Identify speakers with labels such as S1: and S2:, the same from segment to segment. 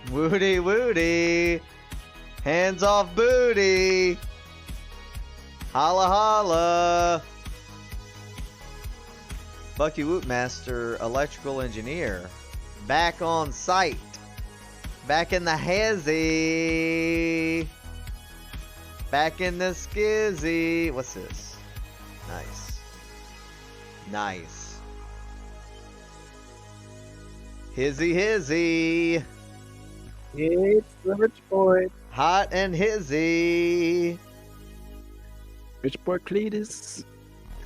S1: Woody Woody. Hands off booty. Holla holla. Bucky Wootmaster, electrical engineer. Back on site. Back in the hezzy. Back in the skizzy. What's this? Nice. Nice. Hizzy.
S2: It's the rich boy.
S1: Hot and hizzy.
S2: Rich boy Cletus.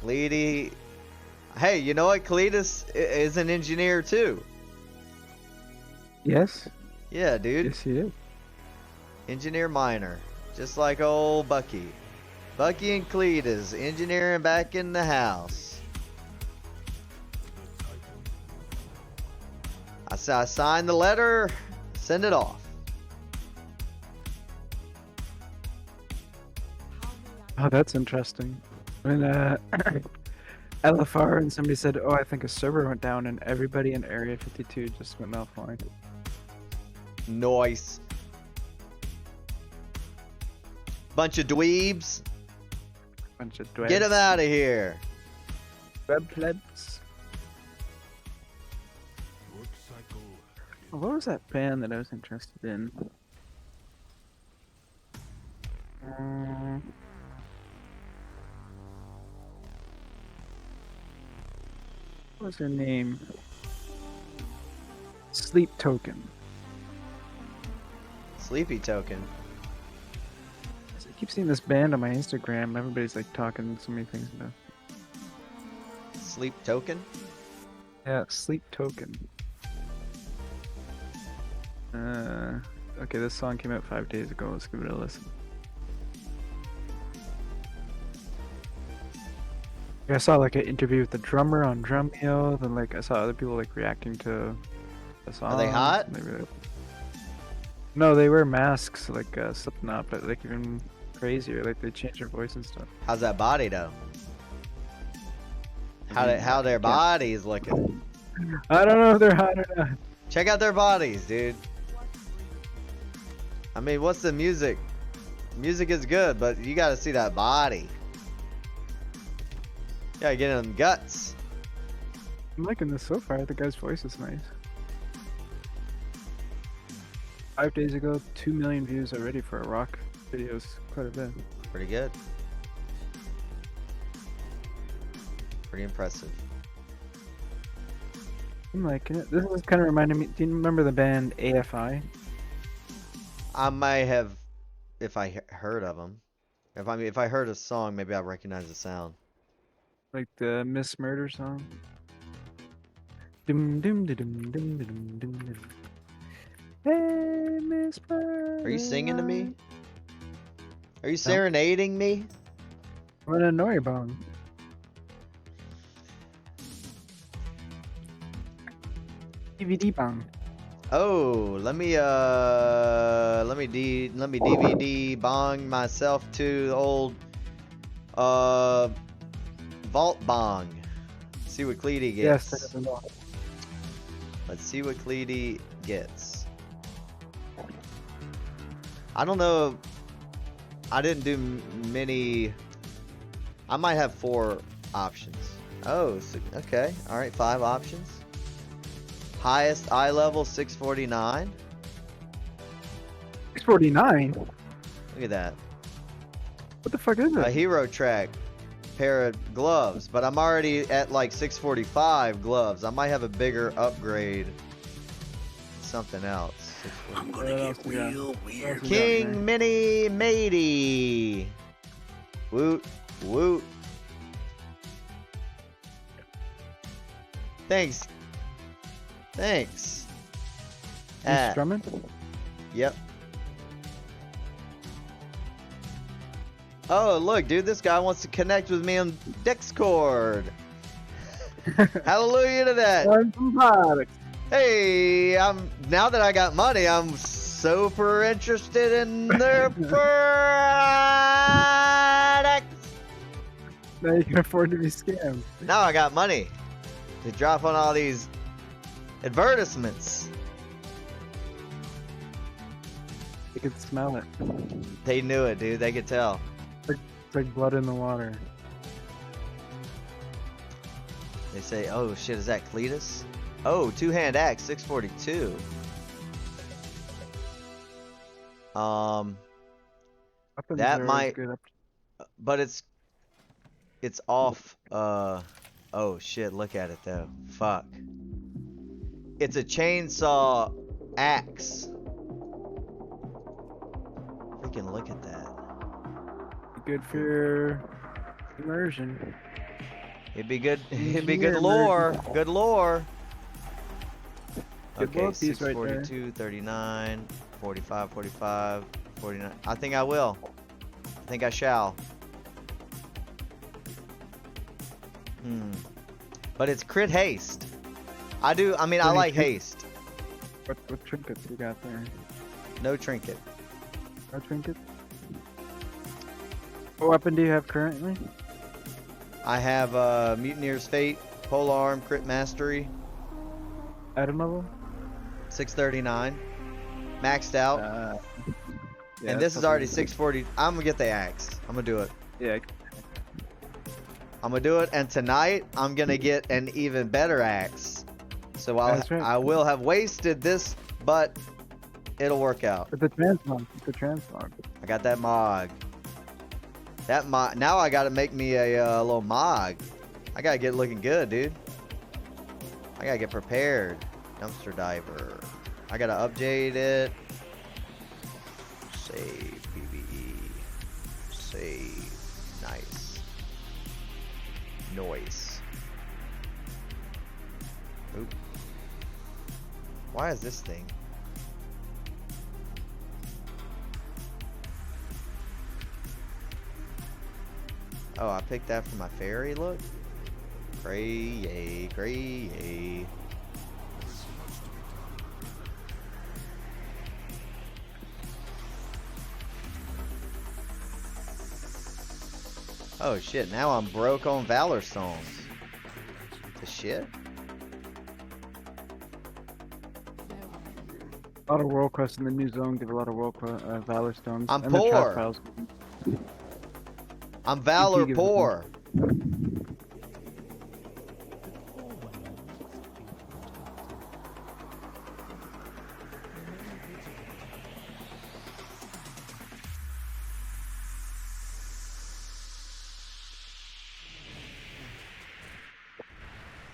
S1: Cleety. Hey, you know what? Cletus is an engineer too.
S2: Yes.
S1: Yeah, dude.
S2: Yes, he is.
S1: Engineer minor. Just like old Bucky. Bucky and Cletus, engineering back in the house. I signed the letter, send it off.
S2: Oh, that's interesting. When LFR and somebody said, "Oh, I think a server went down," and everybody in Area 52 just went offline.
S1: Nice. Bunch of dweebs.
S2: Bunch of dweebs.
S1: Get them out of here.
S2: Web plebs. Oh, what was that band that I was interested in? What was her name? Sleep Token.
S1: Sleepy token.
S2: I keep seeing this band on my Instagram. Everybody's like talking so many things about.
S1: Sleep token?
S2: Yeah, Sleep Token. Okay, this song came out 5 days ago. Let's give it a listen. I saw like an interview with the drummer on Drumeo. Then like I saw other people like reacting to the song.
S1: Are they hot?
S2: No, they wear masks like Slipknot, but like even crazier. Like they change their voice and stuff.
S1: How's that body though? How their bodies looking?
S2: I don't know if they're hot or not.
S1: Check out their bodies, dude. I mean, what's the music? Music is good, but you gotta see that body. You gotta get in them guts.
S2: I'm liking this so far. The guy's voice is nice. 5 days ago, 2 million views already for a rock video. Is quite a bit.
S1: Pretty good. Pretty impressive.
S2: I'm liking it. This is kind of reminding me. Do you remember the band AFI?
S1: I might have, if I heard of them. If I heard a song, maybe I recognize the sound.
S2: Like the Miss Murder song. Dum dum dum dum dum dum dum dum. Hey, Miss Murder.
S1: Are you singing to me? Are you serenading me?
S2: What a Nori bong. DVD bong.
S1: Oh, let me DVD bong myself to the old vault bong. See what Cleety gets.
S2: Yes, that is a lot.
S1: Let's see what Cleety gets. I don't know. I didn't do many. I might have 4 options. Oh, so, okay. All right, 5 options. Highest eye level 649.
S2: 649?
S1: Look at that.
S2: What the fuck is
S1: A
S2: it?
S1: hero track pair of gloves, but I'm already at like 645 gloves. I might have a bigger upgrade. Something else.
S3: I'm gonna get real weird.
S1: King Mini Matey. Woot woot. Thanks. Thanks.
S2: You strumming?
S1: Yep. Oh, look, dude, this guy wants to connect with me on Discord. Hallelujah to that. Hey, now that I got money, I'm super interested in their products.
S2: Now you can afford to be scammed.
S1: Now I got money to drop on all these advertisements.
S2: You could smell it.
S1: They knew it, dude. They could tell.
S2: It's like blood in the water.
S1: They say, oh shit, is that Cletus? Oh, two-hand axe, 642.
S2: Weapons
S1: That
S2: are always
S1: might,
S2: good up
S1: but it's off. Oh shit, look at it though. Fuck. It's a chainsaw axe. Freaking look at that.
S2: good for your immersion.
S1: It'd be good. It'd be
S2: Engineer
S1: good lore.
S2: immersion.
S1: Good lore.
S2: Good
S1: Okay,
S2: lore piece right there.
S1: 642, 39, 45, 45, 49. I think I will. I think I shall. But it's crit haste. I like haste.
S2: What trinkets you got there?
S1: No trinket.
S2: No trinket? What weapon do you have currently?
S1: I have Mutineer's Fate, Polearm, Crit Mastery,
S2: Item level?
S1: 639. Maxed out.
S2: Yeah,
S1: And this is
S2: probably-
S1: already 640. I'm gonna get the axe. I'm gonna do it.
S2: Yeah.
S1: I'm gonna do it, and tonight I'm gonna get an even better axe. So
S2: That's right.
S1: I will have wasted this, but it'll work out.
S2: It's a transmog. It's a transmog.
S1: I got that mog. That mog. Now I gotta make me a little mog. I gotta get looking good, dude. I gotta get prepared. Dumpster diver. I gotta update it. Save PvE. Save. Nice. Noise. Oop. Why is this thing? Oh, I picked that for my fairy look? Gray, gray. Oh shit, now I'm broke on Valor Stones. The shit?
S2: A lot of world quests in the new zone give a lot of valor stones.
S1: I'm
S2: and the
S1: poor.
S2: trap files.
S1: I'm Valor
S2: gives
S1: poor.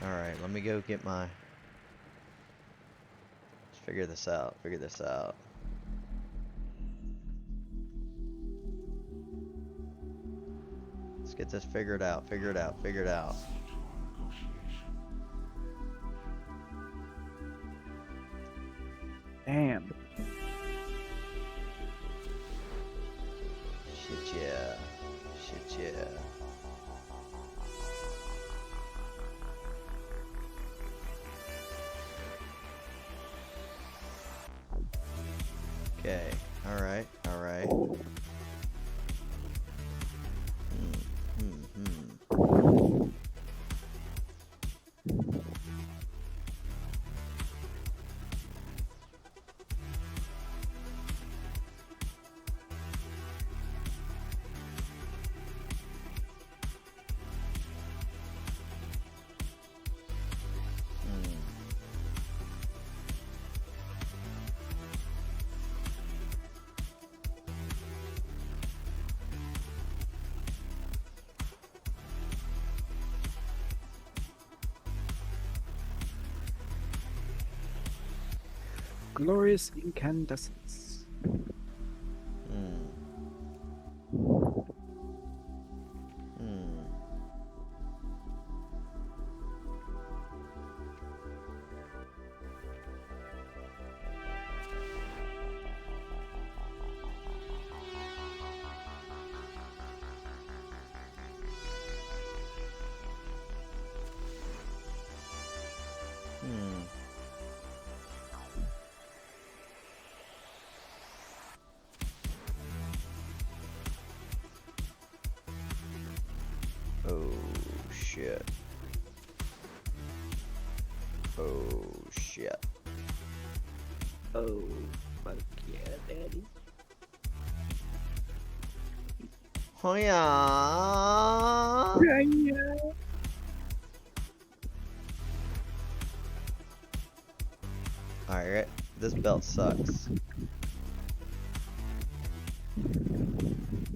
S1: Alright, let me go get my... Let's figure this out. Let's get this figured out.
S2: Damn.
S1: Shit yeah. Okay, alright.
S2: Glorious incandescence.
S1: Oh shit.
S2: Oh, fuck yeah, daddy.
S1: Oh yeah.
S2: Yeah.
S1: Alright, this belt sucks.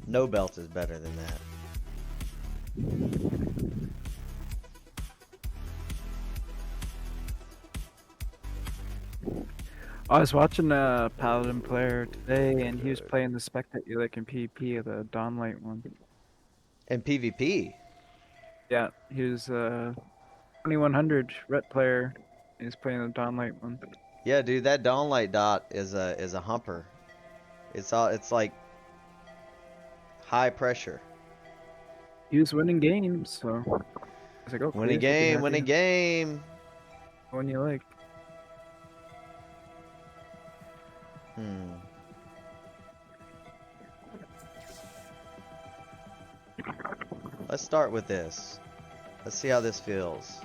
S1: No belt is better than that.
S2: I was watching a Paladin player today, and he was playing the spec that you like in PvP, the Dawnlight one.
S1: And PvP.
S2: Yeah, he was 2100 ret player. He was playing the Dawnlight one.
S1: Yeah, dude, that Dawnlight dot is a humper. It's like high pressure.
S2: He was winning games, so I was like, "Oh,
S1: Win a
S2: Cleus will be
S1: game,
S2: happy."
S1: win a game.
S2: One you like?
S1: Hmm. Let's start with this. Let's see how this feels.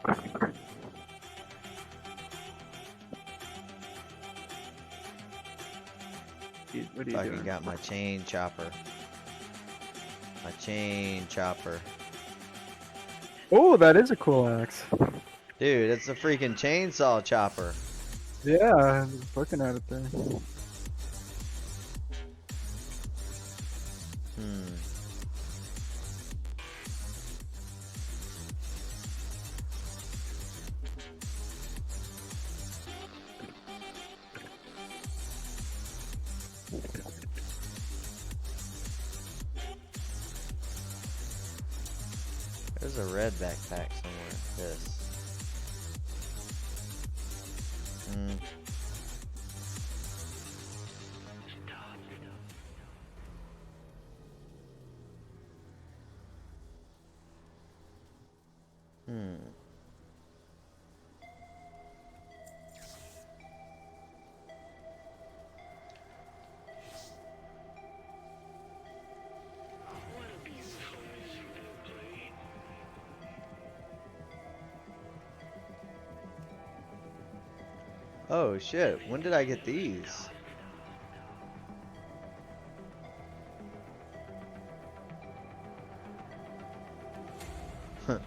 S2: What are you
S1: Fucking
S2: doing?
S1: got my chain chopper. My chain chopper.
S2: Oh, that is a cool axe.
S1: Dude, it's a freaking chainsaw chopper.
S2: Yeah, I was looking at it there.
S1: Hmm. There's a red backpack somewhere. This. Hmm. Hmm. Oh shit, when did I get these? Huh.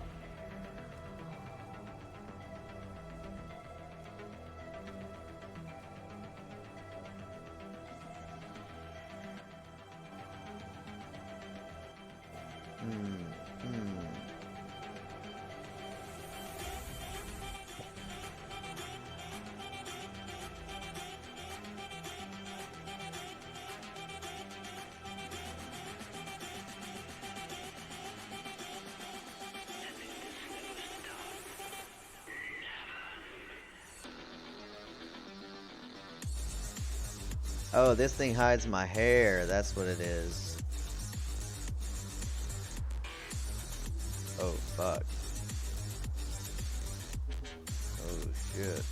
S1: Hmm. Hmm. Oh, this thing hides my hair. That's what it is. Oh, fuck. Oh, shit.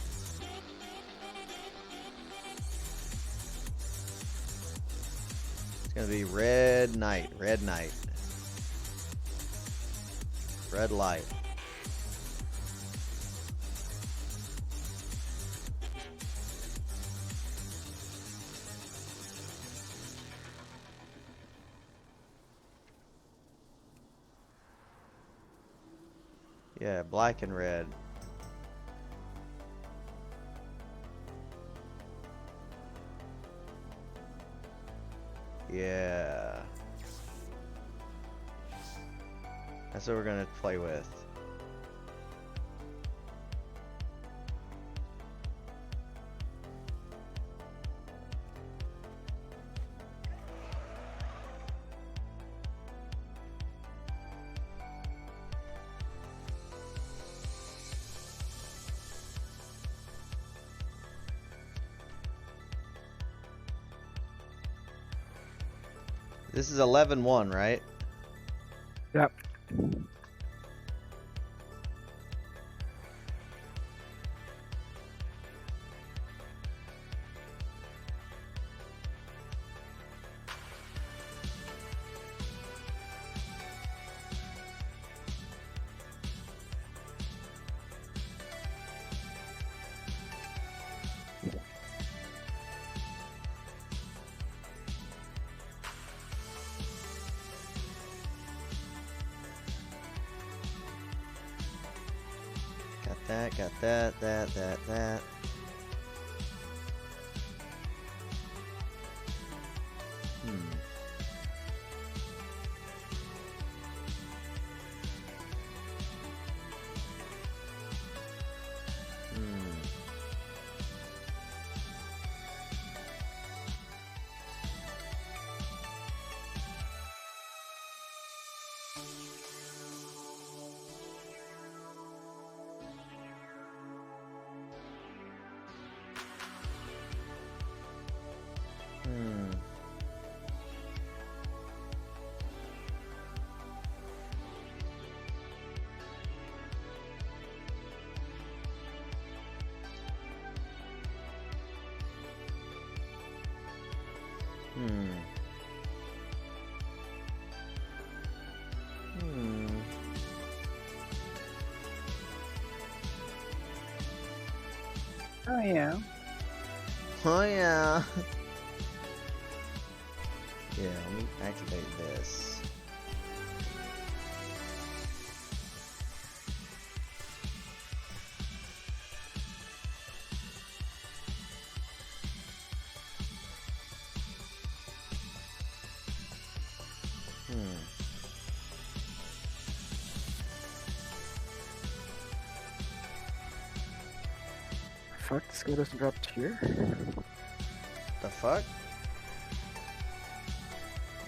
S1: It's gonna be red night. Red night. Red light. Yeah, black and red. Yeah. That's what we're gonna play with. This is 11-1, right?
S2: Yep.
S1: Alright, got that. Hmm. Hmm. Hmm. Hmm. Hmm.
S2: Oh yeah.
S1: Oh yeah. Yeah, let me activate this. Hmm.
S2: Fuck, this guy doesn't drop tier.
S1: The fuck?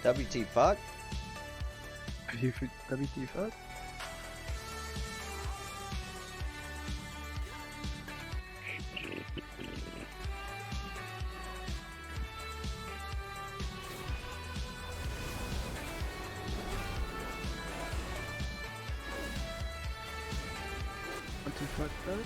S1: WT fuck?
S2: You WT fuck? What the fuck, bro?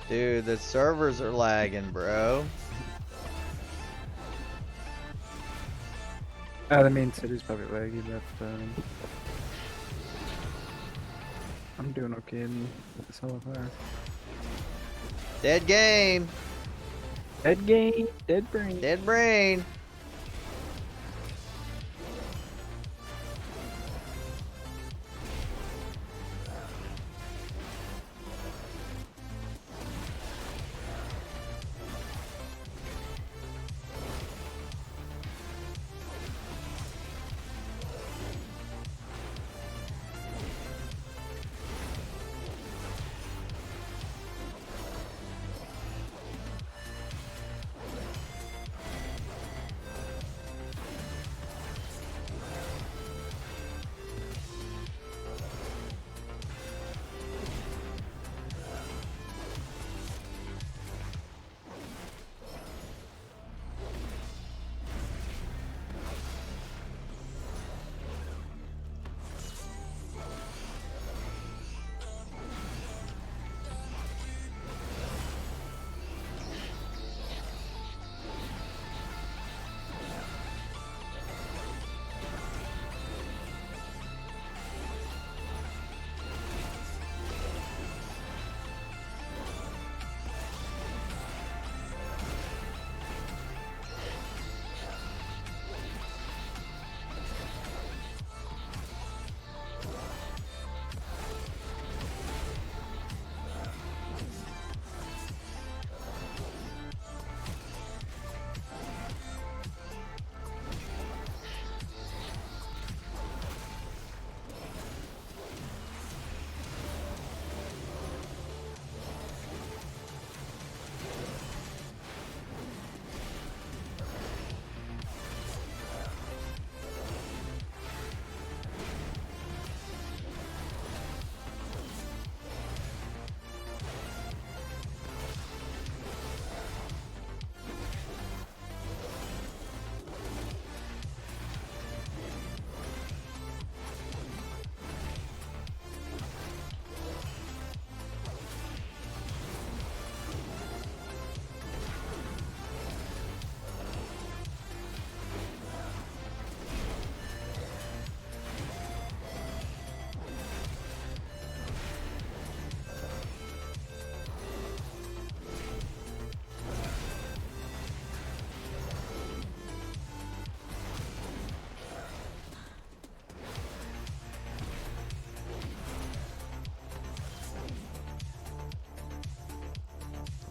S1: Dude, the servers are lagging, bro.
S2: The main city's probably laggy, but I'm doing okay in so far.
S1: Dead game.
S2: Dead game, dead brain.
S1: Dead brain.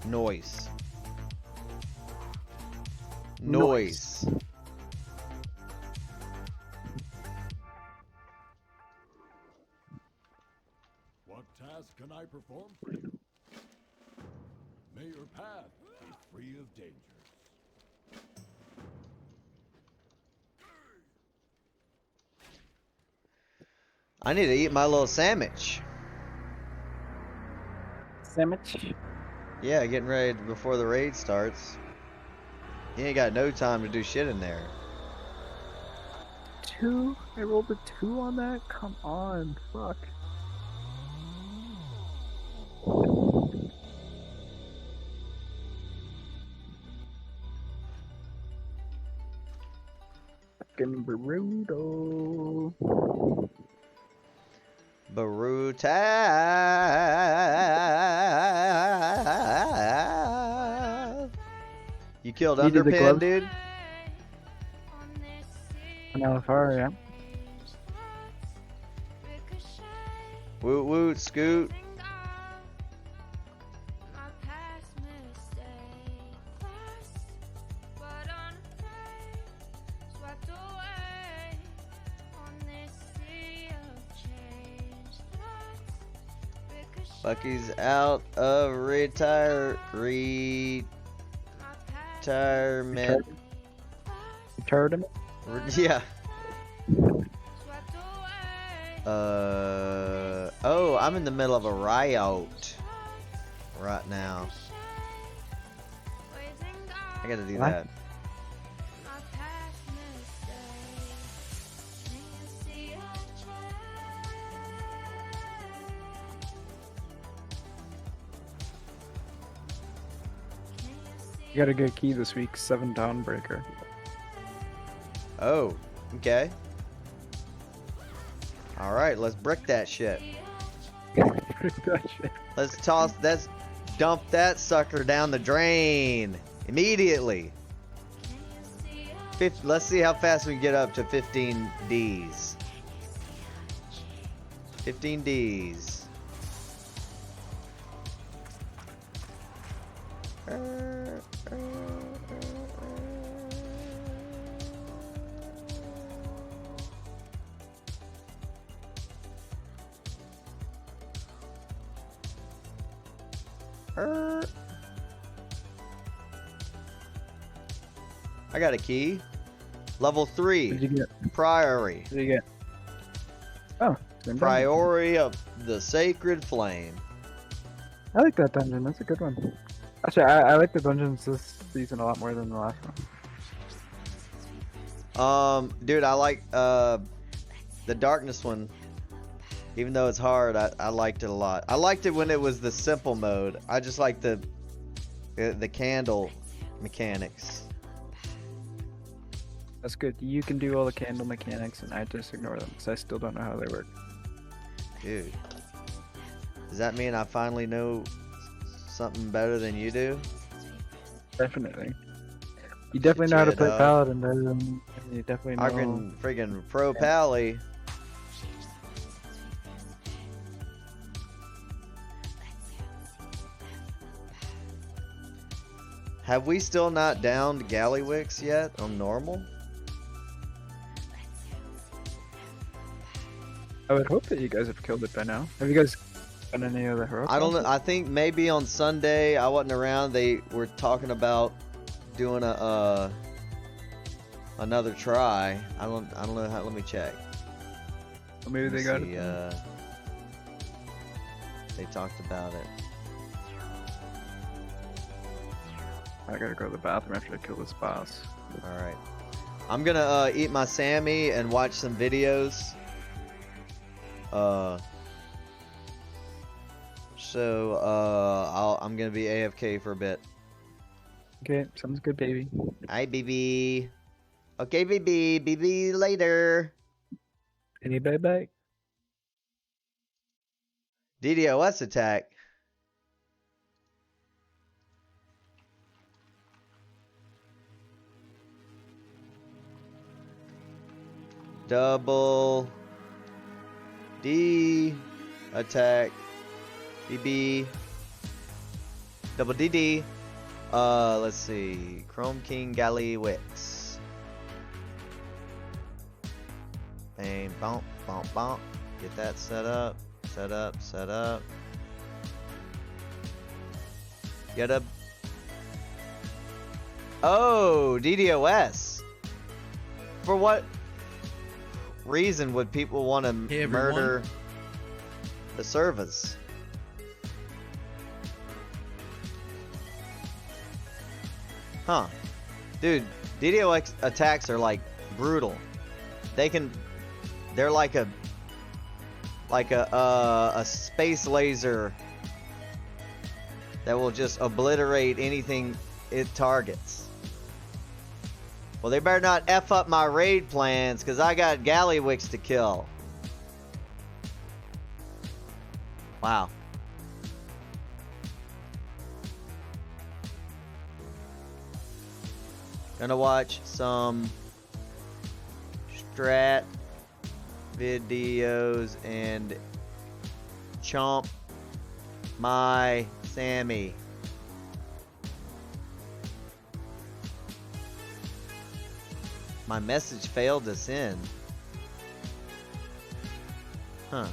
S1: Noise.
S2: Noise.
S1: Noise.
S3: What task can I perform for you? May your path be free of dangers.
S1: I need to eat my little sandwich.
S2: Sandwich.
S1: Yeah, getting ready before the raid starts. You ain't got no time to do shit in there.
S2: 2? I rolled a 2 on that? Come on. Fuck. Fucking burrito.
S1: Baruta. You killed
S2: You did the
S1: Underpin,
S2: glove?
S1: dude?
S2: An LFR, yeah.
S1: Woot woot, Scoot. Bucky's out of retirement.
S2: Retirement?
S1: Yeah. Oh, I'm in the middle of a riot right now. I gotta do
S2: What?
S1: that.
S2: You got a good key this week, 7 Dawnbreaker.
S1: Oh, okay. Alright, let's brick that shit. Let's dump that sucker down the drain immediately. Let's see how fast we can get up to 15 Ds. 15 Ds. I got a key. Level 3.
S2: What did you get?
S1: Priority.
S2: What did you get? Oh, same dungeon.
S1: Priority of the Sacred Flame.
S2: I like that dungeon. That's a good one. Actually, I like the dungeons this season a lot more than the last one.
S1: Dude, I like the darkness one. Even though it's hard, I liked it a lot. I liked it when it was the simple mode. I just like the candle mechanics.
S2: That's good. You can do all the candle mechanics, and I just ignore them because I still don't know how they work.
S1: Dude, does that mean I finally know something better than you do?
S2: Definitely. You definitely know how to
S1: Shit,
S2: play
S1: dog.
S2: Paladin better than you definitely know.
S1: I can friggin' pro pally. Have we still not downed Gallywix yet on normal?
S2: I would hope that you guys have killed it by now. Have you guys done any other heroic?
S1: I don't know.
S2: bosses?
S1: I think maybe on Sunday I wasn't around. They were talking about doing a another try. I don't know how. Let me check.
S2: Or maybe they got
S1: See,
S2: it.
S1: they talked about it.
S2: I gotta go to the bathroom after I kill this boss.
S1: All right. I'm gonna eat my Sammy and watch some videos. I'm gonna be AFK for a bit.
S2: Okay, sounds good, baby.
S1: Hi, BB. Okay, BB. BB later.
S2: Any bye bye.
S1: DDoS attack. Double D attack. BB. Double DD. Let's see. Chrome King Galley Wix. Bang, bump, bump, bump. Get that set up. Set up, set up. Get a. Oh, DDoS. For what reason would people want to murder the servers? Huh. Dude, DDoS attacks are like brutal. They're like a space laser that will just obliterate anything it targets. Well, they better not F up my raid plans, because I got Gallywix to kill. Wow. Gonna watch some strat videos and chomp my Sammy. My message failed to send. Huh.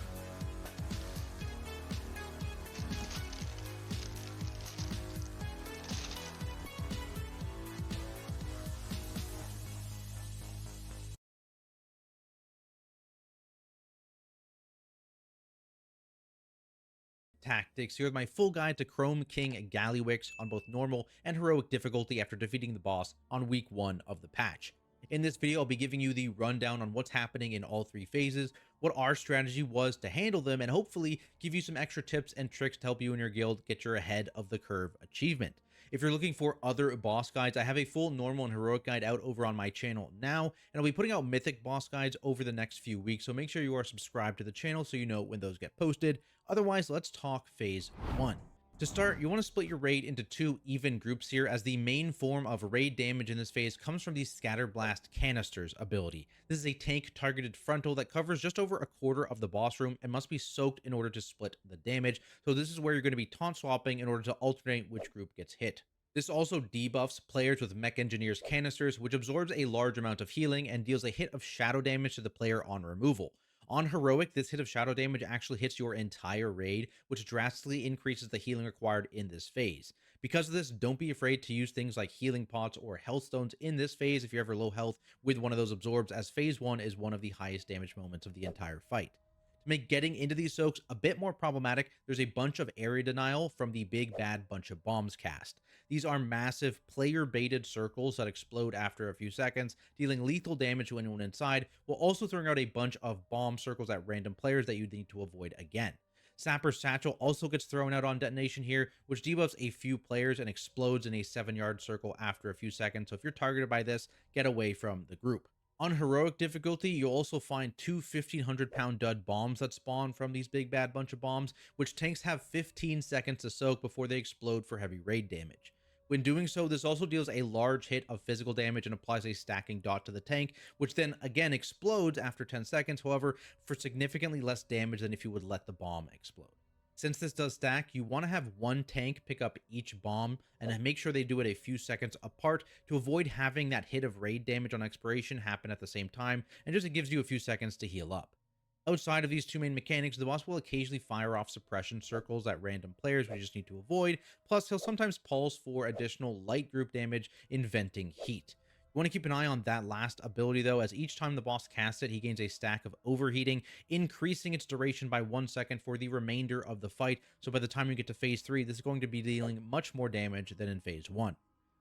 S4: Tactics. Here's my full guide to Chrome King Gallywix on both normal and heroic difficulty after defeating the boss on week 1 of the patch. In this video, I'll be giving you the rundown on what's happening in all 3 phases, what our strategy was to handle them, and hopefully give you some extra tips and tricks to help you and your guild get your ahead of the curve achievement. If you're looking for other boss guides, I have a full normal and heroic guide out over on my channel now, and I'll be putting out mythic boss guides over the next few weeks, so make sure you are subscribed to the channel so you know when those get posted. Otherwise, let's talk phase 1. To start, you want to split your raid into 2 even groups here, as the main form of raid damage in this phase comes from the Scatter Blast Canisters ability. This is a tank targeted frontal that covers just over a quarter of the boss room and must be soaked in order to split the damage, so this is where you're going to be taunt swapping in order to alternate which group gets hit. This also debuffs players with Mech Engineer's Canisters, which absorbs a large amount of healing and deals a hit of shadow damage to the player on removal. On heroic, this hit of shadow damage actually hits your entire raid, which drastically increases the healing required in this phase. Because of this, don't be afraid to use things like healing pots or health stones in this phase if you're ever low health with one of those absorbs, as phase 1 is one of the highest damage moments of the entire fight. To make getting into these soaks a bit more problematic, there's a bunch of area denial from the Big Bad Bunch of Bombs cast. These are massive player-baited circles that explode after a few seconds, dealing lethal damage to anyone inside, while also throwing out a bunch of bomb circles at random players that you need to avoid again. Sapper's Satchel also gets thrown out on detonation here, which debuffs a few players and explodes in a 7-yard circle after a few seconds, so if you're targeted by this, get away from the group. On heroic difficulty, you'll also find 2 1,500-pound dud bombs that spawn from these Big Bad Bunch of Bombs, which tanks have 15 seconds to soak before they explode for heavy raid damage. When doing so, this also deals a large hit of physical damage and applies a stacking dot to the tank, which then again explodes after 10 seconds, however, for significantly less damage than if you would let the bomb explode. Since this does stack, you want to have one tank pick up each bomb and make sure they do it a few seconds apart to avoid having that hit of raid damage on expiration happen at the same time, and just it gives you a few seconds to heal up. Outside of these 2 main mechanics, the boss will occasionally fire off suppression circles at random players we just need to avoid, plus he'll sometimes pulse for additional light group damage in venting heat. You want to keep an eye on that last ability though, as each time the boss casts it, he gains a stack of overheating, increasing its duration by 1 second for the remainder of the fight, so by the time you get to phase 3, this is going to be dealing much more damage than in phase 1.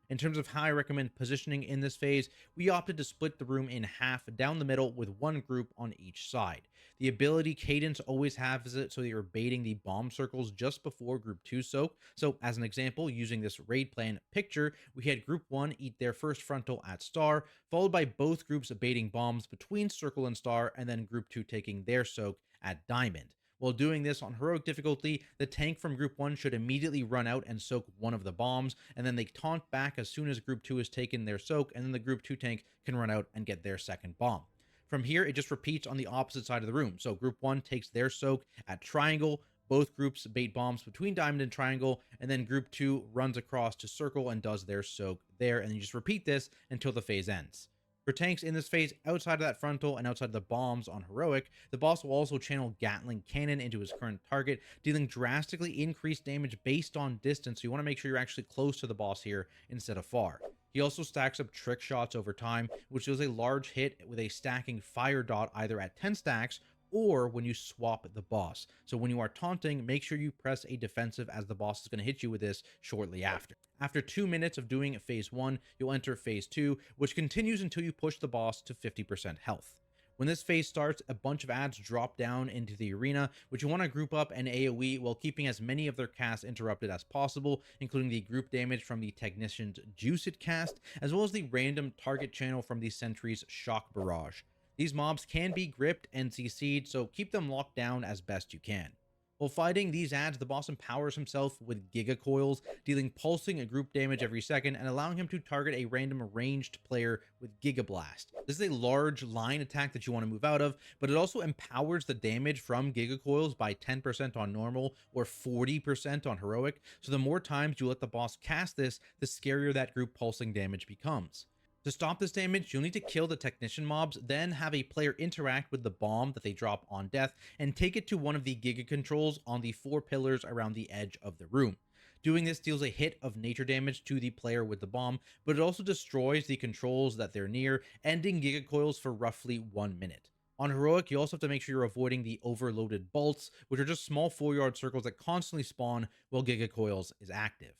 S4: In terms of how I recommend positioning in this phase, we opted to split the room in half down the middle with one group on each side. The ability Cadence always has it so that you're baiting the bomb circles just before group 2 soak. So as an example, using this raid plan picture, we had group 1 eat their first frontal at star, followed by both groups baiting bombs between circle and star, and then group 2 taking their soak at diamond. While doing this on heroic difficulty, the tank from group 1 should immediately run out and soak one of the bombs, and then they taunt back as soon as group 2 has taken their soak, and then the group 2 tank can run out and get their second bomb. From here, it just repeats on the opposite side of the room. So group 1 takes their soak at triangle, both groups bait bombs between diamond and triangle, and then group 2 runs across to circle and does their soak there, and then you just repeat this until the phase ends. For tanks in this phase, outside of that frontal and outside of the bombs on heroic, the boss will also channel Gatling cannon into his current target, dealing drastically increased damage based on distance, so you want to make sure you're actually close to the boss here instead of far. He also stacks up trick shots over time, which deals a large hit with a stacking fire dot either at 10 stacks or when you swap the boss. So when you are taunting, make sure you press a defensive, as the boss is going to hit you with this shortly after. After 2 minutes of doing phase 1, you'll enter phase 2, which continues until you push the boss to 50% health. When this phase starts, a bunch of ads drop down into the arena, which you want to group up and AoE while keeping as many of their casts interrupted as possible, including the group damage from the Technician's Juice It cast, as well as the random target channel from the Sentry's Shock Barrage. These mobs can be gripped and CC'd, so keep them locked down as best you can. While fighting these ads, the boss empowers himself with Giga Coils, dealing pulsing and group damage every second and allowing him to target a random ranged player with Giga Blast. This is a large line attack that you want to move out of, but it also empowers the damage from Giga Coils by 10% on normal or 40% on heroic, so the more times you let the boss cast this, the scarier that group pulsing damage becomes. To stop this damage, you'll need to kill the technician mobs, then have a player interact with the bomb that they drop on death and take it to one of the Giga controls on the 4 pillars around the edge of the room. Doing this deals a hit of nature damage to the player with the bomb, but it also destroys the controls that they're near, ending Giga Coils for roughly 1 minute. On heroic, you also have to make sure you're avoiding the overloaded bolts, which are just small 4-yard circles that constantly spawn while Giga Coils is active.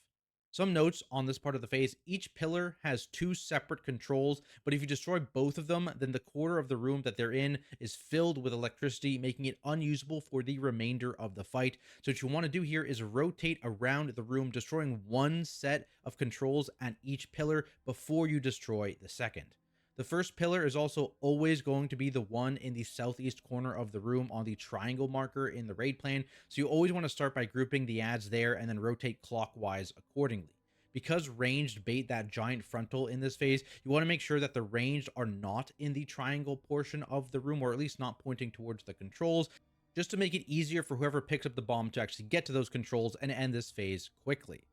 S4: Some notes on this part of the phase: each pillar has 2 separate controls, but if you destroy both of them, then the quarter of the room that they're in is filled with electricity, making it unusable for the remainder of the fight. So what you want to do here is rotate around the room, destroying 1 set of controls at each pillar before you destroy the second. The first pillar is also always going to be the one in the southeast corner of the room on the triangle marker in the raid plan, so you always want to start by grouping the ads there and then rotate clockwise accordingly. Because ranged bait that giant frontal in this phase, you want to make sure that the ranged are not in the triangle portion of the room, or at least not pointing towards the controls, just to make it easier for whoever picks up the bomb to actually get to those controls and end this phase quickly.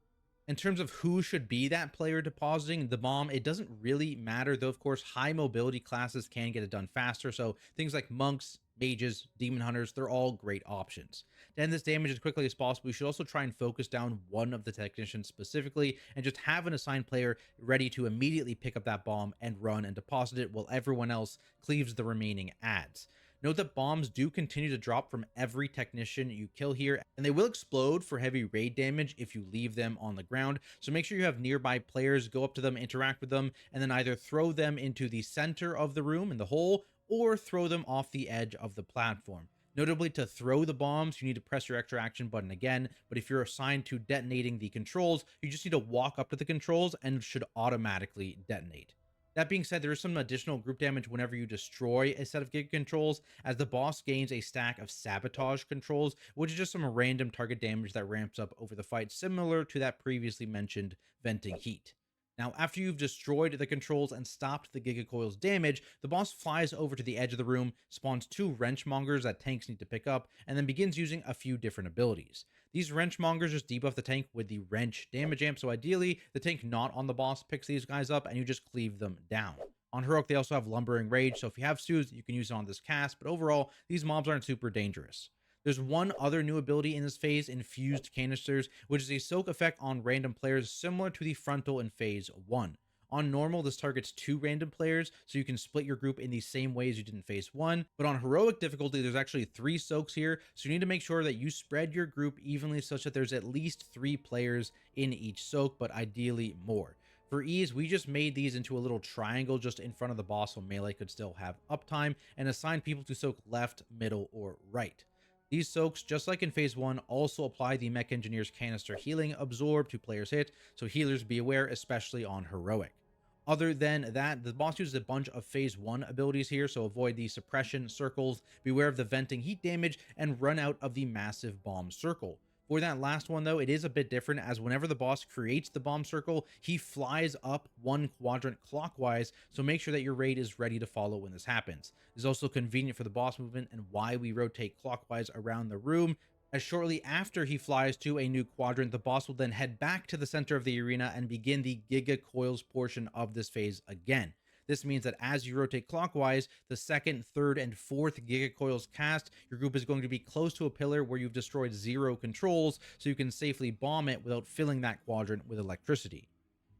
S4: In terms of who should be that player depositing the bomb, it doesn't really matter, though of course high mobility classes can get it done faster, so things like monks, mages, demon hunters, they're all great options. To end this damage as quickly as possible, you should also try and focus down one of the technicians specifically, and just have an assigned player ready to immediately pick up that bomb and run and deposit it while everyone else cleaves the remaining ads. Note that bombs do continue to drop from every technician you kill here, and they will explode for heavy raid damage if you leave them on the ground, so make sure you have nearby players go up to them, interact with them, and then either throw them into the center of the room in the hole, or throw them off the edge of the platform. Notably, to throw the bombs, you need to press your extra action button again, but if you're assigned to detonating the controls, you just need to walk up to the controls and it should automatically detonate. That being said, there is some additional group damage whenever you destroy a set of Giga controls, as the boss gains a stack of sabotage controls, which is just some random target damage that ramps up over the fight, similar to that previously mentioned venting heat. Now, after you've destroyed the controls and stopped the Giga Coil's damage, the boss flies over to the edge of the room, spawns 2 wrenchmongers that tanks need to pick up, and then begins using a few different abilities. These wrenchmongers just debuff the tank with the wrench damage amp, so ideally, the tank not on the boss picks these guys up and you just cleave them down. On heroic, they also have lumbering rage, so if you have Soothe, you can use it on this cast, but overall, these mobs aren't super dangerous. There's one other new ability in this phase, Infused Canisters, which is a soak effect on random players similar to the frontal in phase 1. On normal, this targets 2 random players, so you can split your group in the same way as you did in phase 1, but on heroic difficulty, there's actually 3 soaks here, so you need to make sure that you spread your group evenly such that there's at least 3 players in each soak, but ideally more. For ease, we just made these into a little triangle just in front of the boss so melee could still have uptime, and assigned people to soak left, middle, or right. These soaks, just like in phase 1, also apply the Mech Engineer's Canister Healing Absorb to players hit, so healers be aware, especially on heroic. Other than that, the boss uses a bunch of phase 1 abilities here, so avoid the suppression circles, beware of the venting heat damage, and run out of the massive bomb circle. For that last one, though, it is a bit different, as whenever the boss creates the bomb circle, he flies up 1 quadrant clockwise, so make sure that your raid is ready to follow when this happens. This is also convenient for the boss movement and why we rotate clockwise around the room. as shortly after he flies to a new quadrant, the boss will then head back to the center of the arena and begin the Giga Coils portion of this phase again. This means that as you rotate clockwise, the second, third, and fourth Giga Coils cast, your group is going to be close to a pillar where you've destroyed 0 controls, so you can safely bomb it without filling that quadrant with electricity.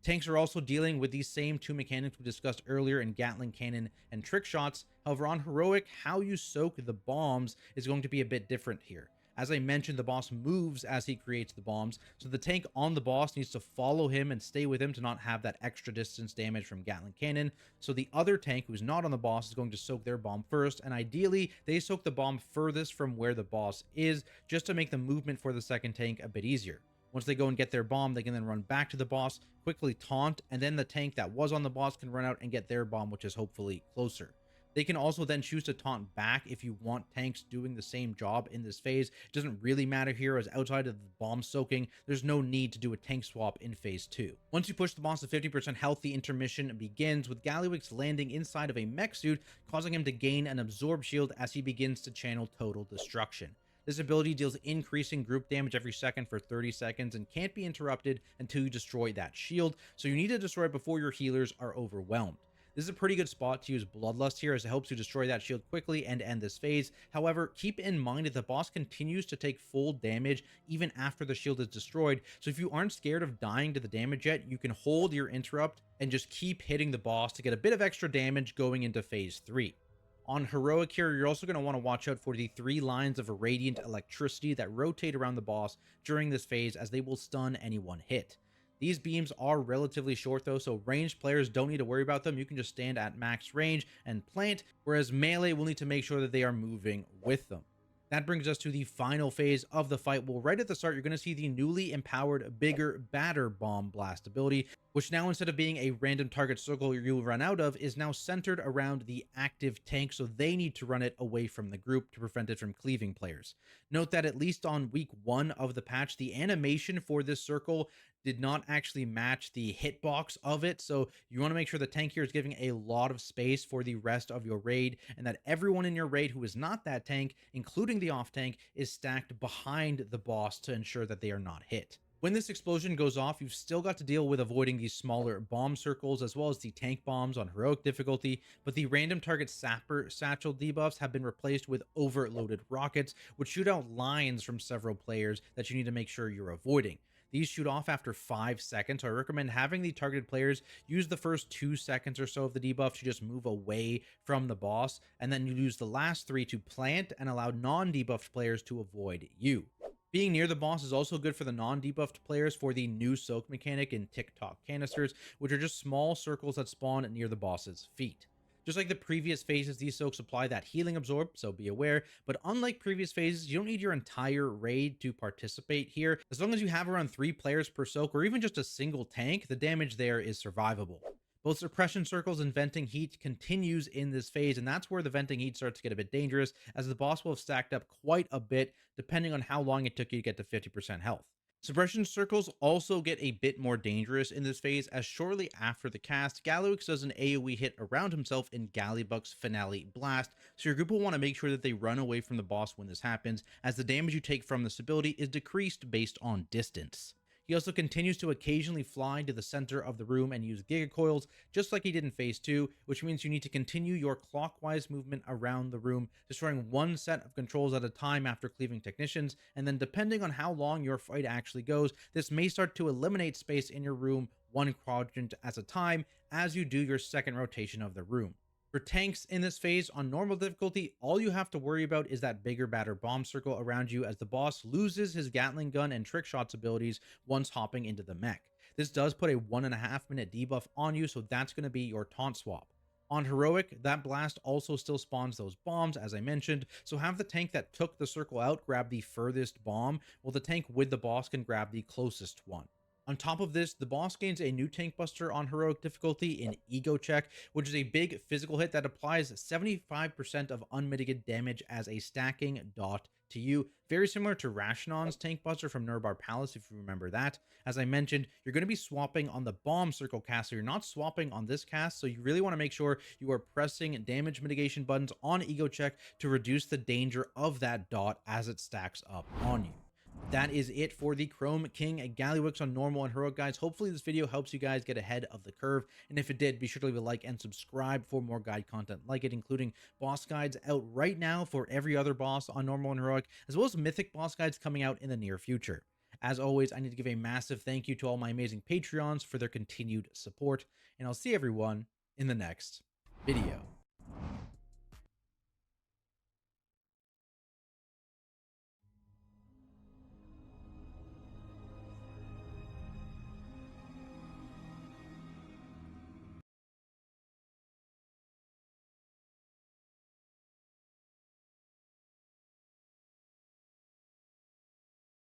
S4: Tanks are also dealing with these same 2 mechanics we discussed earlier in Gatling Cannon and Trick Shots. However, on Heroic, how you soak the bombs is going to be a bit different here. As I mentioned, the boss moves as he creates the bombs, so the tank on the boss needs to follow him and stay with him to not have that extra distance damage from Gatling Cannon. So the other tank who's not on the boss is going to soak their bomb first, and ideally, they soak the bomb furthest from where the boss is, just to make the movement for the second tank a bit easier. Once they go and get their bomb, they can then run back to the boss, quickly taunt, and then the tank that was on the boss can run out and get their bomb, which is hopefully closer. They can also then choose to taunt back if you want tanks doing the same job in this phase. It doesn't really matter here, as outside of the bomb soaking, there's no need to do a tank swap in phase 2. Once you push the boss to 50% health, the intermission begins, with Gallywix landing inside of a mech suit, causing him to gain an absorb shield as he begins to channel total destruction. This ability deals increasing group damage every second for 30 seconds and can't be interrupted until you destroy that shield, so you need to destroy it before your healers are overwhelmed. This is a pretty good spot to use Bloodlust here, as it helps you destroy that shield quickly and end this phase. However, keep in mind that the boss continues to take full damage even after the shield is destroyed, so if you aren't scared of dying to the damage yet, you can hold your interrupt and just keep hitting the boss to get a bit of extra damage going into phase 3. On Heroic here, you're also going to want to watch out for the 3 lines of radiant electricity that rotate around the boss during this phase, as they will stun any one hit. These beams are relatively short though, so ranged players don't need to worry about them. You can just stand at max range and plant, whereas melee will need to make sure that they are moving with them. That brings us to the final phase of the fight. Well, right at the start, you're going to see the newly empowered Bigger, Badder Bomb Blast ability, which now, instead of being a random target circle you'll run out of, is now centered around the active tank, so they need to run it away from the group to prevent it from cleaving players. Note that at least on week 1 of the patch, the animation for this circle did not actually match the hitbox of it, so you want to make sure the tank here is giving a lot of space for the rest of your raid, and that everyone in your raid who is not that tank, including the off tank, is stacked behind the boss to ensure that they are not hit. When this explosion goes off, you've still got to deal with avoiding these smaller bomb circles as well as the tank bombs on heroic difficulty, but the random target sapper satchel debuffs have been replaced with overloaded rockets, which shoot out lines from several players that you need to make sure you're avoiding. These shoot off after 5 seconds, so I recommend having the targeted players use the first 2 seconds or so of the debuff to just move away from the boss, and then you use the last 3 to plant and allow non-debuffed players to avoid you. Being near the boss is also good for the non-debuffed players for the new soak mechanic in TikTok canisters, which are just small circles that spawn near the boss's feet. Just like the previous phases, these soaks apply that healing absorb, so be aware, but unlike previous phases, you don't need your entire raid to participate here. As long as you have around 3 players per soak, or even just a single tank, the damage there is survivable. Both suppression circles and venting heat continues in this phase, and that's where the venting heat starts to get a bit dangerous, as the boss will have stacked up quite a bit depending on how long it took you to get to 50% health. Suppression circles also get a bit more dangerous in this phase, as shortly after the cast, Gallywix does an AoE hit around himself in Gallybuck's Finale Blast, so your group will want to make sure that they run away from the boss when this happens, as the damage you take from this ability is decreased based on distance. He also continues to occasionally fly to the center of the room and use Giga Coils, just like he did in Phase 2, which means you need to continue your clockwise movement around the room, destroying 1 set of controls at a time after cleaving technicians, and then depending on how long your fight actually goes, this may start to eliminate space in your room 1 quadrant at a time as you do your second rotation of the room. For tanks in this phase, on normal difficulty, all you have to worry about is that Bigger Badder Bomb Circle around you, as the boss loses his Gatling Gun and Trick Shots abilities once hopping into the mech. This does put a 1.5 minute debuff on you, so that's going to be your taunt swap. On Heroic, that blast also still spawns those bombs, as I mentioned, so have the tank that took the circle out grab the furthest bomb, while the tank with the boss can grab the closest one. On top of this, the boss gains a new tank buster on heroic difficulty in Ego Check, which is a big physical hit that applies 75% of unmitigated damage as a stacking dot to you. Very similar to Rashnon's Tank Buster from Nurbar Palace, if you remember that. As I mentioned, you're going to be swapping on the Bomb Circle cast, so you're not swapping on this cast, so you really want to make sure you are pressing damage mitigation buttons on Ego Check to reduce the danger of that dot as it stacks up on you. That is it for the Chrome King Gallywix on normal and heroic, guys. Hopefully this video helps you guys get ahead of the curve, and if it did, be sure to leave a like and subscribe for more guide content like it, including boss guides out right now for every other boss on normal and heroic, as well as mythic boss guides coming out in the near future. As always, I need to give a massive thank you to all my amazing Patreons for their continued support, and I'll see everyone in the next video.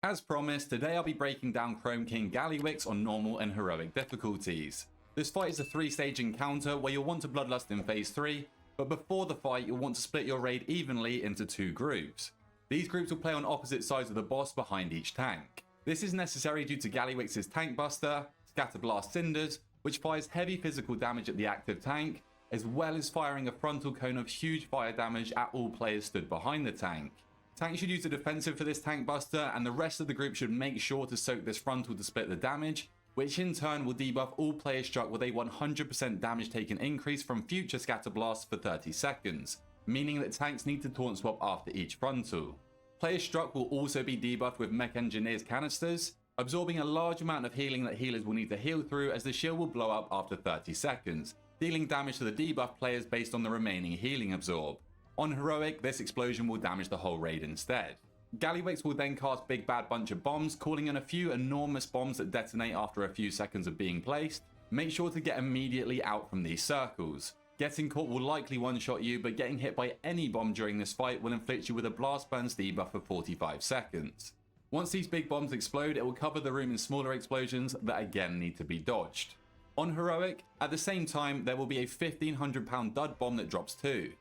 S5: As promised, today I'll be breaking down Chrome King Gallywix on normal and heroic difficulties. This fight is a 3-stage encounter where you'll want to Bloodlust in phase 3, but before the fight you'll want to split your raid evenly into 2 groups. These groups will play on opposite sides of the boss behind each tank. This is necessary due to Gallywix's Tank Buster, Scatterblast Cinders, which fires heavy physical damage at the active tank, as well as firing a frontal cone of huge fire damage at all players stood behind the tank. Tank should use a defensive for this Tank Buster, and the rest of the group should make sure to soak this frontal to split the damage, which in turn will debuff all players struck with a 100% damage taken increase from future Scatter Blasts for 30 seconds, meaning that tanks need to taunt swap after each frontal. Players struck will also be debuffed with Mech Engineer's canisters, absorbing a large amount of healing that healers will need to heal through, as the shield will blow up after 30 seconds, dealing damage to the debuff players based on the remaining healing absorb. On heroic, this explosion will damage the whole raid instead. Gallywix will then cast Big Bad Bunch of Bombs, calling in a few enormous bombs that detonate after a few seconds of being placed. Make sure to get immediately out from these circles. Getting caught will likely one-shot you, but getting hit by any bomb during this fight will inflict you with a Blast Burns debuff for 45 seconds. Once these big bombs explode, it will cover the room in smaller explosions that again need to be dodged. On heroic, at the same time, there will be a 1,500 pound dud bomb that drops too.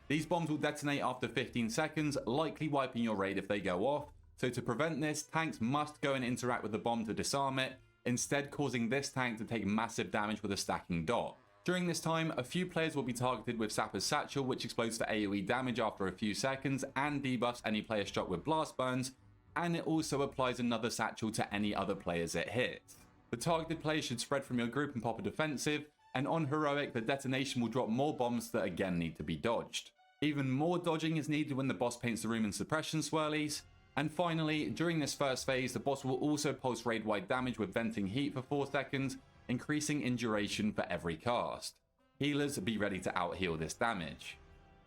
S5: These bombs will detonate after 15 seconds, likely wiping your raid if they go off, so to prevent this, tanks must go and interact with the bomb to disarm it, instead causing this tank to take massive damage with a stacking dot. During this time, a few players will be targeted with Sapper's Satchel, which explodes for AoE damage after a few seconds and debuffs any player struck with Blast Burns, and it also applies another Satchel to any other players it hits. The targeted players should spread from your group and pop a defensive, and on heroic, the detonation will drop more bombs that again need to be dodged. Even more dodging is needed when the boss paints the room in suppression swirlies. And finally, during this first phase, the boss will also pulse raid-wide damage with venting heat for 4 seconds, increasing in duration for every cast. Healers, be ready to out-heal this damage.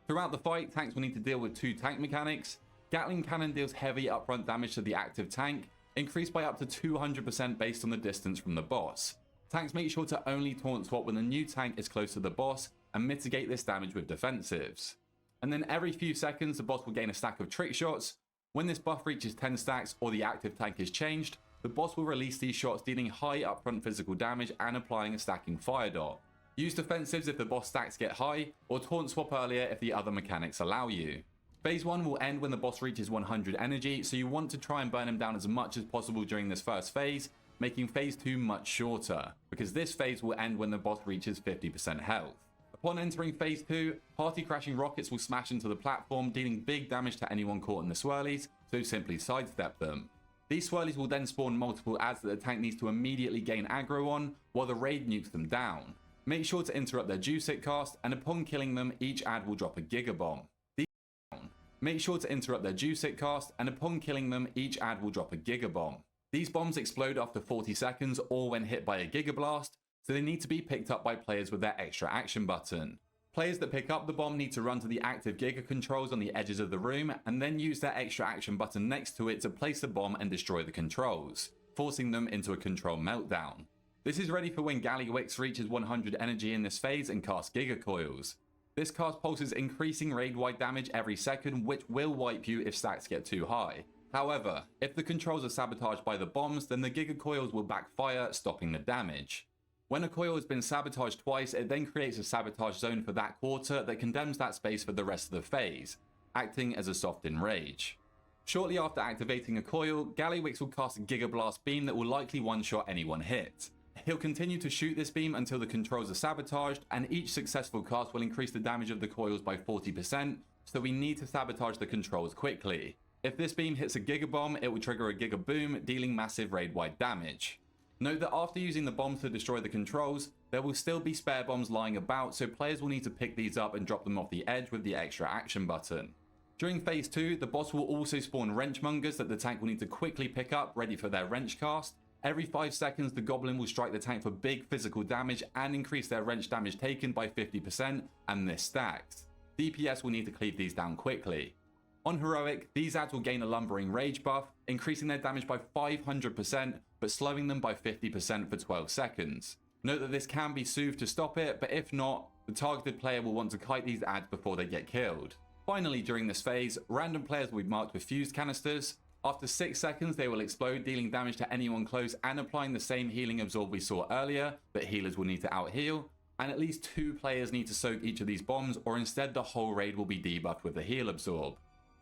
S5: Throughout the fight, tanks will need to deal with 2 tank mechanics. Gatling Cannon deals heavy upfront damage to the active tank, increased by up to 200% based on the distance from the boss. Tanks make sure to only taunt swap when the new tank is close to the boss, and mitigate this damage with defensives. And then every few seconds the boss will gain a stack of trick shots. When this buff reaches 10 stacks or the active tank is changed, the boss will release these shots, dealing high upfront physical damage and applying a stacking fire dot. Use defensives if the boss stacks get high, or taunt swap earlier if the other mechanics allow you. Phase 1 will end when the boss reaches 100 energy, so you want to try and burn him down as much as possible during this first phase, making phase 2 much shorter, because this phase will end when the boss reaches 50% health. Upon entering phase 2, party crashing rockets will smash into the platform, dealing big damage to anyone caught in the swirlies, so simply sidestep them. These swirlies will then spawn multiple adds that the tank needs to immediately gain aggro on, while the raid nukes them down. Make sure to interrupt their Juicic cast, and upon killing them, each add will drop a Giga Bomb. Make sure to interrupt their Juicic cast, and upon killing them, each add will drop a Giga Bomb. These bombs explode after 40 seconds or when hit by a Giga Blast, so they need to be picked up by players with their extra action button. Players that pick up the bomb need to run to the active Giga controls on the edges of the room, and then use their extra action button next to it to place the bomb and destroy the controls, forcing them into a control meltdown. This is ready for when Gallywix reaches 100 energy in this phase and casts Giga Coils. This cast pulses increasing raid-wide damage every second, which will wipe you if stacks get too high. However, if the controls are sabotaged by the bombs, then the Giga Coils will backfire, stopping the damage. When a coil has been sabotaged twice, it then creates a sabotage zone for that quarter that condemns that space for the rest of the phase, acting as a soft enrage. Shortly after activating a coil, Gallywix will cast a Giga Blast beam that will likely one-shot anyone hit. He'll continue to shoot this beam until the controls are sabotaged, and each successful cast will increase the damage of the coils by 40%, so we need to sabotage the controls quickly. If this beam hits a Giga Bomb, it will trigger a Giga Boom, dealing massive raid-wide damage. Note that after using the bombs to destroy the controls, there will still be spare bombs lying about, so players will need to pick these up and drop them off the edge with the extra action button. During phase 2, the boss will also spawn Wrenchmongers that the tank will need to quickly pick up, ready for their wrench cast. Every 5 seconds, the Goblin will strike the tank for big physical damage and increase their wrench damage taken by 50%, and this stacks. DPS will need to cleave these down quickly. On Heroic, these adds will gain a Lumbering Rage buff, increasing their damage by 500%, but slowing them by 50% for 12 seconds. Note that this can be soothed to stop it, but if not, the targeted player will want to kite these adds before they get killed. Finally, during this phase, random players will be marked with fused canisters. After 6 seconds, they will explode, dealing damage to anyone close and applying the same healing absorb we saw earlier, but healers will need to out-heal. And at least 2 players need to soak each of these bombs, or instead the whole raid will be debuffed with the heal absorb.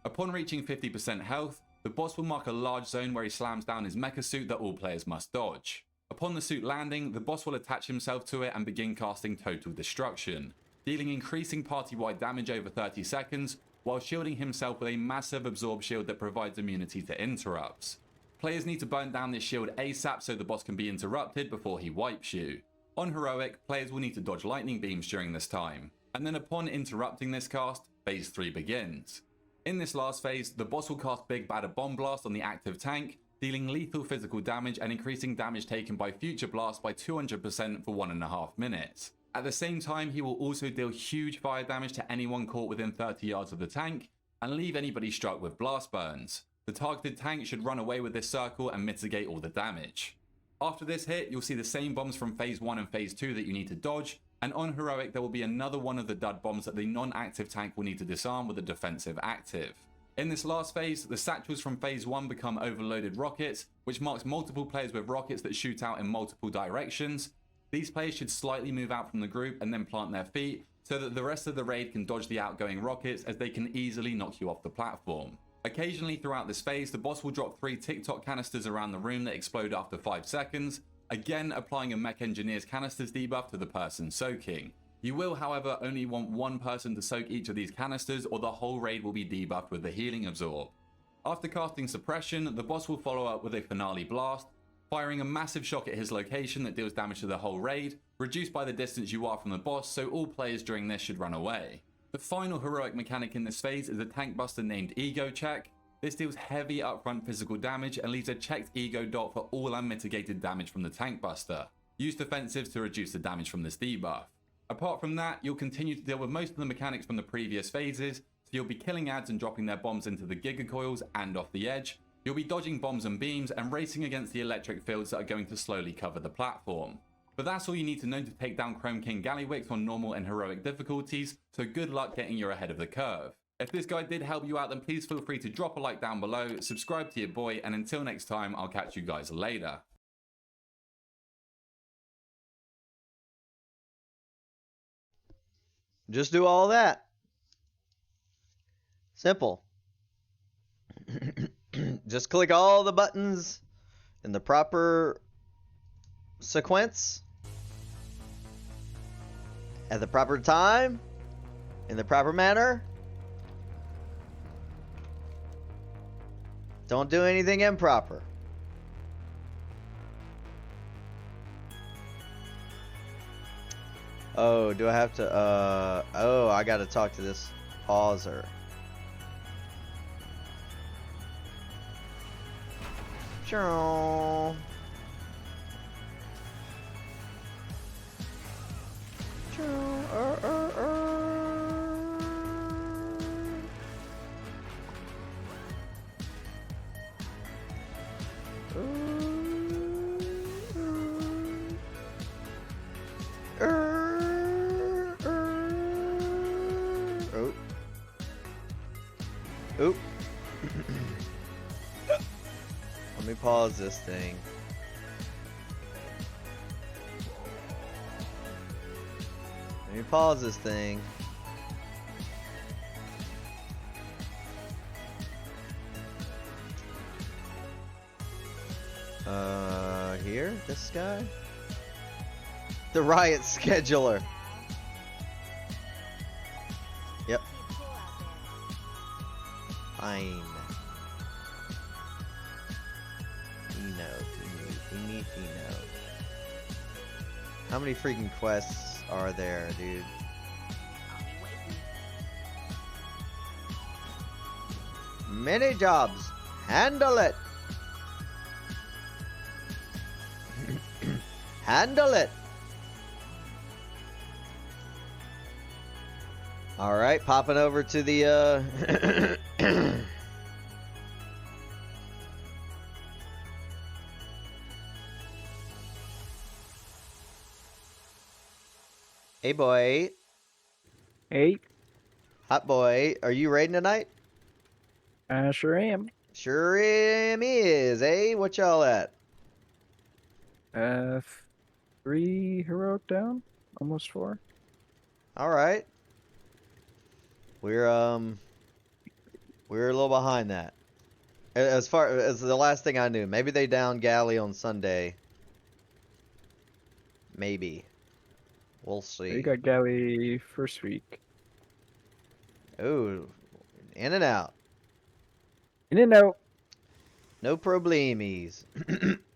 S5: Upon reaching 50% health, the boss will mark a large zone where he slams down his mecha suit that all players must dodge. Upon the suit landing, the boss will attach himself to it and begin casting Total Destruction, dealing increasing party-wide damage over 30 seconds, while shielding himself with a massive absorb shield that provides immunity to interrupts. Players need to burn down this shield ASAP so the boss can be interrupted before he wipes you. On Heroic, players will need to dodge lightning beams during this time, and then upon interrupting this cast, phase 3 begins. In this last phase, the boss will cast Big Badder Bomb Blast on the active tank, dealing lethal physical damage and increasing damage taken by future blasts by 200% for 1.5 minutes. At the same time, he will also deal huge fire damage to anyone caught within 30 yards of the tank, and leave anybody struck with blast burns. The targeted tank should run away with this circle and mitigate all the damage. After this hit, you'll see the same bombs from phase 1 and phase 2 that you need to dodge, and on Heroic there will be another one of the dud bombs that the non-active tank will need to disarm with a defensive active. In this last phase, the satchels from phase 1 become overloaded rockets, which marks multiple players with rockets that shoot out in multiple directions. These players should slightly move out from the group and then plant their feet, so that the rest of the raid can dodge the outgoing rockets, as they can easily knock you off the platform. Occasionally throughout this phase, the boss will drop 3 TikTok canisters around the room that explode after 5 seconds, again applying a Mech Engineer's canisters debuff to the person soaking. You will, however, only want one person to soak each of these canisters, or the whole raid will be debuffed with the healing absorb. After casting Suppression, the boss will follow up with a Finale Blast, firing a massive shock at his location that deals damage to the whole raid, reduced by the distance you are from the boss, so all players during this should run away. The final heroic mechanic in this phase is a tank buster named Ego Check. This deals heavy upfront physical damage and leaves a checked ego dot for all unmitigated damage from the tank buster. Use defensives to reduce the damage from this debuff. Apart from that, you'll continue to deal with most of the mechanics from the previous phases, so you'll be killing ads and dropping their bombs into the Giga Coils and off the edge. You'll be dodging bombs and beams and racing against the electric fields that are going to slowly cover the platform. But that's all you need to know to take down Chrome King Gallywix on normal and heroic difficulties, so good luck getting you ahead of the curve. If this guide did help you out, then please feel free to drop a like down below, subscribe to your boy, and until next time, I'll catch you guys later.
S1: Just do all that. Simple. Just click all the buttons in the proper sequence, at the proper time, in the proper manner. Don't do anything improper. Oh, do I have to, oh, I gotta talk to this pauser. Sure. Oop. Let me pause this thing. Let me pause this thing. this guy? The riot scheduler. Yep. Fine. Fino. How many freaking quests are there, dude? Mini jobs. Handle it. Handle it. All right, popping over to the Hey boy,
S2: Hey,
S1: hot boy, are you raiding tonight?
S2: sure am.
S1: Sure am is, eh? What y'all at?
S2: 3 heroic down, almost 4.
S1: All right. We're a little behind that. As far as the last thing I knew, maybe they down Galley on Sunday. Maybe. We'll see.
S2: You got Galley first week.
S1: Ooh, in and out.
S2: In and out.
S1: No problemes.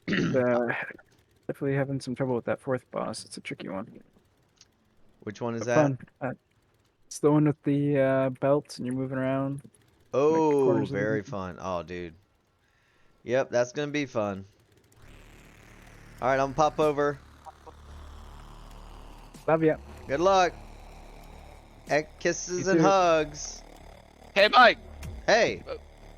S2: Definitely having some trouble with that 4th boss. It's a tricky one.
S1: Which one is
S2: But
S1: that?
S2: fun. It's the one with the belts and you're moving around.
S1: Oh,
S2: corners of the
S1: very
S2: game.
S1: fun. Oh, dude. Yep, that's gonna be fun. All right, I'm gonna pop over.
S2: Love ya.
S1: Good luck. Kisses
S2: You
S1: and
S2: too.
S1: hugs.
S6: Hey, Mike.
S1: Hey,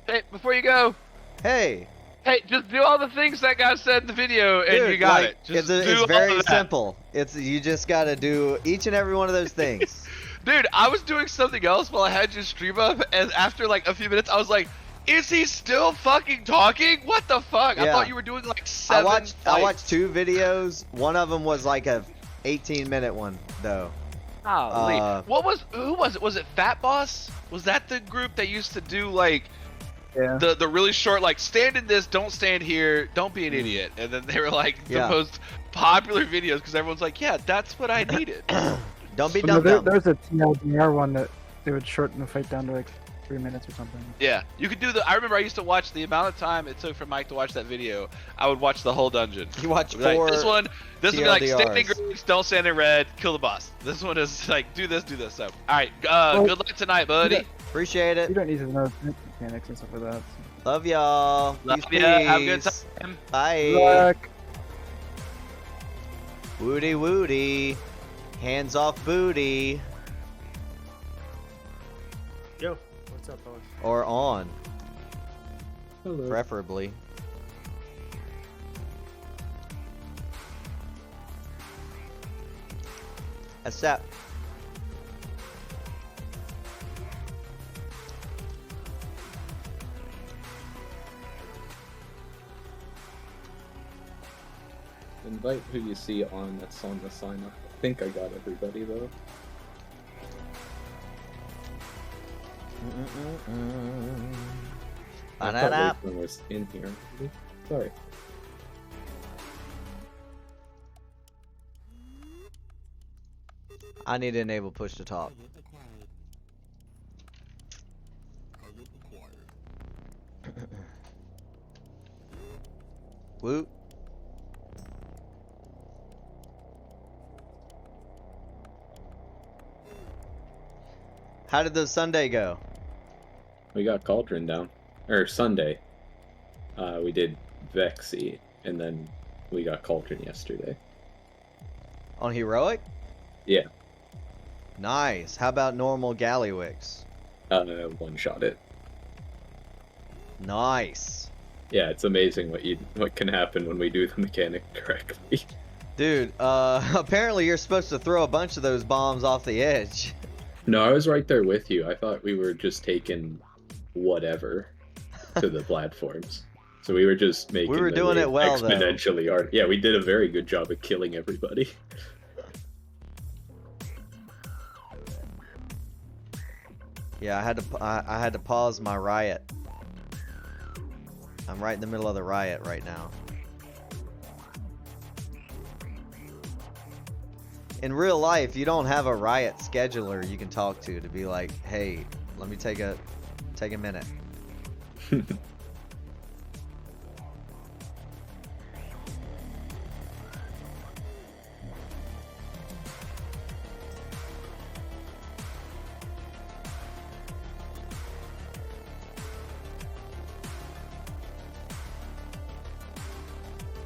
S6: Hey, before you go,
S1: hey.
S6: hey, just do all the things that guy said in the video, and
S1: Dude,
S6: you got
S1: like,
S6: it. Just
S1: it's
S6: do all
S1: very
S6: of that.
S1: simple. You just gotta do each and every one of those things.
S6: Dude, I was doing something else while I had your stream up, and after like a few minutes, I was like, "Is he still fucking talking? What the fuck?" I
S1: Yeah.
S6: thought you were doing like 7
S1: I
S6: fights.
S1: watched 2 videos. One of them was like a 18-minute one, though.
S6: Golly. Who was it? Was it Fat Boss? Was that the group that used to do like
S2: Yeah.
S6: the really short, like, stand in this, don't stand here, don't be an idiot, and then they were like the
S1: Yeah.
S6: most popular videos because everyone's like, yeah, that's what I needed.
S1: Don't be
S2: But no,
S1: dumb.
S2: there's a TLDR one that they would shorten the fight down to like 3 minutes or something.
S6: Yeah, you could do I remember I used to watch the amount of time it took for Mike to watch that video. I would watch the whole dungeon.
S1: You watch
S6: Like,
S1: 4
S6: this one would be like stand in
S1: TLDRs.
S6: green, don't stand in red, kill the boss. This one is like do this. So, all right,
S2: Well,
S6: good luck tonight, buddy.
S2: yeah.
S1: Appreciate
S2: You
S1: it.
S2: don't need to know mechanics and stuff like that.
S1: Love y'all.
S6: Love
S1: Peace,
S6: ya. Have a good
S1: peace.
S6: time.
S1: Bye.
S2: Luck.
S1: Woody woody. Hands off booty.
S7: Yo, what's up, fellas?
S1: Or on,
S2: Hello.
S1: preferably. Accept.
S8: Invite who you see on that's on the sign up. I think I got everybody though. I thought
S1: Ba-da-da.
S8: Lakeland was in here. Sorry.
S1: I need to enable push to talk. Woot. How did the Sunday go?
S8: We got Cauldron down. Or Sunday. We did Vexy, and then we got Cauldron yesterday.
S1: On heroic?
S8: Yeah.
S1: Nice. How about normal Gallywix?
S8: One shot it.
S1: Nice.
S8: Yeah, it's amazing what can happen when we do the mechanic correctly.
S1: Dude, apparently you're supposed to throw a bunch of those bombs off the edge.
S8: No, I was right there with you. I thought we were just taking whatever to the platforms. So we were just making
S1: We were
S8: the
S1: doing
S8: wave
S1: it well, though.
S8: exponentially hard. Yeah, we did a very good job of killing everybody.
S1: Yeah, I had to pause my riot. I'm right in the middle of the riot right now. in real life, you don't have a riot scheduler you can talk to be like, hey, let me take a minute.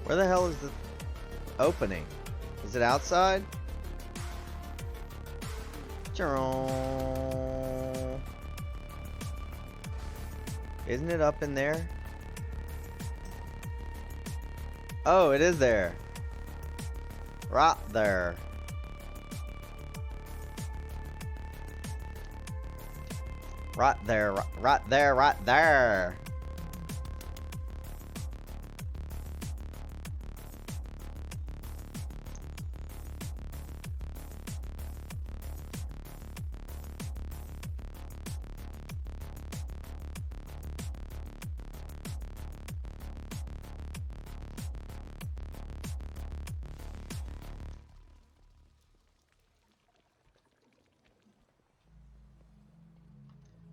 S1: Where the hell is the opening? Is it outside? Isn't it up in there? Oh, it is there. Right there. Right there, right there, right there.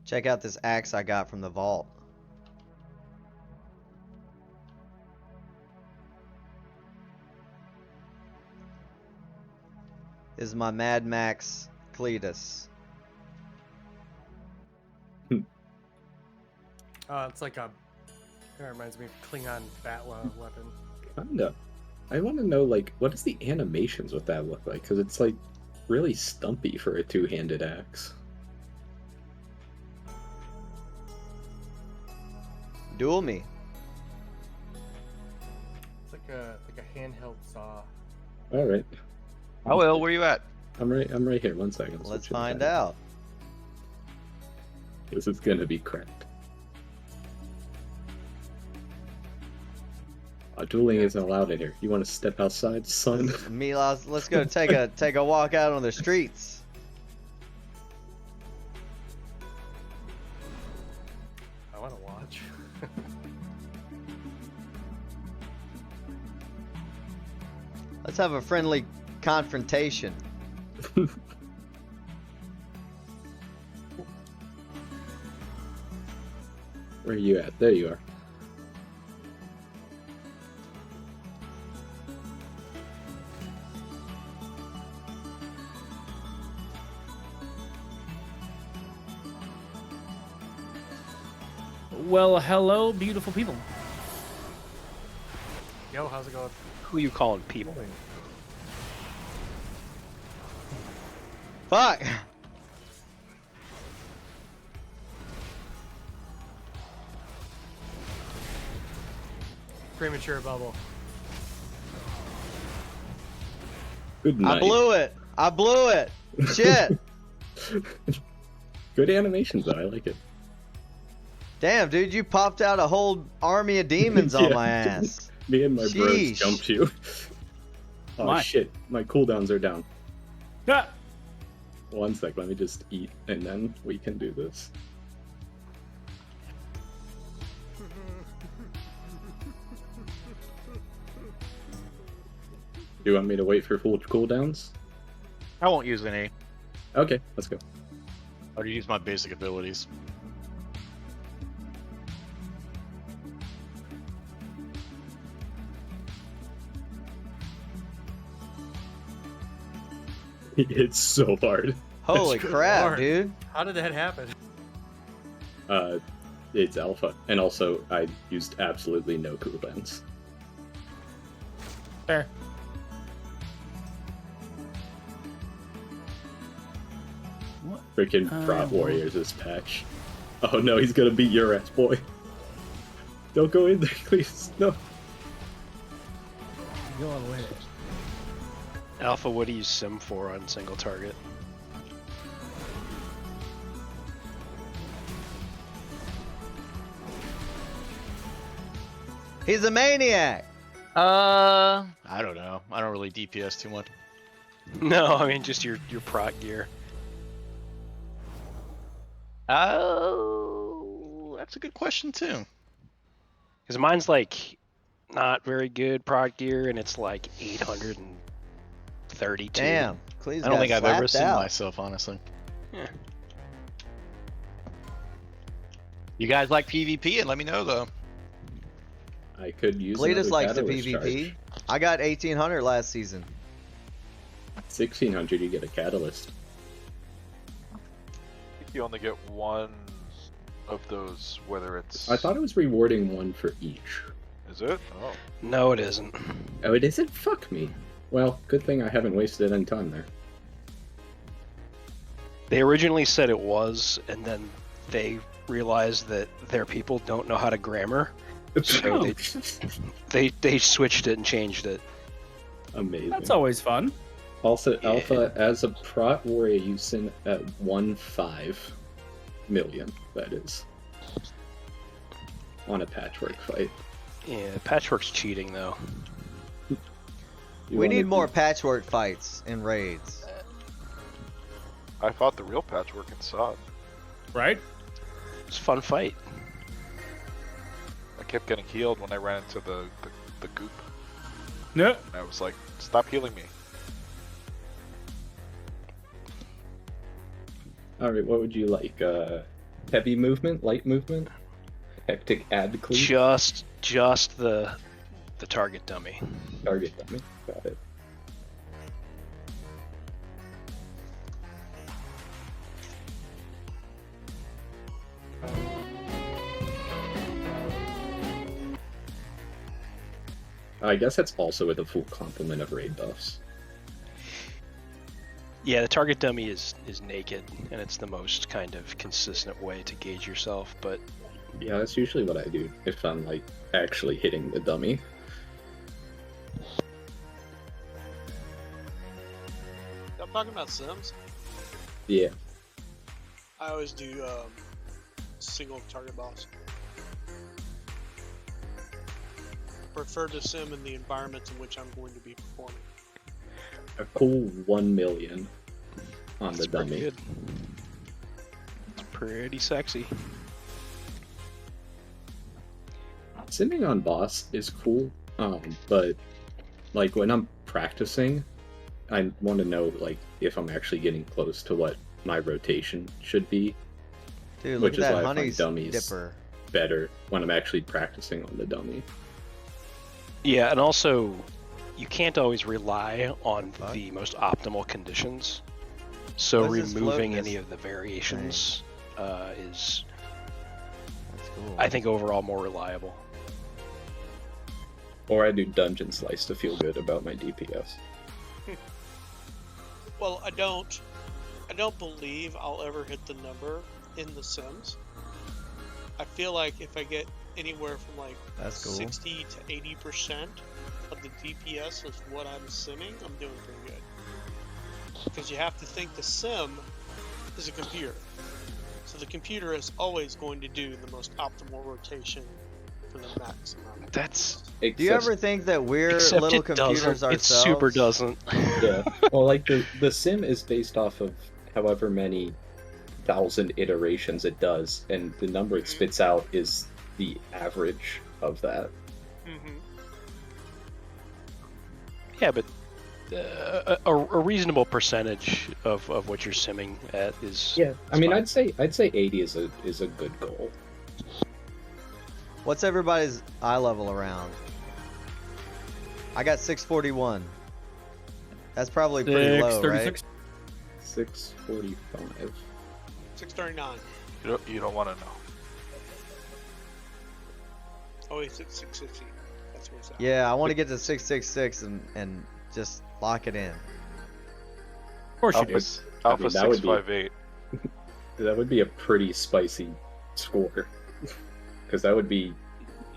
S1: Check out this axe I got from the vault. This is my Mad Max Cletus.
S7: It's like a. It reminds me of Klingon Batla weapon.
S8: Kinda. I want to know, like, what does the animations with that look like? Because it's, like, really stumpy for a two-handed axe.
S1: Duel me.
S7: It's like a handheld saw.
S8: All right.
S6: Oh well, where you at?
S8: I'm right here. 1 second.
S1: Let's
S8: switch it
S1: find
S8: back.
S1: out.
S8: This is gonna be cracked. Dueling isn't allowed in here. You want to step outside, son?
S1: Milos, let's go take a walk out on the streets.
S7: I want to watch.
S1: Let's have a friendly confrontation.
S8: Where are you at? There you are.
S9: Well, hello, beautiful people.
S7: Yo, how's it going?
S9: Who you calling people?
S1: Fuck!
S7: Premature bubble.
S8: Good night.
S1: I blew it! I blew it! Shit!
S8: Good animations, though. I like it.
S1: Damn, dude, you popped out a whole army of demons on
S8: Yeah.
S1: my ass.
S8: Me and my bros
S1: Sheesh.
S8: jumped you. Oh
S9: Why?
S8: shit, my cooldowns are down.
S9: Ah!
S8: 1 sec, let me just eat and then we can do this. Do you want me to wait for full cooldowns?
S10: I won't use any.
S8: Okay, let's go.
S10: I'll use my basic abilities.
S8: It's so hard.
S1: Holy
S7: Good
S1: crap,
S7: lord.
S1: dude.
S7: How did that happen?
S8: It's alpha, and also I used absolutely no cooldowns.
S9: Fair. What?
S8: Freaking prop
S9: well-
S8: warriors this patch. Oh no, he's gonna beat your ass, boy. Don't go in there, please. No.
S9: Go away.
S10: Alpha, what do you sim for on single target?
S1: He's a maniac!
S10: I don't know. I don't really DPS too much. No, I mean just your proc gear. Oh, that's a good question too. Because mine's like not very good proc gear, and it's like 800 and 32.
S1: Damn. Cletus
S10: I don't
S1: got
S10: think I've ever
S1: slapped
S10: seen
S1: out.
S10: myself, honestly. Yeah. You guys like PvP? And let me know though.
S8: I could use
S1: Cletus
S8: another
S1: likes the
S8: catalyst
S1: PvP.
S8: charge.
S1: I got 1800 last season.
S8: 1600, you get a catalyst.
S11: I think you only get one of those, whether it's.
S8: I thought it was rewarding one for each.
S11: Is it? Oh.
S10: No, it isn't.
S8: Oh, it isn't? Fuck me. Well, good thing I haven't wasted any time there.
S10: They originally said it was, and then they realized that their people don't know how to grammar, so they switched it and changed it.
S8: Amazing.
S9: That's always fun.
S8: Also,
S10: Yeah.
S8: Alpha, as a prot warrior, you sin at 1.5 million, that is. On a patchwork fight.
S10: Yeah, Patchwork's cheating though.
S8: You
S1: We
S8: wanna
S1: need
S8: do-
S1: more patchwork fights in raids.
S11: I fought the real patchwork and saw it.
S9: Right?
S10: It's a fun fight.
S11: I kept getting healed when I ran into the goop.
S9: No.
S11: And I was like, stop healing me.
S8: Alright, what would you like? Heavy movement? Light movement? Hectic ad cleave?
S10: Just the target dummy.
S8: Target dummy. Got it. I guess that's also with a full complement of raid buffs.
S10: Yeah, the target dummy is naked, and it's the most kind of consistent way to gauge yourself. But
S8: Yeah, that's usually what I do if I'm like actually hitting the dummy.
S12: I'm talking about Sims.
S8: Yeah.
S12: I always do single target boss. Prefer to sim in the environments in which I'm going to be performing.
S8: A cool 1 million on the
S10: it's pretty
S8: dummy.
S10: good. It's pretty sexy.
S8: Simming on boss is cool, but like when I'm practicing, I want to know like if I'm actually getting close to what my rotation should be.
S1: Dude, look
S8: Which
S1: at
S8: is
S1: that
S8: why I find
S1: honey's
S8: dummies
S1: dipper.
S8: better when I'm actually practicing on the dummy.
S10: Yeah, and also you can't always rely on the most optimal conditions. So
S1: What is this
S10: removing
S1: float
S10: any
S1: this
S10: of the variations is,
S1: That's cool.
S10: I think, overall more reliable.
S8: Or I do dungeon slice to feel good about my DPS.
S12: Well, I don't believe I'll ever hit the number in the Sims. I feel like if I get anywhere from like
S1: That's cool.
S12: 60 to 80% of the DPS of what I'm simming, I'm doing pretty good. Because you have to think the sim is a computer. So the computer is always going to do the most optimal rotation for the max amount.
S10: That's.
S1: Do you ever think that we're
S10: Except
S1: little
S10: it
S1: computers
S10: doesn't.
S1: ourselves?
S10: It super doesn't.
S8: Yeah. Well, like the sim is based off of however many 1,000 iterations it does, and the number it spits out is the average of that.
S12: Mm-hmm.
S10: Yeah, but a reasonable percentage of what you're simming at is.
S8: Yeah. I mean,
S10: fine.
S8: I'd say 80 is a good goal.
S1: What's everybody's eye level around? I got 641. That's probably pretty low, right?
S8: 645.
S12: 639.
S11: You don't want to know.
S12: Oh, wait, 660. That's where it's at.
S1: Yeah, I want to get to 666 and just lock it in.
S9: Of course you do.
S11: Alpha
S8: that would be-
S11: 658.
S8: That would be a pretty spicy score. Because that would be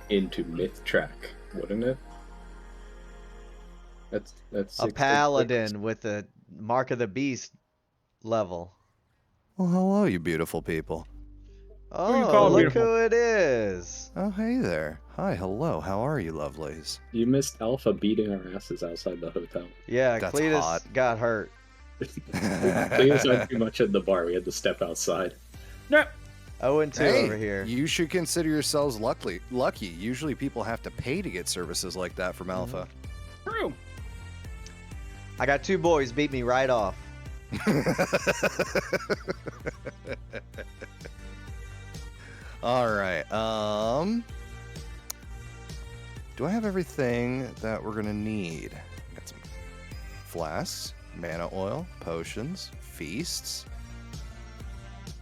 S8: into myth track, wouldn't it? That's
S1: A
S8: 666.
S1: paladin with the Mark of the Beast level.
S13: Well, hello, you beautiful people.
S1: Oh,
S9: you calling
S1: look
S9: beautiful?
S1: who it is.
S13: Oh, hey there. Hi, hello. How are you, lovelies?
S8: You missed Alpha beating our asses outside the hotel.
S1: Yeah,
S13: That's
S1: Cletus
S13: hot.
S1: got hurt.
S8: Cletus had too much at the bar. We had to step outside.
S9: No.
S1: 0-2
S13: Hey,
S1: over here.
S13: you should consider yourselves lucky. Usually people have to pay to get services like that from Alpha.
S9: True.
S1: I got 2 boys. Beat me right off.
S13: All right. Do I have everything that we're gonna need? Got some flasks, mana oil, potions, feasts.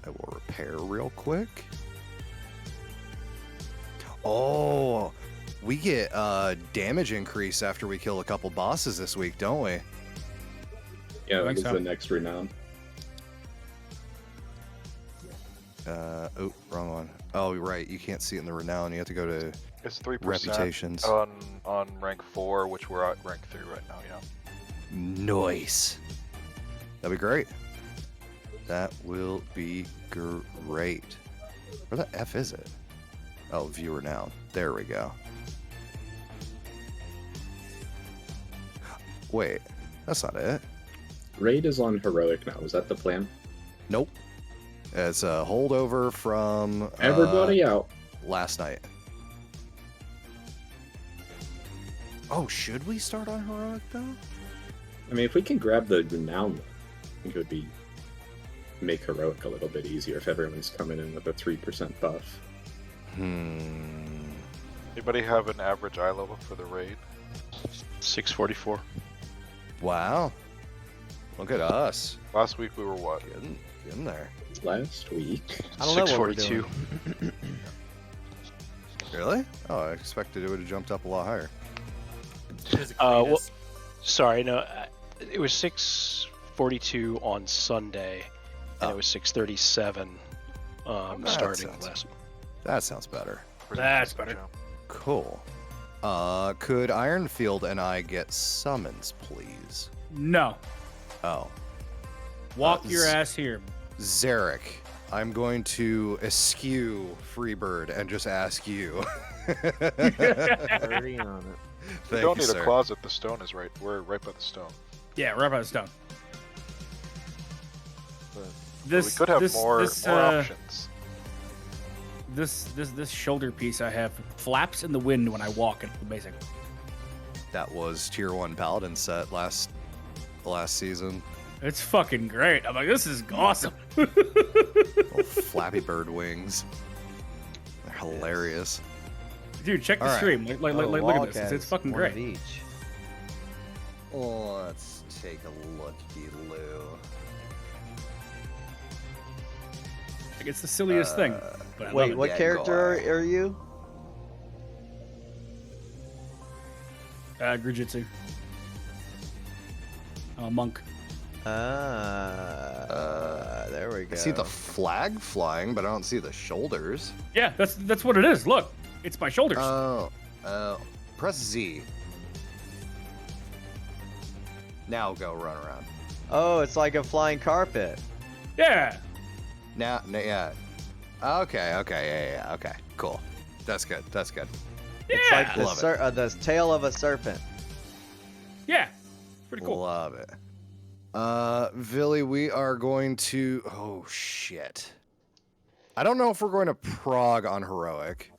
S13: I will repair real quick. Oh, we get damage increase after we kill a couple bosses this week, don't we?
S8: Yeah,
S9: I
S8: that
S9: think
S8: was
S9: so.
S8: the next renown.
S13: Oh, wrong one. Oh, right. You can't see it in the renown. You have to go to
S11: It's 3%
S13: reputations.
S11: on rank 4, which we're at rank 3 right now. Yeah.
S13: Nice. That'd be great. That will be great. Where the F is it? Oh, view renown. There we go. Wait, that's not it.
S8: Raid is on heroic now. Was that the plan?
S13: Nope. It's a holdover from
S8: Everybody out.
S13: last night. Oh, should we start on heroic though?
S8: I mean, if we can grab the renown, I think it would be make heroic a little bit easier if everyone's coming in with a 3% buff.
S11: Anybody have an average eye level for the raid?
S10: 644.
S13: Wow. Look at us.
S11: Last week we were what?
S13: Getting there.
S8: Last week?
S1: I don't know what we're doing.
S10: 642.
S13: Really? Oh, I expected it would have jumped up a lot higher.
S10: Well, sorry, no, it was 642 on Sunday, and it was 637 starting
S13: sounds-
S10: last.
S13: That sounds better.
S9: That's better.
S13: Cool. Could Ironfield and I get summons, please?
S9: No.
S13: Oh.
S9: Walk your ass here.
S13: Zarek, I'm going to eschew Freebird and just ask you.
S14: Already on it.
S11: We
S13: Thank
S11: don't
S13: you,
S11: need
S13: sir.
S11: a closet. The stone is right. We're right by the stone.
S9: Yeah, right by the stone.
S11: But
S9: This
S11: we could have
S9: this,
S11: more
S9: this,
S11: options.
S9: This shoulder piece I have flaps in the wind when I walk. It's amazing.
S13: That was tier 1 Paladin set last season.
S9: It's fucking great. I'm like, this is awesome.
S13: Little Flappy Bird wings. They're hilarious.
S9: Dude, check the
S13: All right.
S9: stream. Like,
S1: Oh,
S9: look at this. It's fucking
S1: one of
S9: great.
S1: each.
S13: Let's take a looky-loo.
S9: Like, it's the silliest thing. But I
S1: Wait,
S9: love
S1: what
S9: it.
S1: character are you?
S9: Grujitsu. I'm a monk.
S1: There we go.
S13: I see the flag flying, but I don't see the shoulders.
S9: Yeah, that's what it is. Look, it's my shoulders.
S13: Oh, press Z. Now go run around.
S1: Oh, it's like a flying carpet.
S9: Yeah.
S13: Yeah. Okay, yeah, okay, cool. That's good.
S1: It's like
S13: Love it.
S1: the tail of a serpent.
S9: Yeah. Pretty cool.
S13: Love it. Villy, we are going to. Oh shit. I don't know if we're going to prog on heroic.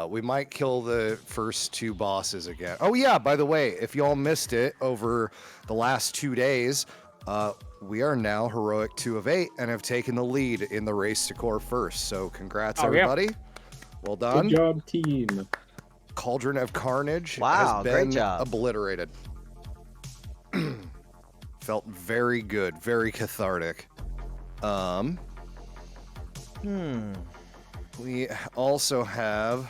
S13: We might kill the first 2 bosses again. Oh yeah, by the way, if y'all missed it over the last 2 days, we are now heroic 2 of 8 and have taken the lead in the race to core first. So congrats, everybody. Well done.
S8: Good job, team.
S13: Cauldron of Carnage
S1: Wow,
S13: has
S1: great
S13: been
S1: job.
S13: obliterated. Felt very good, very cathartic. We also have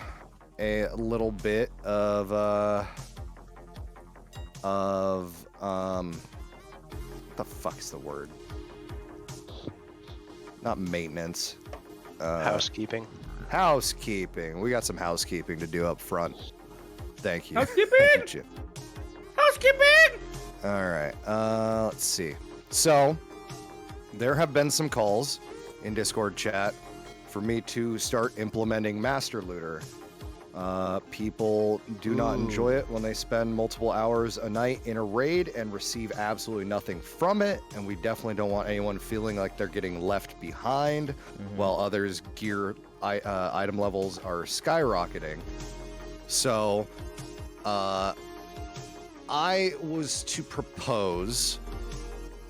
S13: a little bit of what the fuck's the word? Not maintenance.
S10: Housekeeping.
S13: Housekeeping. We got some housekeeping to do up front. Thank you.
S9: Housekeeping!
S13: Thank you, Chip.
S9: Housekeeping!
S13: All right. Let's see. So, there have been some calls in Discord chat for me to start implementing Master Looter. People do not enjoy it when they spend multiple hours a night in a raid and receive absolutely nothing from it, and we definitely don't want anyone feeling like they're getting left behind while others' gear item levels are skyrocketing. So, I was to propose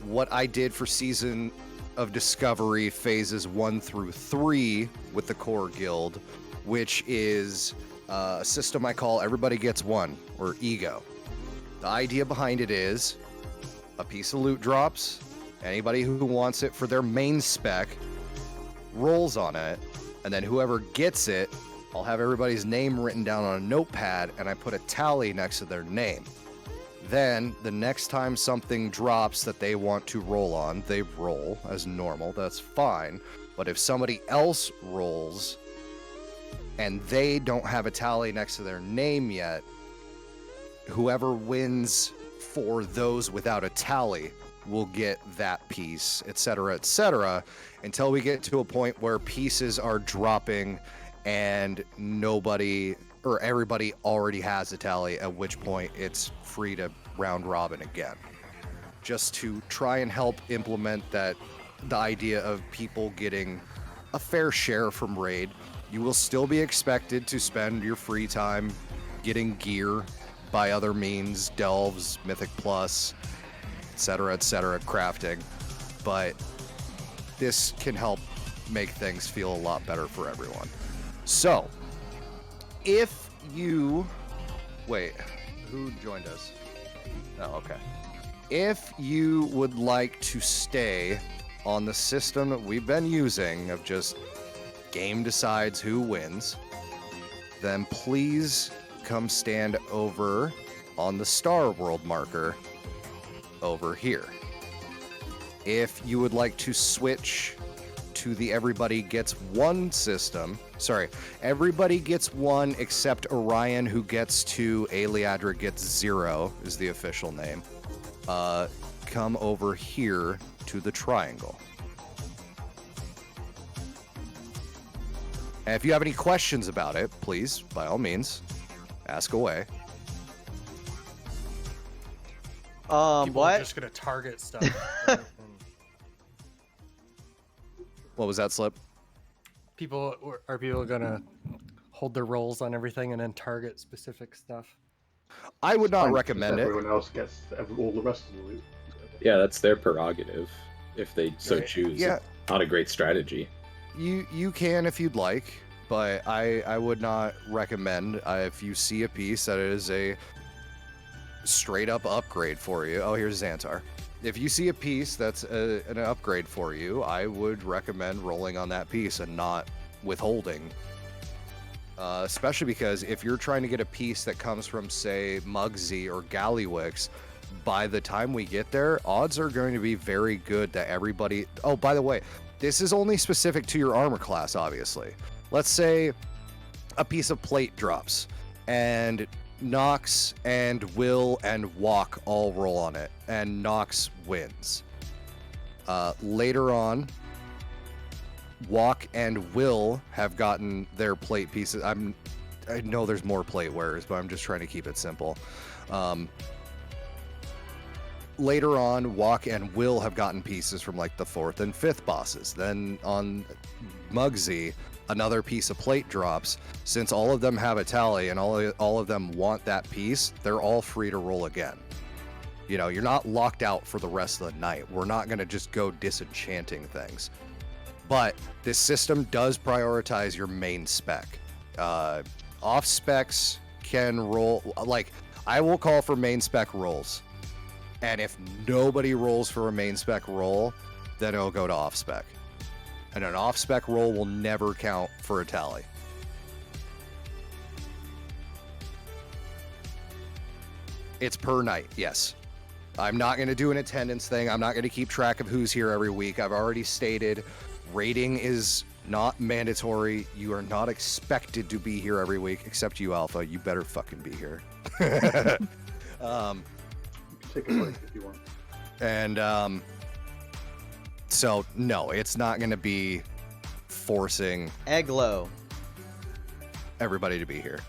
S13: what I did for Season of Discovery phases 1 through 3 with the core guild, which is a system I call Everybody Gets One, or EGO. The idea behind it is a piece of loot drops, anybody who wants it for their main spec rolls on it, and then whoever gets it, I'll have everybody's name written down on a notepad, and I put a tally next to their name. Then, the next time something drops that they want to roll on, they roll as normal, that's fine. But if somebody else rolls and they don't have a tally next to their name yet, whoever wins for those without a tally will get that piece, etc., until we get to a point where pieces are dropping and nobody or everybody already has a tally, at which point it's free to round robin again. Just to try and help implement the idea of people getting a fair share from raid. You will still be expected to spend your free time getting gear by other means, delves, mythic plus, etc., crafting, but this can help make things feel a lot better for everyone. So, if you... Wait, who joined us? Oh, okay. If you would like to stay on the system that we've been using of just game decides who wins, then please come stand over on the Star World marker over here. If you would like to switch to the Everybody Gets One system, everybody gets one except Orion, who gets 2, Aliadra gets 0 is the official name. Come over here to the triangle. And if you have any questions about it, please, by all means, ask away.
S7: People are
S1: What?
S7: just gonna target stuff.
S13: What was that, Slip?
S7: Are people gonna hold their rolls on everything and then target specific stuff?
S13: I would not
S14: Fine,
S13: recommend it.
S14: Everyone else gets all the rest of the loot.
S8: Yeah, that's their prerogative if they so
S13: Right.
S8: choose.
S13: Yeah.
S8: It's not a great strategy.
S13: You can if you'd like, but I would not recommend. If you see a piece that is a straight up upgrade for you. Oh, here's Xantar. If you see a piece that's an upgrade for you, I would recommend rolling on that piece and not withholding. Especially because if you're trying to get a piece that comes from, say, Mugsy or Gallywix, by the time we get there, odds are going to be very good that everybody... Oh, by the way, this is only specific to your armor class, obviously. Let's say a piece of plate drops, and Nox and Will and Walk all roll on it, and Nox wins. Later on, Walk and Will have gotten their plate pieces. I know there's more plate wearers, but I'm just trying to keep it simple. Later on, Walk and Will have gotten pieces from like the 4th and 5th bosses. Then on Mugsy, another piece of plate drops. Since all of them have a tally and all of them want that piece, they're all free to roll again. You know, you're not locked out for the rest of the night. We're not going to just go disenchanting things. But this system does prioritize your main spec. Off specs can roll, like, I will call for main spec rolls. And if nobody rolls for a main spec roll, then it'll go to off spec. And an off spec roll will never count for a tally. It's per night, yes. I'm not going to do an attendance thing. I'm not going to keep track of who's here every week. I've already stated rating is not mandatory. You are not expected to be here every week, except you, Alpha. You better fucking be here.
S14: Take a break if you want.
S13: And so no, it's not going to be forcing
S1: Eglo.
S13: everybody to be here.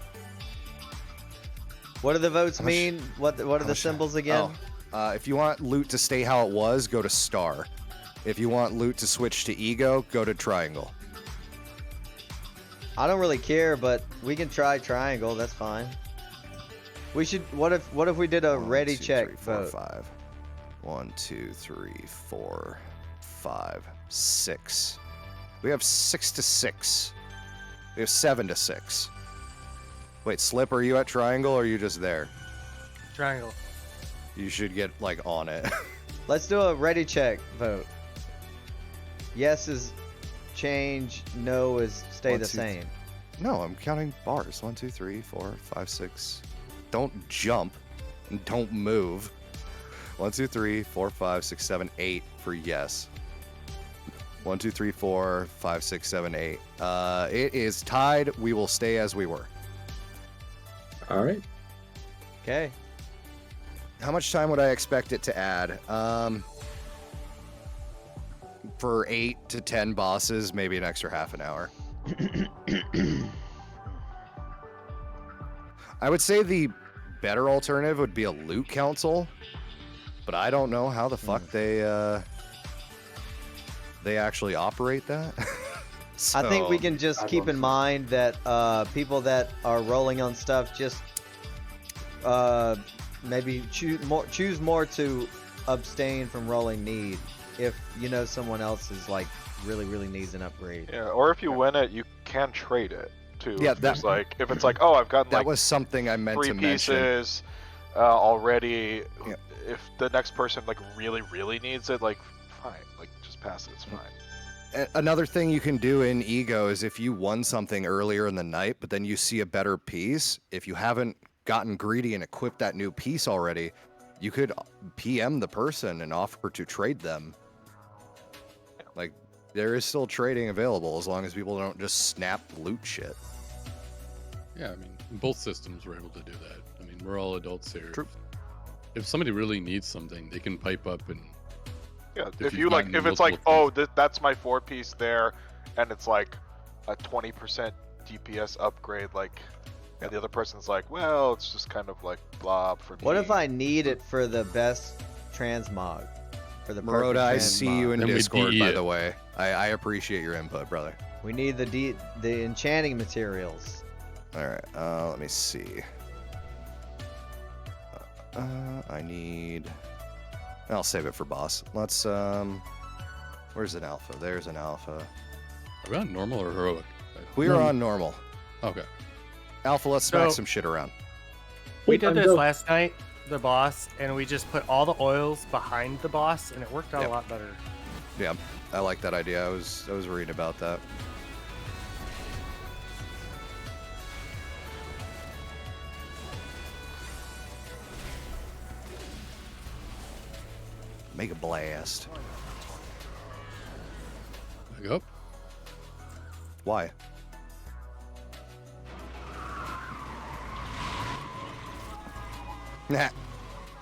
S1: What do the votes mean? What are the symbols again?
S13: If you want loot to stay how it was, go to star. If you want loot to switch to ego, go to triangle.
S1: I don't really care, but we can try triangle. That's fine. We should. What if we did a ready
S13: 2,
S1: check
S13: 3, 4,
S1: vote?
S13: 5. 1, 2, 3, 4, 5, 6. We have 6 to 6. We have 7 to 6. Wait, Slip, are you at triangle or are you just there?
S7: Triangle.
S13: You should get like on it.
S1: Let's do a ready check vote. Yes is change. No is stay
S13: 1,
S1: the
S13: 2,
S1: same.
S13: No, I'm counting bars. 1, 2, 3, 4, 5, 6. Don't jump and don't move. 1, 2, 3, 4, 5, 6, 7, 8 for yes. 1, 2, 3, 4, 5, 6, 7, 8. It is tied. We will stay as we were.
S8: All right.
S1: Okay.
S13: How much time would I expect it to add? For 8 to 10 bosses, maybe an extra half an hour. I would say the better alternative would be a loot council, but I don't know how the fuck they actually operate that.
S1: I think we
S13: So-
S1: can just keep in mind that people that are rolling on stuff just maybe choose more to abstain from rolling need if you know someone else is like really needs an upgrade.
S11: Yeah, or if you win it, you can trade it too.
S13: Yeah,
S11: if there's if it's like, oh, I've gotten
S13: that
S11: like
S13: was something I meant
S11: 3
S13: to mention.
S11: pieces already. If the next person like really needs it, like fine, like just pass it. It's fine.
S13: Another thing you can do in Ego is if you won something earlier in the night, but then you see a better piece, if you haven't gotten greedy and equipped that new piece already, you could PM the person and offer to trade them. Like, there is still trading available as long as people don't just snap loot shit.
S15: Yeah, I mean, both systems were able to do that. I mean, we're all adults here. True. If somebody really needs something, they can pipe up and.
S11: Yeah,
S15: If
S11: if
S15: you've
S11: you like,
S15: gotten
S11: if it's like,
S15: multiple
S11: oh, that's my 4-piece there, and it's like a 20% DPS upgrade, like, and the other person's like, well, it's just kind of like blob for me.
S1: What if I need it for the best transmog? For the perfect
S13: Maroda, I
S1: transmog?
S13: see you in
S15: Then we
S13: Discord,
S15: DE
S13: by
S15: it.
S13: the way. I appreciate your input, brother.
S1: We need the enchanting materials.
S13: Alright, let me see. I need... I'll save it for boss. Let's, where's an alpha? There's an alpha.
S15: Are we on normal or heroic?
S13: We are on normal.
S15: Okay.
S13: Alpha, let's smack
S7: So-
S13: some shit around.
S7: We did this last night, the boss, and we just put all the oils behind the boss, and it worked out
S13: Yep.
S7: a lot better.
S13: Yeah, I like that idea. I was reading about that. Make a blast.
S15: Back up.
S13: Why? Nah.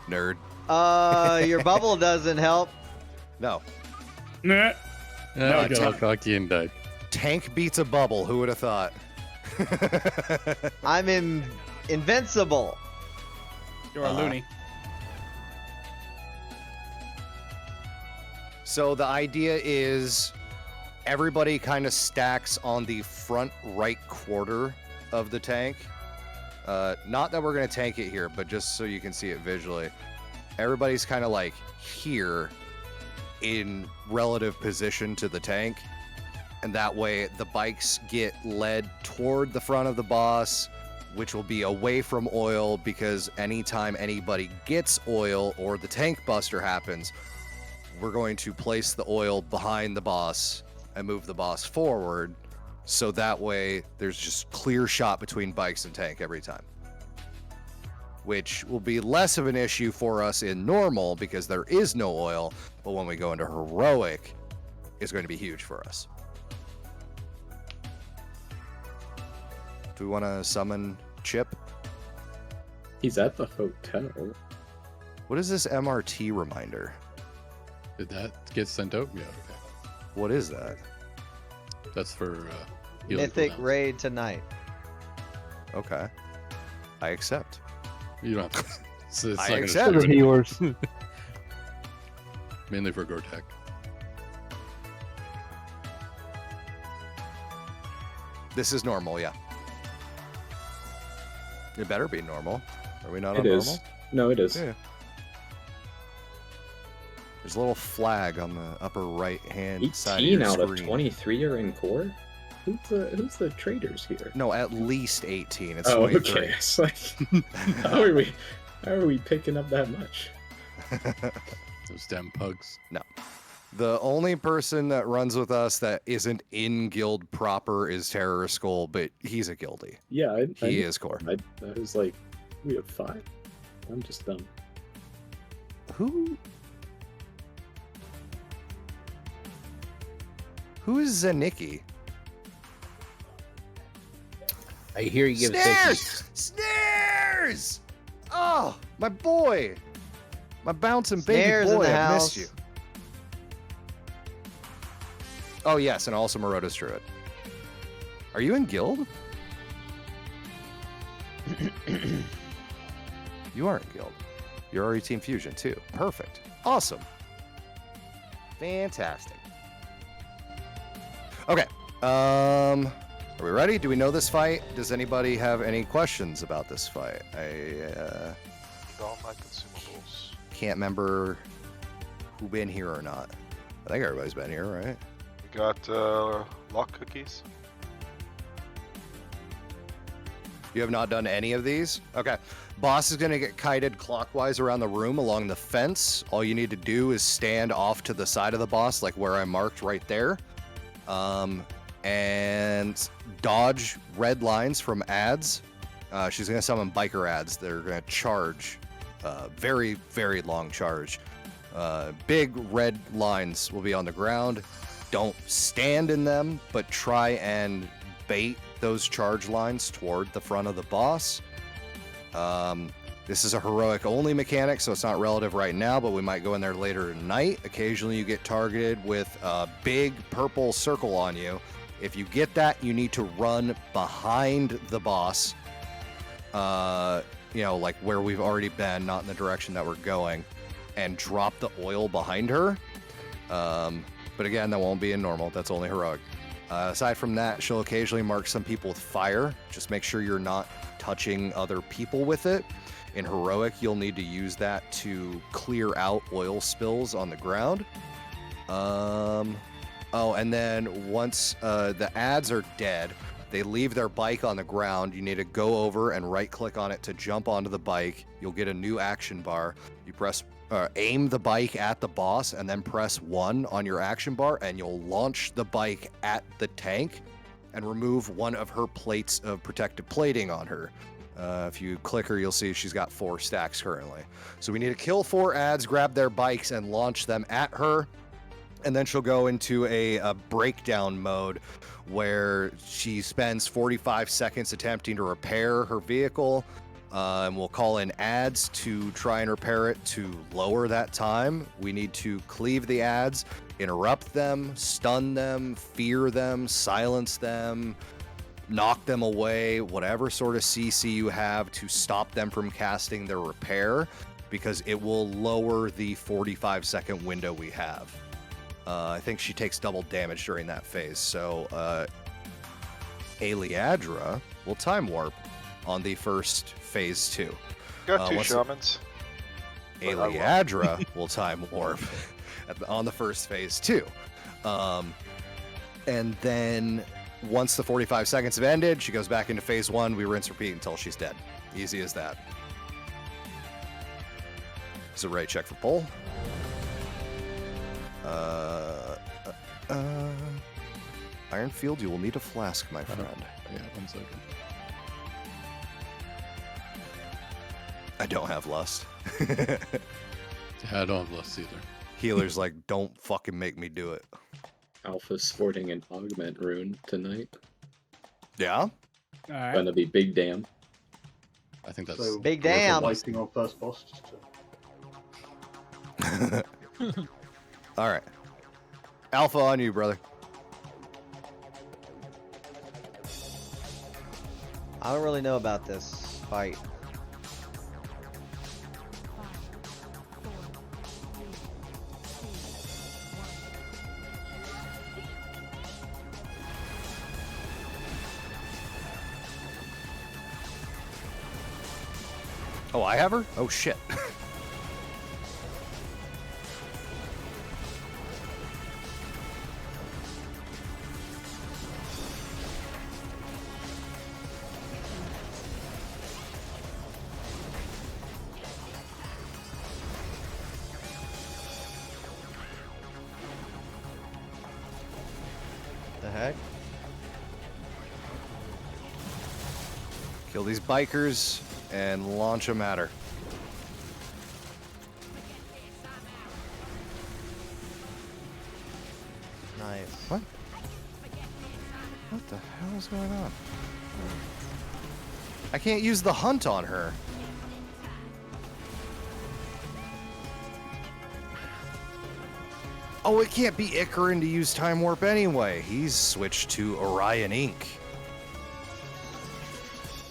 S13: Nerd.
S1: Your bubble doesn't help.
S13: No.
S9: Nah.
S15: Yeah, I got all
S13: tank,
S15: cocky and died.
S13: tank beats a bubble. Who would have thought?
S1: I'm invincible.
S9: You're a loony.
S13: So the idea is everybody kind of stacks on the front right quarter of the tank. Not that we're going to tank it here, but just so you can see it visually. Everybody's kind of like here in relative position to the tank. And that way the bikes get led toward the front of the boss, which will be away from oil, because anytime anybody gets oil or the tank buster happens, we're going to place the oil behind the boss and move the boss forward, so that way there's just clear shot between bikes and tank every time. Which will be less of an issue for us in normal because there is no oil, but when we go into heroic, it's going to be huge for us. Do we want to summon Chip?
S8: He's at the hotel.
S13: What is this MRT reminder?
S15: Did that get sent out? Yeah, okay.
S13: What is that?
S15: That's for healing
S1: Mythic
S15: cooldowns.
S1: raid tonight.
S13: Okay. I accept.
S15: You don't have to. It's
S13: I
S15: not gonna
S13: accept.
S15: show anything.
S2: Yours.
S15: Mainly for Gortek.
S13: This is normal, yeah. It better be normal. Are we not
S8: It
S13: on
S8: is.
S13: normal?
S8: No, it is.
S13: Yeah. There's a little flag on the upper right hand side of
S8: 18
S13: your
S8: out
S13: screen.
S8: of 23 are in core? Who's the traders here?
S13: No, at least 18. It's
S8: Oh,
S13: 23.
S8: okay. It's like, how are we picking up that much?
S15: Those damn pugs.
S13: No. The only person that runs with us that isn't in guild proper is Terror Skull, but he's a guildie.
S8: Yeah,
S13: he is core.
S8: I was like, we have 5. I'm just dumb.
S13: Who is Zanicki?
S16: I hear you give
S13: Snares! Snares! Oh, my boy. My bouncing baby
S1: Snares in
S13: boy.
S1: the
S13: I
S1: house.
S13: missed you. Oh, yes, and also Moroda's Druid. Are you in guild? You are in guild. You're already Team Fusion, too. Perfect. Awesome. Fantastic. Okay. Are we ready? Do we know this fight? Does anybody have any questions about this fight?
S11: All my consumables.
S13: Can't remember who been here or not. I think everybody's been here, right?
S11: We got lock cookies.
S13: You have not done any of these? Okay. Boss is going to get kited clockwise around the room along the fence. All you need to do is stand off to the side of the boss, like where I marked right there. And dodge red lines from ads. She's going to summon biker ads. They're going to charge. Very, very long charge. Big red lines will be on the ground. Don't stand in them, but try and bait those charge lines toward the front of the boss. This is a heroic only mechanic, so it's not relative right now, but we might go in there later tonight. Occasionally you get targeted with a big purple circle on you. If you get that, you need to run behind the boss, like where we've already been, not in the direction that we're going, and drop the oil behind her. But again, that won't be in normal. That's only heroic. Aside from that, she'll occasionally mark some people with fire. Just make sure you're not touching other people with it. In heroic, you'll need to use that to clear out oil spills on the ground. And then once the ads are dead, they leave their bike on the ground. You need to go over and right-click on it to jump onto the bike. You'll get a new action bar. You aim the bike at the boss and then press 1 on your action bar, and you'll launch the bike at the tank and remove one of her plates of protective plating on her. If you click her, you'll see she's got 4 stacks currently. So we need to kill 4 ads, grab their bikes, and launch them at her. And then she'll go into a breakdown mode where she spends 45 seconds attempting to repair her vehicle. And we'll call in ads to try and repair it to lower that time. We need to cleave the ads, interrupt them, stun them, fear them, silence them, knock them away, whatever sort of CC you have to stop them from casting their repair, because it will lower the 45-second window we have. I think she takes double damage during that phase. So Aliadra will time warp on the first phase 2.
S11: Got 2 shamans.
S13: Aliadra will time warp on the first phase 2. And then once the 45 seconds have ended, she goes back into phase 1. We rinse repeat until she's dead. Easy as that. It's a right check for pull. Ironfield, you will need a flask, my friend.
S15: Yeah, 1 second.
S13: I don't have lust.
S15: Yeah, I don't have lust either.
S13: Healer's like, don't fucking make me do it.
S8: Alpha sporting an augment rune tonight.
S13: Yeah?
S9: Alright.
S8: Gonna be big damn.
S15: I think that's
S14: So,
S1: Big
S14: whoever
S1: damn.
S14: Lighting on first boss. Just to...
S13: All right. Alpha on you, brother.
S1: I don't really know about this fight.
S13: Oh, I have her? Oh, shit.
S1: The heck?
S13: Kill these bikers and launch them at her.
S1: Nice.
S13: What? What the hell is going on? I can't use the hunt on her. Oh, it can't be Icarin to use Time Warp anyway. He's switched to Orion Inc.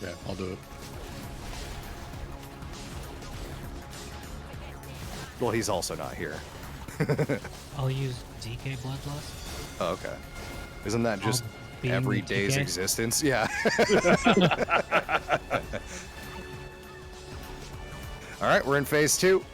S15: Yeah, I'll do it.
S13: Well, he's also not here.
S17: I'll use DK Bloodlust.
S13: Oh, okay. Isn't that just
S17: being
S13: every
S17: the
S13: day's
S17: DK?
S13: existence? Yeah. All right, we're in phase 2.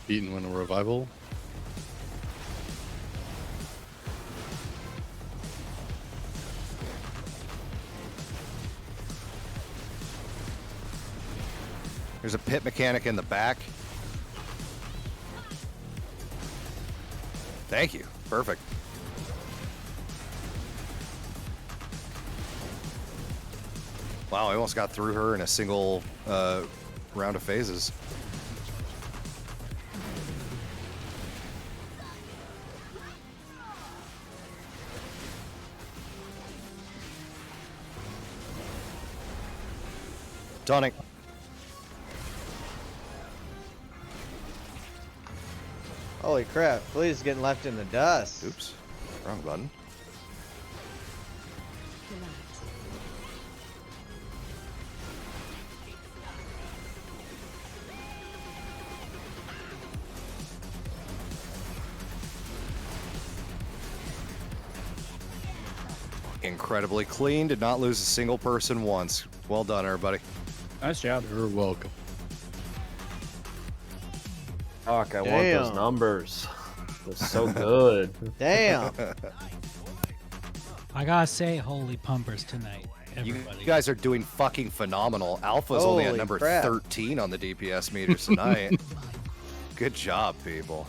S15: Beaten when a revival.
S13: There's a pit mechanic in the back. Thank you. Perfect. Wow, I almost got through her in a single round of phases. Tonic.
S1: Holy crap, Flea's getting left in the dust.
S13: Oops. Wrong button. Incredibly clean. Did not lose a single person once. Well done, everybody.
S9: Nice job.
S15: You're welcome.
S14: Fuck, I want those numbers. They're so good.
S1: Damn.
S17: I gotta say, holy pumpers tonight,
S13: You
S17: everybody.
S13: guys are doing fucking phenomenal. Alpha's only at
S1: Holy
S13: number
S1: crap.
S13: 13 on the DPS meters tonight. Good job, people.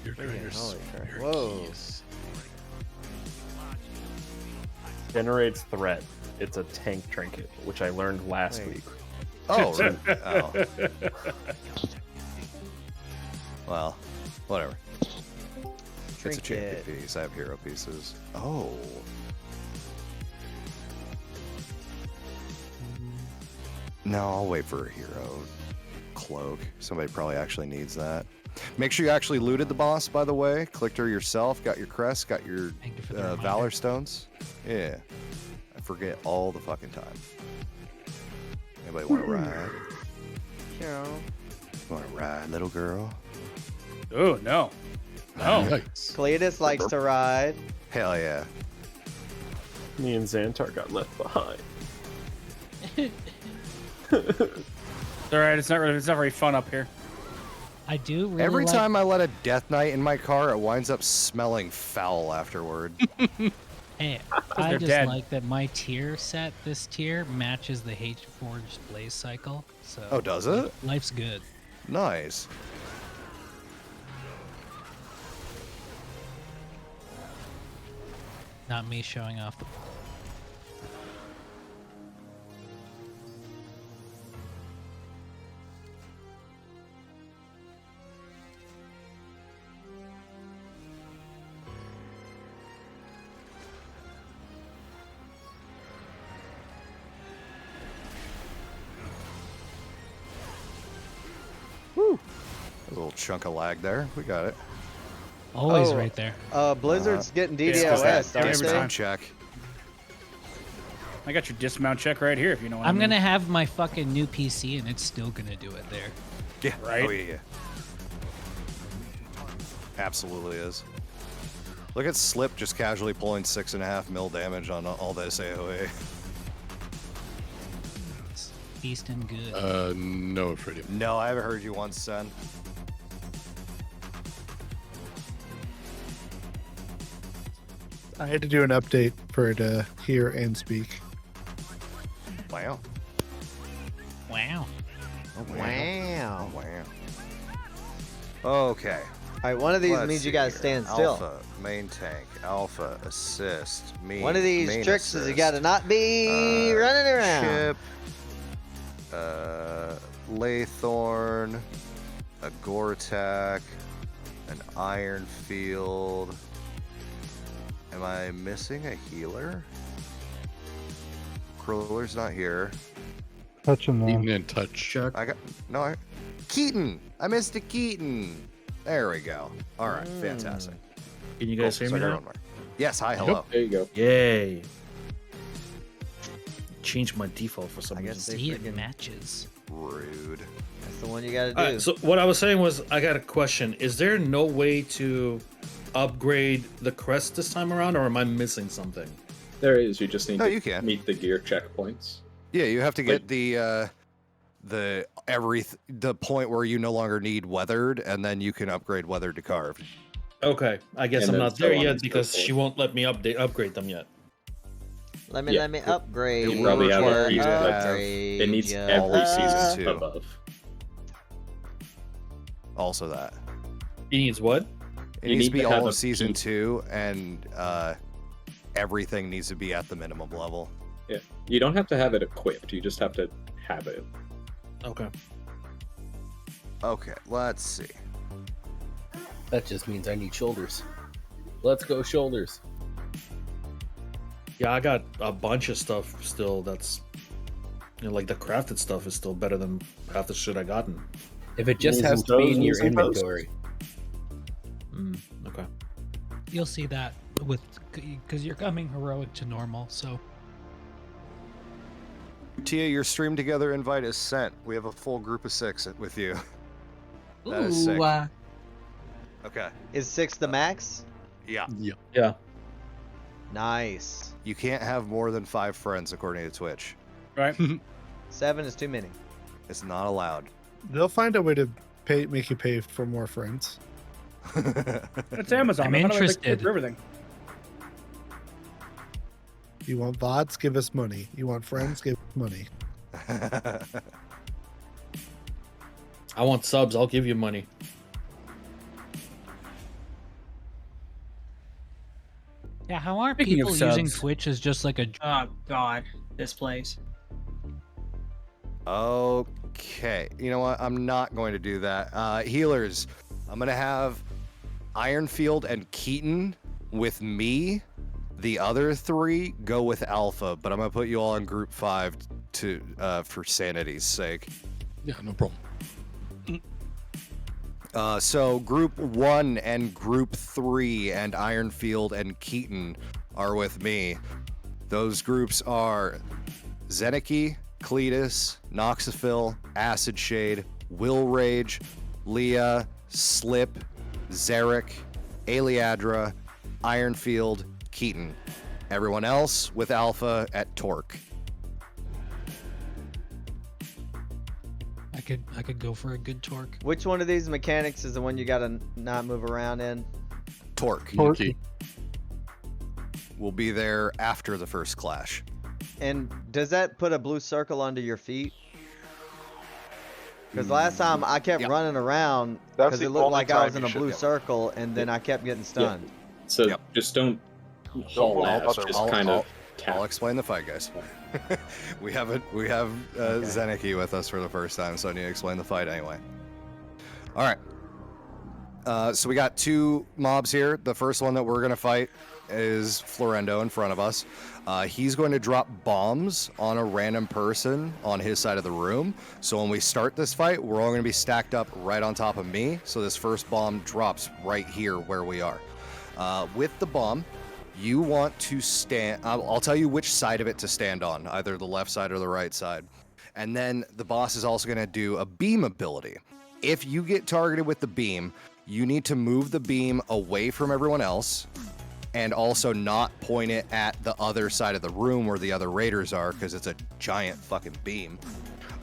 S15: You're
S1: Holy crap. Whoa.
S14: Generates threat. It's a tank trinket, which I learned last week.
S13: Oh, oh. Well, whatever. It's a champion piece. I have hero pieces. Oh. No, I'll wait for a hero cloak. Somebody probably actually needs that. Make sure you actually looted the boss, by the way. Clicked her yourself, got your crest, got your Valor Stones. Yeah. I forget all the fucking time. Anybody want to ride?
S1: Yeah.
S13: Want to ride, little girl?
S9: Oh, no. No.
S1: Cletus likes to ride.
S13: Hell yeah.
S14: Me and Xantar got left behind.
S9: It's alright, it's not very fun up here.
S17: I do really
S13: Every
S17: like...
S13: time I let a Death Knight in my car, it winds up smelling foul afterward.
S17: Hey, I
S9: they're
S17: just
S9: dead.
S17: like that my tier set, this tier, matches the H-Forged Blaze cycle. So
S13: Oh, does it?
S17: Life's good.
S13: Nice.
S17: Not me showing off.
S13: Woo. A little chunk of lag there. We got it.
S17: Always
S1: Oh,
S17: right there.
S1: Blizzard's getting
S13: It's
S1: DDoS,
S13: 'cause that
S1: aren't they?
S13: time check.
S9: I got your dismount check right here if you know what I
S17: I'm
S9: mean.
S17: gonna have my fucking new PC and it's still gonna do it there.
S13: Yeah.
S9: Right?
S13: Oh, yeah. Absolutely is. Look at Slip just casually pulling 6.5 mil damage on all this AoE.
S17: It's feasting good.
S15: No, Freddie.
S13: No, I haven't heard you once, Sen.
S18: I had to do an update for it to hear and speak.
S13: Wow.
S17: Wow.
S1: Wow.
S13: Wow. Okay.
S1: All right, one of these
S13: Let's
S1: means you
S13: see
S1: gotta
S13: here.
S1: stand still.
S13: Alpha, main tank, alpha, assist, me.
S1: One of these
S13: main
S1: tricks is you
S13: assist,
S1: gotta not be running around.
S13: Chip, Laythorn, a Gore-Tac, an Iron Field. Am I missing a healer? Crawler's not here.
S18: Touch him
S15: Eaten
S18: now.
S15: and touch.
S13: I got no. Keaton. I missed a Keaton. There we go. All right, fantastic.
S9: Can you guys
S13: Cool,
S9: hear
S13: so
S9: me
S13: I got
S9: now?
S13: one more. Yes. Hi. Hello.
S8: There you go.
S9: Yay. Changed my default for some
S1: I
S9: reason.
S1: guess they
S17: See, it
S1: freaking.
S17: matches.
S13: Rude.
S1: That's the one you gotta do.
S9: Alright, so what I was saying was, I got a question. Is there no way to upgrade the crest this time around, or am I missing something?
S8: There is. You just need
S13: No,
S8: to
S13: you can.
S8: meet the gear checkpoints.
S13: Yeah, you have to get the point where you no longer need weathered, and then you can upgrade weathered to carved.
S9: Okay, I guess
S8: And
S9: I'm
S8: then
S9: not there
S8: so on
S9: yet
S8: and so
S9: because
S8: forth.
S9: she won't let me upgrade them yet.
S1: let me
S8: yeah,
S1: upgrade.
S8: You probably have
S13: require
S8: it.
S13: you to have-
S1: upgrade
S8: It needs
S1: ya.
S8: every season
S13: two.
S8: above.
S13: Also, that
S9: He needs what?
S13: it
S8: You
S13: needs to
S8: need
S13: be
S8: to have
S13: all
S8: a
S13: of season
S8: peak.
S13: 2, and everything needs to be at the minimum level.
S8: Yeah. You don't have to have it equipped. You just have to have it.
S9: Okay.
S13: Okay, let's see.
S16: That just means I need shoulders. Let's go shoulders.
S9: Yeah, I got a bunch of stuff still that's, like the crafted stuff is still better than half the shit I gotten.
S16: If it just
S14: Knees
S16: has
S14: and
S16: to be
S14: toes,
S16: in your
S14: knees and toes.
S16: inventory.
S9: Okay.
S17: You'll see that with because you're coming heroic to normal. So
S13: Tia, your stream together invite is sent. We have a full group of 6 with you. That is sick. Okay.
S1: Is 6 the max?
S13: Yeah.
S9: Yeah.
S1: Nice.
S13: You can't have more than 5 friends according to Twitch.
S9: Right.
S1: 7 is too many.
S13: It's not allowed.
S18: They'll find a way to make you pay for more friends.
S9: It's Amazon.
S17: I'm
S9: How do I pay
S17: interested.
S9: for everything.
S18: You want VODs? Give us money. You want friends? Give us money.
S9: I want subs. I'll give you money.
S17: yeah, how are
S9: Speaking of
S17: people using
S9: subs.
S17: Twitch as just like a
S19: Oh God, this place.
S13: Okay. You know what? I'm not going to do that. Healers, I'm going to have Ironfield and Keaton with me. The other 3 go with Alpha, but I'm going to put you all in group 5 to for sanity's sake.
S15: Yeah, no problem.
S13: So group 1 and group 3 and Ironfield and Keaton are with me. Those groups are Zenicky, Cletus, Noxophil, Acid Shade, Will Rage, Leah, Slip, Zarek, Aliadra, Ironfield, Keaton. Everyone else with Alpha at Torque.
S17: I could go for a good torque.
S1: Which one of these mechanics is the one you gotta not move around in?
S13: Torque.
S15: Okay.
S13: We'll be there after the first clash.
S1: And does that put a blue circle under your feet? Because last time I kept running around
S11: That's
S1: because
S11: the
S1: it looked
S11: only
S1: like I
S11: time
S1: was in
S11: you
S1: a
S11: should
S1: blue
S11: heal.
S1: circle, and then I kept getting stunned.
S8: So just don't haul
S11: move
S8: ass.
S11: other
S8: Just
S11: way.
S8: kind of
S13: I'll explain the fight, guys. we have Zenicky with us for the first time, so I need to explain the fight anyway. All right. So we got 2 mobs here. The first one that we're gonna fight is Florendo in front of us. He's going to drop bombs on a random person on his side of the room. So when we start this fight, we're all going to be stacked up right on top of me. So this first bomb drops right here where we are. With the bomb, you want to stand. I'll tell you which side of it to stand on, either the left side or the right side. And then the boss is also going to do a beam ability. If you get targeted with the beam, you need to move the beam away from everyone else and also not point it at the other side of the room where the other raiders are, because it's a giant fucking beam.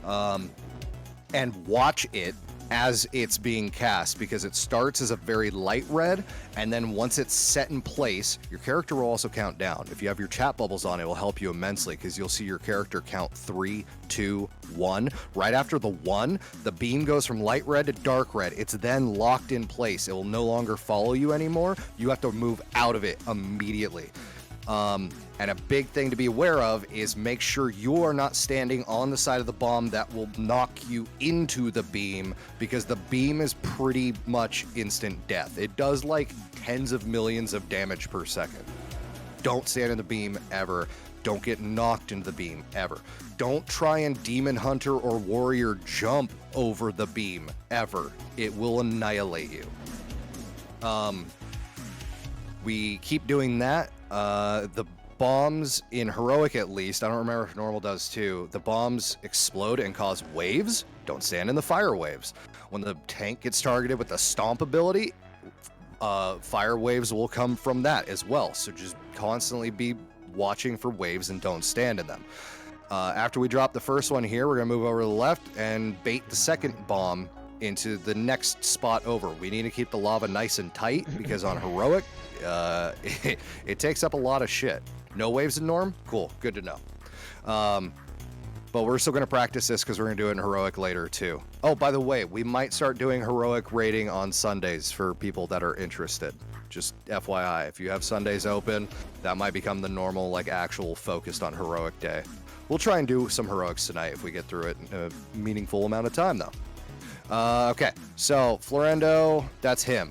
S13: And watch it as it's being cast, because it starts as a very light red, and then once it's set in place, your character will also count down. If you have your chat bubbles on, it will help you immensely, because you'll see your character count 3, 2, 1. Right after the 1, the beam goes from light red to dark red. It's then locked in place. It will no longer follow you anymore. You have to move out of it immediately. And a big thing to be aware of is make sure you are not standing on the side of the bomb that will knock you into the beam, because the beam is pretty much instant death. It does like tens of millions of damage per second. Don't stand in the beam ever. Don't get knocked into the beam ever. Don't try and Demon Hunter or Warrior jump over the beam ever. It will annihilate you. We keep doing that. The bombs in Heroic, at least, I don't remember if Normal does too, the bombs explode and cause waves. Don't stand in the fire waves. When the tank gets targeted with the Stomp ability, fire waves will come from that as well. So just constantly be watching for waves and don't stand in them. After we drop the first one here, we're going to move over to the left and bait the second bomb into the next spot over. We need to keep the lava nice and tight, because on Heroic, it takes up a lot of shit. No waves in Norm? Cool, good to know. But we're still going to practice this because we're going to do it in Heroic later too. Oh, by the way, we might start doing Heroic raiding on Sundays for people that are interested. Just FYI, if you have Sundays open, that might become the normal, like, actual focused on Heroic day. We'll try and do some Heroics tonight if we get through it in a meaningful amount of time, though. Okay, so Florendo, that's him.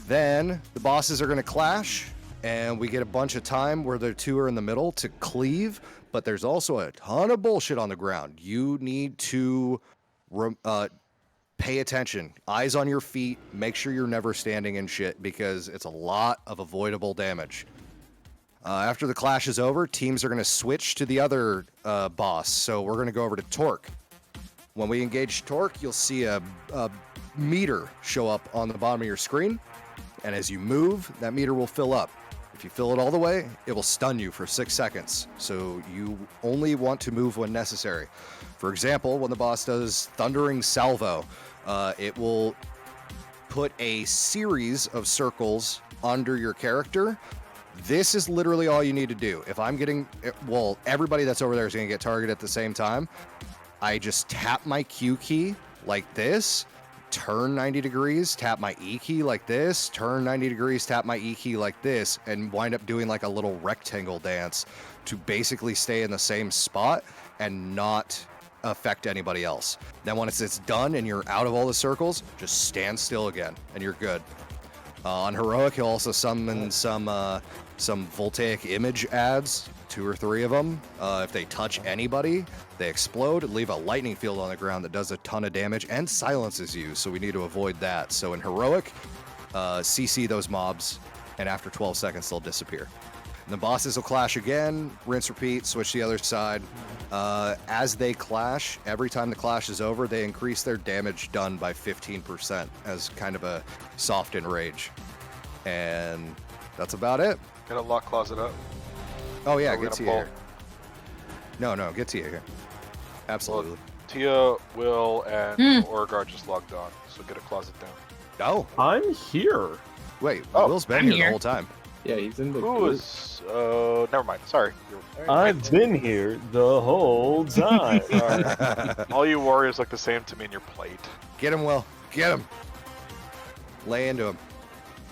S13: Then the bosses are going to clash, and we get a bunch of time where the two are in the middle to cleave, but there's also a ton of bullshit on the ground. You need to pay attention. Eyes on your feet. Make sure you're never standing in shit, because it's a lot of avoidable damage. After the clash is over, teams are going to switch to the other boss. So we're going to go over to Torque. When we engage Torque, you'll see a meter show up on the bottom of your screen. And as you move, that meter will fill up. If you fill it all the way, it will stun you for 6 seconds. So you only want to move when necessary. For example, when the boss does Thundering Salvo, it will put a series of circles under your character. This is literally all you need to do. If I'm getting, well, everybody that's over there is going to get targeted at the same time. I just tap my Q key like this, turn 90 degrees, tap my E key like this, turn 90 degrees, tap my E key like this, and wind up doing like a little rectangle dance to basically stay in the same spot and not affect anybody else. Then once it's done and you're out of all the circles, just stand still again and you're good. On Heroic, he'll also summon some voltaic image ads, 2 or 3 of them. If they touch anybody, they explode, leave a lightning field on the ground that does a ton of damage and silences you, so we need to avoid that. So in Heroic, CC those mobs, and after 12 seconds, they'll disappear. And the bosses will clash again, rinse, repeat, switch to the other side. As they clash, every time the clash is over, they increase their damage done by 15% as kind of a soft enrage. And that's about it.
S11: Gonna lock closet up.
S13: Oh yeah,
S11: Or we're
S13: get to
S11: gonna
S13: you here. No, get to you here. Absolutely.
S11: Well, Tia, Will, and Orgar just logged on, so get a closet down.
S13: Oh,
S14: I'm here.
S13: Wait,
S11: Oh,
S13: Will's been
S11: I'm
S13: here the
S11: here.
S13: whole time.
S8: Yeah, he's in the
S11: Who
S8: group.
S11: is? Never mind. Sorry.
S14: I've been here the whole time.
S11: All you warriors look the same to me in your plate.
S13: Get him, Will. Get him. Lay into him.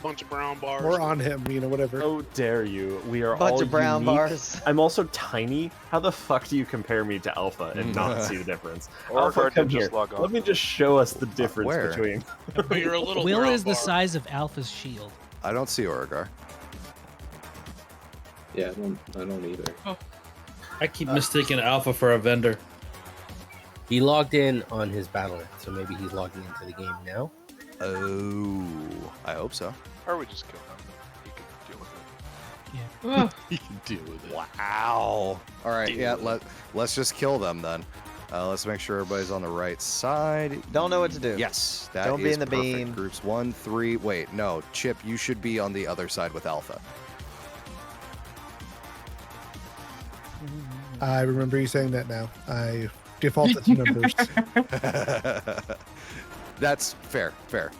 S12: Bunch of brown bars.
S18: Or on him, whatever.
S14: How dare you? We are
S1: Bunch
S14: all
S1: of brown
S14: unique.
S1: bars.
S14: I'm also tiny. How the fuck do you compare me to Alpha and not see the difference?
S11: Or
S14: Alpha,
S11: Guard
S14: come
S11: did just
S14: here.
S11: log on.
S14: Let me just show us the difference
S13: Where?
S14: between.
S12: But you're a little
S17: Will
S12: brown
S17: is the
S12: bar.
S17: size of Alpha's shield.
S13: I don't see Origar.
S8: Yeah, I don't either.
S9: I keep mistaking Alpha for a vendor.
S16: He logged in on his Battle.net, so maybe he's logging into the game now.
S13: Oh, I hope so.
S11: Or we just kill him. He can deal with it.
S17: Yeah,
S15: He can deal with it.
S13: Wow. All right, yeah, let's just kill them then. Let's make sure everybody's on the right side.
S1: Don't know what to do.
S13: Yes, that
S1: Don't be
S13: is
S1: in the
S13: perfect.
S1: beam.
S13: Groups 1, 3. Wait, no, Chip, you should be on the other side with Alpha.
S18: I remember you saying that now. I defaulted to numbers.
S13: That's fair.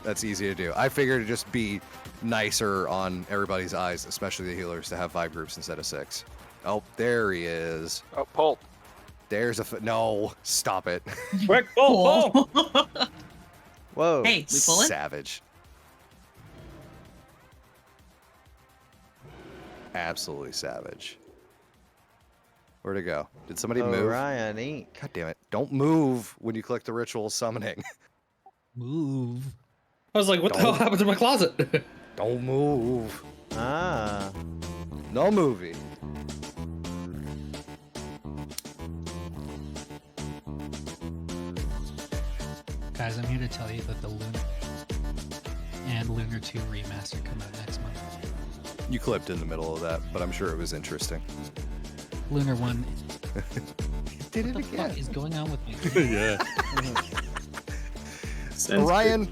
S13: That's easy to do. I figured it'd just be nicer on everybody's eyes, especially the healers, to have 5 groups instead of 6. Oh, there he is.
S11: Oh, Pulp.
S13: There's a no. Stop it.
S9: Quick, oh,
S1: Whoa.
S19: Hey, we pulling?
S13: Savage. Absolutely savage. Where'd it go? Did somebody move?
S1: Orion Inc.
S13: God damn it. Don't move when you click the ritual summoning.
S17: Move.
S9: I was like, what the hell happened to my closet?
S13: Don't move.
S1: Ah.
S13: No movie.
S17: Guys, I'm here to tell you that the Lunar and Lunar 2 remaster come out next month.
S13: You clipped in the middle of that, but I'm sure it was interesting.
S17: Lunar 1.
S13: Did it
S17: What the
S13: again.
S17: fuck is going on with me?
S15: Yeah.
S13: Orion,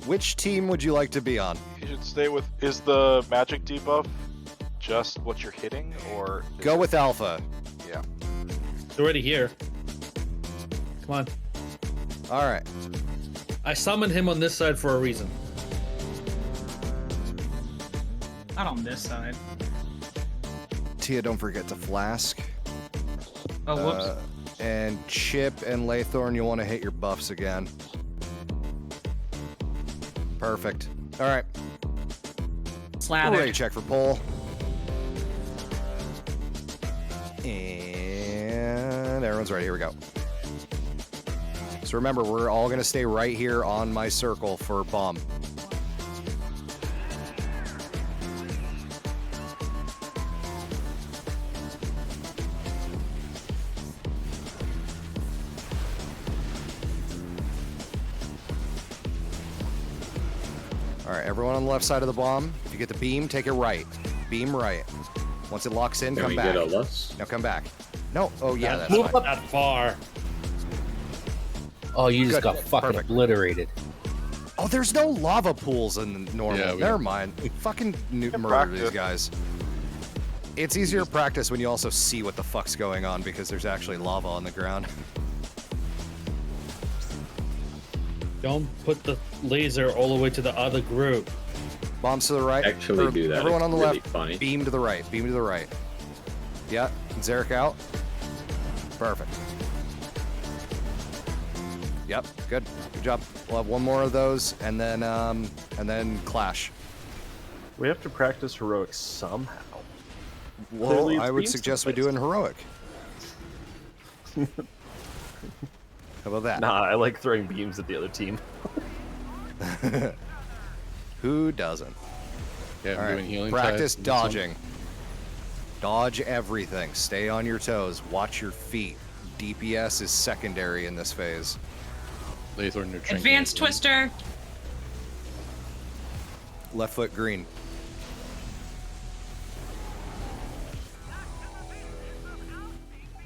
S13: which team would you like to be on?
S11: You should stay with. Is the magic debuff just what you're hitting, or
S13: Go with Alpha.
S11: Yeah.
S9: It's already here. Come on.
S13: All right.
S9: I summoned him on this side for a reason.
S19: Not on this side.
S13: Tia, don't forget to flask.
S19: Oh, whoops.
S13: And Chip and Laythorn, you'll want to hit your buffs again. Perfect. All right.
S19: Slather.
S13: Ready check for pull. And everyone's ready. Here we go. So remember, we're all going to stay right here on my circle for bomb. All right, everyone on the left side of the bomb. If you get the beam, take it right. Beam right. Once it locks in,
S8: Can
S13: come
S8: we
S13: back.
S8: get a less?
S13: Now come back. No. Oh yeah, that's
S9: Move
S13: fine.
S9: up that far.
S16: Oh, you just
S13: Good.
S16: got fucking
S13: Perfect.
S16: obliterated.
S13: Oh, there's no lava pools in normal.
S15: Yeah, we
S13: Never
S15: don't.
S13: mind. Fucking murder
S11: practice.
S13: these guys. It's easier to practice when you also see what the fuck's going on because there's actually lava on the ground.
S9: Don't put the laser all the way to the other group.
S13: Bombs to the right.
S8: Actually
S13: Or
S8: do that.
S13: Everyone
S8: It's
S13: on the
S8: really
S13: left.
S8: funny.
S13: Beam to the right. Beam to the right. Yeah. Zarek out. Perfect. Yep. Good. Good job. We'll have one more of those, and then clash.
S14: We have to practice heroic somehow.
S13: Well,
S14: Clearly it's
S13: I
S14: the
S13: would suggest we do it in heroic. How about that?
S14: Nah, I like throwing beams at the other team.
S13: Who doesn't?
S15: Yeah,
S13: All
S15: I'm
S13: right,
S15: doing healing.
S13: practice
S15: tests and
S13: dodging. Dodge everything. Stay on your toes. Watch your feet. DPS is secondary in this phase.
S15: some Laythorn, they're trinketing
S19: Advanced
S15: it.
S19: Twister.
S13: Left foot green.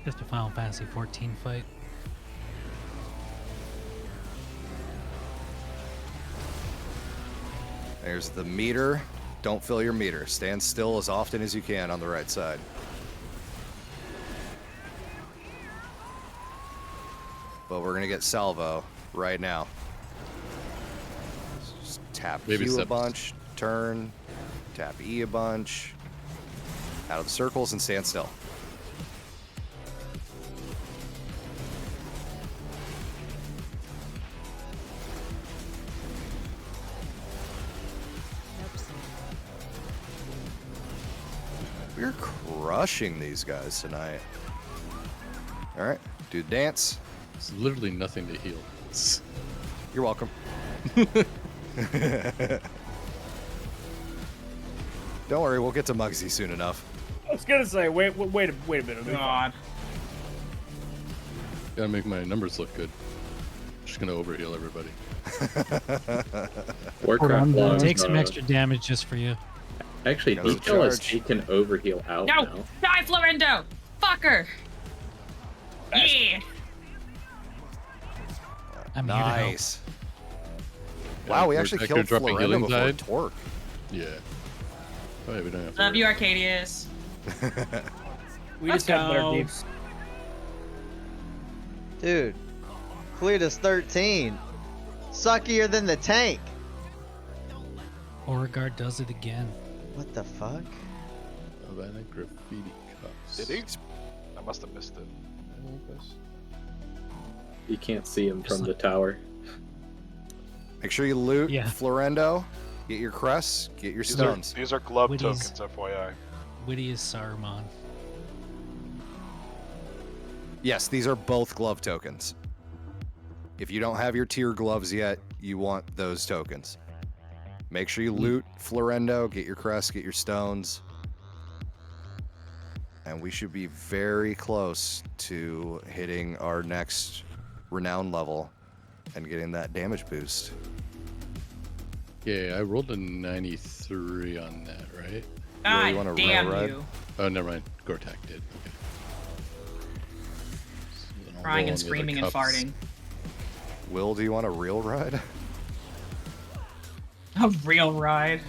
S17: Just a Final Fantasy 14 fight.
S13: There's the meter. Don't fill your meter. Stand still as often as you can on the right side. But we're gonna get salvo right now. Just tap
S15: Baby
S13: Q a
S15: steps.
S13: bunch, turn, tap E a bunch, out of the circles and stand still. We're crushing these guys tonight. All right, do the dance.
S15: It's literally nothing to heal. It's...
S13: You're welcome. Don't worry, we'll get to Muggsy soon enough.
S9: I was gonna say, wait a minute.
S19: God.
S15: Gotta make my numbers look good. Just gonna overheal everybody.
S17: Hold on, take some extra damage just for you.
S8: Actually,
S13: Goes
S8: Decal has
S13: charge.
S8: taken overheal out
S19: No!
S8: now.
S19: Die, Florendo! Fucker! Yeah!
S17: I'm here to help.
S13: Nice. Wow, we actually killed
S15: dropping
S13: Florendo
S15: healing
S13: before
S15: tide.
S13: Torque.
S15: Yeah. Oh, yeah, we don't have to
S19: Love
S15: worry.
S19: you, Arcadius.
S9: We
S19: Let's
S9: just got better
S19: go.
S9: deeps.
S1: Dude, Cletus 13. Suckier than the tank.
S17: Beauregard does it again.
S1: What the fuck?
S15: Havana graffiti cups.
S11: Did he? I must have missed it.
S8: You can't see him from the tower.
S13: Make sure you loot
S17: Yeah.
S13: Florendo. Get your crests. Get your stones.
S11: These are glove
S17: Woody's-
S11: tokens, FYI.
S17: Witty is Saruman.
S13: Yes, these are both glove tokens. If you don't have your tier gloves yet, you want those tokens. Make sure you loot Florendo, get your crests, get your stones. And we should be very close to hitting our next renown level and getting that damage boost.
S15: Yeah, I rolled a 93 on that, right?
S19: God
S13: you wanna
S19: damn
S13: rail ride?
S19: you.
S15: Oh, never mind. Gortak did. Okay. So then I'll
S19: Crying
S15: roll
S19: and
S15: on the other
S19: screaming and
S15: cups.
S19: farting.
S13: Will, do you want a real ride?
S19: A real ride.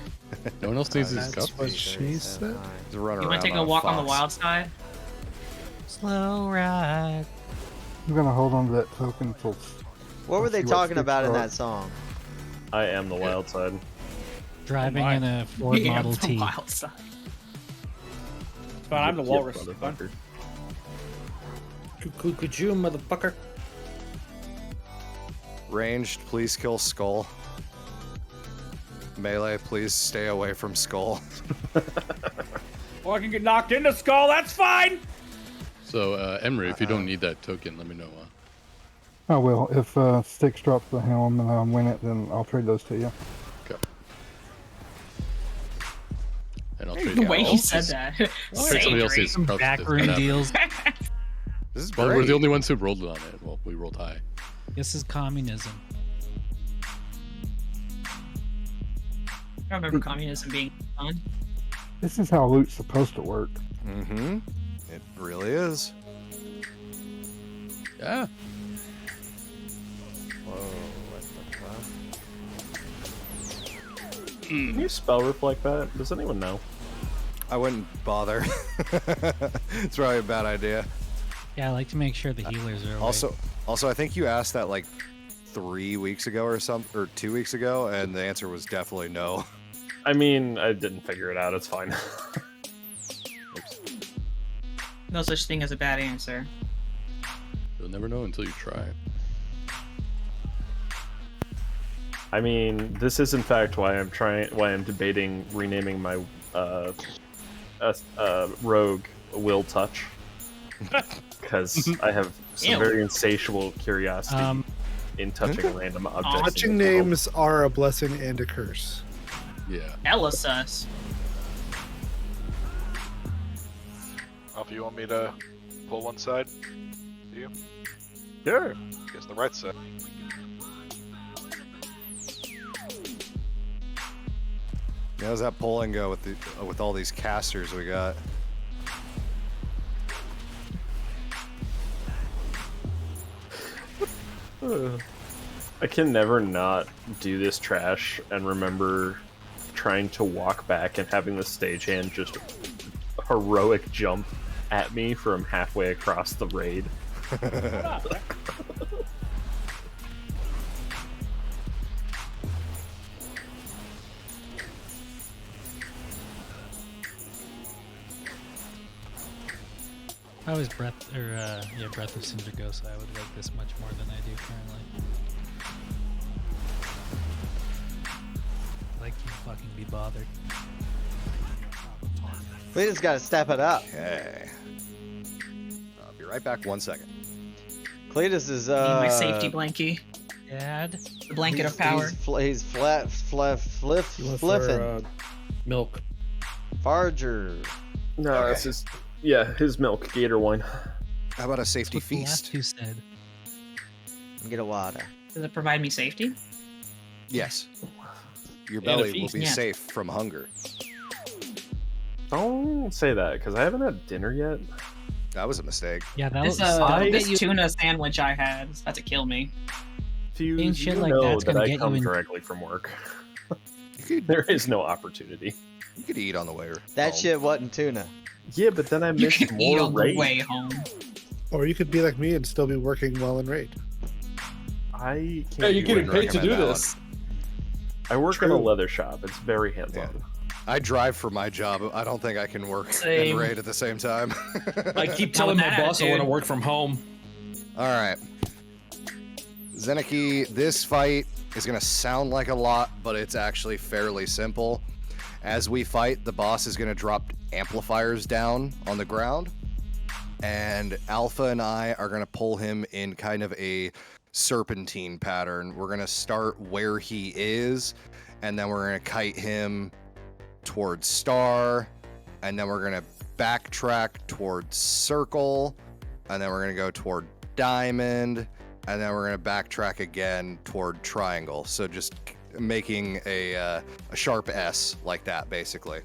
S15: No one else needs these
S18: That's
S15: cups.
S18: what she said.
S13: To run
S19: You want
S13: around
S19: to take a
S13: on
S19: walk on the
S13: fox.
S19: wild side?
S17: Slow ride.
S2: I'm gonna hold on to that token till.
S1: What were they
S2: see what
S1: talking
S2: sticks
S1: about in
S2: are.
S1: that song?
S14: I am the wild side.
S17: Driving in a Ford
S19: Yeah,
S17: Model
S19: the
S17: T.
S19: wild side.
S9: Fine, I'm the
S14: Yeah,
S9: walrus. Fine.
S14: motherfucker.
S9: Could you, motherfucker?
S13: Ranged, please kill Skull. Melee, please stay away from Skull.
S9: Or I can get knocked into skull. That's fine.
S15: So, Emery, if you don't need that token, let me know.
S2: I will. If Styx drops the helm and I win it, then I'll trade those to you.
S15: Okay. And I'll
S19: The
S15: trade
S19: way
S15: you.
S19: he said that.
S15: I'll trade somebody else's
S19: Savory.
S15: cups.
S17: Backroom
S15: Doesn't
S17: deals.
S15: matter.
S13: This is
S15: Well,
S13: great.
S15: we're the only ones who rolled on it. Well, we rolled high.
S17: This is communism.
S19: I remember communism being fun.
S2: This is how loot's supposed to work.
S13: Mm-hmm. It really is.
S15: Yeah.
S1: Whoa, what the fuck?
S14: Can you spell reflect that? Does anyone know?
S13: I wouldn't bother. It's probably a bad idea.
S17: Yeah, I like to make sure the healers are away.
S13: Also, I think you asked that like 3 weeks ago or 2 weeks ago, and the answer was definitely no.
S14: I mean, I didn't figure it out. It's fine.
S19: No such thing as a bad answer.
S15: You'll never know until you try.
S14: I mean, this is in fact why I'm debating renaming my rogue Will Touch, because I have some
S19: Ew.
S14: very insatiable curiosity in touching random objects.
S18: Touching
S14: in the world.
S18: names are a blessing and a curse.
S15: Yeah.
S19: Hella sus.
S11: If you want me to pull one side, do you?
S14: Sure.
S11: Guess the right side.
S13: How's that polling go with all these casters we got?
S14: I can never not do this trash and remember trying to walk back and having the stagehand just heroic jump at me from halfway across the raid.
S17: If I was Breath of Cinderghost, I would like this much more than I do currently. Like you fucking be bothered.
S1: We just gotta step it up.
S13: Okay. I'll be right back 1 second.
S1: Cletus is
S19: Need my safety blankie.
S17: Dad.
S19: The blanket of power.
S1: He's fliffing.
S9: Milk.
S1: Farger.
S14: No, that's his. Yeah, his milk, gator wine.
S13: How about a safety
S17: That's what the last
S13: feast?
S17: two said.
S1: Get a water.
S19: Does it provide me safety?
S13: Yes. Your
S9: And a
S13: belly will
S9: feast.
S13: be
S19: Yeah.
S13: safe from hunger.
S14: Don't say that, because I haven't had dinner yet.
S13: That was a mistake.
S17: Yeah, that
S19: This,
S17: was.
S19: this tuna sandwich I had is about to kill me.
S14: Fuse,
S17: shit
S14: you
S17: like
S14: know
S17: that's
S14: that
S17: gonna
S14: I
S17: get you
S14: come
S17: in-
S14: directly from work. There is no opportunity.
S13: You could eat on the way.
S1: That
S13: home.
S1: shit wasn't tuna.
S14: Yeah, but then I
S19: You
S14: missed
S19: can eat
S14: more
S19: on the
S14: raid.
S19: way home.
S18: Or you could be like me and still be working well in raid.
S14: I can't.
S9: Hey, you're
S14: do
S9: getting
S14: it.
S9: paid to do
S13: recommend that
S9: this.
S14: I work in a
S13: True.
S14: leather shop. It's very hands-on.
S13: Yeah. I drive for my job. I don't think I can work
S17: Same.
S13: and raid at the same time.
S9: I keep
S19: Not
S9: telling
S19: with
S9: my
S19: that
S9: boss I want to
S19: attitude.
S9: work from home.
S13: All right. Zeniki, this fight is going to sound like a lot, but it's actually fairly simple. As we fight, the boss is going to drop amplifiers down on the ground, and Alpha and I are going to pull him in kind of a serpentine pattern. We're going to start where he is, and then we're going to kite him towards Star, and then we're going to backtrack towards Circle, and then we're going to go toward Diamond, and then we're going to backtrack again toward Triangle. So just making a sharp S like that, basically.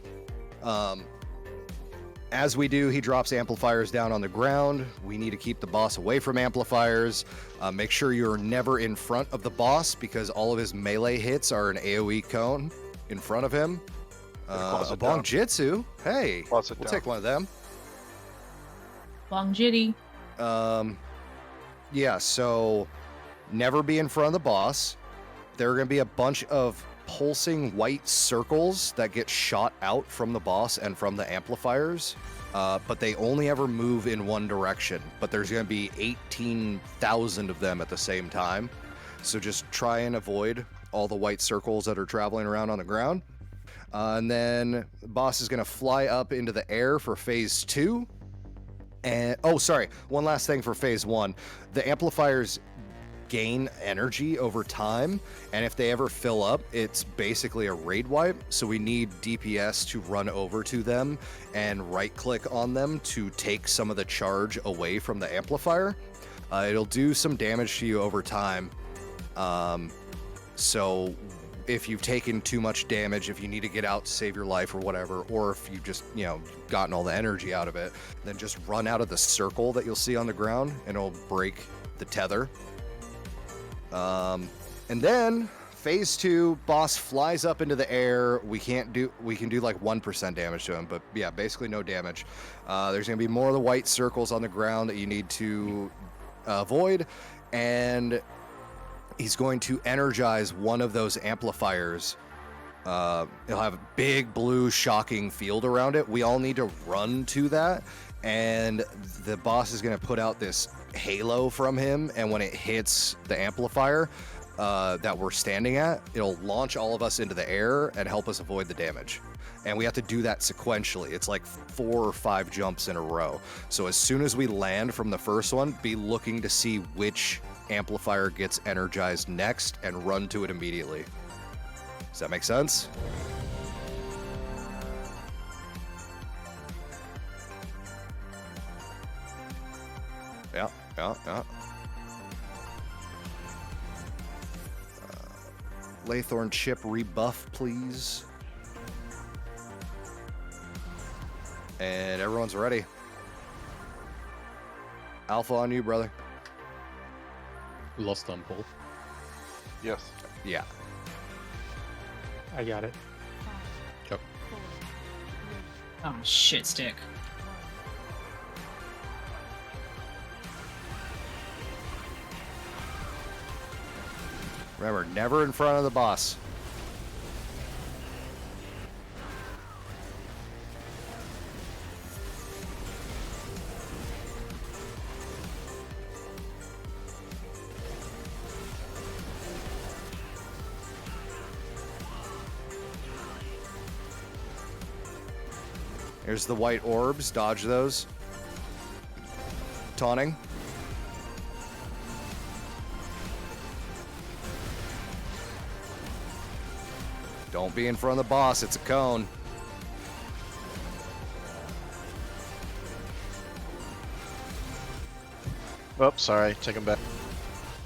S13: As we do, he drops amplifiers down on the ground. We need to keep the boss away from amplifiers. Make sure you're never in front of the boss, because all of his melee hits are an AoE cone in front of him.
S11: Close
S13: A
S11: it down.
S13: Bonk Jitsu. Hey, we'll
S11: Close it down.
S13: take one of them.
S19: Long jitty.
S13: Yeah, so never be in front of the boss. There are going to be a bunch of pulsing white circles that get shot out from the boss and from the amplifiers, but they only ever move in one direction. But there's going to be 18,000 of them at the same time. So just try and avoid all the white circles that are traveling around on the ground. And then the boss is going to fly up into the air for phase 2. And oh, sorry, one last thing for phase 1. The amplifiers gain energy over time, and if they ever fill up, it's basically a raid wipe. So we need DPS to run over to them and right click on them to take some of the charge away from the amplifier. It'll do some damage to you over time. So if you've taken too much damage, if you need to get out to save your life or whatever, or if you've just, gotten all the energy out of it, then just run out of the circle that you'll see on the ground and it'll break the tether. And then phase 2, boss flies up into the air. We can do like 1% damage to him, but yeah, basically no damage. There's gonna be more of the white circles on the ground that you need to avoid, and he's going to energize one of those amplifiers. It'll have a big blue shocking field around it. We all need to run to that, and the boss is going to put out this halo from him, and when it hits the amplifier that we're standing at, it'll launch all of us into the air and help us avoid the damage. And we have to do that sequentially. It's like 4 or 5 jumps in a row. So as soon as we land from the first one, be looking to see which amplifier gets energized next and run to it immediately. Does that make sense? Yeah. Laythorn chip rebuff, please. And everyone's ready. Alpha on you, brother.
S15: Lost on pull.
S11: Yes.
S13: Yeah.
S7: I got it.
S15: Yep.
S19: Oh, shit stick.
S13: Remember, never in front of the boss. Here's the white orbs. Dodge those. Taunting. Don't be in front of the boss. It's a cone.
S20: Oh, sorry. Take him back.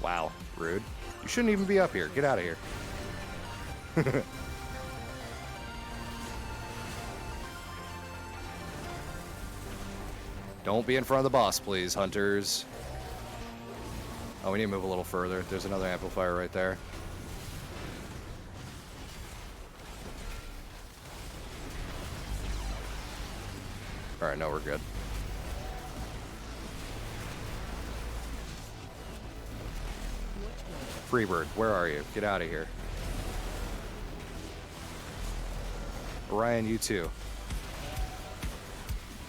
S13: Wow. Rude. You shouldn't even be up here. Get out of here. Don't be in front of the boss, please, hunters. Oh, we need to move a little further. There's another amplifier right there. Alright, no, we're good. Freebird, where are you? Get out of here. Ryan, you too.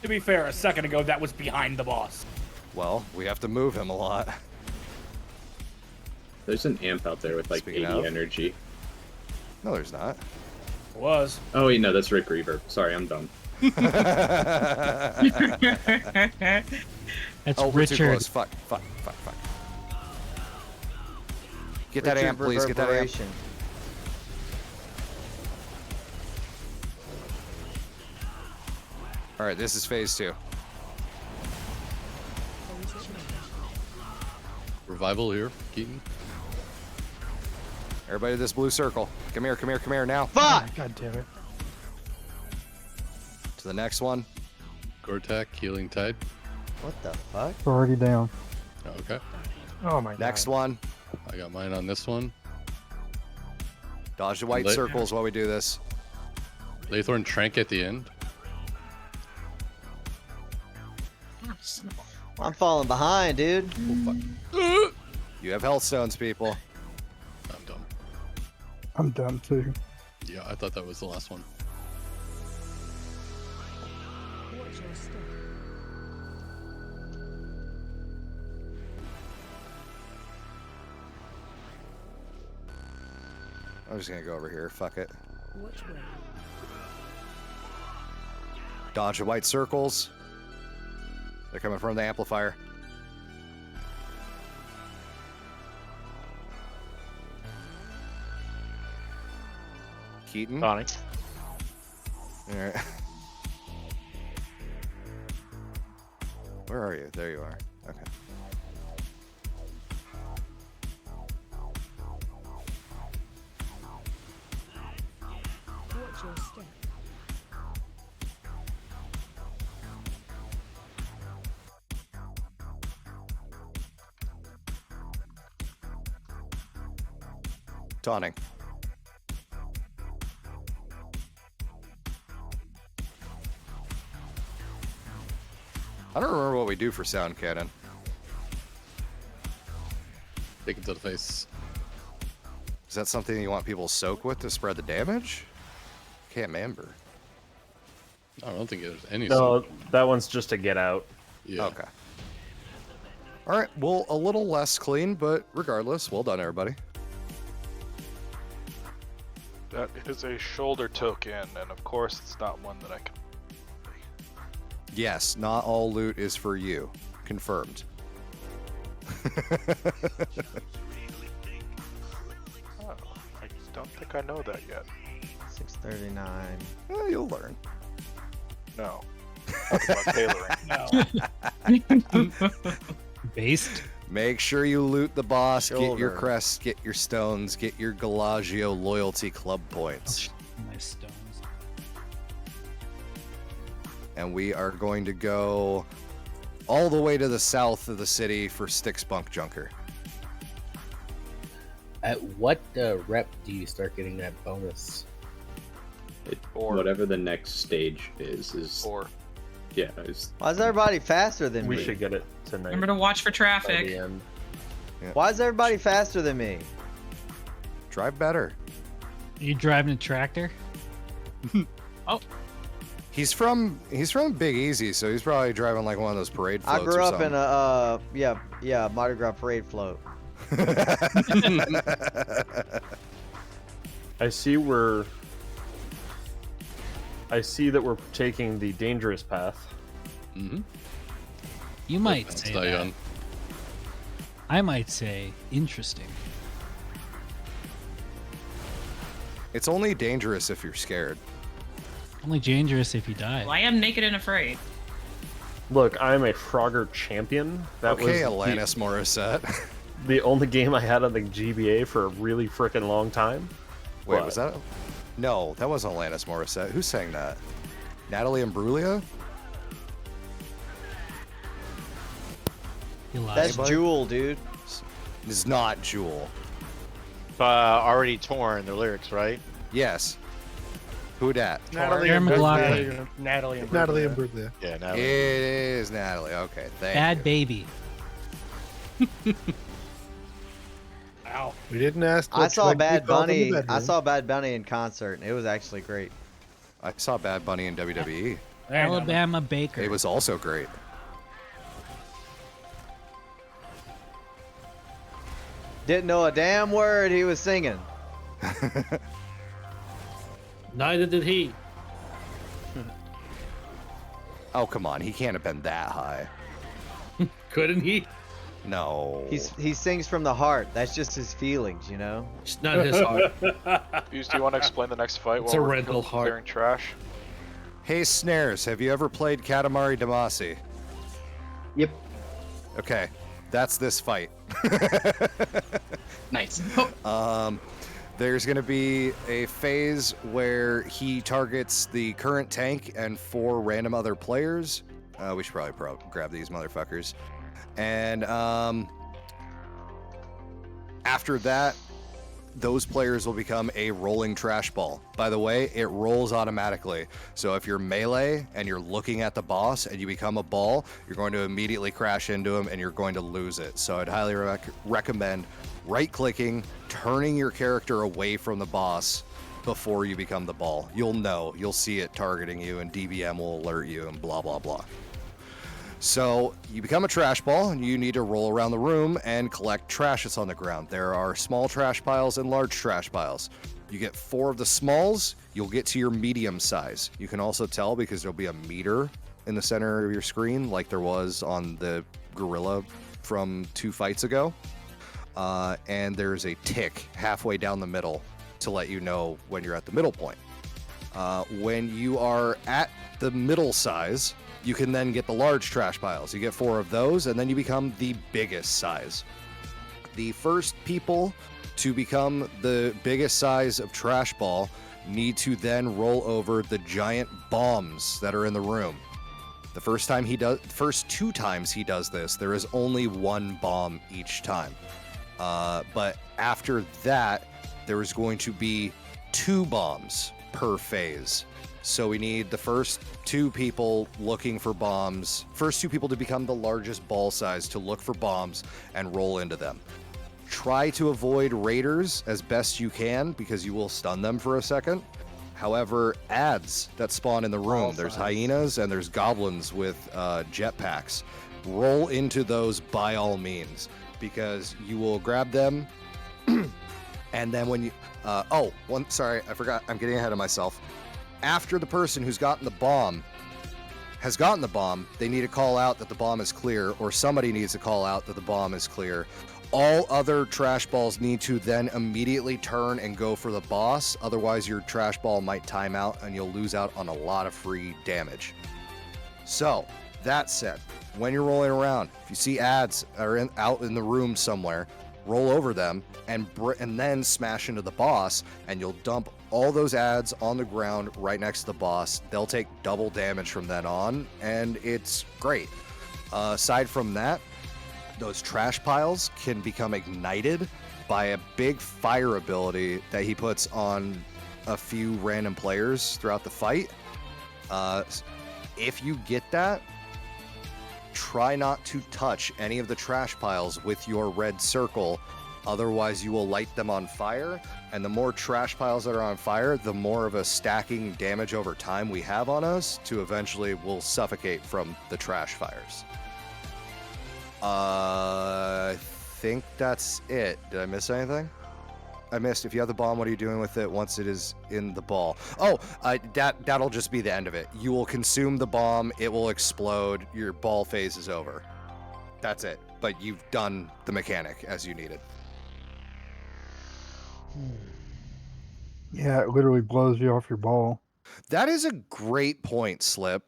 S21: To be fair, a second ago that was behind the boss.
S13: Well, we have to move him a lot.
S8: There's an amp out there with like
S13: Speaking
S8: 80
S13: of.
S8: energy.
S13: No, there's not.
S21: Was.
S8: Oh wait, no, that's Rick Reverb. Sorry, I'm dumb.
S17: That's
S13: Oh, we're too
S17: Richard.
S13: close. Fuck. Get that
S1: Richard
S13: amp, please. Get that amp.
S1: Reverberation.
S13: All right, this is phase 2.
S15: Revival here, Keaton.
S13: Everybody to this blue circle. Come here now.
S1: Fuck!
S18: God damn it.
S13: To the next one.
S15: Gortak, Healing Tide.
S1: What the fuck?
S2: We're already down.
S15: Okay.
S18: Oh my god.
S13: Next one.
S15: I got mine on this one.
S13: Dodge the white
S15: Lit.
S13: circles while we do this.
S15: Laythorn Trank at the end.
S1: I'm falling behind, dude.
S13: You have health stones, people.
S15: I'm dumb.
S18: I'm done too.
S15: Yeah, I thought that was the last one.
S13: I'm just gonna go over here. Fuck it. Dodge the white circles. They're coming from the amplifier. Keaton.
S20: Donnie.
S13: All right. Where are you? There you are. Okay. Taunting. I don't remember what we do for sound cannon.
S15: Take it to the face.
S13: Is that something you want people to soak with to spread the damage? Can't remember.
S15: I don't think there's any.
S14: No, that one's just to get out.
S15: Yeah.
S13: Okay. All right. Well, a little less clean, but regardless, well done, everybody.
S11: That is a shoulder token, and of course, it's not one that I can.
S13: Yes, not all loot is for you. Confirmed.
S11: Oh, I don't think I know that yet.
S1: 639.
S13: You'll learn.
S11: No. Talk about tailoring.
S17: Based.
S13: Make sure you loot the boss, get your
S1: Shoulder.
S13: crests, get your stones, get your Galagio loyalty club points.
S17: My stones.
S13: And we are going to go all the way to the south of the city for Styx Bunk Junker.
S16: At what rep do you start getting that bonus?
S8: Whatever the next stage is.
S11: Or
S8: Yeah. It's,
S1: Why is everybody faster than
S14: We
S1: me?
S14: should get it tonight.
S19: Remember to watch for
S14: by the
S19: traffic.
S14: end.
S1: Why is everybody faster than me?
S13: Drive better.
S17: You driving a tractor?
S19: Oh,
S13: He's from Big Easy, so he's probably driving like one of those parade floats.
S1: I grew
S13: or
S1: up in
S13: something.
S1: a Mardi Gras parade float.
S14: I see that we're taking the dangerous path.
S15: Mm-hmm.
S17: You might
S15: That's
S17: say
S15: not
S17: that.
S15: young.
S17: I might say interesting.
S13: It's only dangerous if you're scared.
S17: Only dangerous if you die.
S19: well, I am naked and afraid.
S14: Look, I'm a Frogger champion. That
S13: Okay,
S14: was
S13: Alanis Morissette.
S14: the only game I had on the GBA for a really freaking long time.
S13: Wait,
S14: But
S13: was that? No, that wasn't Alanis Morissette. Who sang that? Natalie Imbruglia?
S17: You lied.
S1: That's Jewel, dude.
S13: It's not Jewel.
S20: Already torn, the lyrics, right?
S13: Yes. Who dat?
S21: Natalie
S17: Sarah
S21: and
S17: McLachlan.
S21: Bruglia. Natalie and
S18: Natalie and
S21: Bruglia.
S18: Bruglia.
S20: Yeah,
S13: It
S20: Natalie.
S13: is Natalie. Okay, thank
S17: Bad
S13: you.
S17: baby.
S21: Ow.
S18: We didn't ask.
S1: I
S18: what
S1: saw
S18: drugs you
S1: Bad
S18: called in the
S1: Bunny. I
S18: bedroom.
S1: saw Bad Bunny in concert. It was actually great.
S13: I saw Bad Bunny in WWE.
S21: There you go.
S17: Alabama Baker.
S13: It was also great.
S1: Didn't know a damn word he was singing.
S9: Neither did he.
S13: Oh, come on. He can't have been that high.
S9: Couldn't he?
S13: No.
S1: He sings from the heart. That's just his feelings, you know.
S9: It's not his heart.
S11: Fuse, do you want to explain the next fight
S9: It's
S11: while
S9: a
S11: we're
S9: rental heart.
S11: clearing trash?
S13: Hey, Snares, have you ever played Katamari Damacy?
S16: Yep.
S13: Okay, that's this fight.
S16: Nice.
S13: There's going to be a phase where he targets the current tank and 4 random other players. We should probably grab these motherfuckers. And after that, those players will become a rolling trash ball. By the way, it rolls automatically. So if you're melee and you're looking at the boss and you become a ball, you're going to immediately crash into him and you're going to lose it. So I'd highly recommend right-clicking, turning your character away from the boss before you become the ball. You'll know. You'll see it targeting you and DBM will alert you and blah, blah, blah. So you become a trash ball and you need to roll around the room and collect trash that's on the ground. There are small trash piles and large trash piles. You get 4 of the smalls, you'll get to your medium size. You can also tell because there'll be a meter in the center of your screen like there was on the gorilla from 2 fights ago. And there's a tick halfway down the middle to let you know when you're at the middle point. When you are at the middle size, you can then get the large trash piles. You get 4 of those, and then you become the biggest size. The first people to become the biggest size of trash ball need to then roll over the giant bombs that are in the room. The first 2 times he does this, there is only 1 bomb each time. But after that, there is going to be 2 bombs per phase. So we need the first 2 people looking for bombs, first 2 people to become the largest ball size to look for bombs and roll into them. Try to avoid raiders as best you can because you will stun them for a second. However, ads that spawn in the room, there's hyenas and there's goblins with jetpacks. Roll into those by all means because you will grab them and then when you... sorry, I forgot. I'm getting ahead of myself. After the person who's gotten the bomb has gotten the bomb, they need to call out that the bomb is clear, or somebody needs to call out that the bomb is clear. All other trash balls need to then immediately turn and go for the boss, otherwise your trash ball might time out and you'll lose out on a lot of free damage. So, that said, when you're rolling around, if you see ads are out in the room somewhere, roll over them and then smash into the boss, and you'll dump all those ads on the ground right next to the boss. They'll take double damage from then on, and it's great. Aside from that, those trash piles can become ignited by a big fire ability that he puts on a few random players throughout the fight. If you get that, try not to touch any of the trash piles with your red circle, otherwise you will light them on fire, and the more trash piles that are on fire, the more of a stacking damage over time we have on us to eventually will suffocate from the trash fires. I think that's it. Did I miss anything? I missed. If you have the bomb, what are you doing with it once it is in the ball? Oh, that'll just be the end of it. You will consume the bomb, it will explode, your ball phase is over. That's it. But you've done the mechanic as you needed.
S18: Yeah, it literally blows you off your ball.
S13: That is a great point, Slip.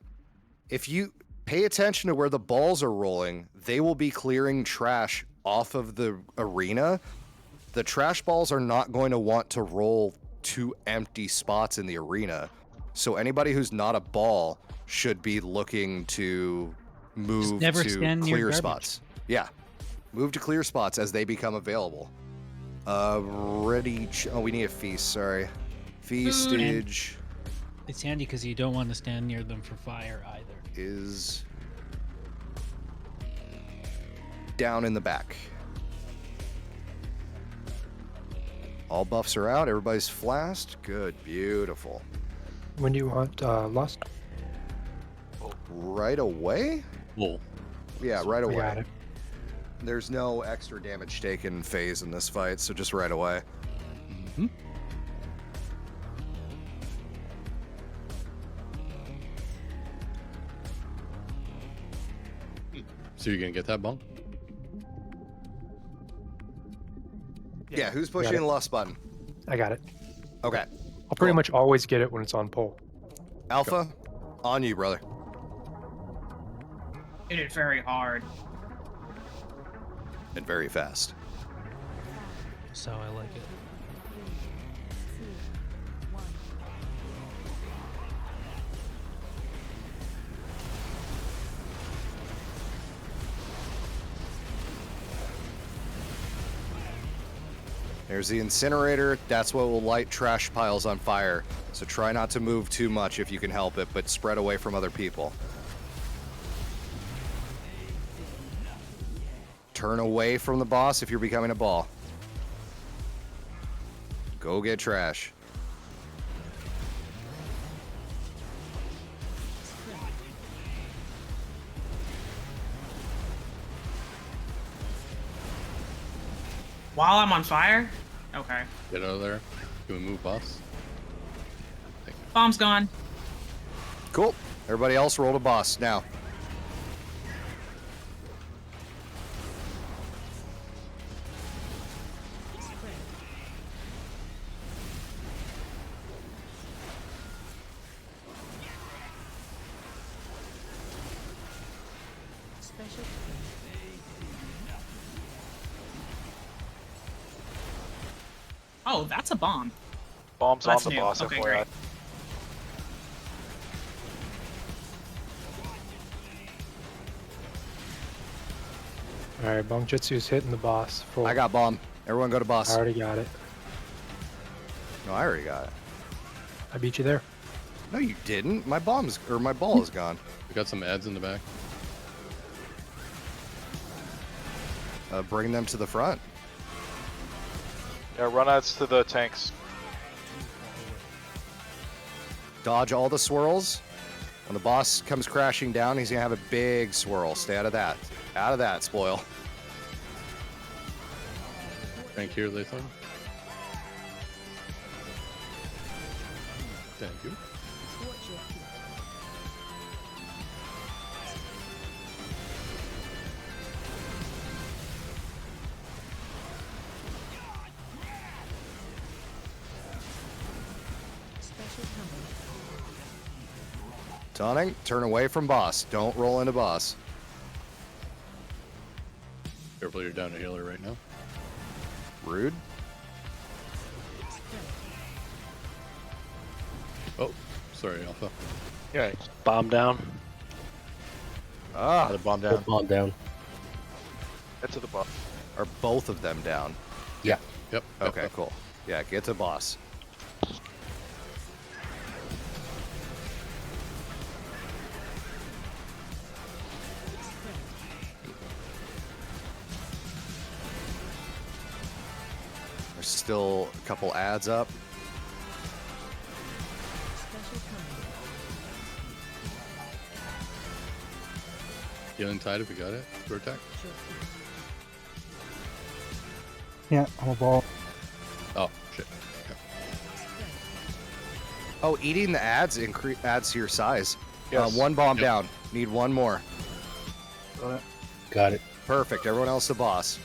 S13: If you pay attention to where the balls are rolling, they will be clearing trash off of the arena. The trash balls are not going to want to roll to empty spots in the arena. So anybody who's not a ball should be looking to move
S17: never
S13: to
S17: stand near
S13: clear
S17: garbage.
S13: spots. Yeah. Move to clear spots as they become available. Ready. Oh, we need a feast. Sorry. Feastage
S17: It's handy because you don't want to stand near them for fire either.
S13: is down in the back. All buffs are out. Everybody's flashed. Good. Beautiful.
S3: When do you want Lust?
S13: Right away?
S15: Well,
S13: yeah, right away.
S3: got it.
S13: There's no extra damage taken phase in this fight, so just right away.
S15: Mm-hmm. So you're gonna get that bump?
S13: Yeah, who's pushing the Lust button?
S3: I got it.
S13: Okay.
S3: I'll pretty much always get it when it's on pull.
S13: Alpha, on you, brother.
S19: Hit it very hard.
S13: And very fast.
S17: So I like it.
S13: There's the incinerator. That's what will light trash piles on fire. So try not to move too much if you can help it, but spread away from other people. Turn away from the boss if you're becoming a ball. Go get trash.
S19: While I'm on fire? Okay.
S15: Get out of there. Can we move boss?
S19: Bomb's gone.
S13: Cool. Everybody else roll to boss now.
S19: Oh, that's a bomb.
S11: Bomb's
S19: That's
S11: on the
S19: new.
S11: boss,
S19: Okay,
S11: FYI.
S19: great.
S3: All right, Bongjutsu's hitting the boss. Full.
S13: I got bomb. Everyone go to boss.
S3: I already got it.
S13: No, I already got it.
S3: I beat you there.
S13: No, you didn't. My ball is gone.
S15: We got some ads in the back.
S13: Bring them to the front.
S11: Yeah, run ads to the tanks.
S13: Dodge all the swirls. When the boss comes crashing down, he's gonna have a big swirl. Stay out of that. Out of that, spoil.
S15: Thank you, Latham. Thank you.
S13: Taunting, turn away from boss. Don't roll into boss.
S15: Careful, you're down a healer right now.
S13: Rude.
S15: Oh, sorry, Alpha.
S10: Yeah, bomb down.
S13: Ah,
S20: the bomb down.
S16: Bomb down.
S11: Get to the boss.
S13: Are both of them down?
S16: Yeah.
S15: Yep.
S13: Okay, cool. Yeah, get to boss. There's still a couple ads up.
S15: Healing Tide, if we got it. For attack.
S3: Yeah, I'm a ball.
S15: Oh, shit. Okay.
S13: Oh, eating the ads adds to your size.
S11: Yes.
S13: One bomb
S15: Yep.
S13: down. Need one more.
S16: Got it.
S13: Perfect. Everyone else the boss.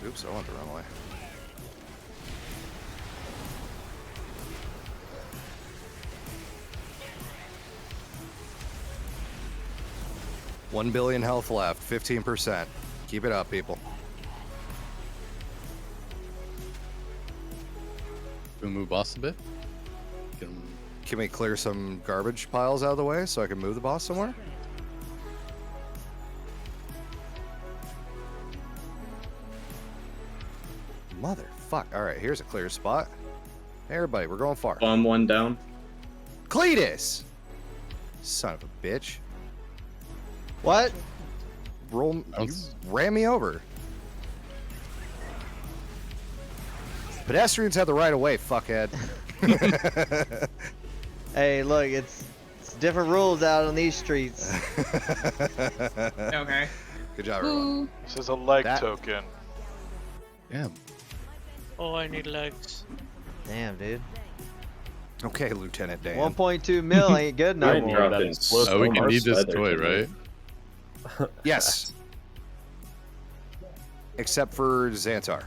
S13: Oops, I want to run away. $1 billion health left, 15%. Keep it up, people.
S15: Can we move boss a bit?
S13: Can we clear some garbage piles out of the way so I can move the boss somewhere? Motherfuck. Alright, here's a clear spot. Hey, everybody, we're going far.
S8: Bomb one down.
S13: Cletus! Son of a bitch.
S1: What?
S13: You ran me over. Pedestrians have the right of way, fuckhead.
S1: Hey, look, it's different rules out on these streets.
S19: Okay.
S13: Good job, everyone.
S11: This is a leg token.
S15: Damn.
S12: Oh, I need legs.
S1: Damn, dude.
S13: Okay, Lieutenant Dan.
S1: 1.2 mil ain't good no more.
S15: Oh, we can need this toy, right?
S13: Yes. Except for Xantar.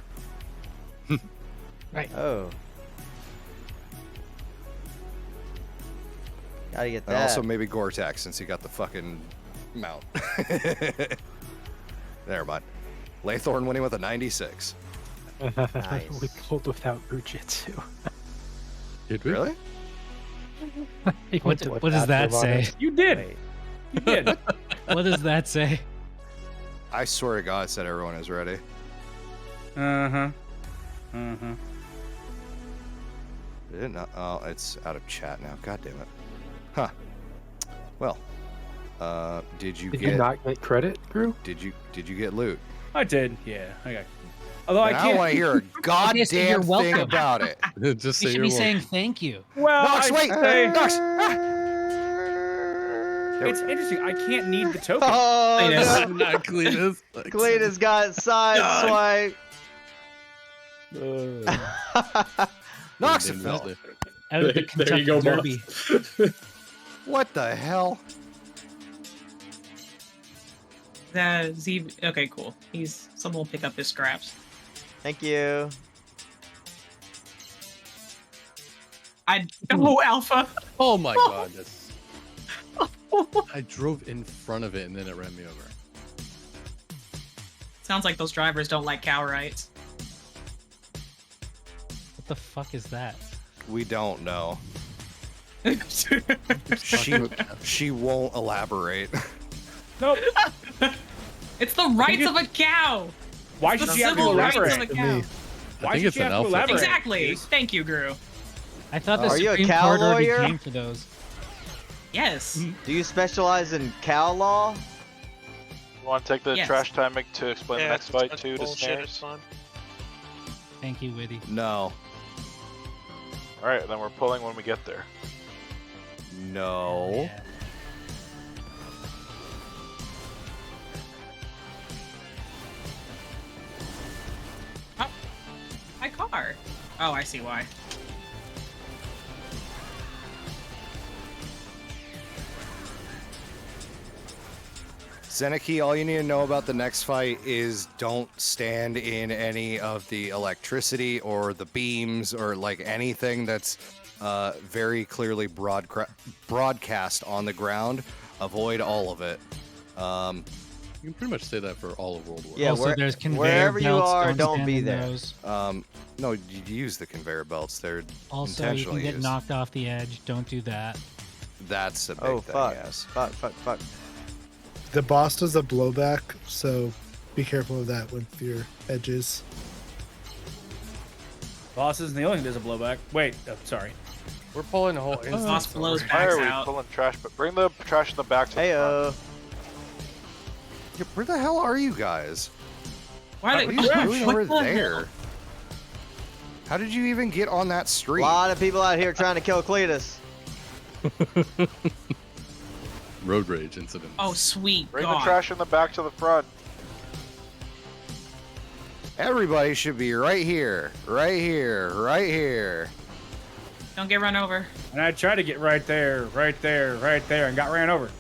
S1: Right. Oh. Gotta get that.
S13: And also maybe Gore-Tex since he got the fucking mount. Never mind. Laythorn winning with a 96.
S1: Nice.
S3: We pulled without Bujitsu.
S15: Did we?
S13: Really?
S17: What does that say?
S3: You did. You did.
S17: What does that say?
S13: I swear to God, it said everyone is ready.
S3: Uh-huh.
S13: Did it not? Oh, it's out of chat now. God damn it. Huh. Well, did you
S3: not get credit, Drew?
S13: Did you get loot?
S3: I did. Yeah, I got. Although
S13: And I don't want to hear a goddamn
S17: Yes, you're
S13: thing
S17: welcome.
S13: about it.
S15: Just
S17: You
S15: say
S17: should
S15: you're
S17: be
S15: welcome.
S17: saying thank you.
S3: Well,
S13: Nox, wait! Nox!
S3: It's interesting. I can't need the token.
S1: Oh,
S3: Cletus.
S1: no.
S15: Not Cletus.
S1: Cletus got side swipe.
S13: Knoxville.
S17: Out of the
S8: There you go,
S17: Kentucky Derby.
S13: What the hell?
S19: Okay, cool. Someone will pick up his scraps.
S1: Thank you.
S19: Alpha.
S15: Oh my god, that's... I drove in front of it and then it ran me over.
S19: Sounds like those drivers don't like cow rights.
S17: What the fuck is that?
S13: We don't know. She won't elaborate.
S3: Nope.
S19: It's the rights of a cow.
S3: Why
S19: It's
S3: should
S19: the
S3: you have to
S19: civil rights of a
S3: elaborate?
S19: cow.
S3: Why
S15: think
S3: should
S15: it's
S3: you
S15: an
S3: have to
S15: alpha.
S3: elaborate?
S19: Exactly. Thank you, Gru.
S17: I thought the
S1: Are you a
S17: Supreme
S1: cow
S17: Court already
S1: lawyer?
S17: came for those.
S19: Yes.
S1: Do you specialize in cow law?
S11: You want to take the
S19: Yes.
S11: trash time to explain the next
S12: it's
S11: fight
S12: such
S11: too to
S12: bullshit, it's
S11: snares?
S12: fun.
S17: Thank you, Witty.
S13: No.
S11: Alright, then we're pulling when we get there.
S13: No.
S17: Yeah.
S19: Oh, my car. Oh, I see why.
S13: Zeniki, all you need to know about the next fight is don't stand in any of the electricity or the beams or like anything that's very clearly broadcast on the ground. Avoid all of it.
S15: You can pretty much say that for all of World War.
S1: Yeah,
S17: Also, there's conveyor
S1: wherever you
S17: belts,
S1: are, don't
S17: stand
S1: be
S17: in
S1: there.
S17: those.
S13: No, you use the conveyor belts. They're
S17: Also, you can
S13: intentionally
S17: get
S13: used.
S17: knocked off the edge. Don't do that.
S13: That's a big
S1: Oh,
S13: thing,
S1: fuck.
S13: yes.
S1: Fuck.
S18: The boss does a blowback, so be careful of that with your edges.
S3: Boss isn't the only thing that does a blowback. Wait, sorry.
S7: We're pulling a whole instance.
S19: Boss blows
S11: Why
S19: backs
S11: are we
S19: out.
S11: pulling trash? But bring the trash in the back to the
S1: Heyo.
S13: Yeah, where the hell are you guys?
S19: Why are
S13: What
S19: they
S13: are you doing
S19: What
S13: over
S19: the
S13: there?
S19: hell?
S13: How did you even get on that
S1: A
S13: street?
S1: lot of people out here trying to kill Cletus.
S15: Road rage incident.
S19: Oh, sweet
S11: Bring
S19: God.
S11: the trash in the back to the front.
S13: Everybody should be right here, right here, right here.
S19: Don't get run over.
S3: And I tried to get right there, and got ran over.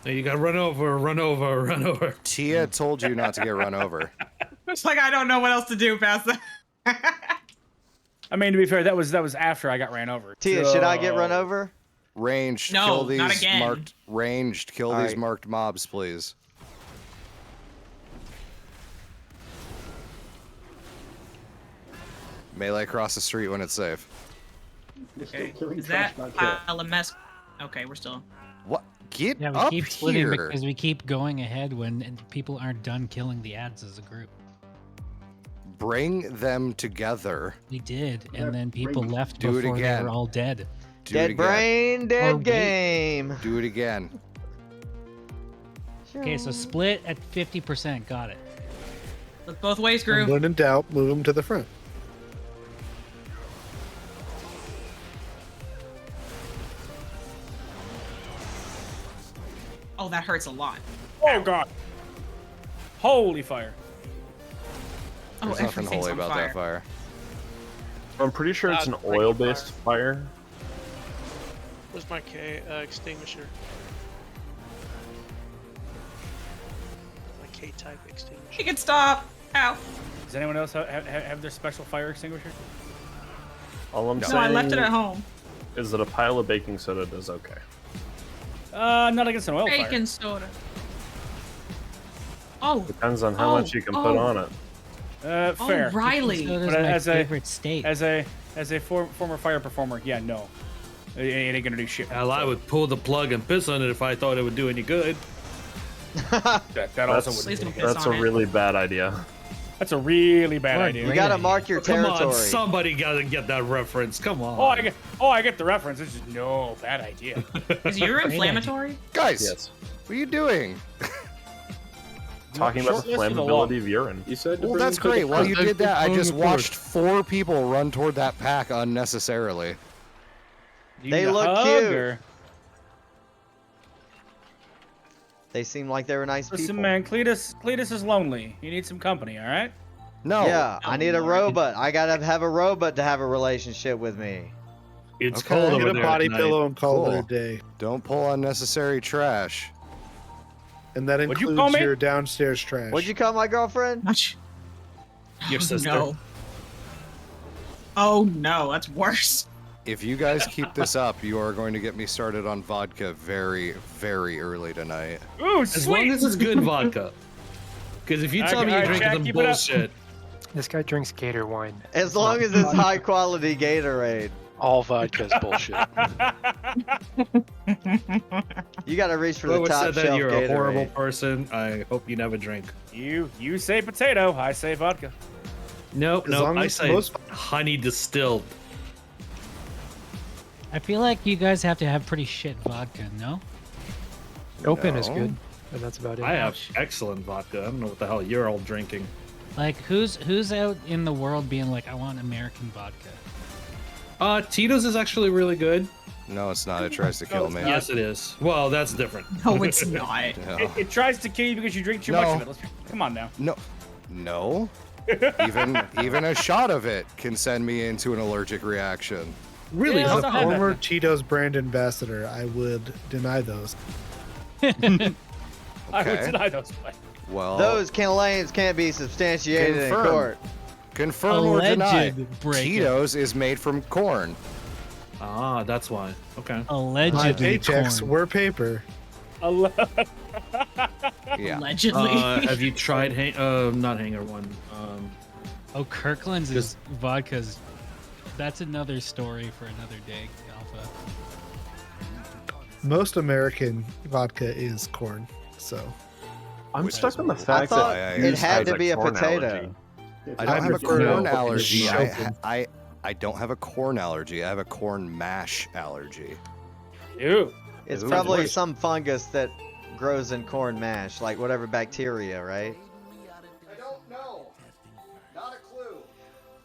S9: Hey, you got run over.
S13: Tia told you not to get run over.
S19: It's like I don't know what else to do past that.
S3: I mean, to be fair, that was after I got ran over.
S1: Tia, should I get run over?
S13: Ranged,
S19: No,
S13: kill these
S19: not again.
S13: marked. Ranged, kill
S1: All
S13: these
S1: right.
S13: marked mobs, please. Melee across the street when it's safe.
S19: Okay. Is that pile of mess? Okay, we're still.
S13: What? Get
S17: Yeah, we
S13: up
S17: keep splitting
S13: here.
S17: because we keep going ahead when people aren't done killing the ads as a group.
S13: Bring them together.
S17: We did, and then people left
S13: Do it
S17: before they
S13: again.
S17: were all dead.
S13: Do it
S1: Dead
S13: again.
S1: brain,
S17: Or
S1: dead
S17: wait.
S1: game.
S13: Do it again.
S17: Okay, so split at 50%. Got it.
S19: Look both ways,
S18: And
S19: Gru.
S18: when in doubt, move them to the front.
S19: Oh, that hurts a lot.
S21: Oh god. Holy fire.
S19: Oh,
S13: There's nothing
S19: everything's
S13: holy
S19: on
S13: about
S19: fire.
S13: that fire.
S14: I'm pretty sure it's an oil-based fire.
S12: Where's my extinguisher? My K-type extinguisher.
S19: He can stop. Ow.
S21: Does anyone else have their special fire extinguisher?
S14: All I'm
S19: No,
S14: saying
S19: I left it at home.
S14: is that a pile of baking soda does okay.
S21: Not against an oil fire.
S19: Bacon soda. Oh.
S14: Depends on how much you can put on it.
S21: Fair.
S19: Riley.
S17: Soda's
S21: But
S17: my
S21: as
S17: favorite state.
S21: a former fire performer, yeah, no, it ain't gonna do shit.
S9: Hell, I would pull the plug and piss on it if I thought it would do any good.
S21: That also would.
S19: Please don't piss
S14: That's a
S19: on it.
S14: really bad idea.
S21: That's a really bad idea.
S1: You gotta mark your
S9: Come
S1: territory.
S9: on, somebody gotta get that reference. Come on.
S21: I get the reference. It's just no bad idea.
S19: Is your inflammatory?
S13: Guys,
S14: Yes.
S13: what are you doing?
S14: Talking about the flammability of urine.
S8: You said.
S13: Well, that's great. While you did that, I just watched 4 people run toward that pack unnecessarily.
S1: They look cute. They seem like they were nice
S21: Listen,
S1: people.
S21: man, Cletus is lonely. You need some company, all right?
S13: No.
S1: Yeah, I need a
S19: Lord.
S1: robot. I gotta have a robot to have a relationship with me.
S9: It's
S13: Okay.
S9: cold
S18: Get
S9: over
S18: a
S9: there.
S18: body
S9: tonight.
S18: pillow and call it
S13: Cool.
S18: a day.
S13: Don't pull unnecessary trash.
S18: And that
S21: What'd you
S18: includes
S21: call me?
S18: your downstairs trash.
S1: What'd you call my girlfriend?
S19: Much.
S9: Your sister.
S19: No. Oh no, that's worse.
S13: If you guys keep this up, you are going to get me started on vodka very, very early tonight.
S21: Ooh,
S9: As long as it's good vodka. Because if you tell me you're drinking
S21: Jack,
S9: some
S21: keep it up.
S9: bullshit,
S10: This guy drinks Gator wine.
S1: As long as it's high quality Gatorade.
S10: All vodka is bullshit.
S1: You gotta reach for the
S9: whoever
S1: top
S9: said that
S1: shelf
S9: you're
S1: Gatorade.
S9: a horrible person, I hope you never drink.
S21: You say potato, I say vodka.
S9: Nope,
S18: As
S9: no,
S18: long
S9: I
S18: as
S9: say
S18: most-
S9: honey distilled.
S17: I feel like you guys have to have pretty shit vodka, no?
S10: Open is
S13: No.
S10: good, and that's about it.
S9: I have excellent vodka. I don't know what the hell you're all drinking.
S17: Like, who's out in the world being like, I want American vodka?
S9: Tito's is actually really good.
S13: No, it's not. It tries to kill me.
S9: Yes, it is. Well, that's different.
S19: No, it's not.
S13: No.
S21: It tries to kill you because you drink too
S13: No.
S21: much of it. Come on now.
S13: No. Even a shot of it can send me into an allergic reaction.
S9: Really?
S21: Yeah,
S18: As
S21: it's
S18: a
S21: not bad.
S18: former Tito's brand ambassador, I would deny those.
S21: I would
S13: Okay.
S21: deny those.
S13: Well,
S1: Those claims can't be substantiated in
S13: Confirmed.
S1: court.
S13: confirm or deny.
S17: Alleged breakup.
S13: Tito's is made from corn.
S9: Ah, that's why. Okay.
S18: My
S17: Allegedly
S18: paychecks
S17: corn.
S18: were paper.
S13: Yeah.
S19: Allegedly.
S9: Have you tried not Hanger One?
S17: Oh, Kirkland's is vodka's. That's another story for another day, Alpha.
S18: Most American vodka is corn, so
S14: I'm stuck on the
S1: I
S14: fact
S1: thought
S14: that
S1: it had to
S14: has
S1: be a
S14: corn
S1: potato.
S14: allergy.
S13: I don't have a
S18: prefer
S13: corn
S18: no.
S13: allergy.
S18: Children.
S13: I don't have a corn allergy. I have a corn mash allergy.
S21: Ew.
S1: It's
S13: Ooh.
S1: probably some fungus that grows in corn mash, like whatever bacteria, right?
S13: I don't know. Not a clue.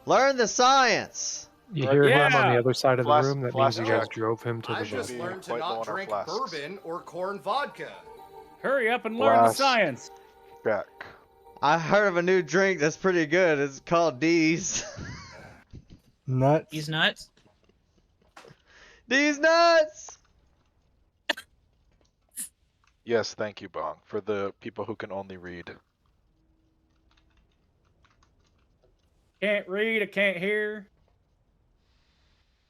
S1: Learn the science.
S10: You hear him on
S21: Yeah.
S10: the other side of the
S11: Flask-
S10: room. That
S11: flask
S10: means you guys
S11: check.
S10: drove him to
S13: I
S10: the
S13: just
S10: bar.
S13: learned to
S11: Quite low
S13: not
S11: on our
S13: drink
S11: flasks.
S13: bourbon or corn vodka.
S21: Hurry up and learn the
S11: Blast.
S21: science.
S11: Check.
S1: I heard of a new drink that's pretty good. It's called D's.
S10: Nuts.
S19: He's nuts.
S1: D's nuts.
S11: Yes, thank you, Bong, for the people who can only read.
S21: Can't read, I can't hear.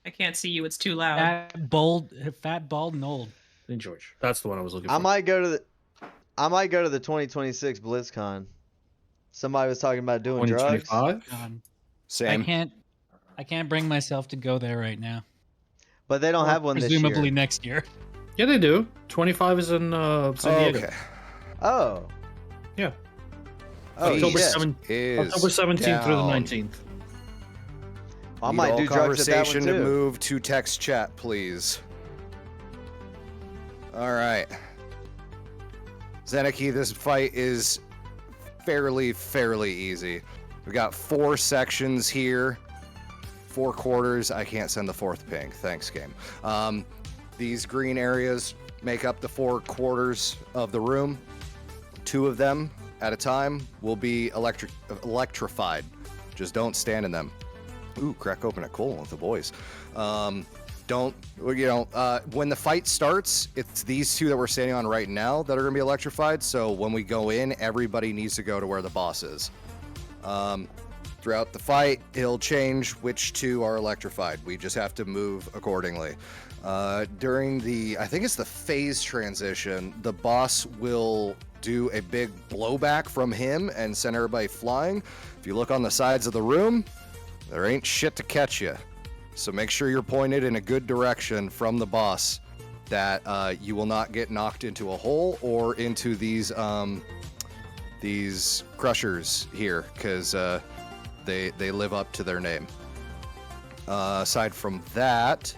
S19: I can't see you. It's too loud.
S17: Fat, bald, and old.
S9: St. George. That's the one I was looking for.
S1: I might go to the 2026 BlizzCon. Somebody was talking about doing drugs.
S9: 2025?
S17: I
S13: Same.
S17: can't. I can't bring myself to go there right now.
S1: But they don't
S17: Or
S1: have one this
S17: presumably
S1: year.
S17: next year.
S9: Yeah, they do. 25 is in San Diego.
S13: Okay.
S1: Oh.
S9: Yeah.
S1: Oh,
S9: October,
S1: shit.
S9: 17th through the
S13: down.
S9: 19th.
S1: I
S13: Need
S1: might
S13: all
S1: do drugs at that one
S13: conversation to
S1: too.
S13: move to text chat, please. All right. Zeniki, this fight is fairly easy. We got 4 sections here, 4 quarters. I can't send the 4th ping. Thanks, game. These green areas make up the 4 quarters of the room. 2 of them at a time will be electrified. Just don't stand in them. Ooh, crack open a cold with the boys. When the fight starts, it's these 2 that we're standing on right now that are going to be electrified. So when we go in, everybody needs to go to where the boss is. Throughout the fight, he'll change which 2 are electrified. We just have to move accordingly. During I think it's the phase transition, the boss will do a big blowback from him and send everybody flying. If you look on the sides of the room, there ain't shit to catch you. So make sure you're pointed in a good direction from the boss, that you will not get knocked into a hole or into these crushers here, because they live up to their name. Aside from that,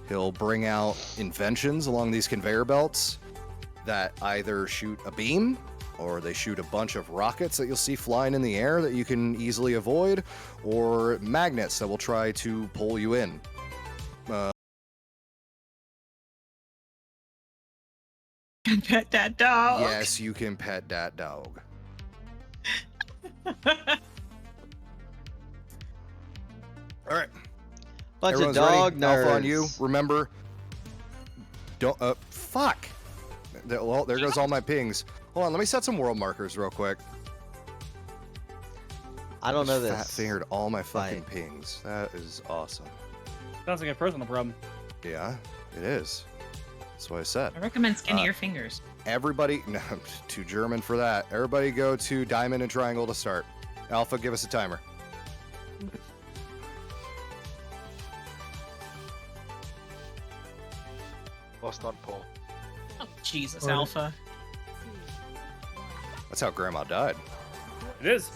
S13: he'll bring out inventions along these conveyor belts that either shoot a beam or they shoot a bunch of rockets that you'll see flying in the air that you can easily avoid, or magnets that will try to pull you in.
S19: Can pet that dog.
S13: Yes, you can pet that dog. All right.
S1: Bunch
S13: Everyone's
S1: of dog
S13: ready? Alpha on you.
S1: nerds.
S13: Remember, don't. Fuck. Well, there goes all my pings. Hold on, let me set some world markers real quick.
S1: I don't know this.
S13: Fat fingered all my fucking pings. That is awesome.
S21: Sounds like a personal problem.
S13: Yeah, it is. That's what I said.
S19: I recommend skinnier fingers.
S13: Everybody, no, too German for that. Everybody go to diamond and triangle to start. Alpha, give us a timer.
S11: Lost on pole.
S19: Oh, Jesus,
S9: Alright.
S19: Alpha.
S13: That's how Grandma died.
S21: It is.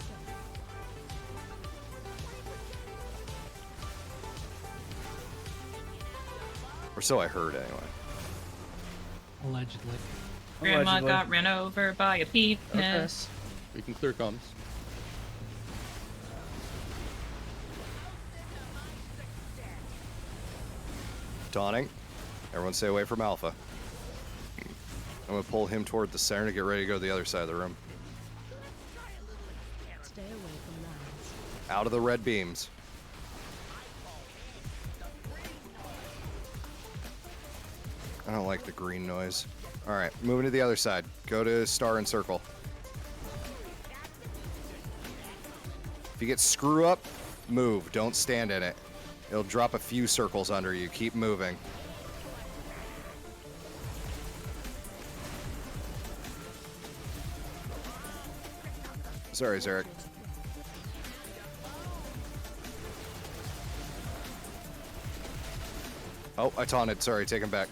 S13: Or so I heard, anyway.
S17: Allegedly.
S19: Grandma
S21: Allegedly.
S19: got ran over by a penis.
S15: We can clear comms.
S13: Dawning. Everyone stay away from Alpha. I'm gonna pull him toward the center to get ready to go to the other side of the room. Out of the red beams. I don't like the green noise. Alright, moving to the other side. Go to star and circle. If you get screw up, move. Don't stand in it. It'll drop a few circles under you. Keep moving. Sorry, Zarek. Oh, I taunted. Sorry, take him back.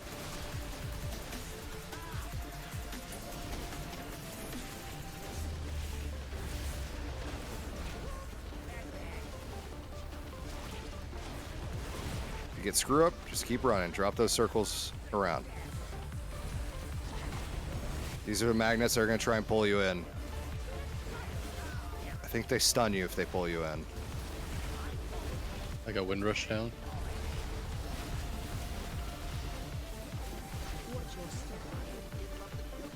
S13: If you get screw up, just keep running. Drop those circles around. These are the magnets that are going to try and pull you in. I think they stun you if they pull you in.
S15: I got Windrush down.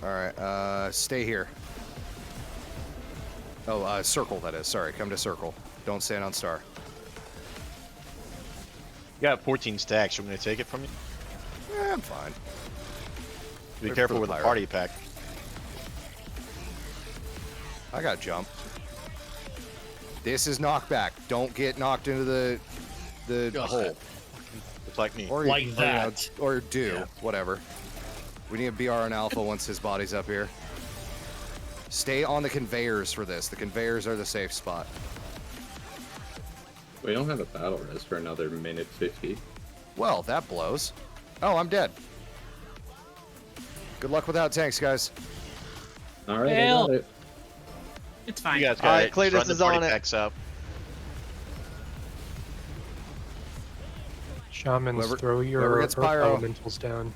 S13: Alright, stay here. Oh, circle that is. Sorry, come to circle. Don't stand on star.
S20: You got 14 stacks. You want me to take it from you?
S13: I'm fine.
S20: Be
S13: They're
S20: careful
S13: for
S20: with the
S13: pirate.
S20: party pack.
S13: I got jump. This is knockback. Don't get knocked into the hole.
S20: It's like me.
S13: Or
S9: Like
S13: you know,
S9: that.
S13: or do whatever. We need a BR on Alpha once his body's up here. Stay on the conveyors for this. The conveyors are the safe spot.
S8: We don't have a battle res for another minute 50.
S13: Well, that blows. Oh, I'm dead. Good luck without tanks, guys.
S8: All right,
S19: Hell.
S8: I got it.
S19: It's fine.
S20: You guys got
S1: All right,
S20: it. Just run
S1: Cletus
S20: the
S1: is
S20: party
S1: on it.
S20: packs up.
S3: Shamans,
S13: Whoever-
S3: throw your
S13: whoever gets
S3: earth
S13: pyro.
S3: elementals down.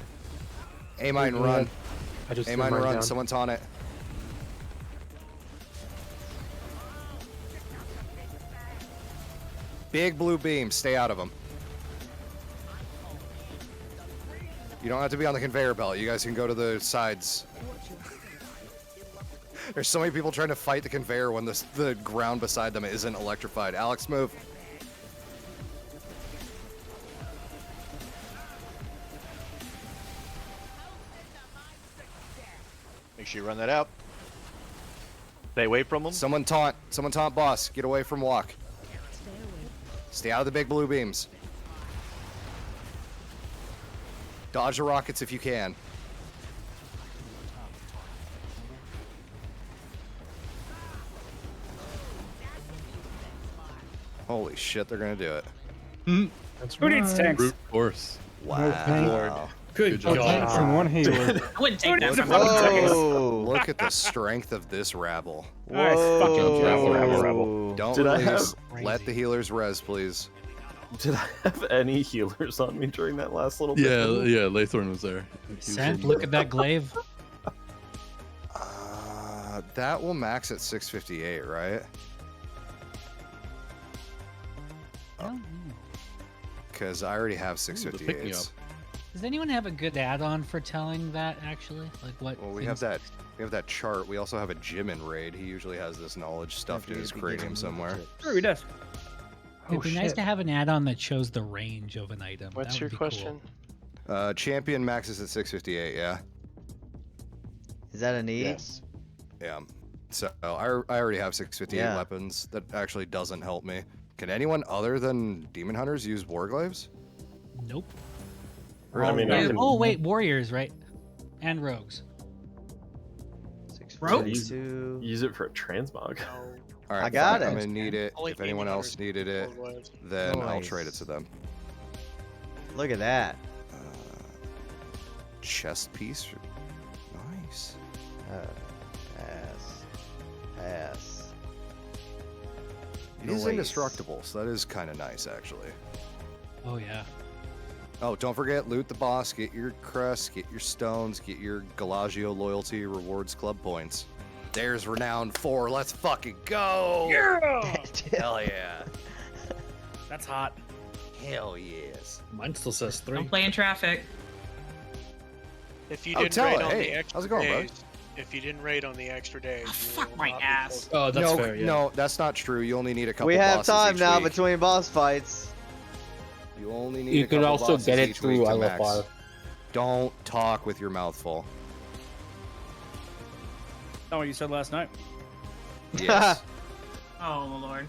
S13: A-mine
S3: Yeah,
S13: run.
S3: I just threw
S13: A-mine
S3: mine
S13: run.
S3: down.
S13: Someone's on it. Big blue beam. Stay out of them. You don't have to be on the conveyor belt. You guys can go to the sides. There's so many people trying to fight the conveyor when the ground beside them isn't electrified. Alex, move.
S20: Make sure you run that out. Stay away from them.
S13: Someone taunt. Someone taunt boss. Get away from walk. Stay out of the big blue beams. Dodge the rockets if you can. Holy shit, they're gonna do it.
S3: That's
S21: Who needs tanks?
S15: Brute force.
S13: Wow.
S9: Good
S15: job.
S9: God.
S21: From one healer.
S19: I wouldn't take that
S21: Who
S19: from
S21: needs
S19: him.
S21: tanks?
S13: Look at the strength of this rabble.
S21: Nice fucking
S1: Whoa.
S13: Don't
S14: Did I
S13: release.
S14: have-
S13: Let the healers res, please.
S14: Did I have any healers on me during that last little bit?
S15: Yeah, Laythorn was there.
S17: Sent, look at that glaive.
S13: That will max at 658, right? Because I already have
S15: pick me up.
S13: 658s.
S17: Does anyone have a good add-on for telling that actually? Like what?
S13: Well, we have that. We have that chart. We also have a Jimin raid. He usually has this knowledge stuffed in his cranium somewhere.
S21: Sure, he does.
S17: It'd be nice to have an add-on that shows the range of an item.
S10: What's
S17: That
S10: your
S17: would be
S10: question?
S13: Champion maxes at 658. Yeah.
S1: Is that a need?
S20: Yes.
S13: Yeah. So I already have 658
S1: Yeah.
S13: weapons. That actually doesn't help me. Can anyone other than demon hunters use warglaives?
S17: Nope.
S14: I mean, I can,
S17: Oh wait, warriors, right? And rogues.
S1: Rogues?
S14: use it for a transmog.
S13: All right,
S1: I got
S13: fine,
S1: it.
S13: I'm gonna need it.
S12: Only
S13: If anyone
S12: demon
S13: else
S12: hunters
S13: needed it,
S12: use warglaives.
S13: then I'll
S1: Nice.
S13: trade it to them.
S1: Look at that.
S13: Chest piece. Nice.
S1: Pass. Pass.
S13: It is
S1: Nice.
S13: indestructible, so that is kind of nice, actually.
S17: Oh yeah.
S13: Oh, don't forget, loot the boss, get your crest, get your stones, get your Galagio loyalty rewards club points. There's renown 4. Let's fucking go!
S21: Yeah!
S13: Hell yeah!
S21: That's hot.
S13: Hell yes!
S9: Mine still says 3.
S19: Don't play in traffic.
S12: If you
S13: Oh,
S12: didn't
S13: tell
S12: raid
S13: it.
S12: on
S13: Hey,
S12: the extra
S13: how's it going, bro?
S12: days, if you didn't raid on the extra days, you
S19: fuck
S12: will
S19: my
S12: not be
S19: ass.
S9: Oh, that's
S13: no,
S9: fair. Yeah.
S13: no, that's not true. You only need a couple.
S1: We have
S13: bosses
S1: time
S13: each
S1: now
S13: week.
S1: between boss fights.
S13: You only need.
S16: You
S13: a
S16: could
S13: couple
S16: also
S13: bosses
S16: get it
S13: each week
S16: through
S13: to max.
S16: LFR.
S13: Don't talk with your mouth full.
S21: Not what you said last night.
S13: Yes,
S19: Oh Lord.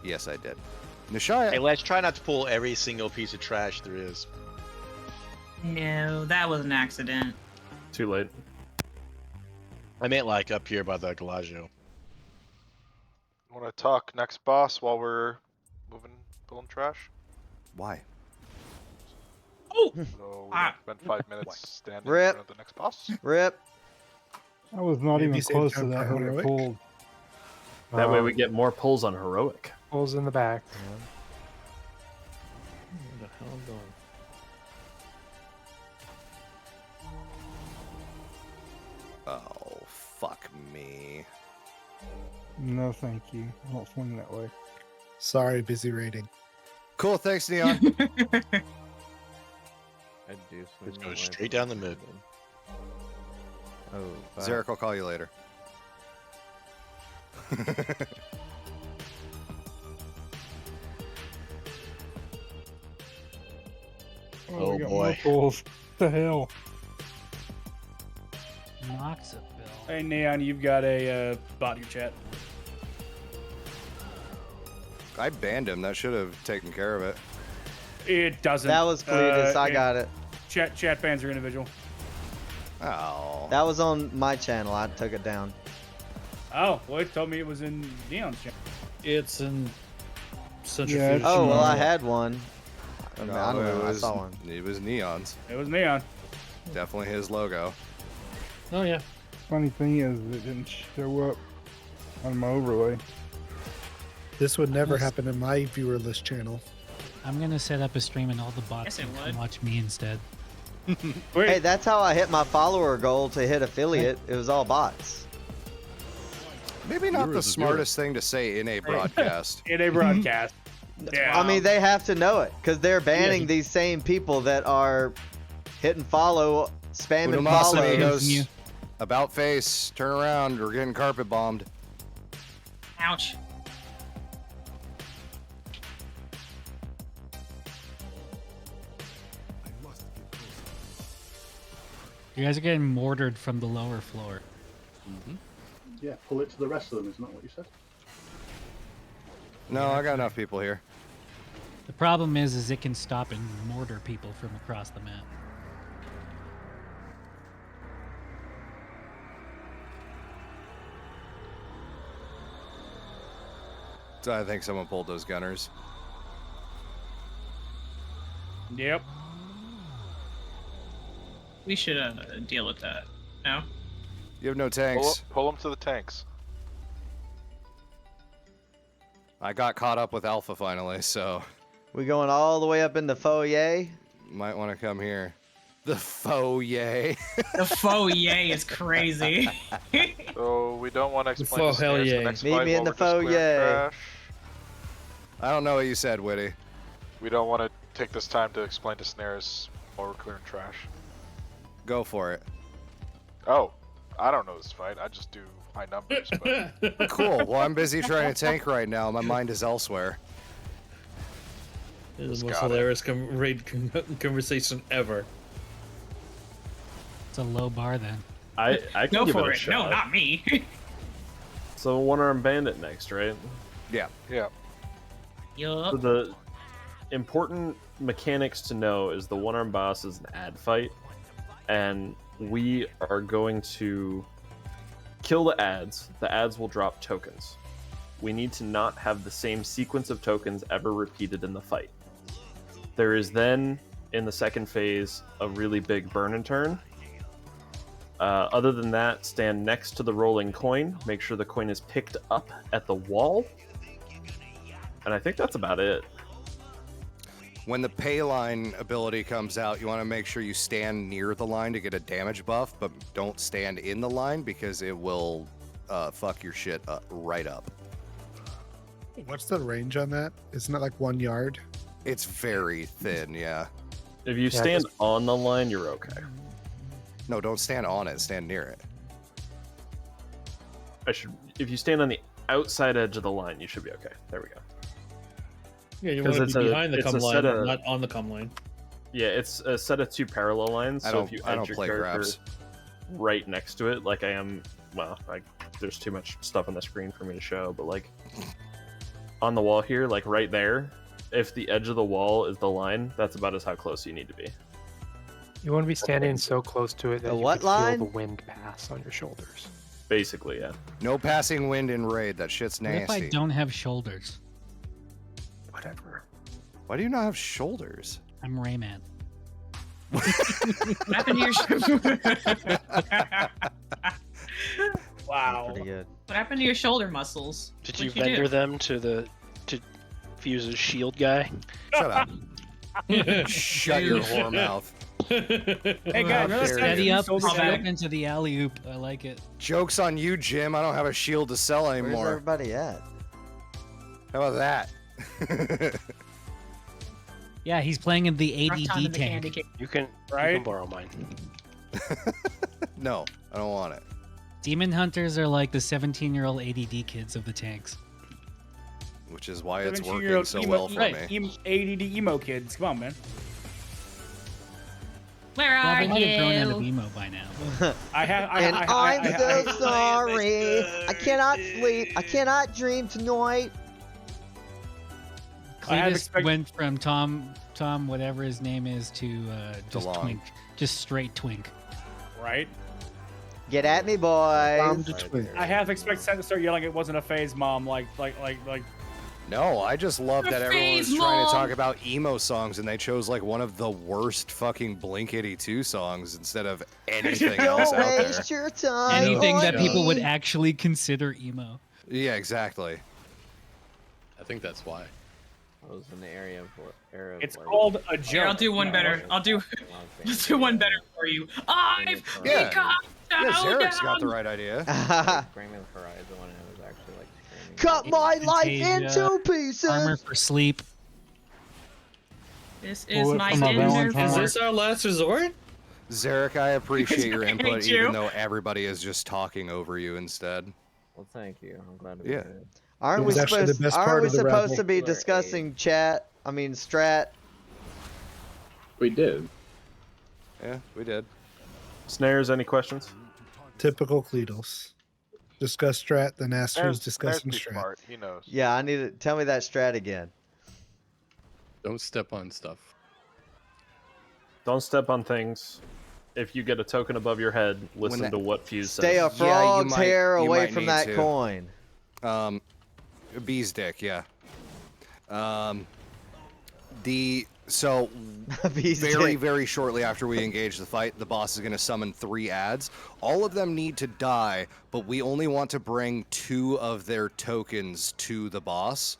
S13: yes, I did. Nishaya.
S20: Hey, let's try not to pull every single piece of trash there is.
S19: No, that was an accident.
S14: Too late.
S20: I meant like up here by the Galagio.
S11: Want to talk next boss while we're pulling trash?
S13: Why?
S19: Oh!
S11: So we spend 5 minutes standing
S1: Rip.
S11: in front of the next boss.
S1: Rip.
S18: I was not
S9: Maybe
S18: even
S9: save
S18: close
S9: time
S18: to that
S9: for
S18: when it
S9: heroic.
S18: pulled.
S14: That way we get more pulls on heroic.
S3: Pulls in the back.
S20: What the hell am I doing?
S13: Oh, fuck me.
S18: No, thank you. I don't swing that way.
S9: Sorry, busy raiding.
S13: Cool, thanks, Neon.
S20: Let's go straight down the mid.
S1: Oh, wow.
S13: Zarek, I'll call you later.
S20: Oh,
S18: we got
S20: boy.
S18: more pulls. What the hell?
S17: Noxaville.
S21: Hey Neon, you've got a bot in your chat.
S13: I banned him. That should have taken care of it.
S21: It doesn't.
S1: That was Cletus. I
S21: and
S1: got it.
S21: Chat bans are individual.
S13: Oh.
S1: That was on my channel. I took it down.
S21: Oh, well, it told me it was in Neon's channel.
S9: It's in centrifuge.
S1: Oh well, I had one. I mean,
S13: No,
S1: I don't
S13: it
S1: know. I
S13: was-
S1: saw one.
S13: It was Neon's.
S21: It was Neon.
S13: Definitely his logo.
S9: Oh yeah.
S2: Funny thing is, it didn't show up on my overlay.
S18: This would never happen in my viewer list channel.
S17: I'm gonna set up a stream and all the
S19: Yes,
S17: bots
S19: it
S17: can
S19: would.
S17: watch me instead.
S1: Hey, that's how I hit my follower goal to hit affiliate. It was all bots.
S13: Maybe not the
S15: Viewers is
S13: smartest thing to say in a broadcast.
S21: In a broadcast. Yeah.
S1: I mean, they have to know it because they're banning
S21: Yeah.
S1: these same people that are hitting follow, spamming
S13: Uno mas,
S1: follow.
S13: amigos. About face. Turn around. We're getting carpet bombed.
S19: Ouch.
S17: You guys are getting mortared from the lower floor.
S4: Yeah, pull it to the rest of them, isn't that what you said?
S13: No, I got enough people here.
S17: The problem is it can stop and mortar people from across the map.
S13: So I think someone pulled those gunners.
S21: Yep.
S19: We should deal with that. No?
S13: You have no tanks.
S11: Pull them to the tanks.
S13: I got caught up with Alpha finally, so
S1: We going all the way up in the foyer.
S13: might want to come here. The foyer.
S19: The faux yay is crazy.
S11: So we don't want to explain
S9: faux
S11: the snares
S9: hell
S11: the
S9: yeah.
S11: next
S1: Meet
S11: fight
S1: me in
S11: while
S1: the
S11: we're just
S1: faux
S11: clearing
S1: yay.
S11: trash.
S13: I don't know what you said, Witty.
S11: We don't want to take this time to explain the snares while we're clearing trash.
S13: Go for it.
S11: Oh, I don't know this fight. I just do high numbers. But
S13: Cool. Well, I'm busy trying to tank right now. My mind is elsewhere.
S9: This is the
S11: Just
S9: most
S11: got it.
S9: hilarious raid conversation ever.
S17: It's a low bar then.
S14: I can
S19: Go
S14: give
S19: for
S14: it a
S19: it. No,
S14: shot.
S19: not me.
S14: So one-armed bandit next, right?
S13: Yeah.
S11: yeah,
S14: So
S19: Yup.
S14: the important mechanics to know is the one-armed boss is an ad fight, and we are going to kill the ads. The ads will drop tokens. We need to not have the same sequence of tokens ever repeated in the fight. There is then, in the second phase, a really big burn and turn. Other than that, stand next to the rolling coin. Make sure the coin is picked up at the wall. And I think that's about it.
S13: When the pay line ability comes out, you want to make sure you stand near the line to get a damage buff, but don't stand in the line because it will fuck your shit up, right up.
S18: What's the range on that? Isn't it like 1 yard?
S13: It's very thin, yeah.
S14: If you stand on the line, you're okay.
S13: No, don't stand on it. Stand near it.
S14: If you stand on the outside edge of the line, you should be okay. There we go.
S9: Yeah, you
S14: 'Cause
S9: want to be
S14: it's
S9: behind the
S14: it's
S9: cum
S14: a
S9: line,
S14: set of-
S9: not on the cum line.
S14: Yeah, it's a set of two parallel lines.
S13: I
S14: So
S13: don't-
S14: if you
S13: I
S14: edge
S13: don't
S14: your
S13: play
S14: character
S13: graphs.
S14: right next to it, like I am, well, there's too much stuff on the screen for me to show, but like on the wall here, like right there, if the edge of the wall is the line, that's about as how close you need to be.
S3: You want to be standing so close to it that
S1: The
S3: you
S1: what
S3: can
S1: line?
S3: feel the wind pass on your shoulders.
S14: Basically, yeah.
S13: No passing wind in raid. That shit's
S17: What if I
S13: nasty.
S17: don't have shoulders?
S3: Whatever.
S13: Why do you not have shoulders?
S17: I'm Rayman.
S19: What happened to your
S21: Wow.
S1: Pretty good.
S19: What happened to your shoulder muscles?
S10: Did you
S19: What'd
S10: vendor
S19: do?
S10: them to Fuse's shield guy?
S13: Shut up. Shut your whore mouth.
S21: Hey guys,
S13: How dare
S17: Steady
S13: you.
S17: up,
S21: Shoulder
S17: step
S21: bag.
S17: into the alley oop. I like it.
S13: Joke's on you, Jim. I don't have a shield to sell
S1: Where's
S13: anymore.
S1: everybody at?
S13: How about that?
S17: Yeah, he's playing in the
S19: Rough time
S17: ADD
S19: in the candy
S17: tank.
S19: cane.
S10: You can
S21: Right?
S10: borrow mine.
S13: No, I don't want it.
S17: Demon hunters are like the 17-year-old ADD kids of the tanks.
S13: Which is why it's
S21: 17-year-old
S13: working so
S21: emo,
S13: well for
S21: right,
S13: me.
S21: ADD emo kids. Come on, man.
S19: Where
S17: Well,
S19: are
S17: they might have grown out of
S19: you?
S17: emo by now.
S21: I have.
S1: And I'm so sorry. I cannot sleep. I cannot dream tonight.
S21: I have
S17: Cletus
S21: expect-
S17: went from Tom, whatever his name is, to just
S13: DeLong.
S17: twink, just straight twink.
S21: Right.
S1: Get at me, boys.
S21: I half expect Seth to start yelling. It wasn't a phase, mom. Like
S13: No, I just love
S19: The
S13: that everyone was
S19: phase
S13: trying to
S19: mob.
S13: talk about emo songs and they chose like one of the worst fucking Blink-182 songs instead of anything else
S1: Don't
S13: out there.
S1: waste your time
S17: Anything
S1: on
S17: that people would
S1: me.
S17: actually consider emo.
S13: Yeah, exactly.
S15: I think that's why.
S5: I was in the area of
S21: It's called a joke.
S19: Here, I'll do one better. Let's do one better for you. I've
S13: Yeah.
S19: become
S13: Yeah,
S19: down,
S13: Zarek's got the
S19: down.
S13: right idea.
S5: Bring Me the Horizon when I was actually like screaming.
S1: Cut my life
S17: Fantasia,
S1: into pieces.
S17: Armor for sleep.
S19: This is
S2: Bullet
S19: my
S2: from a
S19: dinner.
S2: Valentine.
S9: Is
S19: for-
S9: this our last resort?
S13: Zarek, I appreciate your
S19: I hate
S13: input,
S19: you.
S13: even though everybody is just talking over you instead.
S5: Well, thank you. I'm glad to be
S13: Yeah.
S5: here.
S1: Aren't
S18: It
S1: we
S18: was actually the
S1: supposed?
S18: best
S1: Aren't
S18: part
S1: we
S18: of the
S1: supposed
S18: raffle.
S1: to be discussing chat? I mean, strat.
S8: We did.
S13: Yeah, we did.
S14: Snares, any questions?
S18: Typical Cletus. Discuss strat, then ask who's
S11: There's
S18: discussing
S11: be
S18: strat.
S11: smart. He knows.
S1: Yeah, I need to tell me that strat again.
S15: Don't step on stuff.
S14: Don't step on things. If you get a token above your head, listen
S13: that-
S14: to what Fuse
S1: Stay
S14: says.
S1: a frog's
S13: might-
S1: hair
S13: you
S1: away
S13: might
S1: from
S13: need
S1: that
S13: to.
S1: coin.
S13: Bee's dick, yeah. So
S1: Bee's
S13: very,
S1: dick.
S13: very shortly after we engage the fight, the boss is going to summon 3 ads. All of them need to die, but we only want to bring 2 of their tokens to the boss.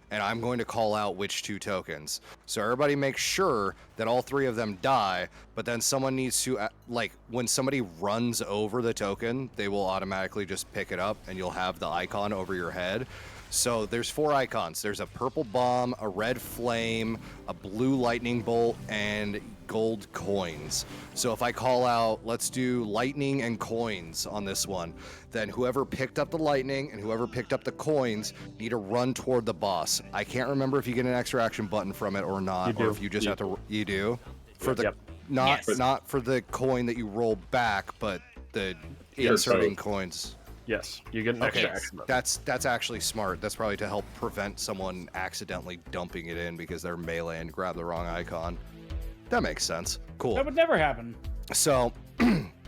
S13: And I'm going to call out which 2 tokens. So everybody make sure that all 3 of them die, but then someone needs to, like, when somebody runs over the token, they will automatically just pick it up and you'll have the icon over your head. So there's 4 icons. There's a purple bomb, a red flame, a blue lightning bolt, and gold coins. So if I call out, let's do lightning and coins on this one, then whoever picked up the lightning and whoever picked up the coins need to run toward the boss. I can't remember if you get an extra action button from it or not,
S14: You
S13: or
S14: do.
S13: if you just have to. You do for the
S14: Yep.
S13: not for the coin that you roll back, but the
S8: Yeah,
S13: inserting
S8: both.
S13: coins.
S14: Yes, you get an extra
S13: Okay,
S14: action.
S13: that's actually smart. That's probably to help prevent someone accidentally dumping it in because they're melee and grab the wrong icon. That makes sense. Cool.
S21: That would never happen.
S13: So,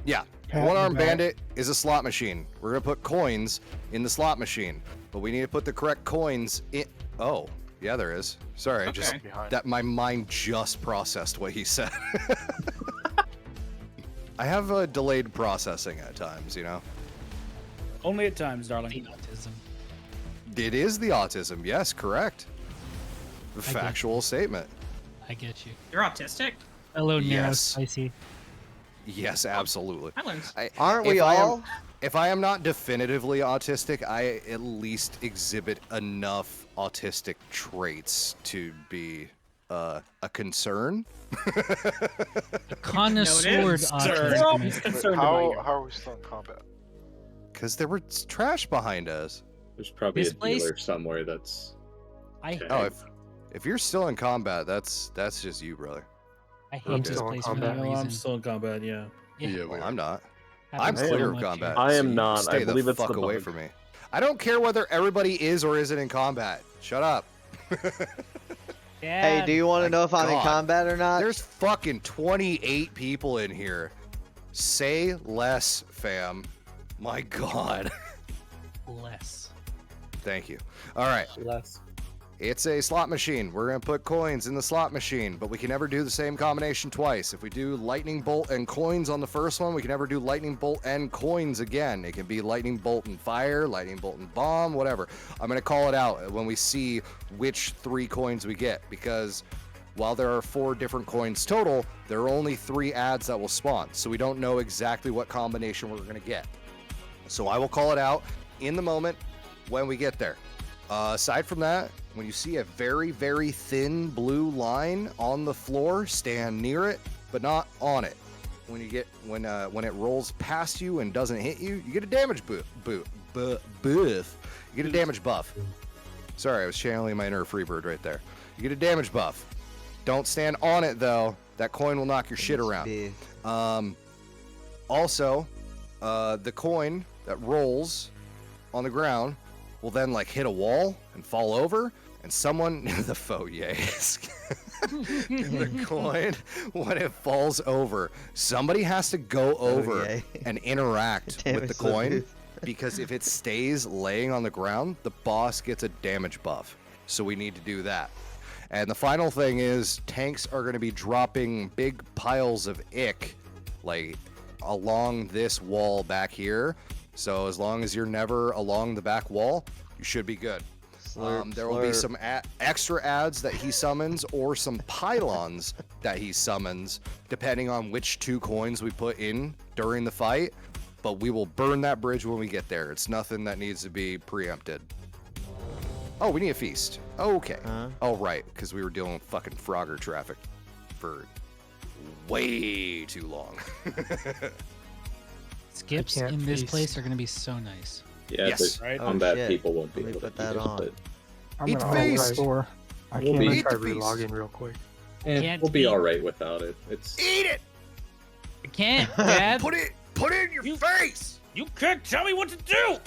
S13: yeah,
S18: Pat
S13: One Armed
S18: Matt.
S13: Bandit is a slot machine. We're gonna put coins in the slot machine, but we need to put the correct coins in. Oh, yeah, there is. Sorry, I just
S19: Okay.
S13: that my mind just processed what he said. I have a delayed processing at times, you know.
S21: Only at times, darling.
S17: Autism.
S13: It is the autism. Yes, correct. Factual statement.
S17: I get you.
S19: You're autistic?
S17: Hello, Nero
S13: Yes.
S17: Spicy.
S13: Yes, absolutely.
S19: I learned.
S1: Aren't
S13: if
S1: we
S13: I am-
S1: all?
S13: If I am not definitively autistic, I at least exhibit enough autistic traits to be a concern.
S17: Connoisseur
S19: Noted.
S21: We're always
S17: autism.
S21: concerned about you.
S11: How are we still in combat?
S13: Because there was trash behind us.
S8: There's probably
S17: This
S8: a
S17: place-
S8: dealer somewhere that's.
S17: I
S8: tagged.
S13: Oh, if you're still in combat, that's just you, brother.
S17: I
S14: I'm
S17: hate this
S14: still in
S17: place for
S14: combat.
S17: that
S9: No, I'm
S17: reason.
S9: still in combat. Yeah.
S17: Yeah.
S9: we
S13: Well,
S9: are.
S13: I'm not.
S17: Happens
S13: I'm
S17: so
S13: clear of
S17: much
S13: combat.
S17: here.
S14: I am
S13: so you
S14: not.
S13: Stay
S14: I
S13: the
S14: believe it's the
S13: fuck away
S14: bug.
S13: from me. I don't care whether everybody is or isn't in combat. Shut up.
S1: Hey, do you want to know if I'm in
S13: God.
S1: combat or not?
S13: There's fucking 28 people in here. Say less, fam. My God.
S17: Less.
S13: Thank you. All right.
S16: Less.
S13: It's a slot machine. We're going to put coins in the slot machine, but we can never do the same combination twice. If we do lightning bolt and coins on the first one, we can never do lightning bolt and coins again. It can be lightning bolt and fire, lightning bolt and bomb, whatever. I'm going to call it out when we see which 3 coins we get, because while there are 4 different coins total, there are only 3 ads that will spawn, so we don't know exactly what combination we're going to get. So I will call it out in the moment when we get there. Aside from that, when you see a very, very thin blue line on the floor, stand near it, but not on it. When it rolls past you and doesn't hit you, you get a damage buff. You get a damage buff. Sorry, I was channeling my inner Freebird right there. You get a damage buff. Don't stand on it though. That coin will knock your shit around. Also, the coin that rolls on the ground will then like hit a wall and fall over, and someone the faux yays. The coin, when it falls over, somebody has to go over
S1: yay.
S13: and interact with the
S1: Damage
S13: coin,
S1: booth.
S13: because if it stays laying on the ground, the boss gets a damage buff. So we need to do that. And the final thing is tanks are going to be dropping big piles of ick, like along this wall back here. So as long as you're never along the back wall, you should be good. There will be some extra adds that he summons or some pylons that he summons, depending on which 2 coins we put in during the fight. But we will burn that bridge when we get there. It's nothing that needs to be preempted. Oh, we need a feast. Okay. Oh, right, because we were dealing with fucking Frogger traffic for way too long.
S17: Skips in this place are going to be so nice.
S8: Yeah,
S13: yes.
S8: the combat people won't be able to
S1: put
S8: do
S1: that
S8: it,
S1: on.
S8: but
S2: I'm
S13: Eat
S2: gonna
S13: feast.
S2: store. I
S8: We'll
S2: can't
S8: be-
S2: try
S8: Eat the feast.
S2: relogging real quick.
S8: we'll be all right without it. It's
S13: Eat it.
S17: I can't, Dad.
S13: Put it in your face.
S9: You can't tell me what to do.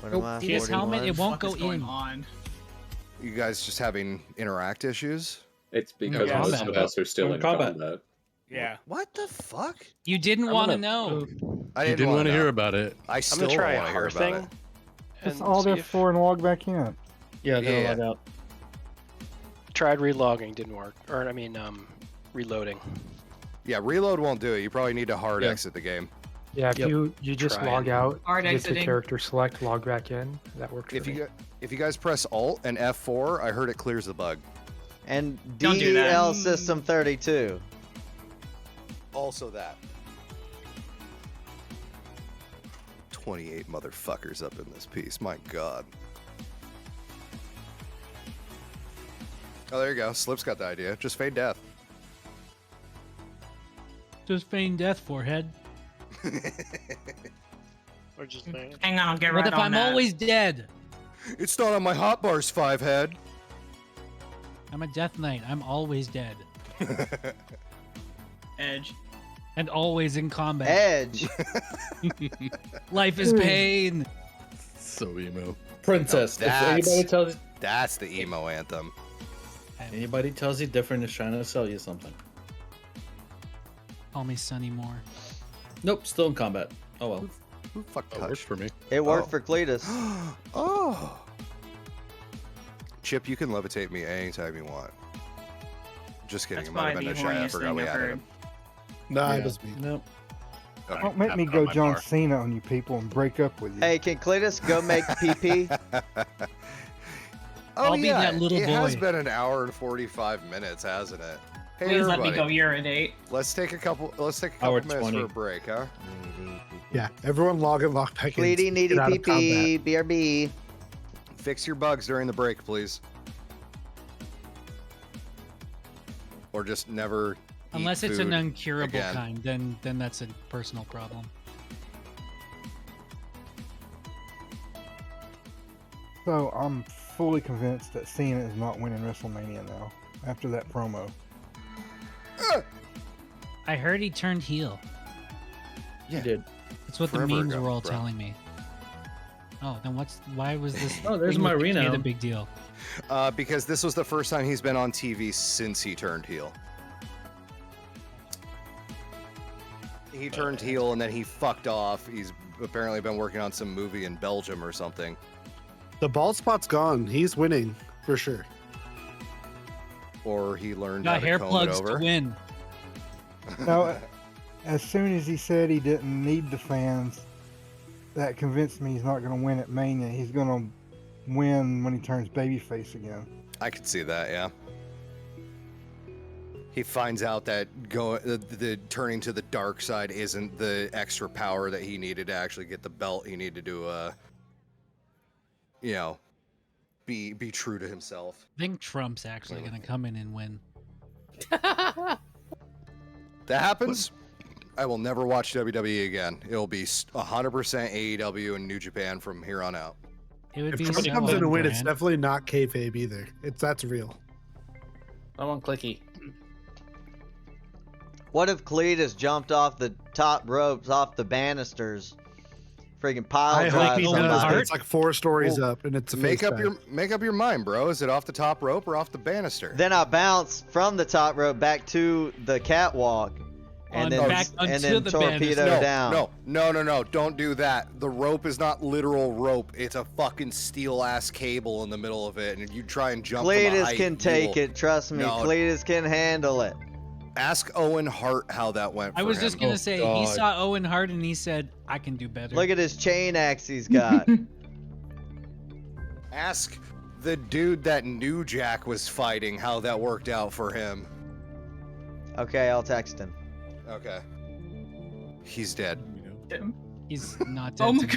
S1: What am I?
S17: See this helmet?
S1: 41?
S17: It won't go
S19: What is going
S17: in.
S19: on?
S13: You guys just having interact issues?
S8: It's because
S17: Yeah,
S8: most
S17: combat.
S8: of us are still
S9: We're
S8: in
S9: in combat.
S8: combat.
S21: Yeah.
S13: What the fuck?
S17: You didn't want to know.
S13: I
S9: You didn't
S13: wanna
S9: want to
S13: know.
S9: hear about it.
S13: I
S10: I'm
S13: still
S10: gonna try
S13: don't
S10: a
S13: want to hear
S10: hard
S13: about
S10: thing.
S13: it.
S2: That's
S10: and
S2: all
S10: see
S2: there
S10: if-
S2: for and log back in.
S9: Yeah, they'll
S13: Yeah.
S9: log out.
S10: Tried relogging, didn't work. Or I mean, reloading.
S13: Yeah, reload won't do it. You probably need to hard
S9: Yeah.
S13: exit the game.
S2: Yeah, if
S9: Yep.
S2: you just
S10: Try
S2: log
S10: and-
S2: out,
S19: Hard
S2: get to
S19: exiting.
S2: character select, log back in. That works for
S13: If
S2: me.
S13: you guys press Alt and F4, I heard it clears the bug.
S1: And
S19: Don't do that.
S1: DEL System 32.
S13: Also that. 28 motherfuckers up in this piece. My God. Oh, there you go. Slip's got the idea. Just fade death.
S17: Just feign death, forehead.
S12: Or just bang.
S19: Hang on, I'll get
S17: What
S19: right
S17: if
S19: on
S17: I'm
S19: that.
S17: always dead?
S13: It's not on my hotbars, 5-head.
S17: I'm a death knight. I'm always dead.
S19: Edge.
S17: And always in combat.
S1: Edge.
S17: Life is pain.
S9: So emo. Princess.
S13: No,
S9: if anybody tells
S13: That's the emo anthem.
S9: anybody tells you different, is trying to sell you something.
S17: Call me Sonny Moore.
S9: Nope, still in combat. Oh well.
S13: Who the fuck
S9: That works
S13: touched?
S9: for me.
S1: It worked
S13: Oh.
S1: for Cletus.
S13: Oh. Chip, you can levitate me anytime you want. Just kidding.
S19: That's
S13: It might have
S19: probably
S13: been
S19: the
S13: a shot. I
S19: horniest
S13: forgot
S19: thing
S13: we
S19: I've
S13: added
S19: heard.
S13: him.
S18: No,
S9: Yeah.
S18: it was me.
S9: Nope.
S2: Don't make me go John Cena on you people and break up with you.
S1: Hey, can Cletus go make PP?
S13: Oh,
S17: I'll be
S13: yeah.
S17: that little
S13: it has
S17: boy.
S13: been an hour and 45 minutes, hasn't it? Hey,
S19: Please let
S13: everybody.
S19: me go urinate.
S13: Let's take a couple. Let's take a
S9: Hour
S13: couple minutes
S9: 20.
S13: for a break, huh?
S18: Yeah, everyone log and log back in.
S1: Cleety, needy,
S18: Get out of
S1: PP, BRB.
S13: Fix your bugs during the break, please. Or just never. eat
S17: Unless it's an
S13: food
S17: uncurable
S13: again.
S17: kind, then that's a personal problem.
S2: So I'm fully convinced that Cena is not winning WrestleMania now after that promo.
S17: I heard he turned heel.
S13: Yeah.
S9: You did.
S17: That's what
S13: Forever
S17: the memes
S13: ago,
S17: were all
S13: bro.
S17: telling me. Oh, then why was this?
S9: Oh, there's
S17: thing
S9: my
S17: with the kid
S9: renown.
S17: a big deal.
S13: Because this was the first time he's been on TV since he turned heel. He turned heel and then he fucked off. He's apparently been working on some movie in Belgium or something.
S18: The bald spot's gone. He's winning for sure.
S13: Or he learned
S17: Got
S13: how to
S17: hair
S13: comb it
S17: plugs to
S13: over.
S17: win.
S2: Now, as soon as he said he didn't need the fans, that convinced me he's not going to win at Mania. He's going to win when he turns babyface again.
S13: I could see that, yeah. He finds out that the turning to the dark side isn't the extra power that he needed to actually get the belt. He needed to, be true to himself.
S17: I think Trump's actually going to come in and win.
S13: That happens, I will never watch WWE again. It'll be 100% AEW and New Japan from here on out.
S17: It would
S18: If
S17: be
S18: Trump
S17: so
S18: comes in and win,
S17: on
S18: it's
S17: brand.
S18: definitely not kayfabe either. That's real.
S9: I'm on clicky.
S1: What if Cletus jumped off the top ropes, off the banisters, freaking pile
S18: I hope
S1: drive
S18: he
S1: somebody?
S18: does. but It's like 4 stories
S13: Well,
S18: up, and it's a
S13: Make
S18: face
S13: up
S18: pack.
S13: your mind, bro. Is it off the top rope or off the banister?
S1: Then I bounce from the top rope back to the catwalk and
S17: On
S1: then
S17: back
S1: and
S17: onto
S1: then
S17: the
S1: torpedo
S17: banister.
S1: down.
S13: No, don't do that. The rope is not literal rope. It's a fucking steel-ass cable in the middle of it, and you try and jump from a
S1: Cletus
S13: height,
S1: can
S13: you
S1: take
S13: will-
S1: it. Trust me.
S13: No.
S1: Cletus can handle it.
S13: Ask Owen Hart how that went for
S17: I was
S13: him.
S17: just gonna say he saw Owen Hart and he said, "I can do better."
S1: Look at his chain axe he's got.
S13: Ask the dude that New Jack was fighting how that worked out for him.
S1: Okay, I'll text him.
S13: Okay. He's dead.
S17: He's not dead.
S19: Oh my
S17: to me.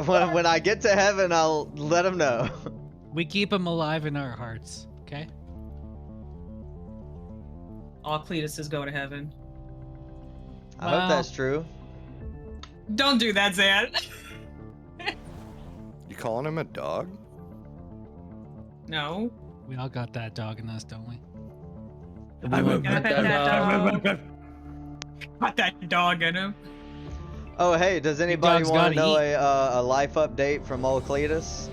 S19: god.
S1: when I get to heaven, I'll let him know.
S17: We keep him alive in our hearts. Okay.
S19: All Cletuses go to heaven.
S1: I hope that's true.
S19: Don't do that, Zan.
S13: You calling him a dog?
S19: No.
S17: We all got that dog in us, don't we?
S19: Got that dog in him.
S1: Oh, hey, does anybody
S17: dog's
S1: want to
S17: gotta
S1: know a life update from old Cletus?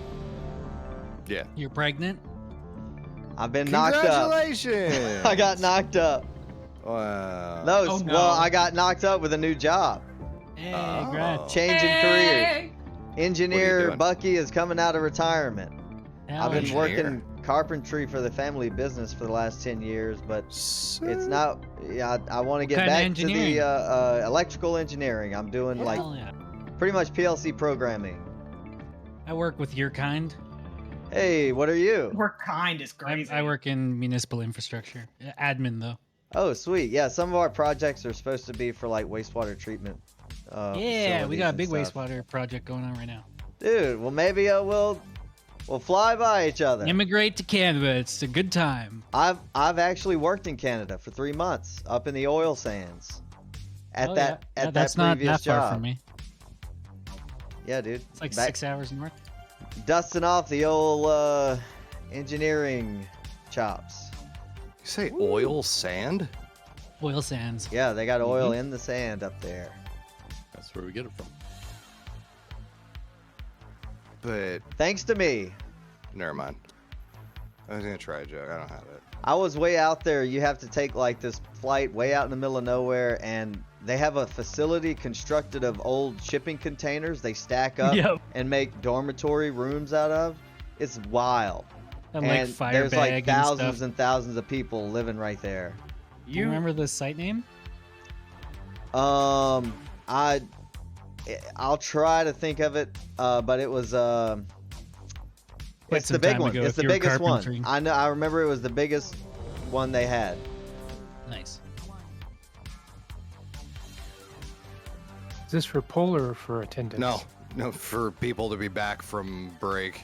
S13: Yeah.
S17: You're pregnant?
S1: I've been knocked up.
S13: Congratulations!
S1: I got knocked up.
S13: Wow.
S1: No,
S19: Oh, no.
S1: well, I got knocked up with a new job.
S17: Hey,
S13: Oh.
S17: congrats.
S1: Changing careers. Engineer
S13: doing?
S1: Bucky is coming out of retirement.
S17: Hell
S1: I've been
S17: yeah.
S1: working carpentry for the family business for the last 10 years, but it's not. Yeah, I want to get
S17: kind of
S1: back to the
S17: engineering?
S1: electrical engineering. I'm doing like
S17: Hell yeah.
S1: pretty much PLC programming.
S17: I work with your kind.
S1: Hey, what are you?
S19: We're kind is crazy.
S17: I work in municipal infrastructure. Admin, though.
S1: Oh, sweet. Yeah, some of our projects are supposed to be for like wastewater treatment.
S17: Yeah, we got a big
S1: facilities and stuff.
S17: wastewater project going on right now.
S1: Dude, well maybe we'll fly by each other.
S17: Immigrate to Canada. It's a good time.
S1: I've actually worked in Canada for 3 months up in the oil sands. At
S17: Oh,
S1: that
S17: yeah.
S1: at
S17: That's
S1: that
S17: not
S1: previous
S17: that
S1: job.
S17: far from me.
S1: Yeah, dude.
S17: It's like
S1: Back-
S17: 6 hours north.
S1: Dusting off the old engineering chops.
S13: You say oil sand?
S17: Oil sands.
S1: Yeah, they got oil
S17: Mm-hmm.
S1: in the sand up there.
S15: That's where we get it from.
S13: But
S1: Thanks to me.
S13: never mind. I was gonna try a joke. I don't have it.
S1: I was way out there. You have to take like this flight way out in the middle of nowhere, and they have a facility constructed of old shipping containers they stack up
S17: Yep.
S1: and make dormitory rooms out of. It's wild.
S17: And like fire
S1: there's like
S17: bag and
S1: thousands
S17: stuff.
S1: and thousands of people living right there.
S17: You remember the site name?
S1: I'll try to think of it, but it was
S17: Quite
S1: it's the
S17: some
S1: big
S17: time
S1: one.
S17: ago
S1: It's
S17: if
S1: the
S17: you were
S1: biggest one.
S17: carpentering.
S1: I know. I remember it was the biggest one they had.
S17: Nice.
S3: Is this for pull or for attendance?
S13: No, for people to be back from break.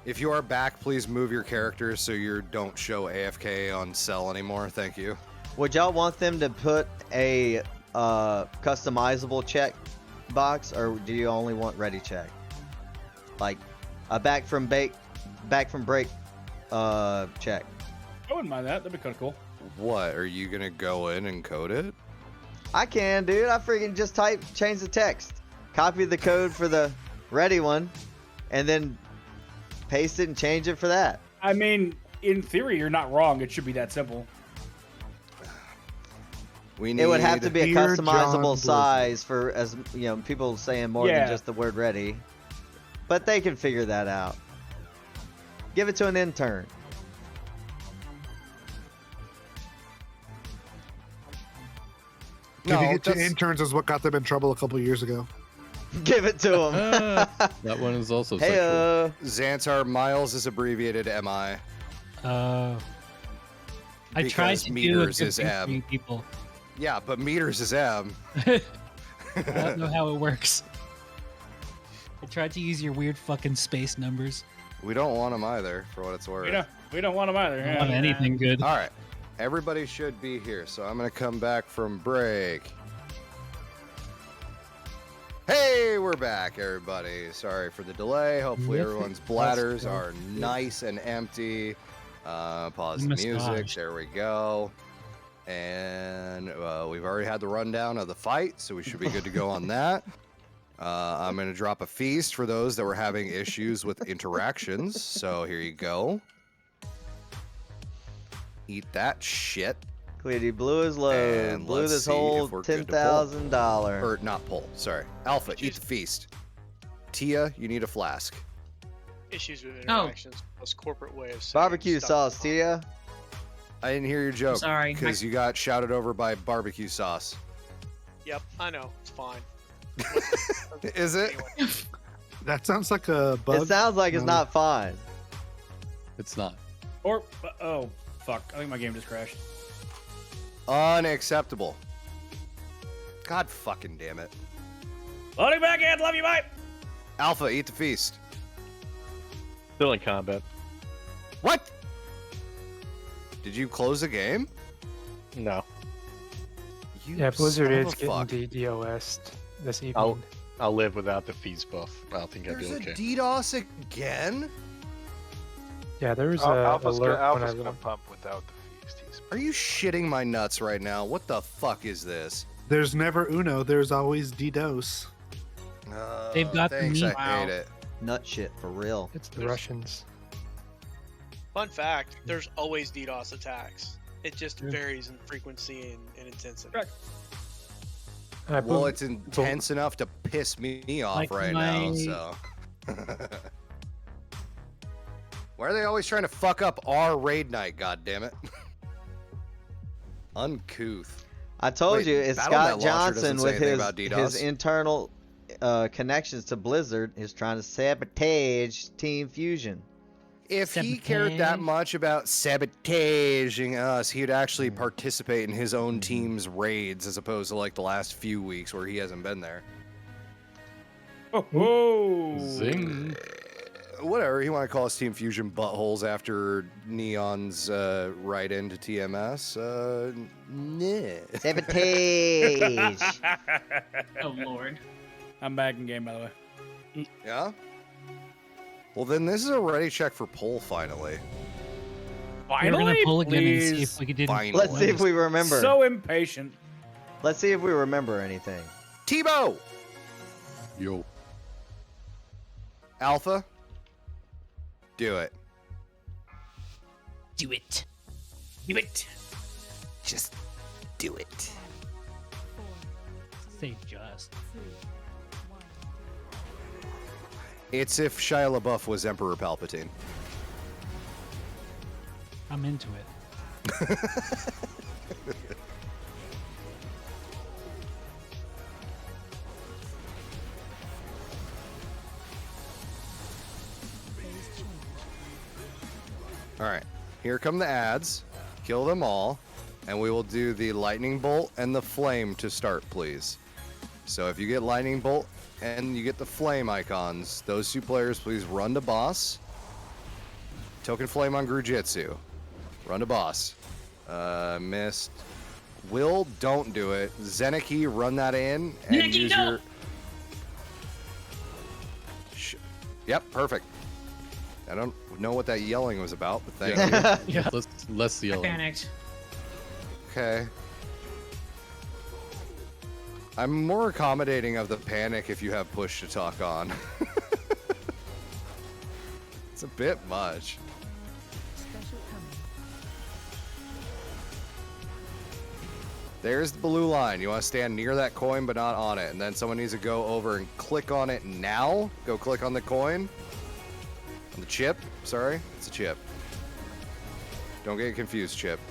S13: If you are back, please move your characters so you don't show AFK on cell anymore. Thank you.
S1: Would y'all want them to put a customizable check box, or do you only want ready check? Like a back from break check.
S21: I wouldn't mind that. That'd be kind of cool.
S13: What, are you gonna go in and code it?
S1: I can, dude. I freaking just change the text, copy the code for the ready one, and then paste it and change it for that.
S21: I mean, in theory, you're not wrong. It should be that simple.
S1: It would have to be a
S21: Dear John
S1: customizable
S21: Blizzard.
S1: size for, as you know, people saying more
S21: Yeah.
S1: than just the word ready. But they can figure that out. Give it to an intern.
S18: Giving
S1: No,
S18: it to
S1: that's-
S18: interns is what got them in trouble a couple years ago.
S1: Give it to them.
S15: That one is also
S1: Hey,
S15: sexual.
S13: Xantar Miles is abbreviated MI.
S17: I tried
S13: Because
S17: to do a
S13: meters
S17: good
S13: is
S17: thing for
S13: M.
S17: you people.
S13: Yeah, but meters is M.
S17: I don't know how it works. I tried to use your weird fucking space numbers.
S13: We don't want them either, for what it's worth.
S21: We don't want them either.
S17: I don't want anything good.
S13: All right. Everybody should be here, so I'm going to come back from break. Hey, we're back, everybody. Sorry for the delay. Hopefully
S17: Yep.
S13: everyone's bladders
S17: Let's go.
S13: are nice and empty. Pause the music.
S17: Massage.
S13: There we go. And we've already had the rundown of the fight, so we should be good to go on that. I'm going to drop a feast for those that were having issues with interactions. So here you go. Eat that shit.
S1: Quiddy blew his load.
S13: And
S1: Blew
S13: let's
S1: this
S13: see
S1: whole
S13: if we're good to pull.
S1: $10,000.
S13: Or not pull, sorry. Alpha, eat the feast. Tia, you need a flask.
S12: Issues with interactions. Most corporate way of saying
S1: Barbecue
S12: stuff.
S1: sauce, Tia.
S13: I didn't hear your joke.
S19: sorry.
S13: Because you got shouted over by barbecue sauce.
S12: Yep, I know. It's fine.
S13: Is it?
S18: That sounds like a bug.
S1: It sounds like it's not fine.
S15: It's not.
S21: Or oh fuck! I think my game just crashed.
S13: Unacceptable. God fucking damn it.
S21: Loading back in. Love you, bye.
S13: Alpha, eat the feast.
S20: Still in combat.
S13: What? Did you close the game?
S20: No.
S13: You
S3: Yeah, Blizzard
S13: son of
S3: is
S13: a
S3: getting
S13: fuck.
S3: DDoS'd this evening.
S20: I'll live without the fees buff. I don't think I'd
S13: There's
S20: be
S13: a
S20: okay.
S13: DDoS again?
S3: Yeah, there was
S11: Alpha's
S3: alert
S11: gonna,
S3: when I
S11: Alpha's gonna
S3: logged.
S11: pump without the feast.
S13: Are you shitting my nuts right now? What the fuck is this?
S18: There's never Uno. There's always DDoS.
S17: They've got the
S13: thanks,
S17: meat.
S13: I hate it.
S1: Nut shit for real.
S3: It's the Russians.
S12: Fun fact: there's always DDoS attacks. It just varies in frequency and intensity.
S13: Well, it's intense enough to piss me off
S17: Like
S13: right now, so. Why are they always trying to fuck up our raid night, goddammit? Uncouth.
S1: I told
S13: Wait,
S1: you, it's
S13: Battle.net
S1: Scott
S13: launcher
S1: Johnson
S13: doesn't say
S1: with
S13: anything
S1: his,
S13: about DDoS.
S1: his internal connections to Blizzard is trying to sabotage Team Fusion.
S13: If he cared that much about sabotaging us, he'd actually participate in his own team's raids as opposed to like the last few weeks where he hasn't been there.
S21: Oh,
S15: Zing.
S13: Whatever, you want to call us Team Fusion buttholes after Neon's right into TMS? Nah.
S1: Sabotage!
S19: Oh lord.
S21: I'm back in game, by the way.
S13: Yeah? Well, then this is a ready check for poll, finally.
S17: We're gonna
S21: Finally,
S17: pull again and see
S21: please.
S17: if we didn't.
S13: Finally.
S1: Let's see if we remember.
S21: So impatient.
S1: Let's see if we remember anything.
S13: Tebow!
S15: Yo.
S13: Alpha? Do it.
S17: Do it.
S21: Do it.
S13: Just do it.
S17: Say just.
S13: It's if Shia LaBeouf was Emperor Palpatine.
S17: I'm into it.
S13: Alright, here come the ads. Kill them all, and we will do the lightning bolt and the flame to start, please. So if you get lightning bolt and you get the flame icons, those two players please run to boss. Token flame on Grujitsu. Run to boss. Missed. Will, don't do it. Zeniki, run that in and
S19: Zeniki,
S13: use
S19: no!
S13: your... Yep, perfect. I don't know what that yelling was about, but thank you.
S15: Yeah. Less
S19: I
S15: yelling.
S19: panicked.
S13: Okay. I'm more accommodating of the panic if you have push to talk on. It's a bit much. There's the blue line. You want to stand near that coin but not on it. And then someone needs to go over and click on it now. Go click on the coin. On the chip. Sorry. It's a chip. Don't get confused, Chip.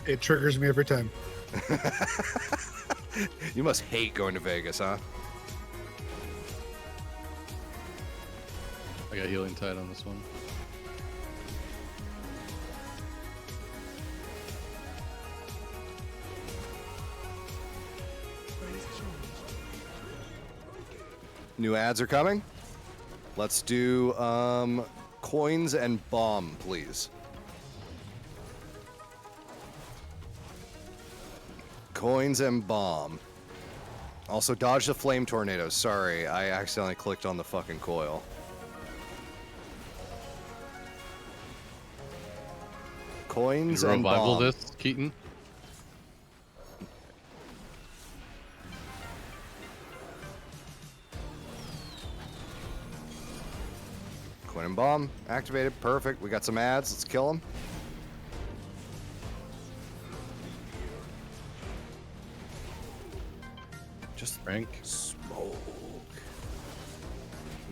S18: It triggers me every time.
S13: You must hate going to Vegas, huh?
S15: I got healing tide on this one.
S13: New ads are coming. Let's do coins and bomb, please. Coins and bomb. Also, dodge the flame tornadoes. Sorry, I accidentally clicked on the fucking coil. Coins
S15: You
S13: and
S15: revival
S13: bomb.
S15: this, Keaton?
S13: Coin and bomb activated. Perfect. We got some ads. Let's kill them. Just
S15: Frank.
S13: smoke.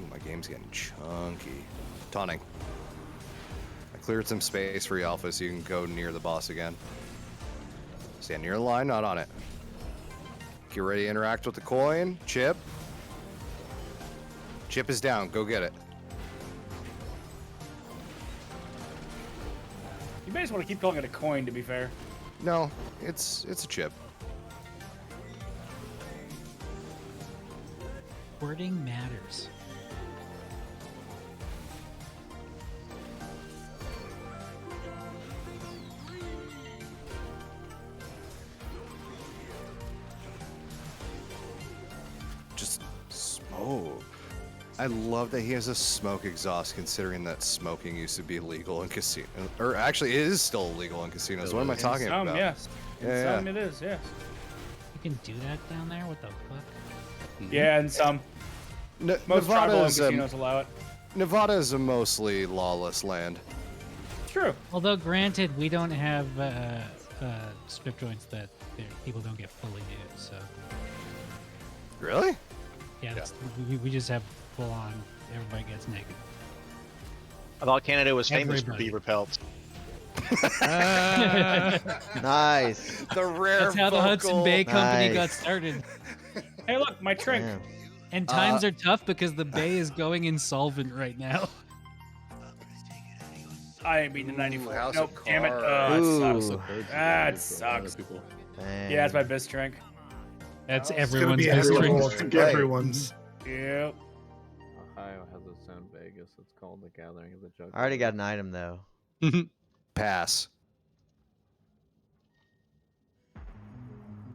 S13: Ooh, my game's getting chunky. Taunting. I cleared some space for you, Alpha, so you can go near the boss again. Stand near the line, not on it. Get ready to interact with the coin. Chip. Chip is down. Go get it.
S21: You may just want to keep calling it a coin, to be fair.
S13: No, it's a chip.
S17: Wording matters.
S13: Just smoke. I love that he has a smoke exhaust, considering that smoking used to be legal in casinos. Or actually, it is still illegal in casinos. What am I talking
S21: some,
S13: about?
S21: Yes. In
S13: Yeah,
S21: some it is, yes.
S17: You can do that down there? What the fuck?
S21: Yeah, and some. Most tribal casinos allow it.
S13: Nevada is a mostly lawless land.
S21: True.
S17: Although, granted, we don't have strip joints that people don't get fully nude, so.
S13: Really?
S17: Yeah, we just have full on, everybody gets naked.
S20: I thought Canada was famous for
S17: Everybody.
S20: beaver pelts.
S1: Nice.
S13: The rare
S17: That's how the Hudson Bay Company got
S1: Nice.
S17: started.
S21: Hey, look, my trick.
S1: Damn.
S17: And times are tough because the Bay is going insolvent right now.
S21: I ain't beating the 94.
S13: House
S21: Nope,
S13: of
S21: damn it.
S13: Cards.
S21: Oh, it
S1: Ooh.
S21: sucks. Ah, it sucks.
S1: Dang.
S21: Yeah, that's my best drink.
S17: That's
S18: It's gonna
S17: everyone's
S18: be
S17: best
S18: everyone's.
S17: drink.
S18: Everyone's.
S21: Yep.
S5: Ohio has its own Vegas. It's called the Gathering of the Juggalos.
S1: I already got an item though.
S13: Pass.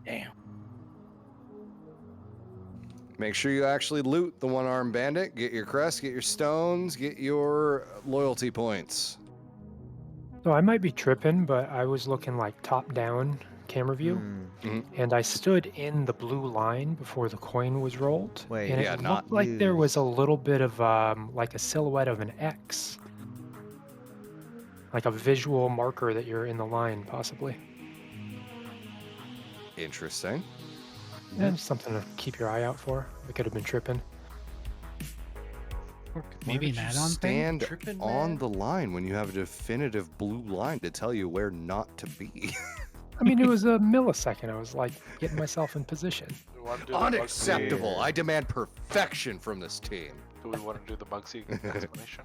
S21: Damn.
S13: Make sure you actually loot the one-armed bandit. Get your crest, get your stones, get your loyalty points.
S3: So I might be tripping, but I was looking like top-down camera view, and I stood in the blue line before the coin was rolled,
S1: Wait,
S3: and
S13: yeah,
S3: it
S13: not
S3: looked like there was a little bit of like a silhouette of an X, like a visual marker that you're in the line, possibly.
S13: Interesting.
S3: Yeah, just something to keep your eye out for. We could have been tripping.
S17: Maybe an
S13: Why would you
S17: add-on thing?
S13: stand on the line when you have a definitive blue line to tell you where not to be.
S3: I mean, it was a millisecond. I was like getting myself in position.
S11: Do we want to do the
S13: Unacceptable. I demand perfection from this team.
S11: Do we want to do the Bugsy explanation?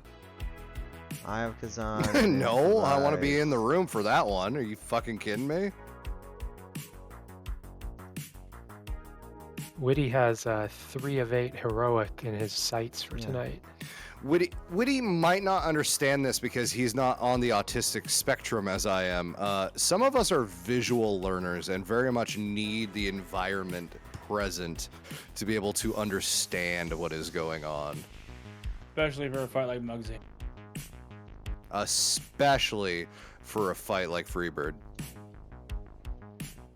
S1: I have Kazan.
S13: No, I want to be in the room for that one. Are you fucking kidding me?
S3: Witty has 3 of 8 heroic in his sights for tonight.
S13: Witty might not understand this because he's not on the autistic spectrum as I am. Some of us are visual learners and very much need the environment present to be able to understand what is going on.
S21: Especially for a fight like Muggsy.
S13: Especially for a fight like Freebird.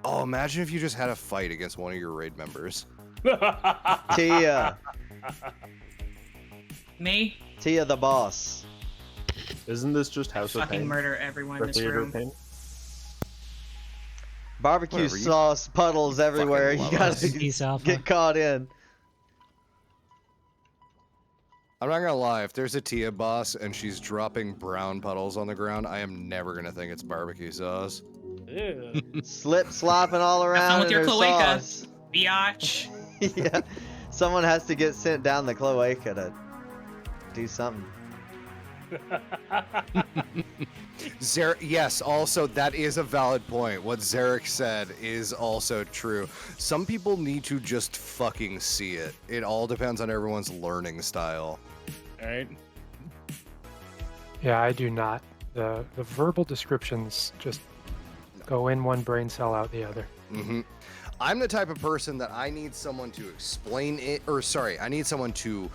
S13: Oh, imagine if you just had a fight against one of your raid members.
S1: Tia.
S19: Me?
S1: Tia the boss.
S14: Isn't this just House of
S19: Fucking
S14: Pain?
S19: murder everyone in
S14: Or
S19: this
S14: Theater
S19: room.
S14: of Pain?
S1: Barbecue
S13: Whatever, you
S1: sauce puddles everywhere. You
S13: love
S1: gotta
S13: us.
S17: Peace, Alpha.
S1: get caught in.
S13: I'm not gonna lie, if there's a Tia boss and she's dropping brown puddles on the ground, I am never gonna think it's barbecue sauce.
S21: Ew.
S1: Slip slopping all around
S19: with
S1: in
S19: your
S1: her
S19: cloaca.
S1: sauce.
S19: Biatch.
S1: Yeah. Someone has to get sent down the cloaca to do something.
S13: Yes, also that is a valid point. What Zarek said is also true. Some people need to just fucking see it. It all depends on everyone's learning style.
S21: Alright.
S3: Yeah, I do not. The verbal descriptions just go in one brain cell, out the other.
S13: Mm-hmm. I'm the type of person that I need someone to explain it, or sorry, I need someone to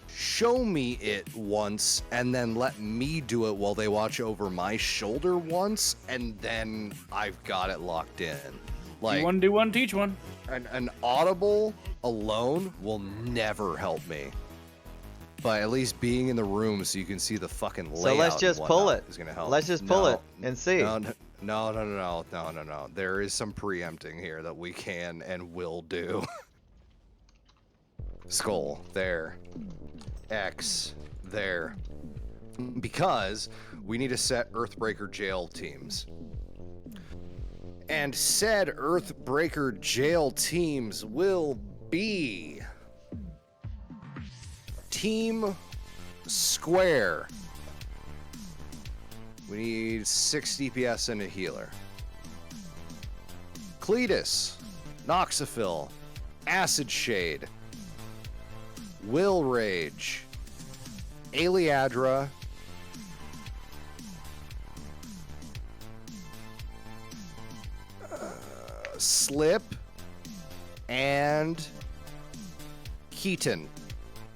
S13: show me it once and then let me do it while they watch over my shoulder once, and then I've got it locked in. Like,
S21: do one, do one, teach one.
S13: An audible alone will never help me. But at least being in the room so you can see the fucking layout.
S1: So let's just pull it.
S13: Is gonna help.
S1: Let's just pull it and see.
S13: No. There is some preempting here that we can and will do. Skull there. X there. Because we need to set Earthbreaker jail teams. And said Earthbreaker jail teams will be Team Square. We need 6 DPS and a healer. Cletus, Noxophil, Acid Shade, Will Rage, Aliadra, Slip, and Keaton.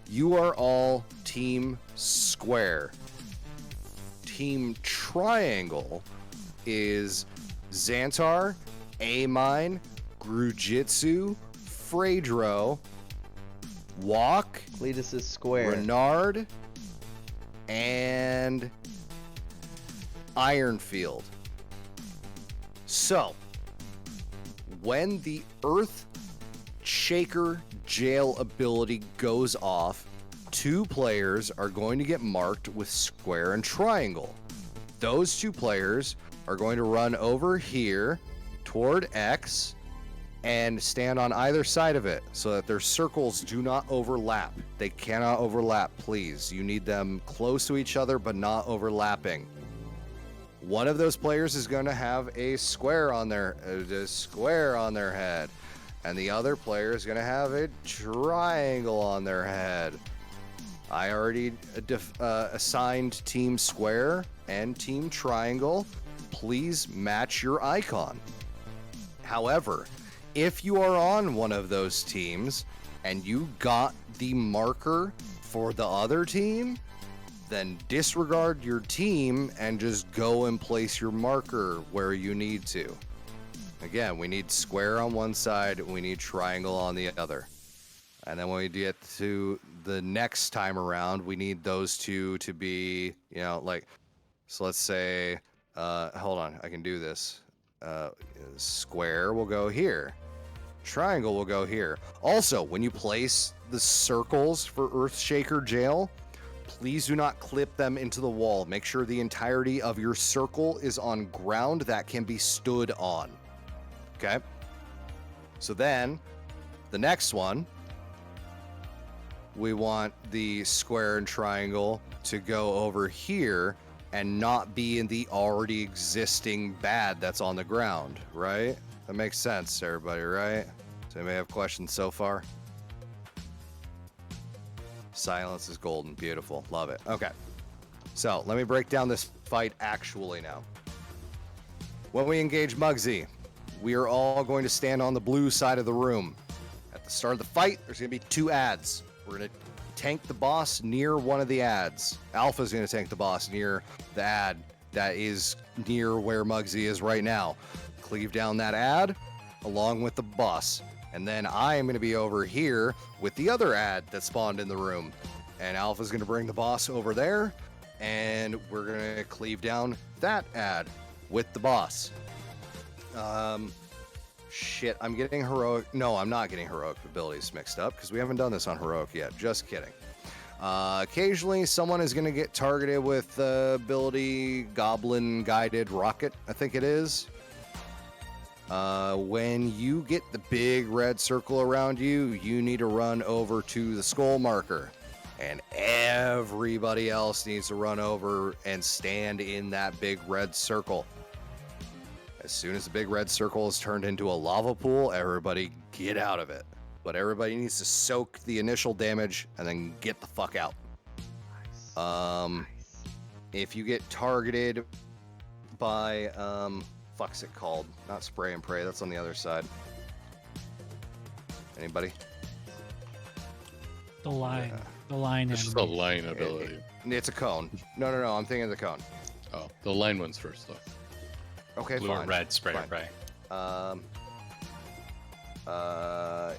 S13: You are all Team Square. Team Triangle is Xantar, Amine, Grujitsu, Phaedro, Walk,
S1: Cletus is square.
S13: Renard, and Ironfield. So, when the Earth Shaker jail ability goes off, 2 players are going to get marked with square and triangle. Those 2 players are going to run over here toward X and stand on either side of it so that their circles do not overlap. They cannot overlap, please. You need them close to each other but not overlapping. One of those players is going to have a square on their head, and the other player is going to have a triangle on their head. I already assigned Team Square and Team Triangle. Please match your icon. However, if you are on one of those teams and you got the marker for the other team, then disregard your team and just go and place your marker where you need to. Again, we need square on one side, we need triangle on the other. And then when we get to the next time around, we need those 2 to be, so let's say, hold on, I can do this. Square will go here. Triangle will go here. Also, when you place the circles for Earthshaker Jail, please do not clip them into the wall. Make sure the entirety of your circle is on ground that can be stood on. Okay? So then, the next one, we want the square and triangle to go over here and not be in the already existing bad that's on the ground, right? That makes sense, everybody, right? Does anybody have questions so far? Silence is golden. Beautiful. Love it. Okay. So, let me break down this fight actually now. When we engage Muggsy, we are all going to stand on the blue side of the room. At the start of the fight, there's going to be 2 ads. We're going to tank the boss near one of the ads. Alpha's going to tank the boss near the ad that is near where Muggsy is right now. Cleave down that ad along with the boss. And then I am going to be over here with the other ad that spawned in the room. And Alpha's going to bring the boss over there. And we're going to cleave down that ad with the boss. Shit, I'm getting heroic. No, I'm not getting heroic abilities mixed up because we haven't done this on heroic yet. Just kidding. Occasionally, someone is going to get targeted with the ability Goblin Guided Rocket, I think it is. When you get the big red circle around you, you need to run over to the skull marker. And everybody else needs to run over and stand in that big red circle. As soon as the big red circle is turned into a lava pool, everybody get out of it. But everybody needs to soak the initial damage and then get the fuck out. If you get targeted by, fuck's it called? Not spray and pray, that's on the other side. Anybody?
S17: The line. The line.
S15: It's just a line ability.
S13: It's a cone. No, I'm thinking of the cone.
S15: Oh, the line one's first, though.
S13: Okay,
S6: Blue
S13: fine.
S6: or red, spray or pray.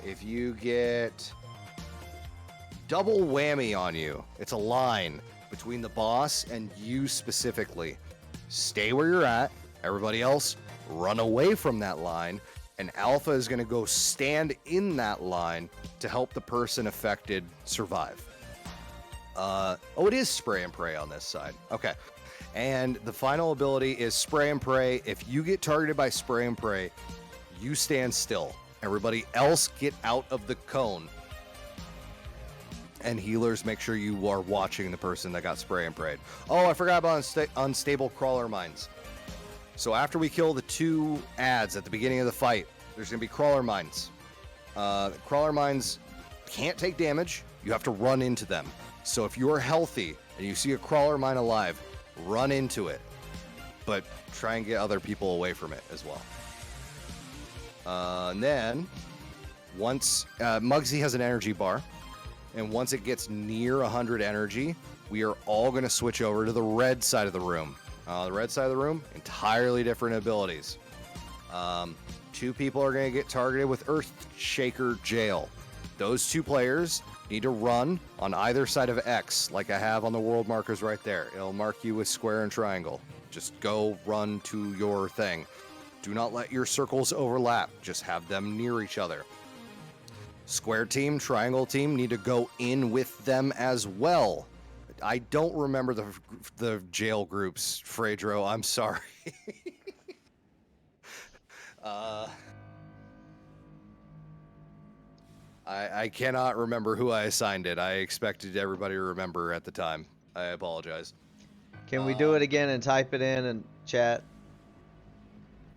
S13: If you get double whammy on you, it's a line between the boss and you specifically. Stay where you're at. Everybody else, run away from that line. And Alpha is going to go stand in that line to help the person affected survive. Oh, it is spray and pray on this side. Okay. And the final ability is spray and pray. If you get targeted by spray and pray, you stand still. Everybody else get out of the cone. And healers, make sure you are watching the person that got spray and prayed. Oh, I forgot about unstable crawler mines. So after we kill the 2 ads at the beginning of the fight, there's going to be crawler mines. Crawler mines can't take damage. You have to run into them. So if you're healthy and you see a crawler mine alive, run into it. But try and get other people away from it as well. And then, once Muggsy has an energy bar, and once it gets near 100 energy, we are all going to switch over to the red side of the room. The red side of the room, entirely different abilities. 2 people are going to get targeted with Earthshaker Jail. Those 2 players need to run on either side of X, like I have on the world markers right there. It'll mark you with square and triangle. Just go run to your thing. Do not let your circles overlap. Just have them near each other. Square team, triangle team need to go in with them as well. I don't remember the jail groups, Fredro. I'm sorry. I cannot remember who I assigned it. I expected everybody to remember at the time. I apologize.
S1: Can we do it again and type it in chat?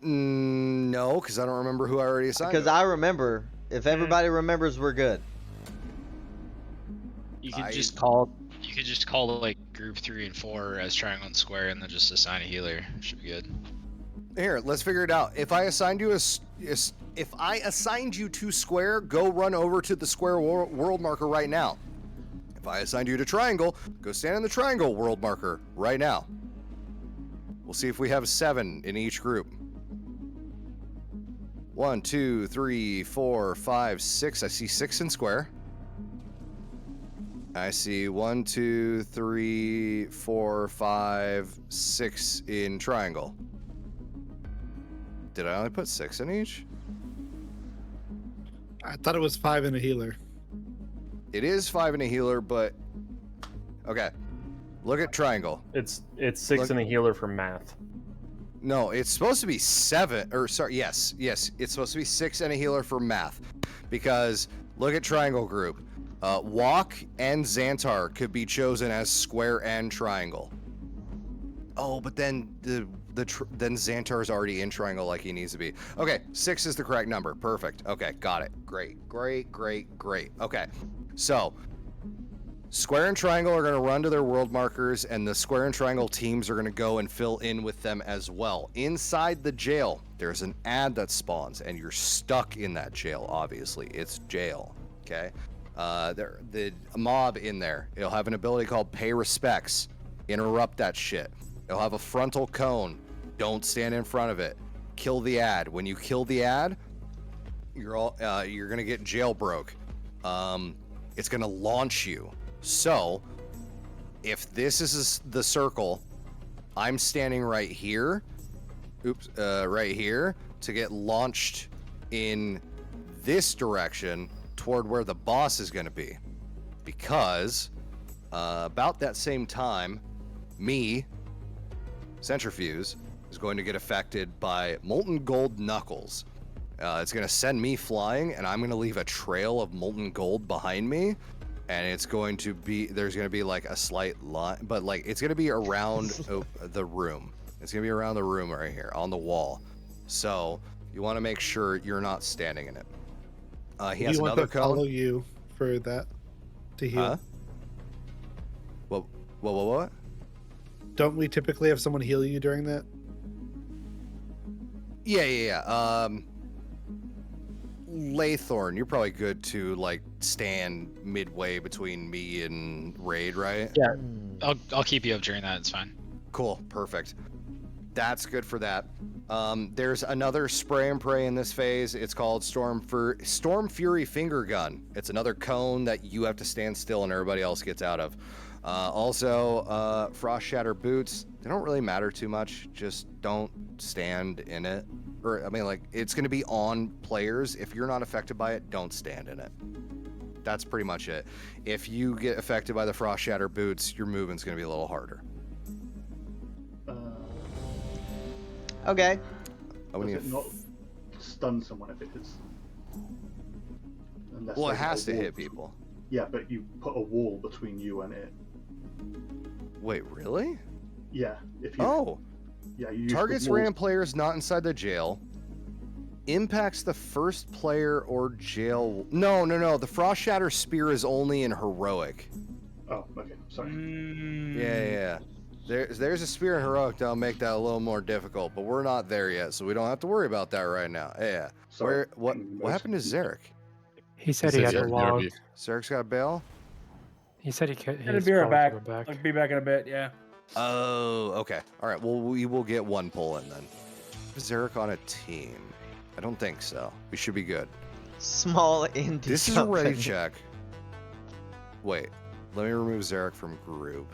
S13: No, because I don't remember who I already assigned.
S1: Because I remember. If everybody remembers, we're good.
S6: You could just call like group 3 and 4 as triangle and square, and then just assign a healer. Should be good.
S13: Here, let's figure it out. If I assigned you if I assigned you to square, go run over to the square world marker right now. If I assigned you to triangle, go stand in the triangle world marker right now. We'll see if we have 7 in each group. 1, 2, 3, 4, 5, 6. I see 6 in square. I see 1, 2, 3, 4, 5, 6 in triangle. Did I only put 6 in each?
S18: I thought it was 5 in a healer.
S13: It is 5 in a healer, but okay. Look at triangle.
S14: It's 6 in a healer for math.
S13: No, it's supposed to be 7. Or sorry, yes, it's supposed to be 6 and a healer for math, because look at triangle group. Walk and Xantar could be chosen as square and triangle. Oh, but then then Xantar is already in triangle like he needs to be. Okay, 6 is the correct number. Perfect. Okay, got it. Great. Okay, so square and triangle are going to run to their world markers, and the square and triangle teams are going to go and fill in with them as well. Inside the jail, there's an ad that spawns, and you're stuck in that jail, obviously. It's jail, okay? The mob in there, it'll have an ability called Pay Respects. Interrupt that shit. It'll have a frontal cone. Don't stand in front of it. Kill the ad. When you kill the ad, you're gonna get jailbroke. It's gonna launch you. So, if this is the circle, I'm standing right here. Right here to get launched in this direction toward where the boss is gonna be, because about that same time, me, Centrifuge, is going to get affected by Molten Gold Knuckles. It's going to send me flying, and I'm going to leave a trail of molten gold behind me, and it's going to be, there's going to be like a slight line, but like it's going to be around the room. It's going to be around the room right here on the wall. So you want to make sure you're not standing in it. He has another cone.
S18: Follow you for that to heal.
S13: Huh? What?
S18: Don't we typically have someone heal you during that?
S13: Yeah. Laythorn, you're probably good to like stand midway between me and Raid, right?
S6: Yeah, I'll keep you up during that. It's fine.
S13: Cool, perfect. That's good for that. There's another spray and pray in this phase. It's called Storm Fury Finger Gun. It's another cone that you have to stand still and everybody else gets out of. Also, Frost Shatter Boots. They don't really matter too much. Just don't stand in it. Or, I mean, like, it's going to be on players. If you're not affected by it, don't stand in it. That's pretty much it. If you get affected by the Frost Shatter boots, your movement's going to be a little harder.
S1: Okay.
S4: Does it not stun someone if it is? Unless
S13: Well, it
S4: there's a
S13: has to
S4: wall
S13: hit
S4: between-
S13: people.
S4: Yeah, but you put a wall between you and it.
S13: Wait, really?
S4: Yeah. If you.
S13: Oh.
S4: Yeah, you use the
S13: Targets
S4: walls-
S13: random players not inside the jail. Impacts the first player or jail. No. The Frost Shatter Spear is only in heroic.
S4: Oh, okay. Sorry.
S13: Yeah. There's a spear in heroic that'll make that a little more difficult, but we're not there yet, so we don't have to worry about that right now. Yeah.
S4: Sorry.
S13: What happened to Zarek?
S3: He said he had to log.
S13: Zarek's got a bail?
S3: He said
S21: It'll be right back. I'll be back in a bit. Yeah.
S13: Oh, okay. All right. Well, we will get one pull in then. Is Zarek on a team? I don't think so. We should be good.
S1: Small indie.
S13: This is a ready
S1: company.
S13: check. Wait. Let me remove Zarek from group.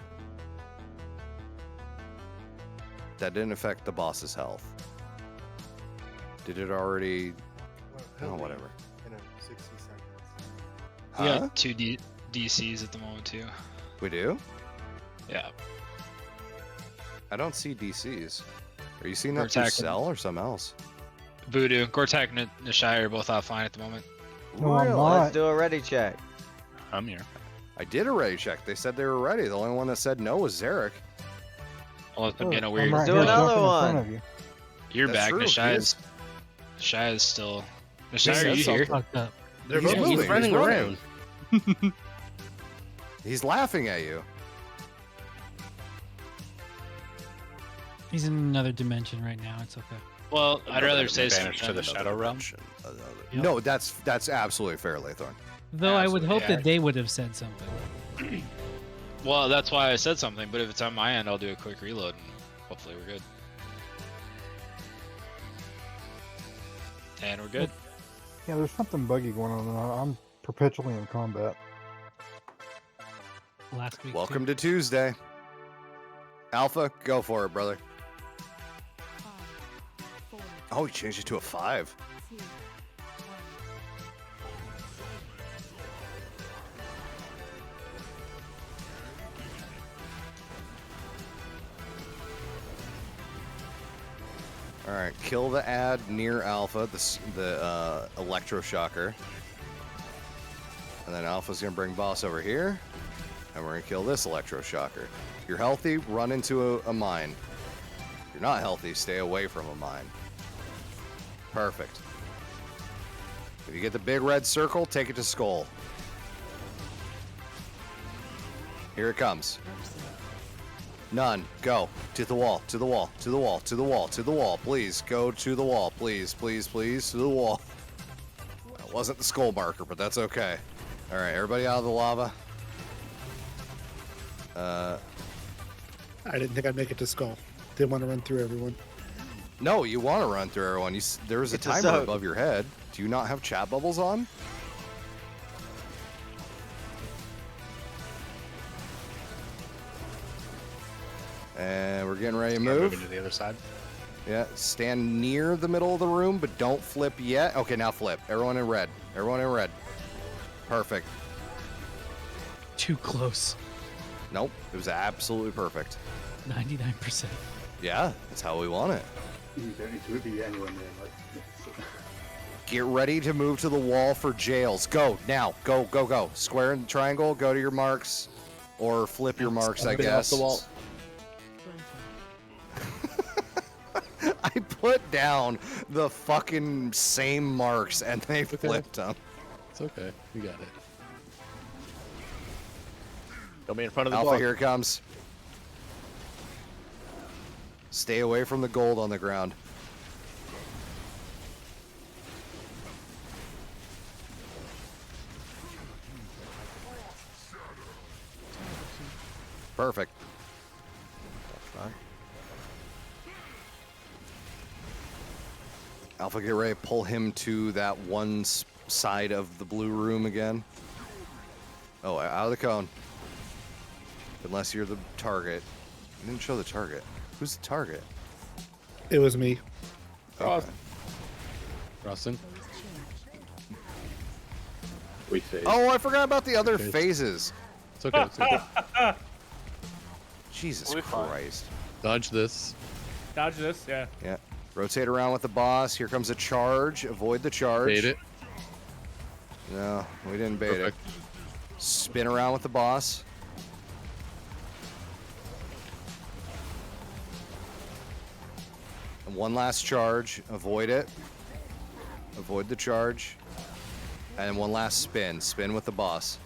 S13: That didn't affect the boss's health. Did it already? Oh, whatever.
S18: In 60 seconds.
S6: We
S13: Huh?
S6: got 2 DCs at the moment too.
S13: We do?
S6: Yeah.
S13: I don't see DCs. Are you seeing that
S6: Gortak
S13: through Cell or something else?
S6: Voodoo, Gortak, and Nashai are both offline at the moment.
S2: No, I'm
S13: Really?
S2: not.
S1: Let's do a ready check.
S14: I'm here.
S13: I did a ready check. They said they were ready. The only one that said no was Zarek.
S6: Unless I'm being a
S2: I'm
S6: weird.
S2: right
S1: Do
S2: here
S1: another
S2: jumping in
S1: one.
S2: front of you.
S6: You're
S13: That's
S6: back.
S13: true, he
S6: Nashai
S13: is.
S6: is still.
S13: He
S6: Nashai, are
S13: said
S6: you here?
S13: something.
S17: Fucked up.
S18: They're
S13: He's
S18: both
S13: moving.
S18: moving.
S13: He's
S18: He's
S13: running.
S18: running.
S13: He's laughing at you.
S17: He's in another dimension right now. It's okay.
S6: Well, I'd rather say
S14: Banished to
S6: something.
S14: the Shadow Realm.
S17: Yep.
S13: No, that's absolutely fair, Laythorn.
S17: Though I would
S6: Absolutely,
S17: hope
S6: yeah.
S17: that they would have said something.
S6: Well, that's why I said something. But if it's on my end, I'll do a quick reload, and hopefully we're good. And we're good.
S2: Yeah, there's something buggy going on. And I'm perpetually in combat.
S17: Last week.
S13: Welcome to Tuesday. Alpha, go for it, brother. Oh, he changed it to a 5. All right, kill the ad near Alpha, the electroshocker. And then Alpha's gonna bring boss over here, and we're gonna kill this electroshocker. If you're healthy, run into a mine. If you're not healthy, stay away from a mine. Perfect. If you get the big red circle, take it to Skull. Here it comes. None. Go. To the wall. To the wall. To the wall. To the wall. To the wall. Please. Go to the wall. Please. Please. Please. To the wall. That wasn't the skull marker, but that's okay. Alright, everybody out of the lava.
S18: I didn't think I'd make it to Skull. Didn't want to run through everyone.
S13: No, you want to run through everyone. There is a
S1: It's a
S13: timer
S1: zone.
S13: above your head. Do you not have chat bubbles on? And we're getting ready to move.
S14: Moving to the other side.
S13: Yeah, stand near the middle of the room, but don't flip yet. Okay, now flip. Everyone in red. Everyone in red. Perfect.
S17: Too close.
S13: Nope, it was absolutely perfect.
S17: 99%.
S13: Yeah, that's how we want it.
S4: You don't need to be anywhere near like.
S13: Get ready to move to the wall for jails. Go, now. Go, go, go. Square and triangle, go to your marks. Or flip your marks, I
S8: Jumping off
S13: guess.
S8: the wall.
S13: I put down the fucking same marks and they flipped them.
S15: It's okay. You got it.
S14: Don't be in front of the
S13: Alpha,
S14: block.
S13: here it comes. Stay away from the gold on the ground. Perfect. Alpha, get ready to pull him to that one side of the blue room again. Oh, out of the cone. Unless you're the target. You didn't show the target. Who's the target?
S18: It was me.
S13: Okay.
S15: Rossin.
S8: We phase.
S13: Oh, I forgot about the other
S15: phase.
S13: phases.
S15: It's okay. It's okay.
S13: Jesus
S11: We'll be fine.
S13: Christ.
S15: Dodge this.
S21: Dodge this, yeah.
S13: Yeah. Rotate around with the boss. Here comes a charge. Avoid the charge.
S15: Bait it.
S13: No, we didn't bait
S15: Perfect.
S13: it. Spin around with the boss. And one last charge. Avoid it. Avoid the charge. And then one last spin. Spin with the boss.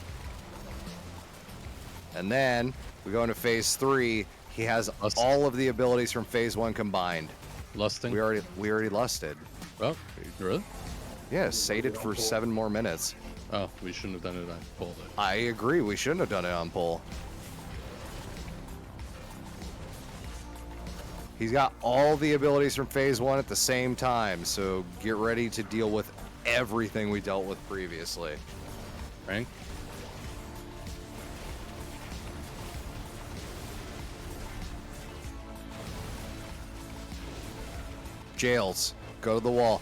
S13: And then we go into phase 3. He has all of the abilities from phase 1 combined.
S15: Lusting.
S13: We already lusted.
S15: Oh, really?
S13: Yeah, sated for 7 more minutes.
S15: Oh, we shouldn't have done it on pull then.
S13: I agree. We shouldn't have done it on pull. He's got all the abilities from phase 1 at the same time, so get ready to deal with everything we dealt with previously.
S15: Frank?
S13: Jails, go to the wall.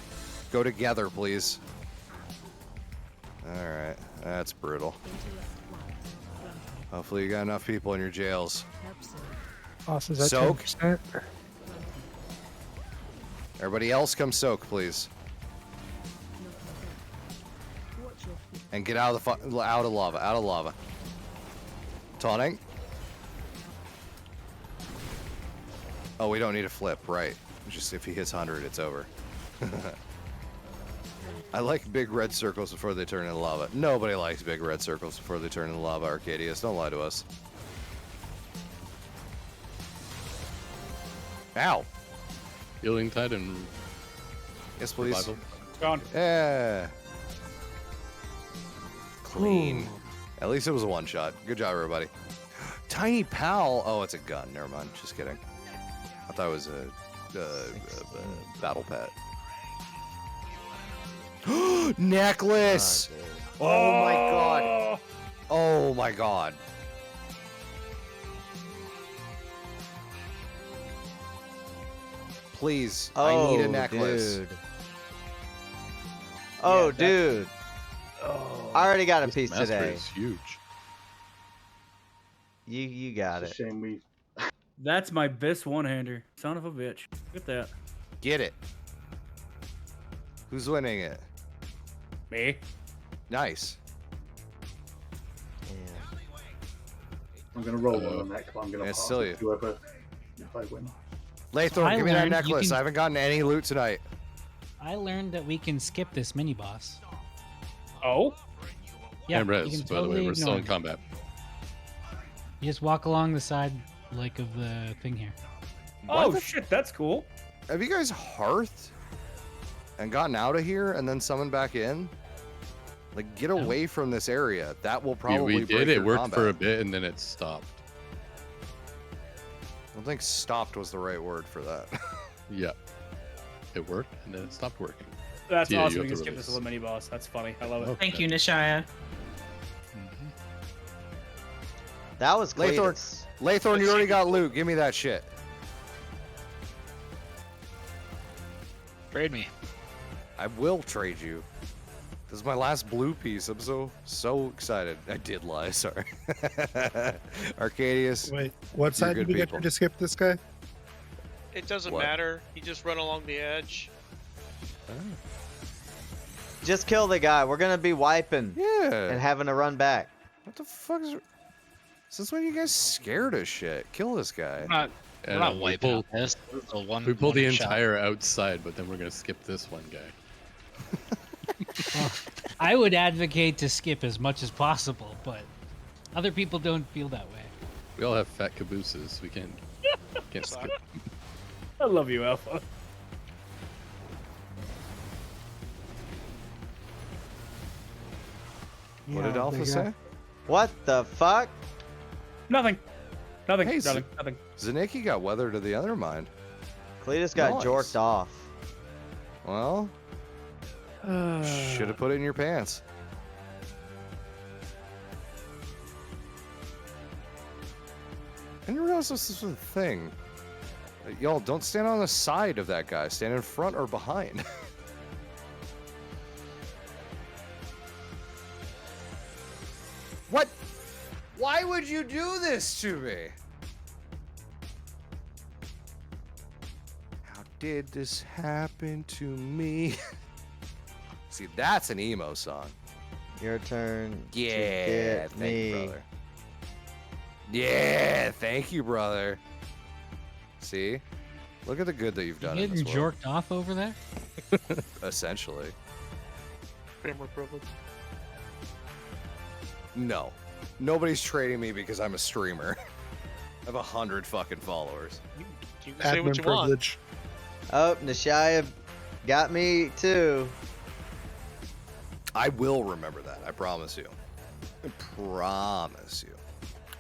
S13: Go together, please. Alright, that's brutal. Hopefully you got enough people in your jails.
S3: Boss is at
S13: Soak.
S3: 10%.
S13: Everybody else come soak, please. And get out of the out of lava. Taunting. Oh, we don't need a flip, right? Just if he hits 100, it's over. I like big red circles before they turn into lava. Nobody likes big red circles before they turn into lava, Arcadius. Don't lie to us. Ow.
S15: Healing Tide and
S13: Yes, please.
S15: Revival.
S21: Gone.
S13: Yeah. Clean. At least it was a one-shot. Good job, everybody. Tiny Pal. Oh, it's a gun. Never mind. Just kidding. I thought it was a battle pet. Necklace. Oh my god. Oh my god. Please, I need a necklace.
S1: Dude. Oh,
S21: Yeah,
S1: dude. I already got a piece
S15: Master
S1: today.
S15: is huge.
S1: You got
S4: It's
S1: it.
S4: a shame we.
S21: That's my best one-hander. Son of a bitch. Look at that.
S13: Get it. Who's winning it?
S21: Me.
S13: Nice.
S4: I'm gonna roll one on that. I'm gonna
S13: Yeah,
S4: pass
S13: still
S4: it
S13: you.
S4: to whoever if I win.
S13: Laythorn,
S17: I
S13: give me that
S17: learned you
S13: necklace.
S17: can-
S13: I haven't gotten any loot tonight.
S17: I learned that we can skip this mini boss.
S21: Oh?
S17: Yeah,
S15: and
S17: you
S15: res,
S17: can
S15: by the
S17: totally
S15: way, we're still in
S17: ignore it.
S15: combat.
S17: You just walk along the side, like, of the thing here.
S21: Oh shit, that's cool.
S13: Have you guys hearthed and gotten out of here and then summoned back in? Like, get away from this area. That will probably
S15: we
S13: break
S15: did. It
S13: your
S15: worked
S13: combat.
S15: for a bit and then it stopped.
S13: I don't think stopped was the right word for that.
S15: Yeah. It worked and then it stopped working.
S21: That's
S15: Yeah, you
S21: awesome.
S15: have
S21: We can
S15: to
S21: skip
S15: release.
S21: this little mini boss. That's funny. I love it.
S15: Okay.
S19: Thank you, Nishaya.
S1: That was
S13: Laythorn,
S1: Cletus.
S13: Laythorn, you already got loot. Give me that shit.
S6: Trade me.
S13: I will trade you. This is my last blue piece. I'm so excited. I did lie. Sorry. Arcadius.
S18: Wait, what
S13: you're
S18: side
S13: good
S18: did we get
S13: people.
S18: to skip this guy?
S12: It doesn't
S13: What?
S12: matter. You just run along the edge.
S1: Just kill the guy. We're gonna be wiping
S13: Yeah.
S1: and having to run back.
S13: What the fuck is? Since when are you guys scared of shit? Kill this guy.
S6: We're not, we're
S15: And,
S6: not
S15: we
S6: wiping
S15: pulled-
S6: out this. This is a one.
S15: We pulled the
S6: one shot.
S15: entire outside, but then we're gonna skip this one guy.
S17: Well, I would advocate to skip as much as possible, but other people don't feel that way.
S15: We all have fat cabooses. We can't skip.
S21: I love you, Alpha.
S13: What did
S2: Yeah,
S13: Alpha
S2: they
S13: say?
S2: got-
S1: What the fuck?
S21: Nothing. Nothing.
S13: Hey,
S21: nothing. Nothing.
S13: Zaniki got weather to the other mind.
S1: Cletus got
S13: Nice.
S1: jorked off.
S13: Well, should have put it in your pants. I didn't realize this was a thing. Y'all, don't stand on the side of that guy. Stand in front or behind. What? Why would you do this to me? How did this happen to me? See, that's an emo song.
S1: Your turn.
S13: Yeah,
S1: to get
S13: thank
S1: me.
S13: you, brother. Yeah, thank you, brother. See? Look at the good that you've done in this
S17: Getting
S13: world.
S17: jorked off over there?
S13: Essentially.
S12: Gamer privilege.
S13: No. Nobody's trading me because I'm a streamer. I have 100 fucking followers.
S12: You can say what you want.
S1: Oh, Nishaya got me too.
S13: I will remember that. I promise you. I promise you.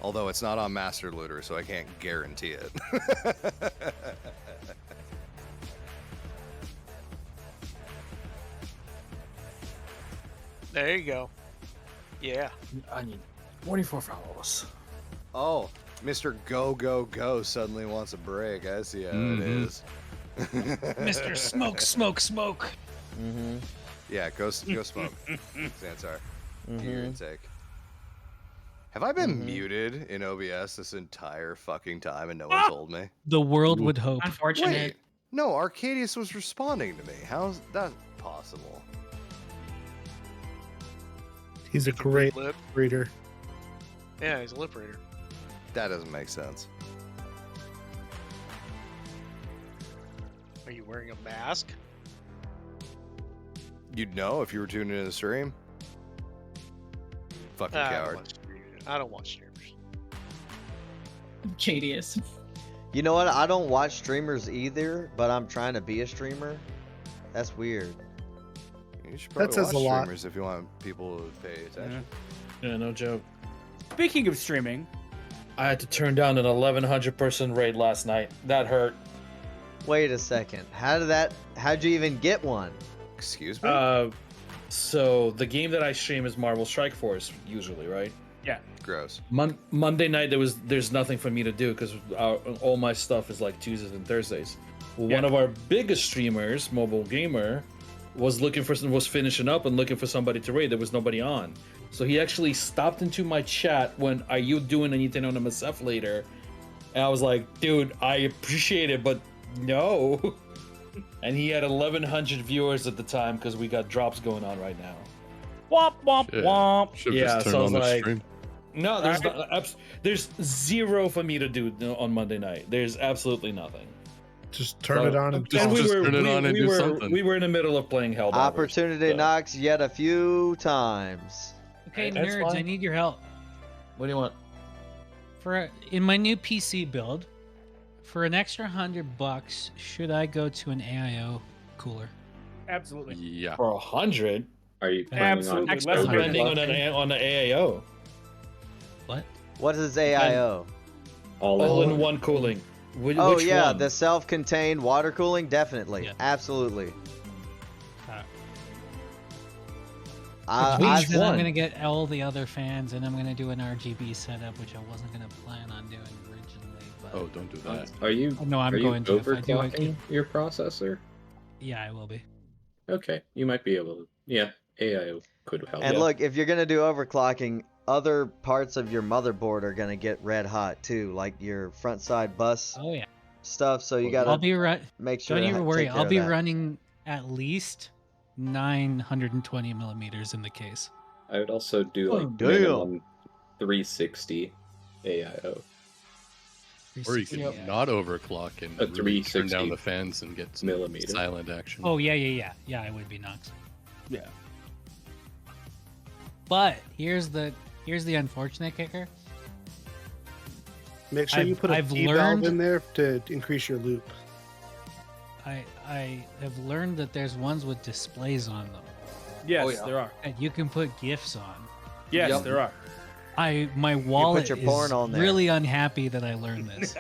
S13: Although it's not on Master Looter, so I can't guarantee it.
S12: There you go. Yeah.
S9: I need 24 followers.
S13: Oh, Mr. Go Go Go suddenly wants a break. I see how it is.
S17: Mr. Smoke, Smoke, Smoke.
S1: Mm-hmm.
S13: Yeah, go smoke. Xantar. Do your
S1: Mhm.
S13: intake. Have I been muted in OBS this entire fucking time and no one told me?
S17: The world would hope.
S19: Unfortunate.
S13: Wait, no, Arcadius was responding to me. How's that possible?
S18: He's a great
S12: lip.
S18: reader.
S12: Yeah, he's a lip reader.
S13: That doesn't make sense.
S12: Are you wearing a mask?
S13: You'd know if you were tuning in the stream. Fucking coward.
S12: I don't watch streamers.
S19: Jadius.
S1: You know what? I don't watch streamers either, but I'm trying to be a streamer. That's weird.
S13: You should
S18: That
S13: probably
S18: says
S13: watch
S18: a lot.
S13: streamers if you want people to pay attention.
S9: Yeah, no joke.
S21: Speaking of streaming,
S9: I had to turn down an 1100 person raid last night. That hurt.
S1: Wait a second. How'd you even get one?
S13: Excuse me?
S9: So the game that I stream is Marvel Strike Force usually, right?
S21: yeah.
S13: Gross.
S9: Monday night there's nothing for me to do because all my stuff is like Tuesdays and Thursdays. Well,
S21: Yeah.
S9: one of our biggest streamers, Mobile Gamer, was finishing up and looking for somebody to raid. There was nobody on, so he actually stopped into my chat when "Are you doing anything on MSF later?" And I was like, "Dude, I appreciate it, but no." And he had 1,100 viewers at the time because we got drops going on right now. Womp womp
S15: Shit.
S9: womp.
S15: Should've
S9: Yeah,
S15: just turned
S9: so I was
S15: on the
S9: like,
S15: stream.
S9: no, there's zero for me to do on Monday night. There's absolutely nothing.
S18: Just turn it on and
S9: And we were,
S15: turn it on and
S9: we
S15: do
S9: were,
S15: something.
S9: we were in the middle of playing Helldivers.
S1: Opportunity
S9: so.
S1: knocks yet a few times.
S17: Okay,
S9: That's
S17: nerds, I
S9: fine.
S17: need your help.
S9: What do you want?
S17: In my new PC build, for an extra $100, should I go to an AIO cooler?
S21: Absolutely.
S15: Yeah.
S9: For 100?
S8: Are you planning
S21: Absolutely.
S8: on
S21: Let's
S9: We're
S21: do it.
S9: spending on the AIO.
S17: What?
S1: What is AIO?
S9: All-in-one cooling. Which
S1: Oh yeah,
S9: one?
S1: the self-contained water cooling, definitely,
S17: Yeah.
S1: absolutely.
S17: Which then I'm
S9: one?
S17: gonna get all the other fans, and I'm gonna do an RGB setup, which I wasn't gonna plan on doing originally. But
S15: Oh, don't do that.
S8: Are you?
S17: No, I'm
S8: are
S17: going
S8: you
S17: to. If I do, I
S8: overclocking your processor?
S17: yeah, I will be.
S8: Okay, you might be able to. Yeah, AIO could help.
S1: And look, if you're gonna do overclocking, other parts of your motherboard are gonna get red hot too, like your front side bus
S17: Oh yeah.
S1: stuff. So you gotta
S17: I'll be
S1: make sure.
S17: Don't
S1: to
S17: you worry.
S1: take care
S17: I'll
S1: of
S17: be
S1: that.
S17: running at least 920 millimeters in the case.
S8: I would also do
S1: Oh,
S8: like
S1: damn.
S8: minimum 360 AIO.
S15: Or you can not overclock and
S8: A
S15: really turn
S8: 360
S15: down the fans and get some
S8: millimeter.
S15: silent action.
S17: Oh yeah. I would be Nox.
S9: Yeah.
S17: But here's the unfortunate kicker.
S18: Make sure you put a
S17: I've
S18: D-valve
S17: learned-
S18: in there to increase your loop.
S17: I have learned that there's ones with displays on them
S21: Yes, there are.
S17: that you can put GIFs on.
S21: Yes,
S1: Yep.
S21: there are.
S17: My wallet
S1: your porn
S17: is
S1: on there.
S17: really unhappy that I learned this.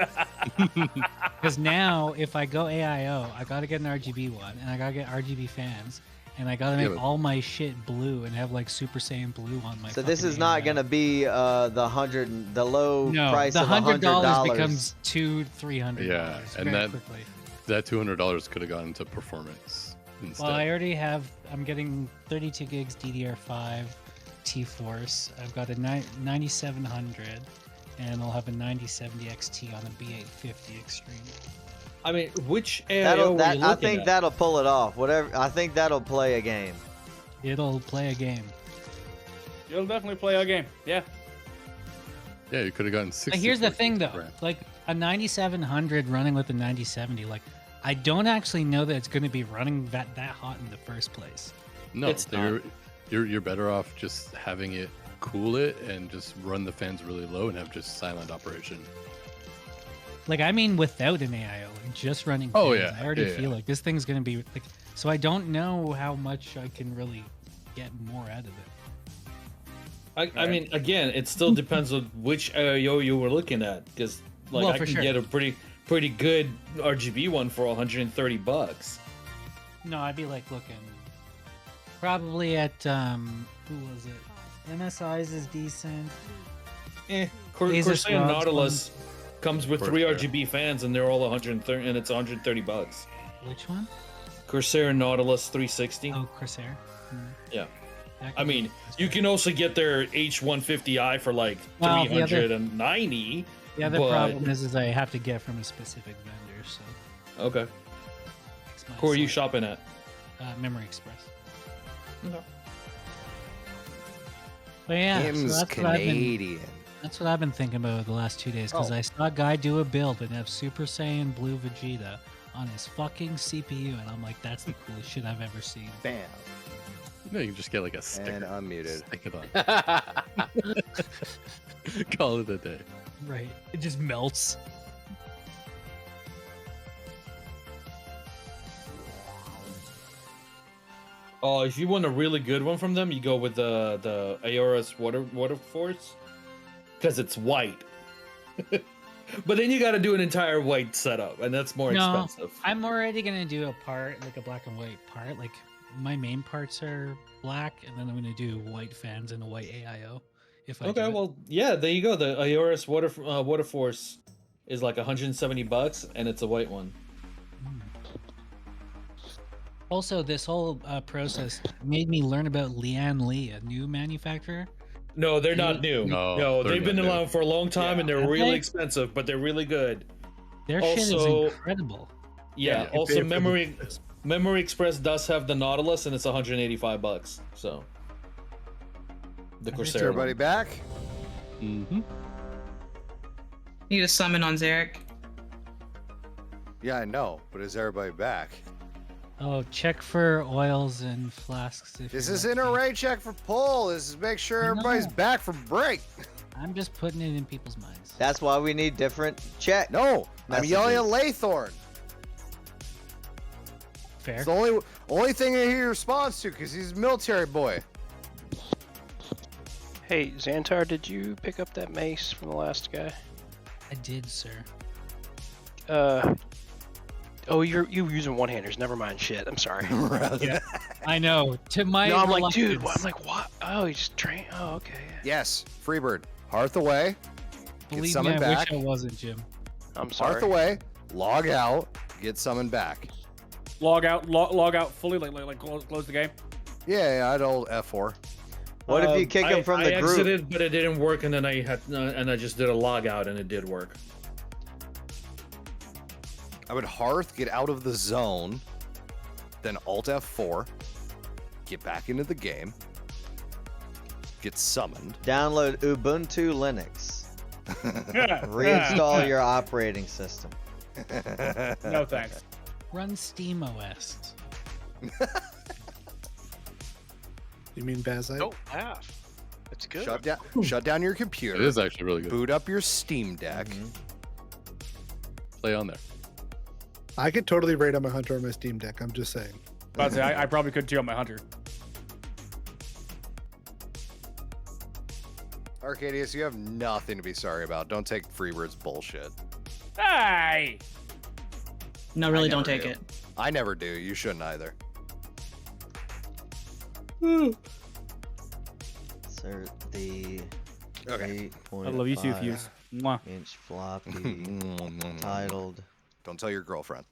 S17: Because now, if I go AIO, I gotta get an RGB one, and I gotta get RGB fans, and I gotta
S15: Yeah,
S17: make
S15: but-
S17: all my shit blue and have like Super Saiyan blue on my.
S1: So this
S17: fucking
S1: is not
S17: AIO.
S1: gonna be the low
S17: No,
S1: price
S17: the
S1: of
S17: $100
S1: $100
S17: becomes $200-300.
S15: Yeah, and
S17: very
S15: that
S17: quickly.
S15: that $200 could have gone into performance instead.
S17: Well, I already have. I'm getting 32 gigs DDR5, T-Force. I've got a 9700, and I'll have a 9070 XT on a B850 Extreme.
S9: I mean, which AIO were you looking
S1: I think
S9: at?
S1: that'll pull it off. Whatever. I think that'll play a game.
S17: It'll play a game.
S21: You'll definitely play a game. Yeah.
S15: Yeah, you could have gotten 60.
S17: But here's the thing, though. Like a 9700 running with a 9070, like I don't actually know that it's going to be running that hot in the first place.
S15: No, you're better off just having it cool it and just run the fans really low and have just silent operation.
S17: Like I mean, without an AIO, like just running.
S15: Oh,
S17: fans,
S15: yeah.
S17: I already
S15: Yeah,
S17: feel like this thing's going to be like. So I don't know how much I can really get more out of it.
S9: I mean, again, it still depends on which AIO you were looking at, because like
S17: Well,
S9: I
S17: for
S9: can
S17: sure.
S9: get a pretty good RGB one for $130.
S17: No, I'd be like looking probably at who was it? MSI's is decent.
S9: Corsair
S17: Asus ROG's
S9: Nautilus comes with 3
S15: Corsair.
S9: RGB fans, and they're all 130, and it's $130.
S17: Which one?
S9: Corsair Nautilus 360.
S17: Oh, Corsair.
S9: Yeah.
S17: That
S9: I
S17: could be
S9: mean, you can also get their H150i for like
S17: Well, the other-
S9: 390.
S17: The other
S9: but...
S17: problem is I have to get from a specific vendor, so
S9: Okay.
S17: it's my
S9: Who are you
S17: site.
S9: shopping at?
S17: Memory Express.
S9: Okay.
S17: But yeah, so
S13: Him's
S17: that's what I've been-
S13: Canadian.
S17: That's what I've been thinking about the last 2 days, because
S13: Oh.
S17: I saw a guy do a build and have Super Saiyan Blue Vegeta on his fucking CPU, and I'm like, that's the coolest shit I've ever seen.
S13: Bam.
S15: No, you can just get like a sticker.
S13: And unmuted.
S15: Stick it on. Call it a day.
S17: Right. It just melts.
S9: Oh, if you want a really good one from them, you go with the Aorus Water Force, because it's white. But then you got to do an entire white setup, and that's more expensive.
S17: I'm already gonna do a part, like a black and white part. Like my main parts are black, and then I'm gonna do white fans and a white AIO. If I do
S9: Okay,
S17: it.
S9: well, yeah, there you go. The Aorus Water Force is like $170, and it's a white one.
S17: Also, this whole process made me learn about Lian Li, a new manufacturer.
S9: No, they're not new. No,
S15: they're
S9: they've been
S15: not new.
S9: around for a long time, and they're
S17: Have
S9: really
S17: they?
S9: expensive, but they're really good.
S17: Their shit is
S9: Also-
S17: incredible.
S9: Yeah.
S15: Yeah,
S9: Also,
S18: pay for
S9: Memory Express does have the Nautilus, and it's $185. So the
S13: Is
S9: Corsair.
S13: everybody
S9: one.
S13: back?
S15: Mm-hmm.
S19: Need a summon on Zarek.
S13: Yeah, I know, but is everybody back?
S17: Oh, check for oils and flasks. If
S13: This
S17: you're
S13: isn't a
S17: lucky.
S13: raid check for poll. This is make sure
S17: I
S13: everybody's
S17: know.
S13: back from break.
S17: I'm just putting it in people's minds.
S1: That's why we need different check.
S13: No, I'm yelling at
S1: messages.
S13: Laythorn.
S17: Fair.
S13: It's the only thing he responds to because he's a military boy.
S10: Hey, Xantar, did you pick up that mace from the last guy?
S17: I did, sir.
S10: Oh, you using one-handers. Never mind. Shit. I'm sorry.
S17: Yeah, I know. To my
S10: No, I'm like, dude.
S17: reluctance.
S10: I'm like, what? Oh, he just trained. Oh, okay.
S13: Yes, Freebird. Hearth away. Get
S17: Believe me,
S13: summoned
S17: I
S13: back.
S17: wish I wasn't, Jim.
S10: I'm sorry.
S13: Hearth away. Log out. Get summoned back.
S21: Log out fully, like close the game.
S13: Yeah, I'd old F4.
S1: What if you kick him from the
S9: I
S1: group?
S9: exited, but it didn't work, and then I just did a log out, and it did work.
S13: I would Hearth, get out of the zone, then Alt F4, get back into the game, get summoned.
S1: Download Ubuntu Linux. Reinstall your operating system.
S21: No thanks.
S17: Run Steam OS.
S18: You mean Bazite?
S10: Don't laugh. It's good.
S13: Shut down your computer.
S15: It is actually really good.
S13: Boot up your Steam Deck.
S15: Play on there.
S18: I could totally raid on my Hunter on my Steam Deck. I'm just saying.
S21: About to say, I probably could too on my Hunter.
S13: Arcadius, you have nothing to be sorry about. Don't take Freebird's bullshit.
S21: Hey!
S19: No, really,
S13: I
S19: don't
S13: never
S19: take
S13: do.
S19: it.
S13: I never do. You shouldn't either.
S1: Insert the
S13: Okay.
S1: 8.5
S21: I love you too, Fuse. Mwah.
S1: inch floppy titled.
S13: Don't tell your girlfriend.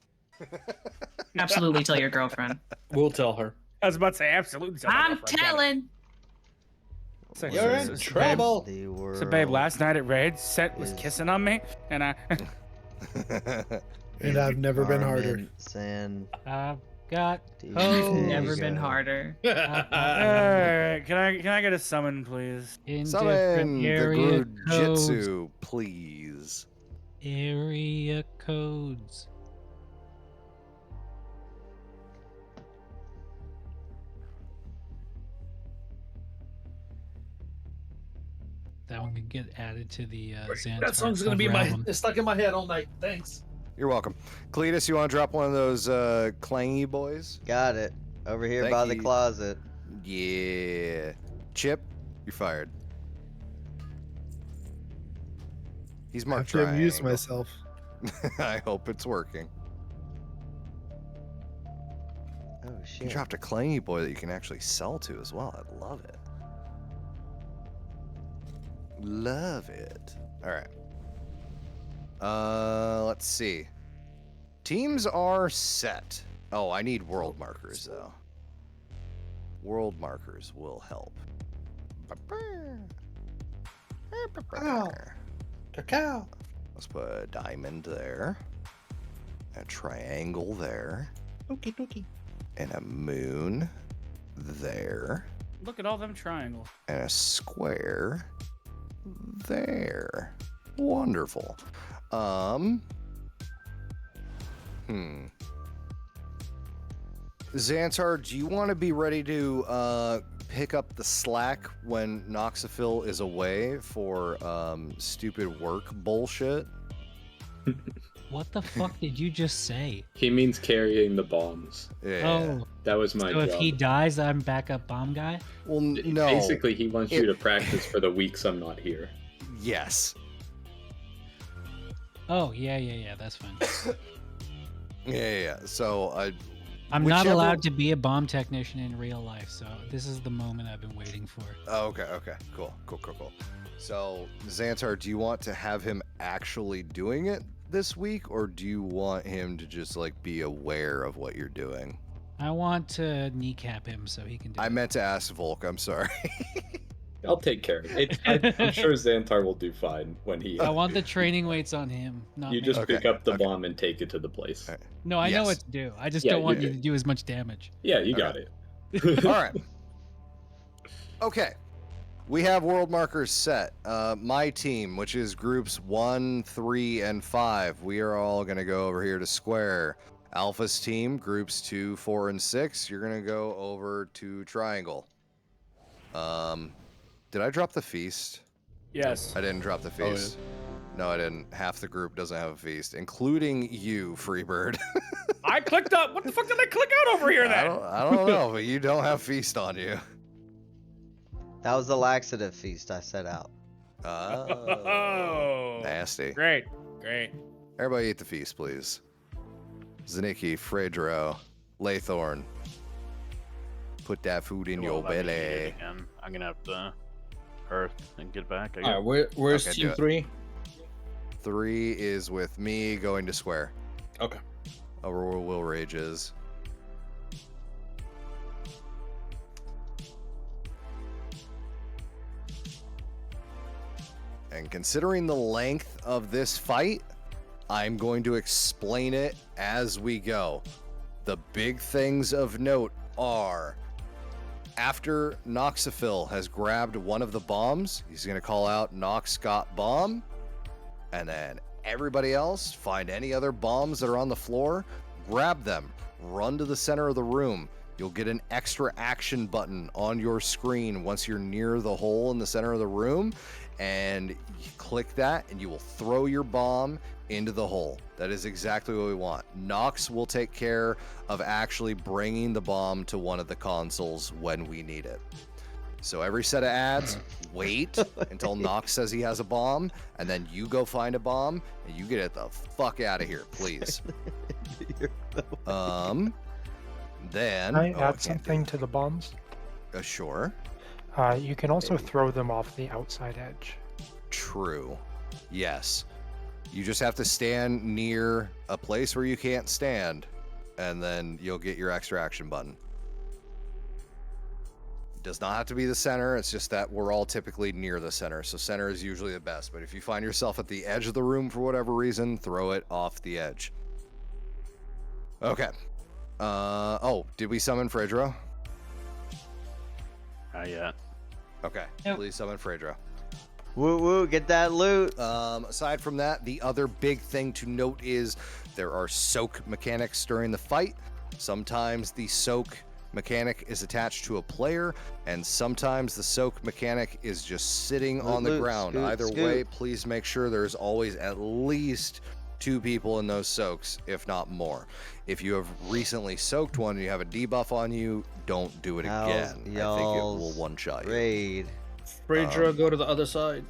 S19: Absolutely tell your girlfriend.
S9: We'll tell her.
S21: I was about to say absolutely. tell my
S19: I'm
S21: girlfriend.
S19: telling.
S21: You're in trouble. So, babe, last night at Raid, Set was
S1: is-
S21: kissing on me, and I.
S18: And I've never been harder.
S1: Carmen San
S17: I've got
S1: Diego.
S19: Never been harder.
S21: Alright, can I get a summon, please?
S17: In
S13: Summon
S17: different
S13: the
S17: area
S13: Grujitsu, please.
S17: Area codes. That one can get added to the Xantar
S9: That song's gonna be
S17: cover
S9: my
S17: album.
S9: it's stuck in my head all night. Thanks.
S13: You're welcome. Cletus, you want to drop one of those clangy boys?
S1: Got it. Over here
S13: Thank
S1: by the
S13: you.
S1: closet.
S13: Yeah. Chip, you're fired. He's
S18: I
S13: marked
S18: have to amuse
S13: triangle.
S18: myself.
S13: I hope it's working.
S1: Oh
S13: You
S1: shit.
S13: dropped a clangy boy that you can actually sell to as well. I love it. Love it. All right. Let's see. Teams are set. Oh, I need world markers though. World markers will help.
S18: Cacao.
S13: Let's put a diamond there. A triangle there.
S18: Okie dokie.
S13: And a moon there.
S21: Look at all them triangles.
S13: And a square there. Wonderful. Xantar, do you want to be ready to pick up the slack when Noxophil is away for stupid work bullshit?
S17: What the fuck did you just say?
S8: He means carrying the bombs.
S13: Yeah.
S17: Oh,
S8: That was my
S17: so
S8: job.
S17: if he dies, I'm backup bomb guy?
S13: Well, no.
S8: Basically, he wants you to practice for the weeks I'm not here.
S13: Yes.
S17: Oh, yeah, that's fine.
S13: Yeah. So
S17: I'm not
S13: whichever-
S17: allowed to be a bomb technician in real life, so this is the moment I've been waiting for.
S13: Oh, okay. Cool. So, Xantar, do you want to have him actually doing it this week, or do you want him to just like be aware of what you're doing?
S17: I want to kneecap him so he can do
S13: I
S17: it.
S13: meant to ask Volk. I'm sorry.
S8: I'll take care of it. I'm sure Xantar will do fine when he.
S17: I want the training weights on him, not
S8: You
S17: me.
S8: just pick up the bomb and take it to the place.
S17: No, I know
S8: Yes.
S17: what to do. I just
S8: Yeah,
S17: don't want
S8: you
S17: you to do as much damage.
S8: Yeah, you got it.
S13: All right. Okay. We have world markers set. My team, which is groups 1, 3, and 5, we are all going to go over here to square. Alpha's team, groups 2, 4, and 6, you're going to go over to triangle. Did I drop the feast?
S21: Yes.
S13: I didn't drop the
S21: Oh,
S13: feast. No, I didn't. Half the group doesn't have a feast, including you, Freebird.
S21: I clicked up. What the fuck did I click out over here then?
S13: I don't know, but you don't have feast on you.
S1: That was the laxative feast I set out.
S21: Oh.
S13: Nasty.
S21: Great.
S13: Everybody eat the feast, please. Zanicki, Fredro, Laythorn. Put that food in your
S20: Let me eat it
S13: belly.
S20: again. I'm gonna have to earth and get back. I
S9: All right,
S20: guess.
S9: where's
S13: Okay,
S9: team
S13: do it.
S9: 3?
S13: 3 is with me going to square.
S9: Okay.
S13: Over where Will Rage is. And considering the length of this fight, I'm going to explain it as we go. The big things of note are, after Noxophil has grabbed one of the bombs, he's going to call out Nox got bomb, and then everybody else find any other bombs that are on the floor, grab them, run to the center of the room. You'll get an extra action button on your screen once you're near the hole in the center of the room, and you click that and you will throw your bomb into the hole. That is exactly what we want. Nox will take care of actually bringing the bomb to one of the consoles when we need it. So every set of ads, wait until Nox says he has a bomb, and then you go find a bomb and you get it the fuck out of here, please. Then
S3: Can I
S13: oh,
S3: add
S13: can't do
S3: something to the bombs?
S13: it. Sure.
S3: You can also throw them off the outside edge.
S13: True. Yes. You just have to stand near a place where you can't stand, and then you'll get your extra action button. Does not have to be the center. It's just that we're all typically near the center. So center is usually the best. But if you find yourself at the edge of the room for whatever reason, throw it off the edge. Okay. Oh, did we summon Phaedra?
S20: Not yet.
S13: Okay.
S7: Nope.
S13: Please summon Phaedra.
S1: Woo woo, get that loot.
S13: Aside from that, the other big thing to note is there are soak mechanics during the fight. Sometimes the soak mechanic is attached to a player, and sometimes the soak mechanic is just sitting on the ground. Either way, please make sure there's always at least 2 people in those soaks, if not more. If you have recently soaked one and you have a debuff on you, don't do it again. I think it will one-shot you.
S1: Raid.
S9: Phaedra, go to the other side.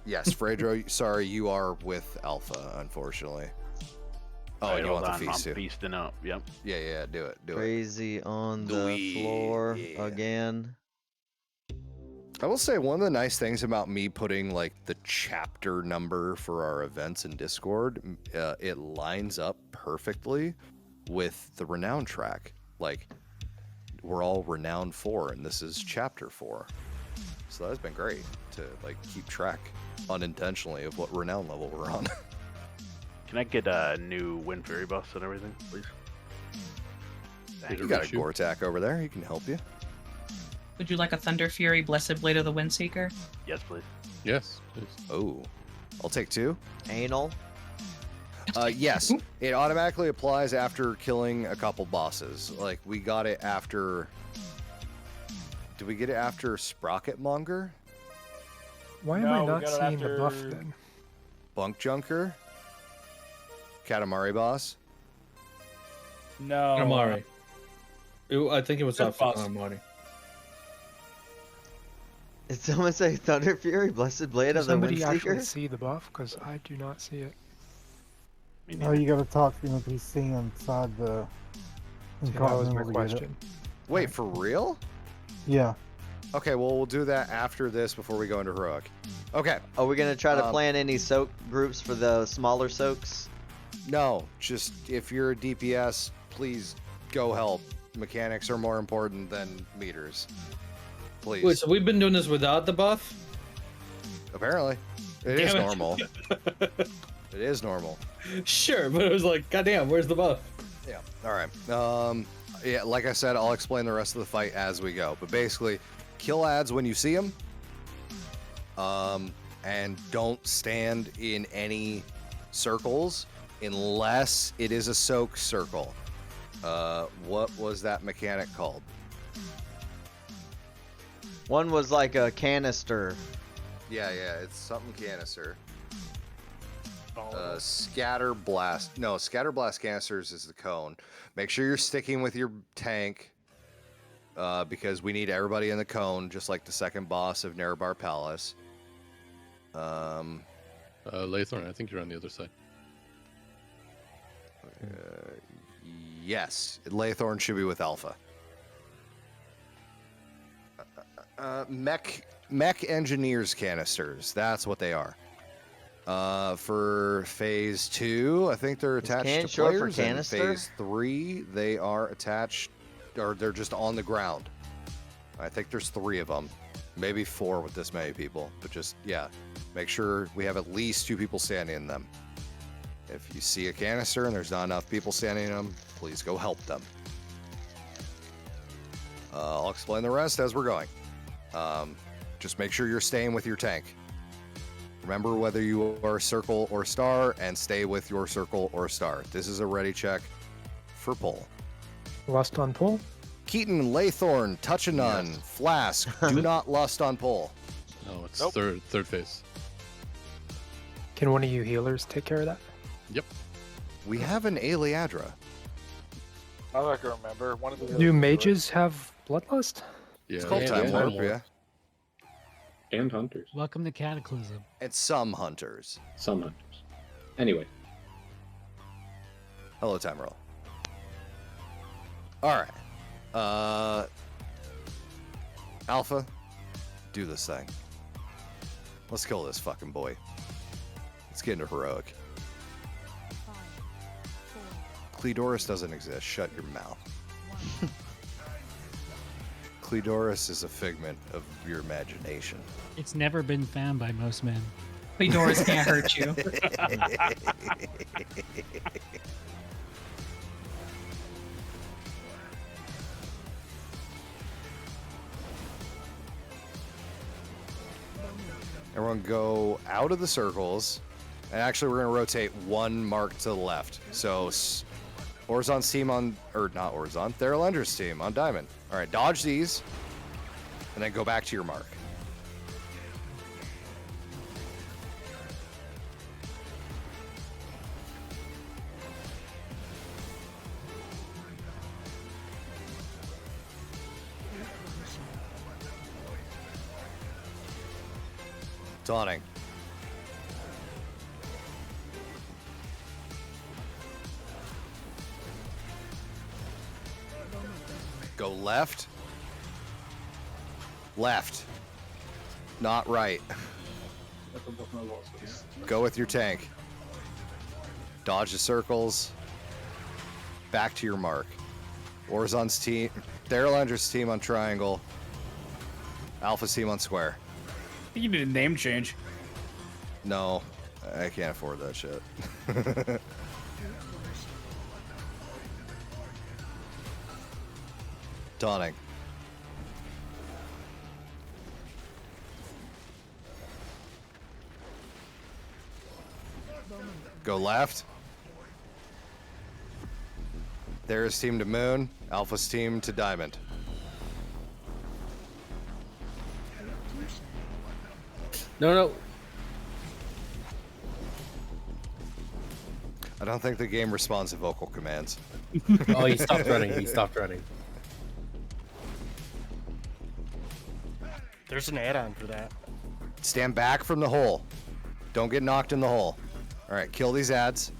S13: Yes, Phaedra, sorry, you are with Alpha, unfortunately. Oh,
S20: Right,
S13: you
S20: hold
S13: want
S20: on,
S13: the feast
S20: I'm
S13: too?
S20: feasting up. Yep.
S13: Yeah, do it.
S1: Crazy on the floor again.
S13: I will say one of the nice things about me putting like the chapter number for our events in Discord, it lines up perfectly with the renown track. Like, we're all renown 4, and this is chapter 4. So that's been great to like keep track unintentionally of what renown level we're on.
S20: Can I get a new Wind Fury buffs and everything, please?
S13: You got a Gortak over there. He can help you.
S7: Would you like a Thunder Fury Blessed Blade of the Windseeker?
S20: Yes, please.
S15: Yes, please.
S13: Oh, I'll take 2.
S1: Anal.
S13: Yes, it automatically applies after killing a couple bosses. Like, we got it after... Did we get it after Sprocketmonger?
S3: Why am I not seeing the buff then?
S13: Bunk Junker? Katamari boss?
S21: No.
S9: Katamari. I think it was
S21: Just
S9: after
S21: boss.
S9: Katamari.
S1: Did someone say Thunder Fury, Blessed Blade
S3: Does
S1: of the
S3: somebody actually
S1: Windseeker?
S3: see the buff? Because I do not see it.
S2: No, you gotta talk to him if he's seeing inside the.
S3: See, that was my
S2: Continental to get it.
S3: question.
S13: Wait, for real?
S2: Yeah.
S13: Okay, well, we'll do that after this before we go into Heroic. Okay.
S1: Are we gonna try to
S13: Um,
S1: plan any soak groups for the smaller soaks?
S13: No, just if you're a DPS, please go help. Mechanics are more important than meters. Please.
S9: Wait, so we've been doing this without the buff?
S13: Apparently. It is
S9: Damn it.
S13: normal. It is normal.
S9: Sure, but it was like, goddamn, where's the buff?
S13: Yeah. All right. Yeah, like I said, I'll explain the rest of the fight as we go. But basically, kill ads when you see them. And don't stand in any circles unless it is a soak circle. What was that mechanic called?
S1: One was like a canister.
S13: Yeah, it's something canister. Scatter blast. No, scatter blast canisters is the cone. Make sure you're sticking with your tank, because we need everybody in the cone, just like the second boss of Nerebar Palace.
S15: Laythorn, I think you're on the other side.
S13: Yes, Laythorn should be with Alpha. Mech engineers canisters. That's what they are. For phase 2, I think they're attached
S1: can
S13: to
S1: short for
S13: players. And
S1: canister?
S13: phase 3, they are attached, or they're just on the ground. I think there's 3 of them, maybe 4 with this many people. But just make sure we have at least 2 people standing in them. If you see a canister and there's not enough people standing in them, please go help them. I'll explain the rest as we're going. Just make sure you're staying with your tank. Remember whether you are circle or star, and stay with your circle or star. This is a ready check for pull.
S3: Lust on pull?
S13: Keaton, Laythorn, touch a none, Flask, do not lust on pull.
S15: No, it's third phase.
S3: Can one of you healers take care of that?
S15: Yep.
S13: We have an Aliadra.
S11: I'm not gonna remember. One of the
S3: Do mages have bloodlust?
S15: Yeah.
S13: It's called Time Warp, yeah.
S8: And hunters.
S17: Welcome to Cataclysm.
S13: And some hunters.
S8: Some hunters. Anyway.
S13: Hello, Time Roll. Alright. Alpha, do this thing. Let's kill this fucking boy. Let's get into Heroic. Cleodorus doesn't exist. Shut your mouth. Clitoris is a figment of your imagination.
S17: It's never been found by most men.
S7: Doris can't hurt you.
S13: Everyone go out of the circles. And actually, we're going to rotate one mark to the left. So, Orzon's team on, or not Orzon, Theralendra's team on Diamond. All right, dodge these. And then go back to your mark. Taunting. Go left. Left. Not right. Go with your tank. Dodge the circles. Back to your mark. Orzon's team, Theralendra's team on triangle. Alpha's team on square.
S21: I think you need a name change.
S13: No, I can't afford that shit. Taunting. Go left. There's team to moon. Alpha's team to diamond.
S14: No.
S13: I don't think the game responds to vocal commands.
S14: Oh, he stopped running. He stopped running.
S10: There's an add-on for that.
S13: Stand back from the hole. Don't get knocked in the hole. All right, kill these ads.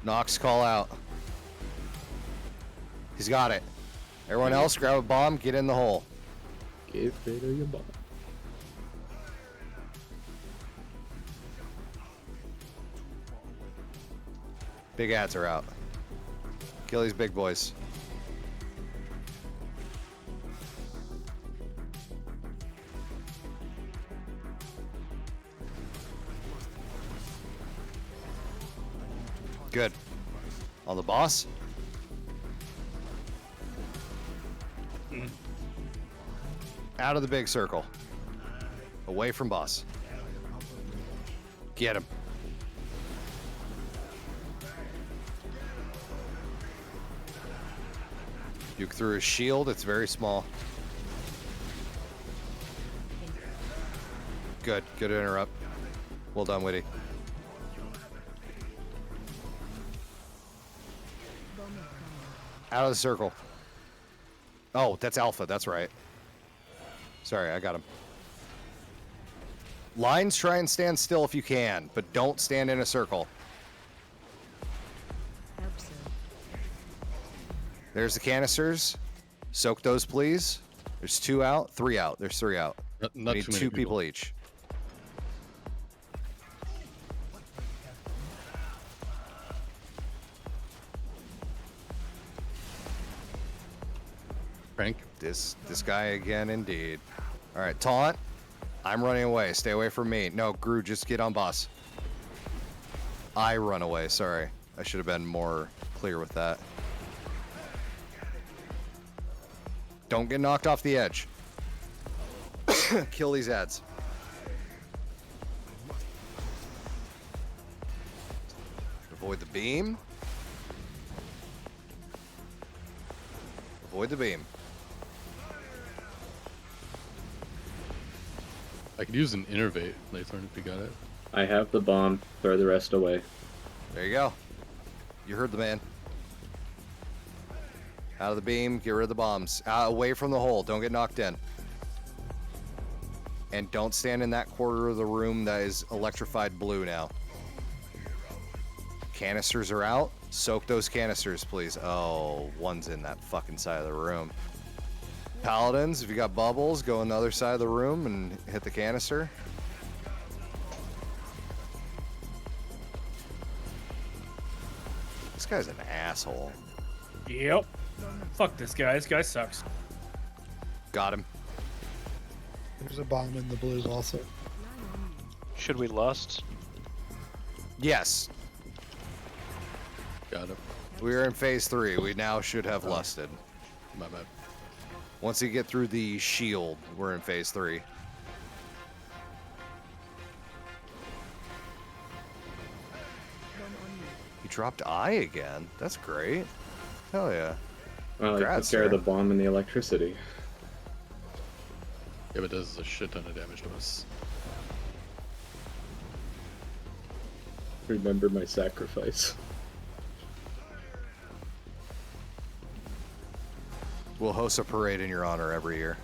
S13: Nox, call out. He's got it. Everyone else, grab a bomb, get in the hole.
S8: Give Vader your bomb.
S13: Big ads are out. Kill these big boys. Good. On the boss. Out of the big circle. Away from boss. Get him. Duke threw his shield. It's very small. Good. Good interrupt. Well done, Witty. Out of the circle. Oh, that's Alpha. That's right. Sorry, I got him. Lines, try and stand still if you can, but don't stand in a circle. There's the canisters. Soak those, please. There's 2 out, 3 out. There's 3 out.
S15: Not
S13: we need
S15: too many
S13: 2 people each.
S15: Frank.
S13: This guy again, indeed. All right, taunt. I'm running away. Stay away from me. No, Gru, just get on boss. I run away. Sorry, I should have been more clear with that. Don't get knocked off the edge. Kill these ads. Avoid the beam. Avoid the beam.
S15: I could use an innervate, Laythorn, if you got it.
S8: I have the bomb. Throw the rest away.
S13: There you go. You heard the man. Out of the beam, get rid of the bombs. Away from the hole, don't get knocked in. And don't stand in that quarter of the room that is electrified blue now. Canisters are out. Soak those canisters, please. Oh, one's in that fucking side of the room. Paladins, if you got bubbles, go on the other side of the room and hit the canister. This guy's an asshole.
S21: Yep. Fuck this guy. This guy sucks.
S13: Got him.
S18: There's a bomb in the blue also.
S10: Should we lust?
S13: Yes.
S15: Got him.
S13: We are in phase 3. We now should have lusted.
S15: My bad.
S13: Once you get through the shield, we're in phase 3. He dropped I again. That's great. Hell yeah.
S8: Well, he took
S13: Congrats,
S8: care of
S13: sir.
S8: the bomb and the electricity.
S15: Yeah, but it does a shit ton of damage to us.
S8: Remember my sacrifice.
S13: We'll host a parade in your honor every year.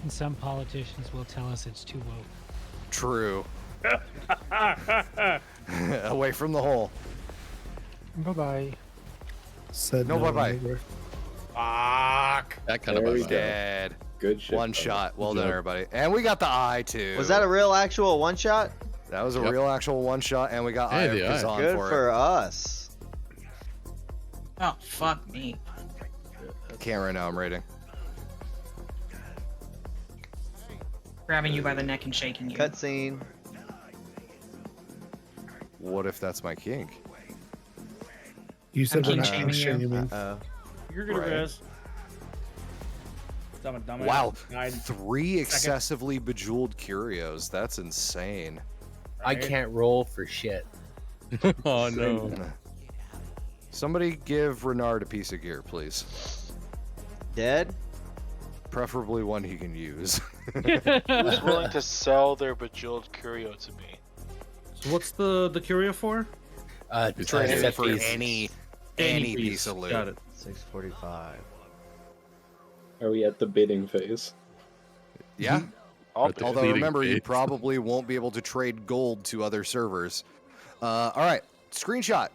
S17: And some politicians will tell us it's too woke.
S13: True. Away from the hole.
S3: Bye-bye.
S18: Said
S13: No, bye-bye.
S18: either.
S21: Fuck.
S15: That kind of
S8: There we
S15: bye-bye.
S8: go.
S13: Dead.
S8: Good shit.
S13: One
S8: brother.
S13: shot. Well
S8: Good
S13: done,
S8: job.
S13: everybody. And we got the eye, too.
S1: Was that a real actual one shot?
S13: That was a
S15: Yep.
S13: real actual one shot, and we got
S15: Hey,
S13: Eye of
S15: the eye.
S13: Kazan
S1: Good
S13: for
S1: for us.
S7: Oh, fuck me.
S13: it. Can't right now, I'm rating.
S7: Grabbing you by the neck and shaking you.
S1: Cutscene.
S13: What if that's my kink?
S18: You said
S7: I'm
S18: we're not
S7: king shaming
S18: shaming.
S21: You're gonna
S13: Right.
S21: res. Dumbass.
S13: Wow.
S21: Died.
S13: 3 excessively bejeweled curios. That's insane.
S5: I can't roll for shit.
S15: Oh no.
S13: Somebody give Renard a piece of gear, please.
S1: Dead?
S13: Preferably one he can use.
S11: Who's willing to sell their bejeweled curio to me?
S9: So what's the curio for?
S13: Trade it
S5: set
S13: for
S5: piece.
S13: any piece of loot.
S9: Got it.
S1: 645.
S8: Are we at the bidding phase?
S13: Yeah.
S11: I'll
S15: At the
S11: bid.
S13: Although
S15: pleading
S13: remember, you
S15: phase.
S13: probably won't be able to trade gold to other servers. All right. Screenshot.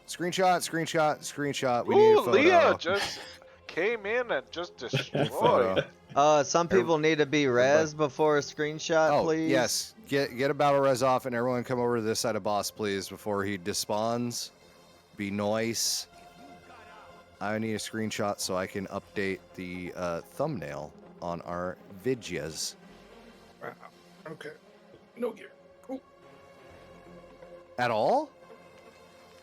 S13: We need a
S11: Ooh,
S13: photo.
S11: Leah just came in and just destroyed.
S13: Photo.
S1: Some people need to be res before a screenshot,
S13: Oh,
S1: please.
S13: yes. Get a battle res off, and everyone come over to this side of boss, please, before he despawns. Be nice. I need a screenshot so I can update the thumbnail on our videos.
S9: Okay. No gear. Cool.
S13: At all?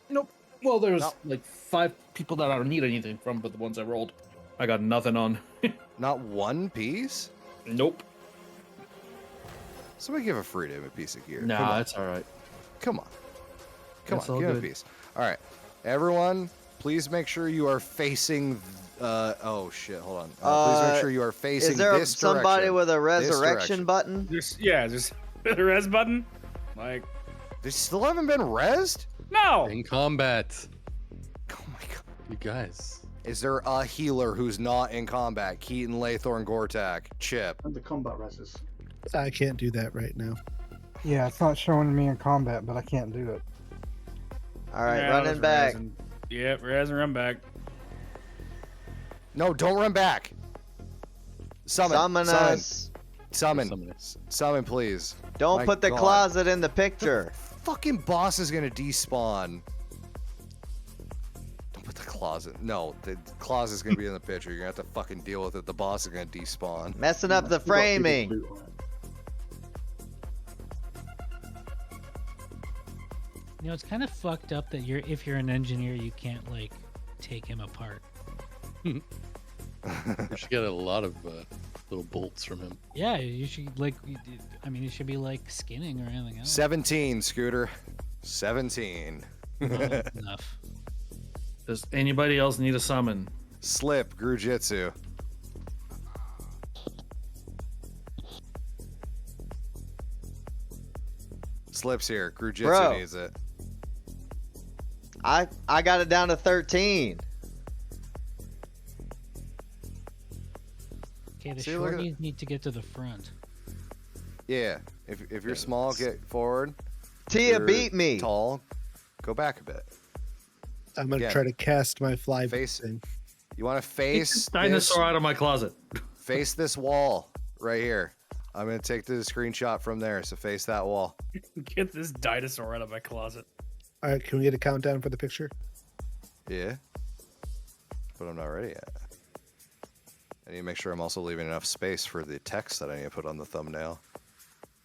S9: Nope. Well, there's
S13: No.
S9: like 5 people that I don't need anything from, but the ones I rolled, I got nothing on.
S13: Not one piece?
S9: Nope.
S13: Somebody give a freedom a piece of gear.
S9: Nah,
S13: Come on.
S9: that's all right.
S13: Come on.
S9: That's all
S13: Give him a
S9: good.
S13: piece. All right. Everyone, please make sure you are facing... oh, shit. Hold on. Please make sure you are facing
S1: Is there
S13: this
S1: somebody
S13: direction.
S1: with a
S13: This
S1: resurrection
S13: direction.
S1: button?
S21: Just the res button. Like
S13: They still haven't been rezzed?
S21: no.
S15: In combat.
S13: Oh my god.
S15: You guys.
S13: Is there a healer who's not in combat? Keaton, Laythorn, Gortak, Chip.
S4: And the combat reses.
S18: I can't do that right now.
S2: Yeah, it's not showing me in combat, but I can't do it.
S1: All right,
S21: Yeah,
S1: running
S21: let's
S1: back.
S21: res and- Yep, res and run back.
S13: No, don't run back.
S1: Summon us.
S13: Summon, please.
S1: Don't
S13: My
S1: put the
S13: God.
S1: closet in the picture.
S13: Fucking boss is gonna despawn. Don't put the closet. No, the closet's gonna be in the picture. You're gonna have to fucking deal with it. The boss is gonna despawn.
S1: Messing up the framing.
S17: You know, it's kind of fucked up that if you're an engineer, you can't like take him apart.
S15: You should get a lot of little bolts from him.
S17: Yeah, you should like. I mean, it should be like skinning or anything else.
S13: 17, Scooter. 17.
S17: Not enough.
S9: Does anybody else need a summon?
S13: Slip, Grujitsu. Slip's here. Grujitsu
S1: Bro.
S13: needs it.
S1: I got it down to 13.
S17: Okay, the
S13: See, look at
S17: shorties need to get to the front.
S13: Yeah. If you're small, get forward.
S1: Tia
S13: You're
S1: beat me.
S13: Tall, go back a bit.
S18: I'm gonna
S13: Again,
S18: try to cast my fly
S13: face
S18: thing.
S13: You want to
S9: Get
S13: face
S9: this dinosaur out of my closet.
S13: Face this wall right here. I'm gonna take the screenshot from there. So face that wall.
S21: Get this dinosaur out of my closet.
S18: All right, can we get a countdown for the picture?
S13: Yeah. But I'm not ready yet. I need to make sure I'm also leaving enough space for the text that I need to put on the thumbnail.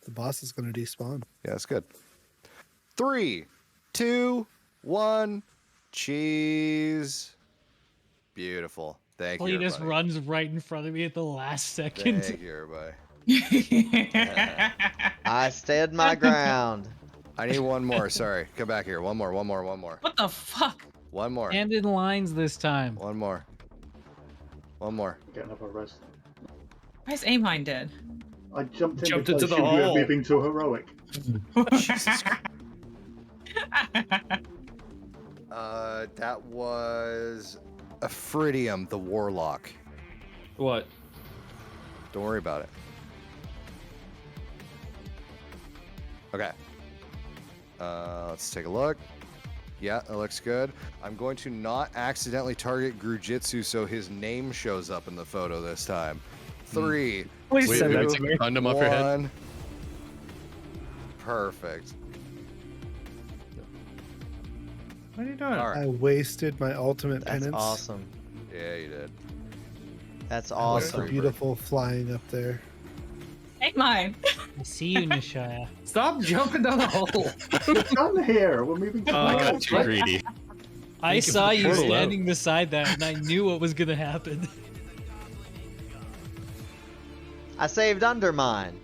S18: The boss is going to despawn.
S13: Yeah, that's good. 3, 2, 1, cheese. Beautiful. Thank you,
S17: Cletus
S13: everybody.
S17: runs right in front of me at the last second.
S13: Thank you, everybody.
S1: I stood my ground.
S13: I need one more. Sorry. Come back here. One more.
S19: What the fuck?
S13: One more.
S17: And in lines this time.
S13: One more. One more.
S4: Get another res.
S19: Why is Amine dead?
S4: I jumped
S9: Jumped
S4: because
S9: into the
S4: you were
S9: hole.
S4: moving to heroic.
S13: Jesus Christ. That was Aphridium, the warlock.
S9: What?
S13: Don't worry about it. Okay. Let's take a look. Yeah, that looks good. I'm going to not accidentally target Grujitsu so his name shows up in the photo this time. 3,
S15: Wait,
S13: 2,
S15: take the condom off your head.
S13: 1. Perfect.
S9: What are you doing?
S13: All right.
S18: I wasted my ultimate
S1: That's
S18: penance.
S1: awesome.
S13: Yeah, you did.
S1: That's
S18: That's
S1: awesome.
S18: beautiful flying up there.
S19: Amine.
S17: I see you, Nishaya.
S9: Stop jumping down the hole.
S4: We're done here. We're moving to
S14: I
S4: heroic.
S14: got too greedy.
S17: I
S9: Thank you
S17: saw
S9: for the
S17: you
S9: portal
S17: standing beside that, and I knew what was gonna happen.
S1: I saved Undermine.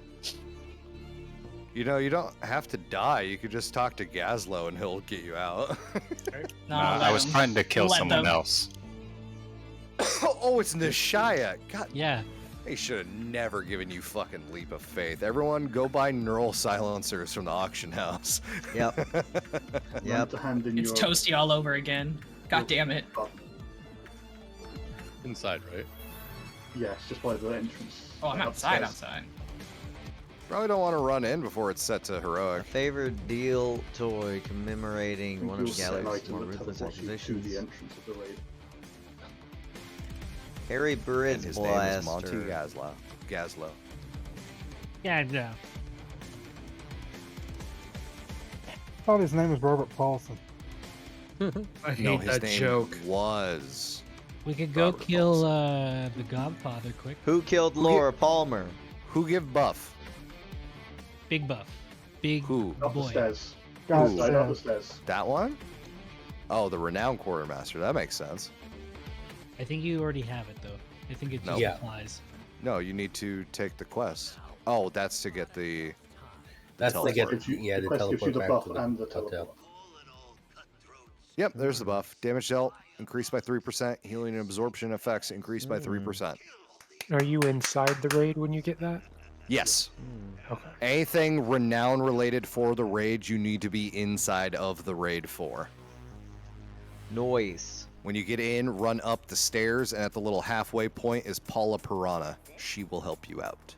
S13: You know, you don't have to die. You could just talk to Gazlo and he'll get you out.
S19: No,
S10: I was trying to kill
S19: Let
S10: someone
S19: them.
S10: else.
S13: Oh, it's Nishaya. God,
S17: Yeah.
S13: they should have never given you fucking leap of faith. Everyone, go buy neural silencers from the auction house.
S1: Yep.
S4: Yep. To hand in
S19: It's
S4: your
S19: toasty all over again. God damn it.
S15: Inside, right?
S4: Yeah, it's just by the entrance.
S19: Oh, I'm
S4: Upstairs.
S19: outside.
S13: Probably don't want to run in before it's set to heroic.
S1: Favorite deal toy commemorating one of
S4: You'll set an
S1: Galaxy's
S4: item
S1: more
S4: that
S1: ruthless
S4: teleports you to
S1: acquisitions.
S4: the entrance of the raid.
S1: Harry
S13: And
S1: Britt's
S13: his name is Monty
S1: Blaster.
S13: Gazlo.
S17: Yeah, yeah.
S2: I thought his name was Robert Paulson.
S9: I hate
S13: No, his
S9: that
S13: name
S9: joke.
S13: was.
S17: We could go
S13: Robert
S17: kill the Godfather quick.
S1: Who killed Laura Palmer?
S13: Who give buff?
S17: Big buff. Big
S13: Who?
S4: Up the
S17: boy.
S4: stairs.
S2: Got
S13: Who?
S4: Right up the stairs.
S13: That one? Oh, the renowned quartermaster. That makes sense.
S17: I think you already have it though. I think it just
S13: No.
S17: applies.
S13: No, you need to take the quest. Oh, that's to get the.
S16: That's to get
S13: teleport.
S16: yeah,
S4: the
S16: the
S4: quest gives you
S16: teleport
S4: the
S16: back
S4: buff
S16: to the
S4: and the
S16: hotel.
S4: teleport.
S13: Yep, there's the buff. Damage dealt increased by 3%. Healing and absorption effects increased by 3%.
S3: Are you inside the raid when you get that?
S13: Yes.
S3: Okay.
S13: Anything renown related for the raid, you need to be inside of the raid for.
S1: Noise.
S13: When you get in, run up the stairs, and at the little halfway point is Paula Piranha. She will help you out.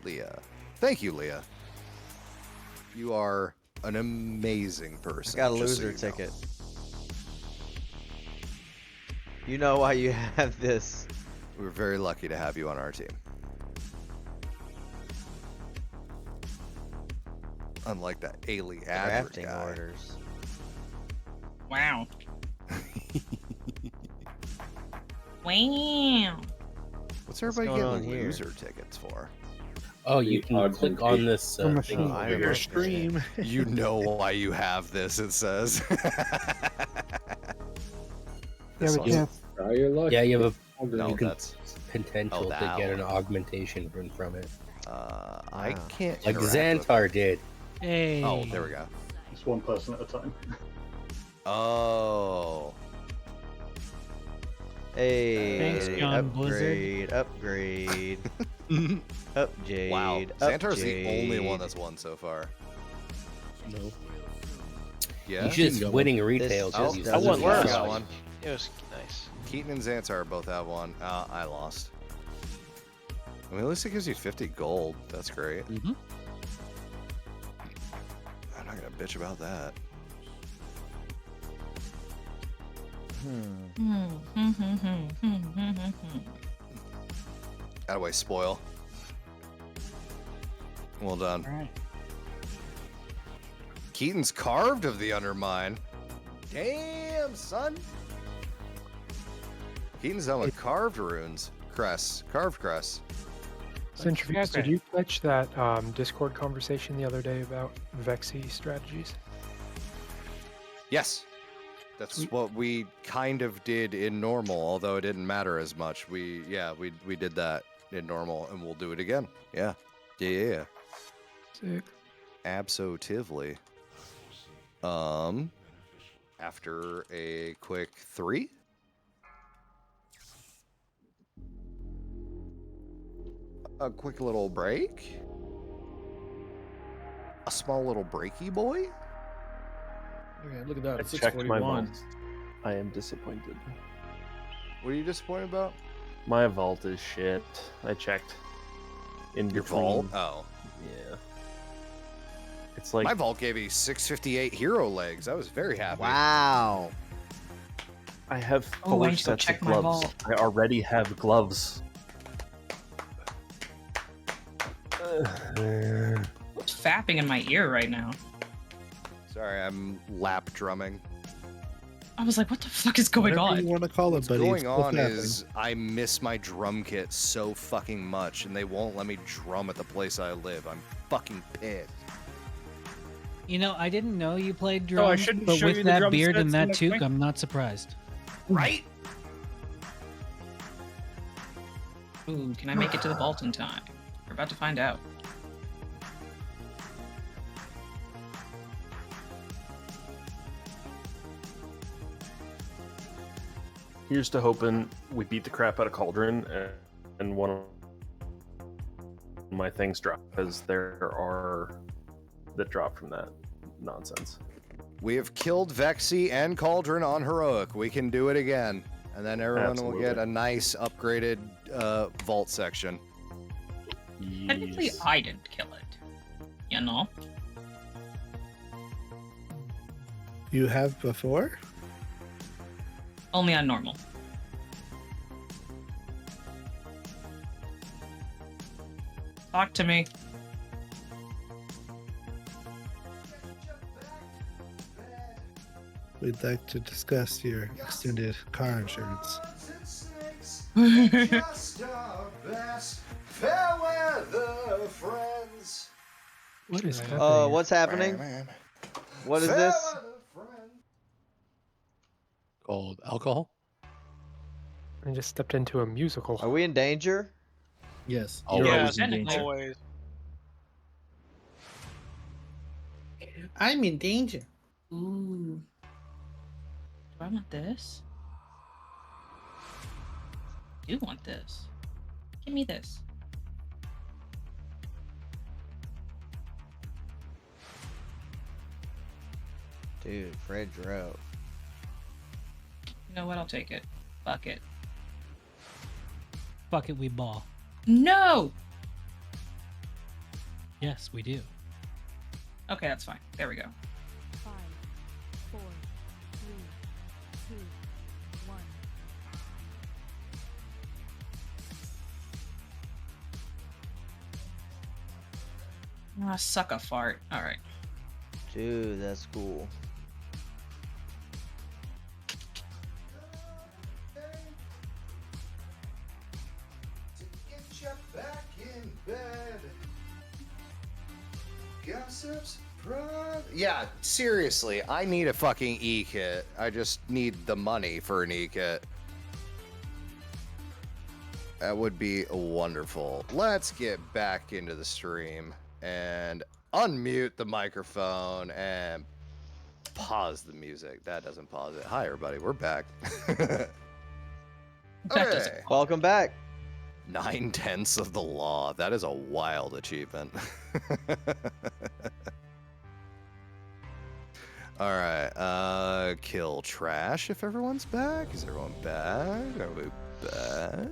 S13: Leah. Thank you, Leah. You are an amazing
S1: I
S13: person.
S1: got a
S13: just so
S1: loser
S13: you know.
S1: ticket. You know why you have this.
S13: We're very lucky to have you on our team. Unlike that alien
S1: Drafting
S13: guy.
S1: orders.
S19: Wow. Wow.
S13: What's everybody
S1: going on
S13: getting
S1: here?
S13: loser tickets for?
S16: Oh, you can click on this
S2: The machine.
S16: thing.
S2: For
S13: your
S18: stream.
S13: You know why you have this, it says.
S2: Yeah, but can't.
S8: Try your luck.
S16: Yeah, you have a
S13: No,
S16: you can
S13: that's.
S16: potential
S13: Oh,
S16: to
S13: that
S16: get an
S13: one.
S16: augmentation from it,
S13: I can't.
S16: like
S13: interact with-
S16: Xantar did.
S17: Hey.
S13: Oh, there we go.
S4: It's one person at a time.
S13: Oh.
S1: Hey,
S17: Thanks, John Blizzard.
S1: upgrade. Upjade.
S13: Wow. Xantar's the only
S1: upjade.
S13: one that's won so far.
S16: No.
S13: Yeah.
S16: He's just winning retail.
S1: This
S16: just
S1: doesn't
S16: because
S10: won
S16: he's
S10: last
S16: got
S10: one. It was nice.
S13: Keaton and Xantar both have one. I lost. I mean, at least it gives you 50 gold. That's great.
S9: Mm-hmm.
S13: I'm not gonna bitch about that. Outaway spoil. Well done.
S17: All right.
S13: Keaton's carved of the undermine. Damn, son. Keaton's done with carved runes. Carved cress.
S3: Centrifuge, did you catch that Discord conversation the other day about Vexy strategies?
S13: Yes. That's what we kind of did in normal, although it didn't matter as much. We did that in normal, and we'll do it again. Yeah.
S3: Sick.
S13: Absolutely. After a quick 3. A quick little break. A small little breaky boy.
S9: Okay, look at that.
S14: I checked my
S9: 641.
S14: vault. I am disappointed.
S13: What are you disappointed about?
S14: My vault is shit. I checked. In
S13: Your
S14: between.
S13: vault? Oh.
S14: Yeah. It's like
S13: My vault gave me 658 hero legs. I was very happy.
S1: Wow.
S14: I have
S7: Oh, I
S14: 4
S7: need to go
S14: sets
S7: check
S14: of
S7: my
S14: gloves.
S7: vault.
S14: I already have gloves.
S7: What's fapping in my ear right now?
S13: Sorry, I'm lap drumming.
S7: I was like, what the fuck is going
S18: Whatever
S7: on?
S18: you want to call it,
S13: What's
S18: buddy.
S13: going
S18: it's what's
S13: on
S18: happening.
S13: is I miss my drum kit so fucking much, and they won't let me drum at the place I live. I'm fucking pissed.
S17: You know, I didn't know you played
S21: Oh, I
S17: drums,
S21: shouldn't
S17: but
S21: show you
S17: with
S21: the
S17: that
S21: drum
S17: beard and
S21: sets in
S17: that
S21: the
S17: toque,
S21: quick-
S17: I'm not surprised.
S13: Right?
S7: Ooh, can I make it to the vault in time? We're about to find out.
S14: Here's to hoping we beat the crap out of Cauldron and one of my things drop, because there are that drop from that nonsense.
S13: We have killed Vexy and Cauldron on Heroic. We can do it again. And then everyone will get
S14: Absolutely.
S13: a nice upgraded vault section.
S7: Technically, I didn't kill it. You know?
S18: You have before?
S7: Only on normal. Talk to me.
S18: We'd like to discuss your extended car insurance.
S3: What is happening?
S1: What's happening? What is this?
S15: Called alcohol?
S3: I just stepped into a musical.
S1: Are we in danger?
S9: Yes.
S15: You're
S12: Yeah,
S15: always in danger.
S12: always.
S6: I'm in danger.
S7: Ooh. Do I want this? I do want this. Give me this.
S1: Dude, Fred drove.
S7: You know what? I'll take it. Fuck it.
S17: Fuck it, we ball.
S7: No!
S17: Yes, we do.
S7: Okay, that's fine. There we go.
S22: 5, 4, 3, 2, 1.
S7: Ah, suck a fart. Alright.
S1: Dude, that's cool. Yeah, seriously, I need a fucking E-kit. I just need the money for an E-kit. That would be wonderful. Let's get back into the stream and unmute the microphone and pause the music. That doesn't pause it. Hi, everybody. We're back. Okay. Welcome back. 9/10 of the law. That is a wild achievement. All right. Kill trash if everyone's back. Is everyone back? Are we back?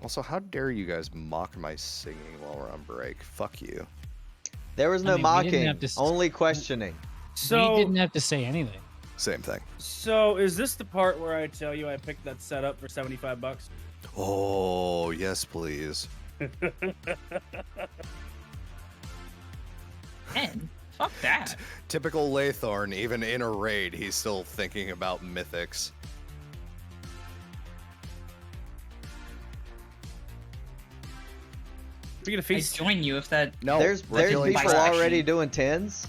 S1: Also, how dare you guys mock my singing while we're on break? Fuck you. There was no
S17: I mean, we didn't
S1: mocking,
S17: have to
S1: only questioning.
S21: So-
S17: we didn't have to say anything.
S13: Same thing.
S21: So is this the part where I tell you I picked that setup for $75?
S13: Oh, yes, please.
S7: 10? Fuck that.
S13: Typical Laythorn, even in a raid, he's still thinking about mythics.
S21: We're gonna
S7: I
S21: face.
S7: join you if that.
S13: No,
S1: There's people already doing 10s.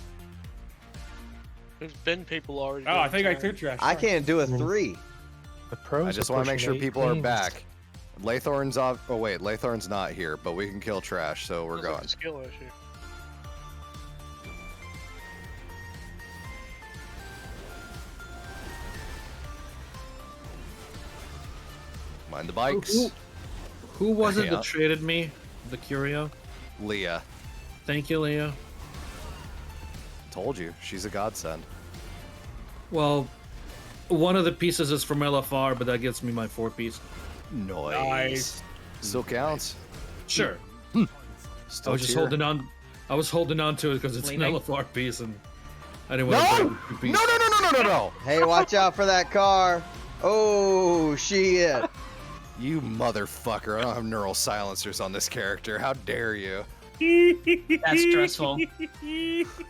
S12: There's been people already.
S21: Oh, I
S12: doing
S21: think I
S12: time.
S21: clear trash.
S1: I can't do a 3.
S3: The pros.
S13: I just
S3: want to
S13: make sure people are back. Laythorn's off. Oh wait, Laythorn's not here, but we can kill trash, so we're
S12: Sounds like
S13: going.
S12: a skill issue.
S13: Mind the bikes.
S9: Who was it
S13: Yeah.
S9: that traded me the curio?
S13: Leah.
S9: Thank you, Leah.
S13: Told you, she's a godsend.
S9: Well, one of the pieces is from LFR, but that gets me my 4-piece.
S13: Nice. Still counts.
S9: Sure.
S13: Still
S9: I was just
S13: cheer.
S9: holding on. I was holding on to it because it's an
S7: Leaving?
S9: LFR piece, and I didn't
S13: No!
S9: want to.
S13: No!
S1: Hey, watch out for that car. Oh, shit.
S13: You motherfucker! I don't have neural silencers on this character. How dare you?
S7: That's stressful.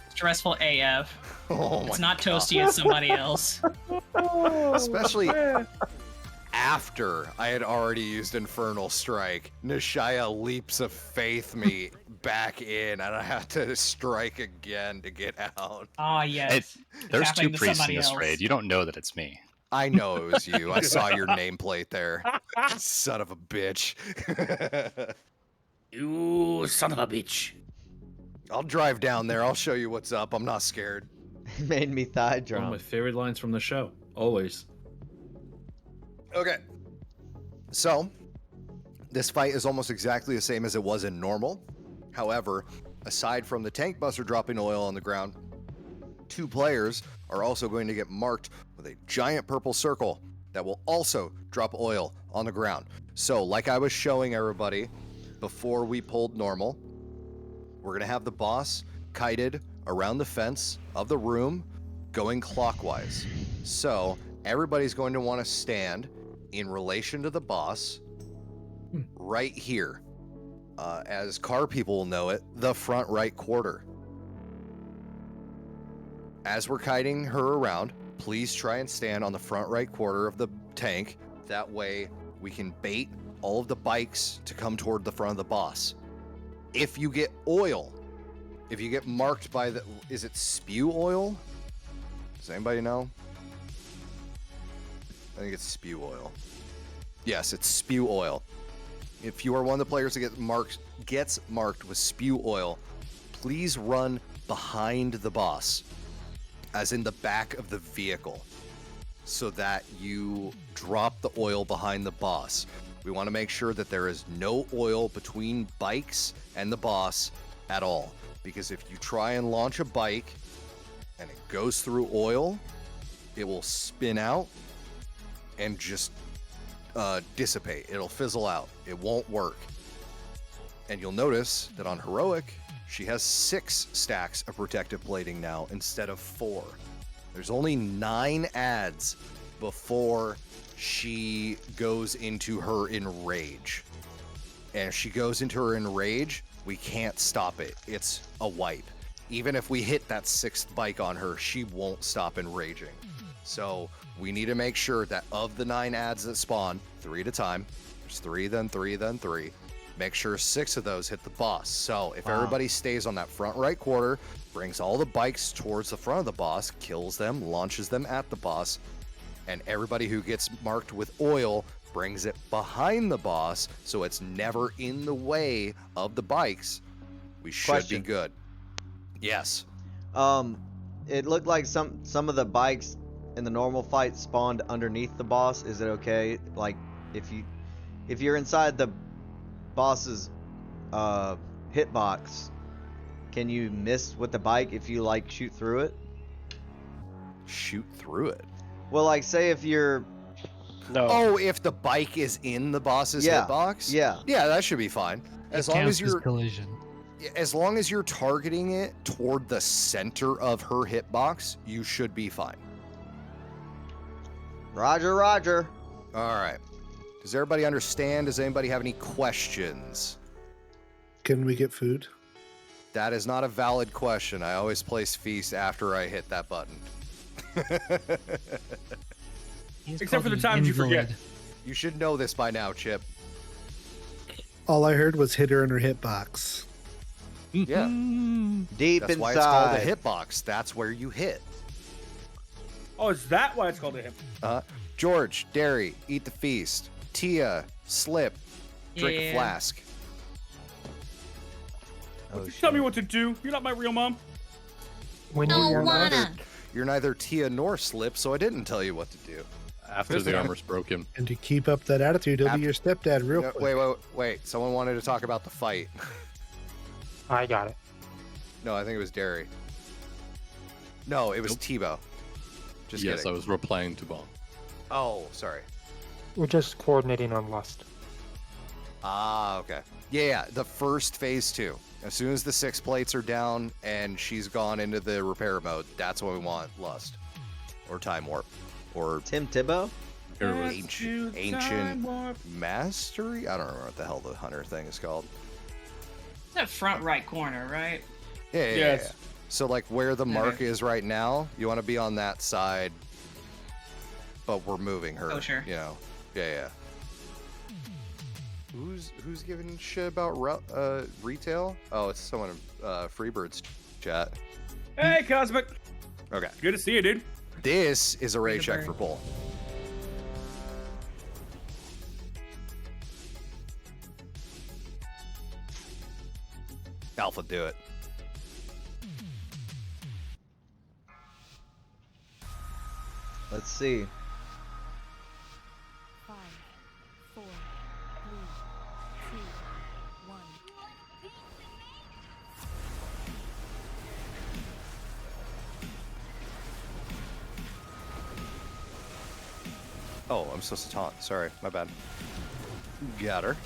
S7: Stressful AF.
S13: Oh
S7: It's
S13: my
S7: not
S13: God.
S7: Toasty, it's somebody else.
S13: Especially after I had already used Infernal Strike. Nishaya leaps of faith me back in, and I have to strike again to get out.
S7: Ah, yes.
S6: There's
S7: happening
S6: two
S7: to
S6: priests in
S7: somebody
S6: this
S7: else.
S6: raid. You don't know that it's me.
S13: I know it was you. I saw your nameplate there. Son of a bitch.
S9: You son of a bitch.
S13: I'll drive down there. I'll show you what's up. I'm not scared.
S1: Made me thigh
S9: One of
S1: drum.
S9: my favorite lines from the show. Always.
S13: Okay. So, this fight is almost exactly the same as it was in normal. However, aside from the tank buster dropping oil on the ground, 2 players are also going to get marked with a giant purple circle that will also drop oil on the ground. So, like I was showing everybody before we pulled normal, we're going to have the boss kited around the fence of the room going clockwise. So, everybody's going to want to stand in relation to the boss right here. As car people will know it, the front right quarter. As we're kiting her around, please try and stand on the front right quarter of the tank. That way we can bait all of the bikes to come toward the front of the boss. If you get oil, if you get marked by the, is it spew oil? Does anybody know? I think it's spew oil. Yes, it's spew oil. If you are one of the players that gets marked with spew oil, please run behind the boss, as in the back of the vehicle, so that you drop the oil behind the boss. We want to make sure that there is no oil between bikes and the boss at all, because if you try and launch a bike and it goes through oil, it will spin out and just dissipate. It'll fizzle out. It won't work. And you'll notice that on Heroic, she has 6 stacks of protective plating now instead of 4. There's only 9 adds before she goes into her enrage. And if she goes into her enrage, we can't stop it. It's a wipe. Even if we hit that 6th bike on her, she won't stop enraging. So we need to make sure that of the 9 adds that spawn, 3 at a time, there's 3, then 3, then 3, make sure 6 of those hit the boss. So if everybody stays on that front right quarter, brings all the bikes towards the front of the boss, kills them, launches them at the boss, and everybody who gets marked with oil brings it behind the boss so it's never in the way of the bikes, we should be good. Yes.
S1: It looked like some of the bikes in the normal fight spawned underneath the boss. Is it okay? Like if you're inside the boss's hitbox, can you miss with the bike if you like shoot through it?
S13: Shoot through it?
S1: Well, like say if you're
S13: Oh, if the bike is in the boss's hitbox?
S1: Yeah.
S13: Yeah, that should be fine. As long as you're
S17: collision.
S13: As long as you're targeting it toward the center of her hitbox, you should be fine.
S1: Roger, roger.
S13: All right. Does everybody understand? Does anybody have any questions?
S18: Can we get food?
S13: That is not a valid question. I always place feast after I hit that button.
S21: Except for the times you forget.
S13: You should know this by now, Chip.
S18: All I heard was hit her in her hitbox.
S13: Yeah.
S1: Deep
S13: That's
S1: inside.
S13: why it's called a hitbox. That's where you hit.
S21: Oh, is that why it's called a hip?
S13: George, Derry, eat the feast. Tia, slip, drink a
S7: Yeah.
S13: flask.
S21: Tell me what to do. You're not my real mom.
S3: When
S13: You're neither Tia nor slip, so I didn't tell you what to do.
S15: After the armor's broken.
S18: And to keep up that attitude, he'll be your stepdad real
S13: No,
S18: quick.
S13: wait. Someone wanted to talk about the fight.
S3: I got it.
S13: No, I think it was Derry. No, it was Tebow. Just
S15: yes,
S13: kidding.
S15: I was replying to Ball.
S13: Oh, sorry.
S3: We're just coordinating on lust.
S13: Ah, okay. Yeah, the first phase 2. As soon as the 6 plates are down and she's gone into the repair mode, that's when we want lust. Or time warp. Or
S1: Tim Tebow?
S13: Ancient mastery? I don't remember what the hell the hunter thing is called.
S7: It's that front right corner, right?
S13: Yeah.
S21: Yes.
S13: So like where the mark is right now, you want to be on that side, but we're moving her.
S7: Oh, sure.
S13: You know. Yeah. Who's giving shit about retail? Oh, it's someone in Freebird's chat.
S21: Hey, Cosmic.
S13: Okay.
S21: Good to see you, dude.
S13: This is a raid check for Bull. Alpha, do it.
S1: Let's see.
S22: 5, 4, 3, 2, 1.
S13: Oh, I'm supposed to taunt. Sorry, my bad. Got her.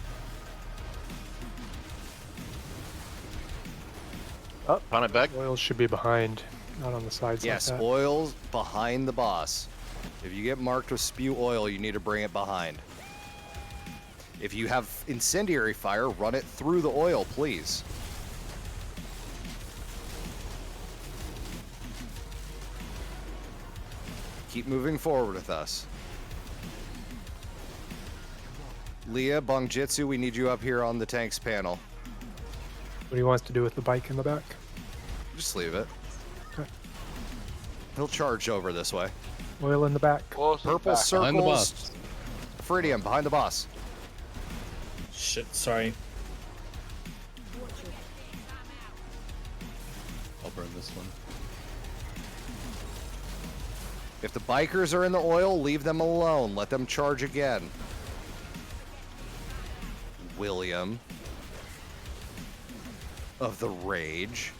S10: Oh, on it back.
S3: Oil should be behind, not on the sides.
S13: Yes,
S3: like that.
S13: oil's behind the boss. If you get marked with spew oil, you need to bring it behind. If you have incendiary fire, run it through the oil, please. Keep moving forward with us. Leah, Bongjitsu, we need you up here on the tanks panel.
S3: What he wants to do with the bike in the back?
S13: Just leave it.
S3: Okay.
S13: He'll charge over this way.
S3: Oil in the back.
S13: Purple circles.
S15: Behind the boss.
S13: Feridium, behind the boss.
S9: Shit, sorry.
S15: I'll burn this one.
S13: If the bikers are in the oil, leave them alone. Let them charge again. William of the Rage.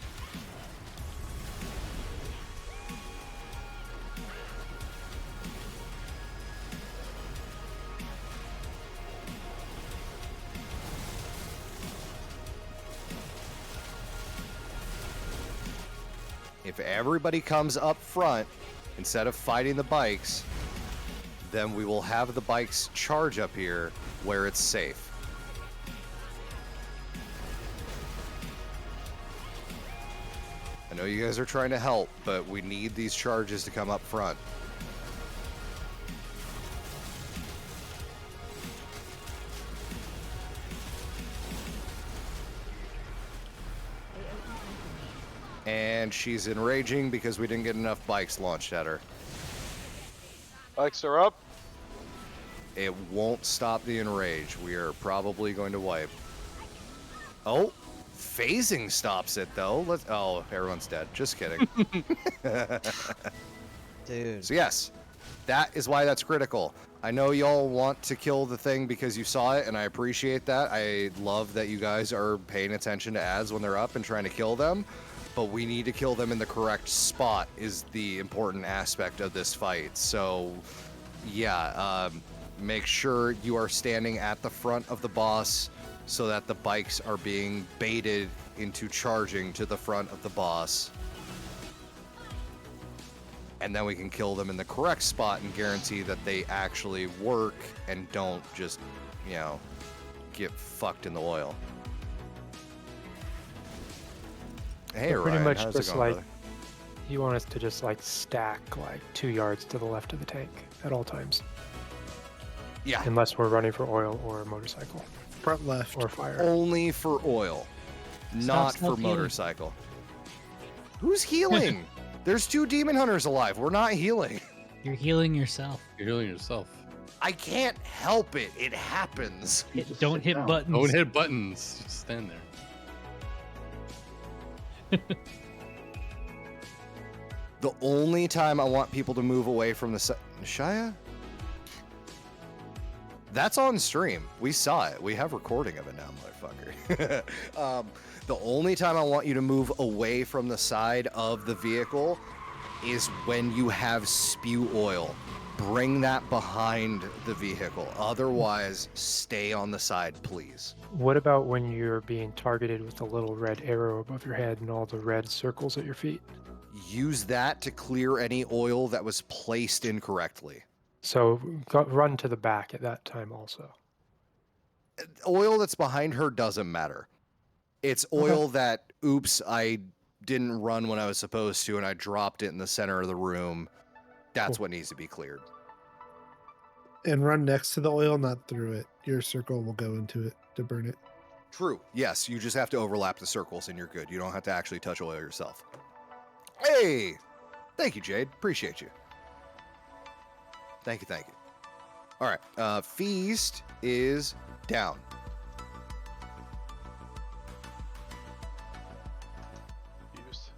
S13: If everybody comes up front instead of fighting the bikes, then we will have the bikes charge up here where it's safe. I know you guys are trying to help, but we need these charges to come up front. And she's enraging because we didn't get enough bikes launched at her.
S11: Bikes are up.
S13: It won't stop the enrage. We are probably going to wipe. Oh, phasing stops it though. Oh, everyone's dead. Just kidding.
S1: Dude.
S13: So yes, that is why that's critical. I know y'all want to kill the thing because you saw it, and I appreciate that. I love that you guys are paying attention to ads when they're up and trying to kill them. But we need to kill them in the correct spot is the important aspect of this fight. So, yeah, make sure you are standing at the front of the boss so that the bikes are being baited into charging to the front of the boss. And then we can kill them in the correct spot and guarantee that they actually work and don't just, you know, get fucked in the oil. Hey,
S3: So pretty
S13: Ryan,
S3: much
S13: how's it
S3: just
S13: going,
S3: like
S13: brother?
S3: you want us to just like stack like 2 yards to the left of the tank at all times.
S13: Yeah.
S3: Unless we're running for oil or a motorcycle.
S18: Front left.
S3: Or fire.
S13: Only for oil, not for
S17: self-healing.
S13: motorcycle. Who's healing? There's 2 demon hunters alive. We're not healing.
S17: You're healing yourself.
S15: You're healing yourself.
S13: I can't help it. It happens.
S17: Don't hit buttons.
S15: Don't hit buttons. Just stand there.
S13: The only time I want people to move away from the Shia? That's on stream. We saw it. We have recording of it now, motherfucker. The only time I want you to move away from the side of the vehicle is when you have spew oil. Bring that behind the vehicle. Otherwise, stay on the side, please.
S3: What about when you're being targeted with a little red arrow above your head and all the red circles at your feet?
S13: Use that to clear any oil that was placed incorrectly.
S3: So run to the back at that time also.
S13: Oil that's behind her doesn't matter. It's oil that, oops, I didn't run when I was supposed to and I dropped it in the center of the room. That's what needs to be cleared.
S18: And run next to the oil, not through it. Your circle will go into it to burn it.
S13: True. Yes, you just have to overlap the circles and you're good. You don't have to actually touch oil yourself. Hey! Thank you, Jade. Appreciate you. Thank you, thank you. All right, Feast is down.
S11: Used.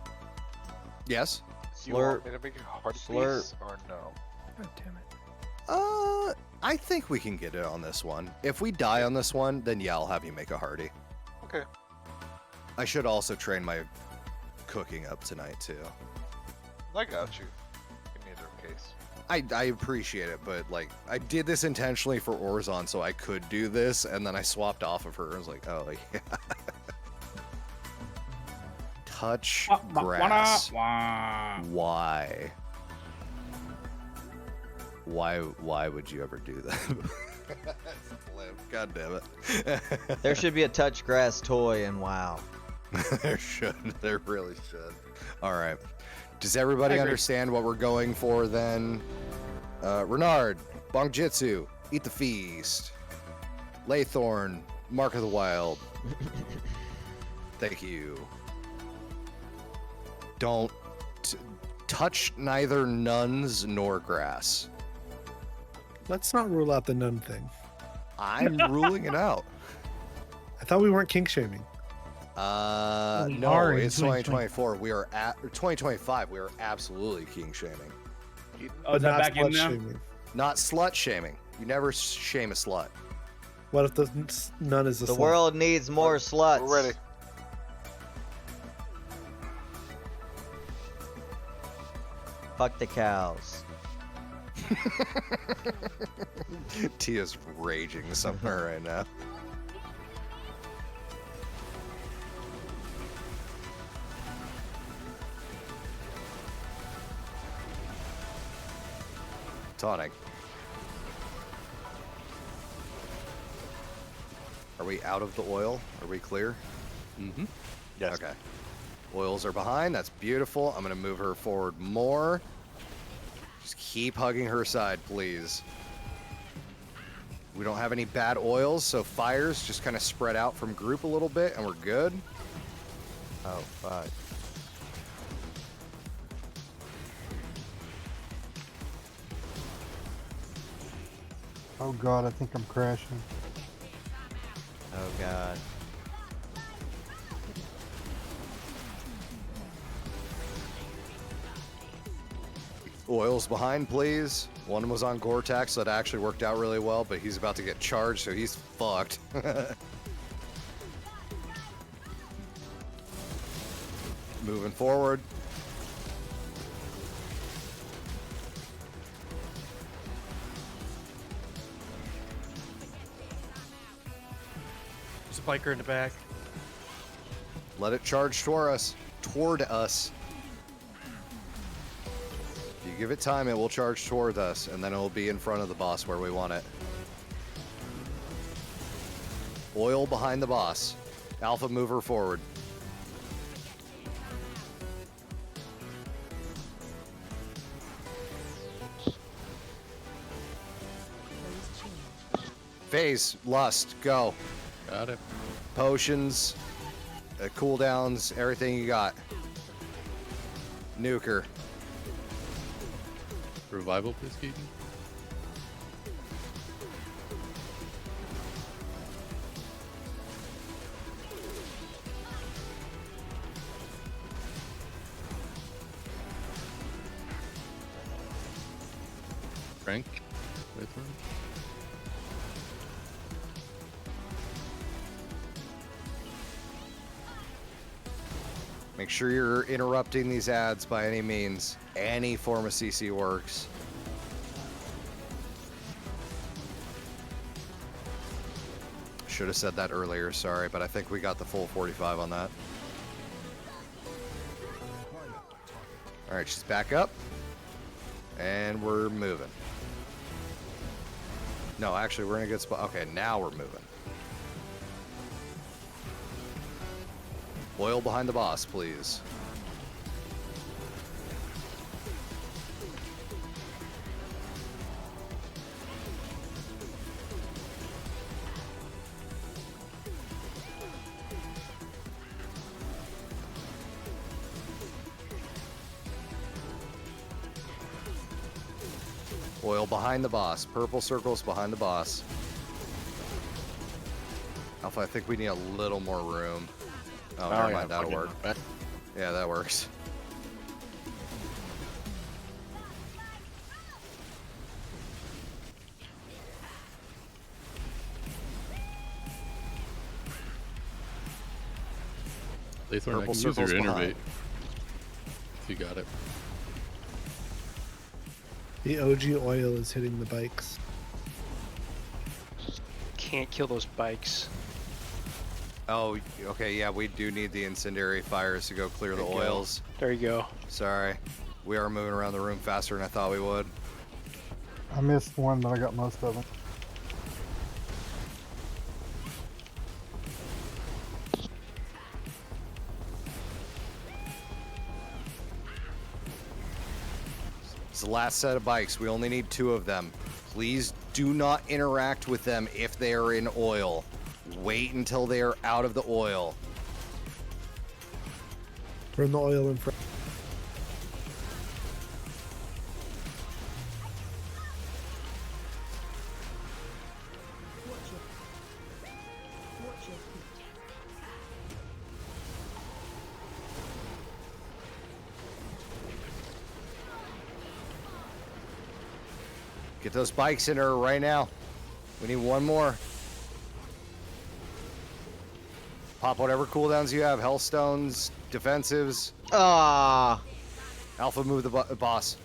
S13: Yes?
S11: Do you want me to make a hard piece or no?
S3: God damn it.
S13: I think we can get it on this one. If we die on this one, then yeah, I'll have you make a hearty.
S11: Okay.
S13: I should also train my cooking up tonight, too.
S11: I got you. In either case.
S13: I appreciate it, but like I did this intentionally for Orzon so I could do this, and then I swapped off of her. I was like, oh yeah. Touch grass. Why? Why would you ever do that? God damn it.
S1: There should be a touch grass toy in WoW.
S13: There should. There really should. All right. Does everybody understand what we're going for then? Renard, Bongjitsu, Eat the Feast, Laythorn, Mark of the Wild. Thank you. Don't touch neither nuns nor grass.
S18: Let's not rule out the nun thing.
S13: I'm ruling it out.
S18: I thought we weren't kink shaming.
S13: No, it's 2024. We are at 2025. We are absolutely king shaming.
S21: Oh, is that back in now?
S13: Not slut shaming. You never shame a slut.
S18: What if the nun is a
S1: The
S18: slut?
S1: world needs more sluts.
S11: We're ready.
S1: Fuck the cows.
S13: Tia's raging somewhere right now. Tonic. Are we out of the oil? Are we clear?
S15: Mm-hmm.
S13: Yes. Okay. Oils are behind. That's beautiful. I'm going to move her forward more. Just keep hugging her side, please. We don't have any bad oils, so fires just kind of spread out from group a little bit, and we're good.
S1: Oh, fuck.
S2: Oh god, I think I'm crashing.
S1: Oh god.
S13: Oils behind, please. One was on Gore-Tex, so that actually worked out really well, but he's about to get charged, so he's fucked. Moving forward.
S6: There's a biker in the back.
S13: Let it charge toward us. If you give it time, it will charge toward us, and then it will be in front of the boss where we want it. Oil behind the boss. Alpha, move her forward. Phase, lust, go.
S15: Got it.
S13: Potions, cooldowns, everything you got. Nuker.
S15: Revival, please, Keaton. Frank, wait for him.
S13: Make sure you're interrupting these ads by any means. Any form of CC works. Should have said that earlier, sorry, but I think we got the full 45 on that. Alright, she's back up. And we're moving. No, actually, we're in a good spot. Okay, now we're moving. Oil behind the boss, please. Oil behind the boss. Purple circles behind the boss. Alpha, I think we need a little more room. Oh, never mind, that'll work. Yeah, that works.
S15: Laythorn, I can use
S13: circles
S15: your
S13: behind.
S15: innervate. If you got it.
S18: The OG oil is hitting the bikes.
S10: Can't kill those bikes.
S13: Oh, okay, yeah, we do need the incendiary fires to go clear the
S10: There you go.
S13: oils.
S10: There you go.
S13: Sorry. We are moving around the room faster than I thought we would.
S2: I missed one, but I got most of them.
S13: It's the last set of bikes. We only need 2 of them. Please do not interact with them if they are in oil. Wait until they are out of the oil.
S18: Burn the oil in front.
S13: Get those bikes in her right now. We need one more. Pop whatever cooldowns you have. Hellstones, defensives.
S1: Ah.
S13: Alpha, move the boss.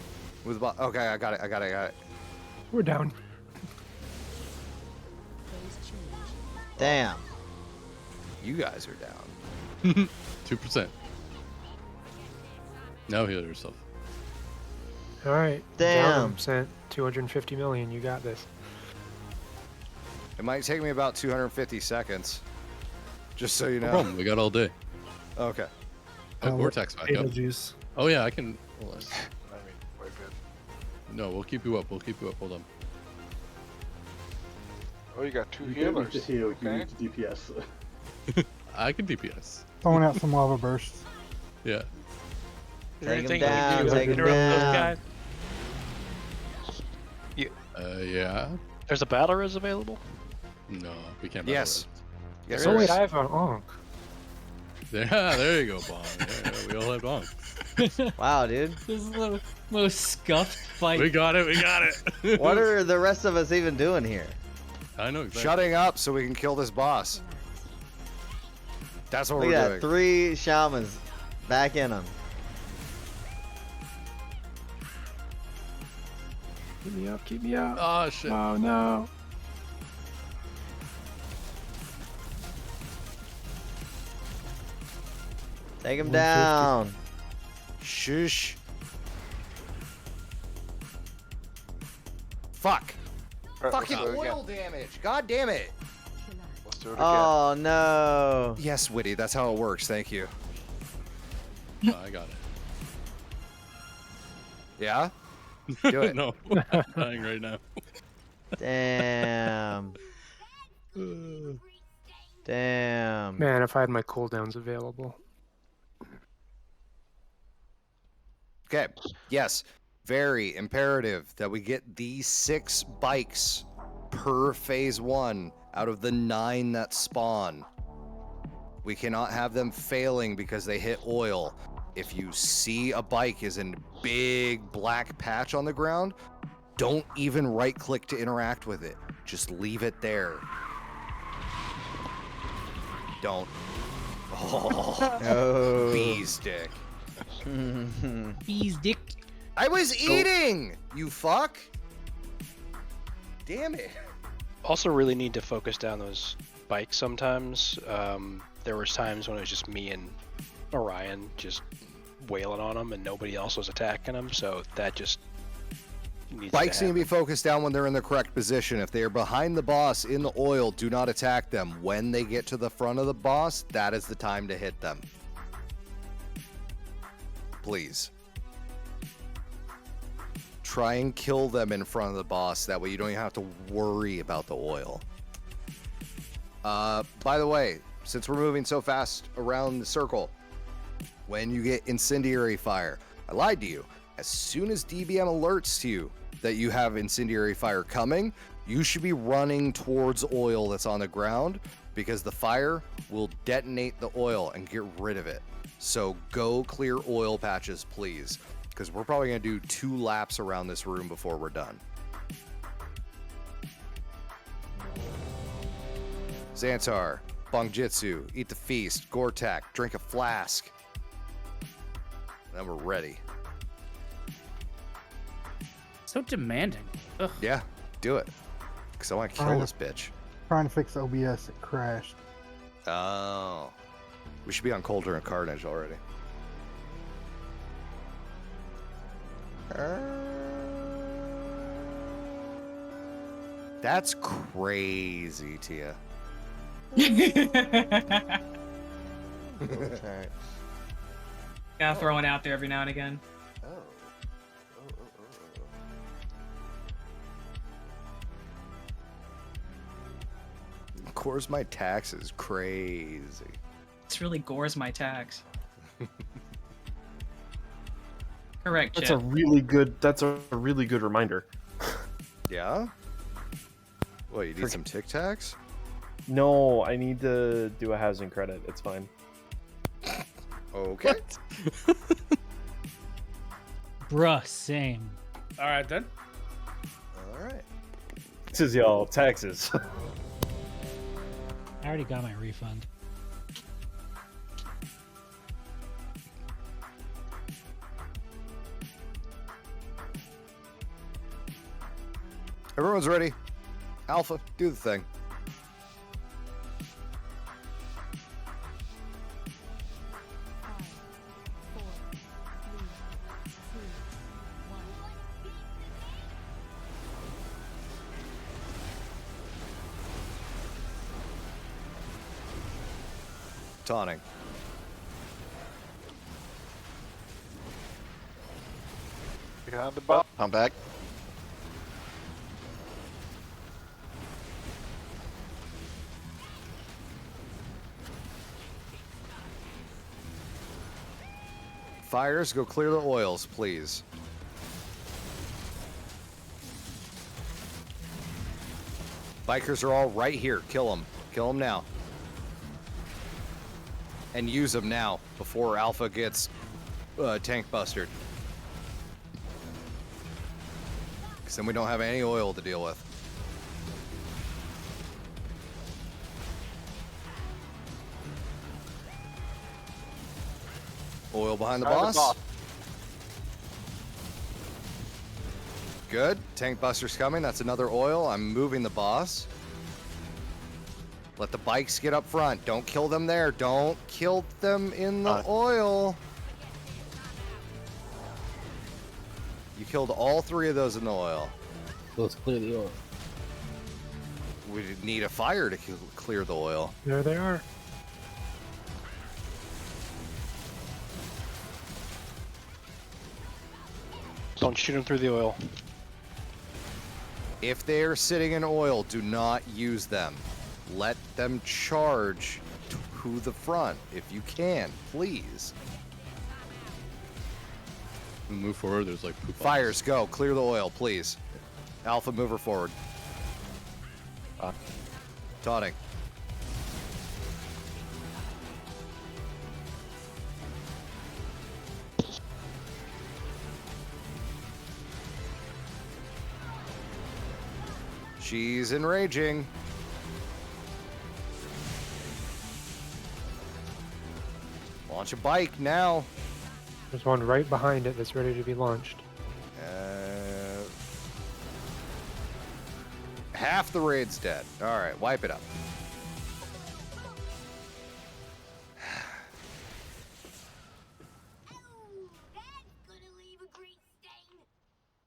S13: Move the boss. Okay, I got it.
S3: We're down.
S1: Damn.
S13: You guys are down.
S15: 2%. Now heal yourself.
S3: All right.
S1: Damn.
S3: Sent 250 million. You got this.
S13: It might take me about 250 seconds. Just so you know.
S15: No problem. We got all day.
S13: Okay.
S15: Vortex back up.
S18: Juice.
S15: Oh yeah, I can. Hold on.
S11: I mean, we're good.
S15: No, we'll keep you up. Hold on.
S11: Oh, you got 2
S4: You don't need
S11: healers.
S4: to heal, you
S11: Okay.
S4: need to DPS.
S15: I can DPS.
S2: Throwing out some lava bursts.
S15: Yeah.
S10: Is there
S1: Take him
S10: anything you can
S1: down.
S10: do to
S1: Take him
S10: interrupt those
S1: down.
S10: guys?
S15: Yeah.
S10: There's a battle res available?
S15: No, we can't.
S13: Yes. Yes,
S3: Oh
S13: there
S3: wait,
S13: is.
S3: I have an onk.
S15: There you go, Bong. Yeah, we all have Bong.
S1: Wow, dude.
S17: This is the most scuffed fight.
S15: We got it.
S1: What are the rest of us even doing here?
S15: I know exactly.
S13: Shutting up so we can kill this boss. That's what
S1: Look
S13: we're
S1: at
S13: doing.
S1: that. 3 shamans back in them.
S3: Keep me up. Keep me up.
S15: Oh shit.
S3: Oh no.
S1: Take him
S18: 150.
S1: down.
S13: Shush. Fuck.
S11: Alright,
S13: Fucking
S11: let's do it
S13: oil damage. God damn it.
S11: Let's do it again.
S1: Oh no.
S13: Yes, Witty, that's how it works. Thank you.
S15: Oh, I got it.
S13: Yeah? Do it.
S15: No, I'm dying right now.
S1: Damn. Damn.
S3: Man, if I had my cooldowns available.
S13: Okay. Yes. Very imperative that we get these 6 bikes per phase 1 out of the 9 that spawn. We cannot have them failing because they hit oil. If you see a bike is in big black patch on the ground, don't even right click to interact with it. Just leave it there. Don't. Oh, bee's dick.
S17: Bee's dick.
S13: I was eating, you fuck. Damn it.
S10: Also, really need to focus down those bikes sometimes. There was times when it was just me and Orion just wailing on them, and nobody else was attacking them. So that just needs
S13: Bikes
S10: to
S13: need to be focused down when they're in the correct position. If they are behind the boss in the oil, do not attack them. When they get to the front of the boss, that is the time to hit them. Please. Try and kill them in front of the boss. That way you don't even have to worry about the oil. By the way, since we're moving so fast around the circle, when you get incendiary fire, I lied to you. As soon as DBM alerts to you that you have incendiary fire coming, you should be running towards oil that's on the ground, because the fire will detonate the oil and get rid of it. So go clear oil patches, please, because we're probably going to do 2 laps around this room before we're done. Xantar, Bongjitsu, eat the feast, Gortak, drink a flask. Then we're ready.
S21: So demanding. Ugh.
S13: Yeah, do it. Because I want to kill this bitch.
S2: Trying to fix OBS, it crashed.
S13: Oh. We should be on Coulter and Carnage already. That's crazy, Tia.
S7: Gotta throw it out there every now and again.
S13: Course my tax is crazy.
S7: This really gores my tax. Correct,
S14: That's
S7: Chip.
S14: a really good. That's a really good reminder.
S13: Yeah. What, you need some Tic Tacs?
S14: No, I need to do a housing credit. It's fine.
S13: Okay.
S17: Bruh, same.
S21: All right then.
S13: All right.
S14: This is y'all taxes.
S17: I already got my refund.
S13: Everyone's ready. Alpha, do the thing. Taunting.
S11: Behind the box.
S6: I'm back.
S13: Fires, go clear the oils, please. Bikers are all right here. Kill them. Kill them now. And use them now before Alpha gets tank bustered. Because then we don't have any oil to deal with. Oil behind the boss. Good. Tank buster's coming. That's another oil. I'm moving the boss. Let the bikes get up front. Don't kill them there. Don't kill them in the oil. You killed all 3 of those in the oil.
S16: Let's clear the oil.
S13: We need a fire to clear the oil.
S3: There they are.
S10: Don't shoot them through the oil.
S13: If they're sitting in oil, do not use them. let them charge to the front if you can, please.
S15: Move forward. There's like poop
S13: Fires, go. Clear the oil, please. Alpha, move her forward. Taunting. She's enraging. Launch a bike now.
S3: There's one right behind it that's ready to be launched.
S13: Half the raid's dead. All right, wipe it up.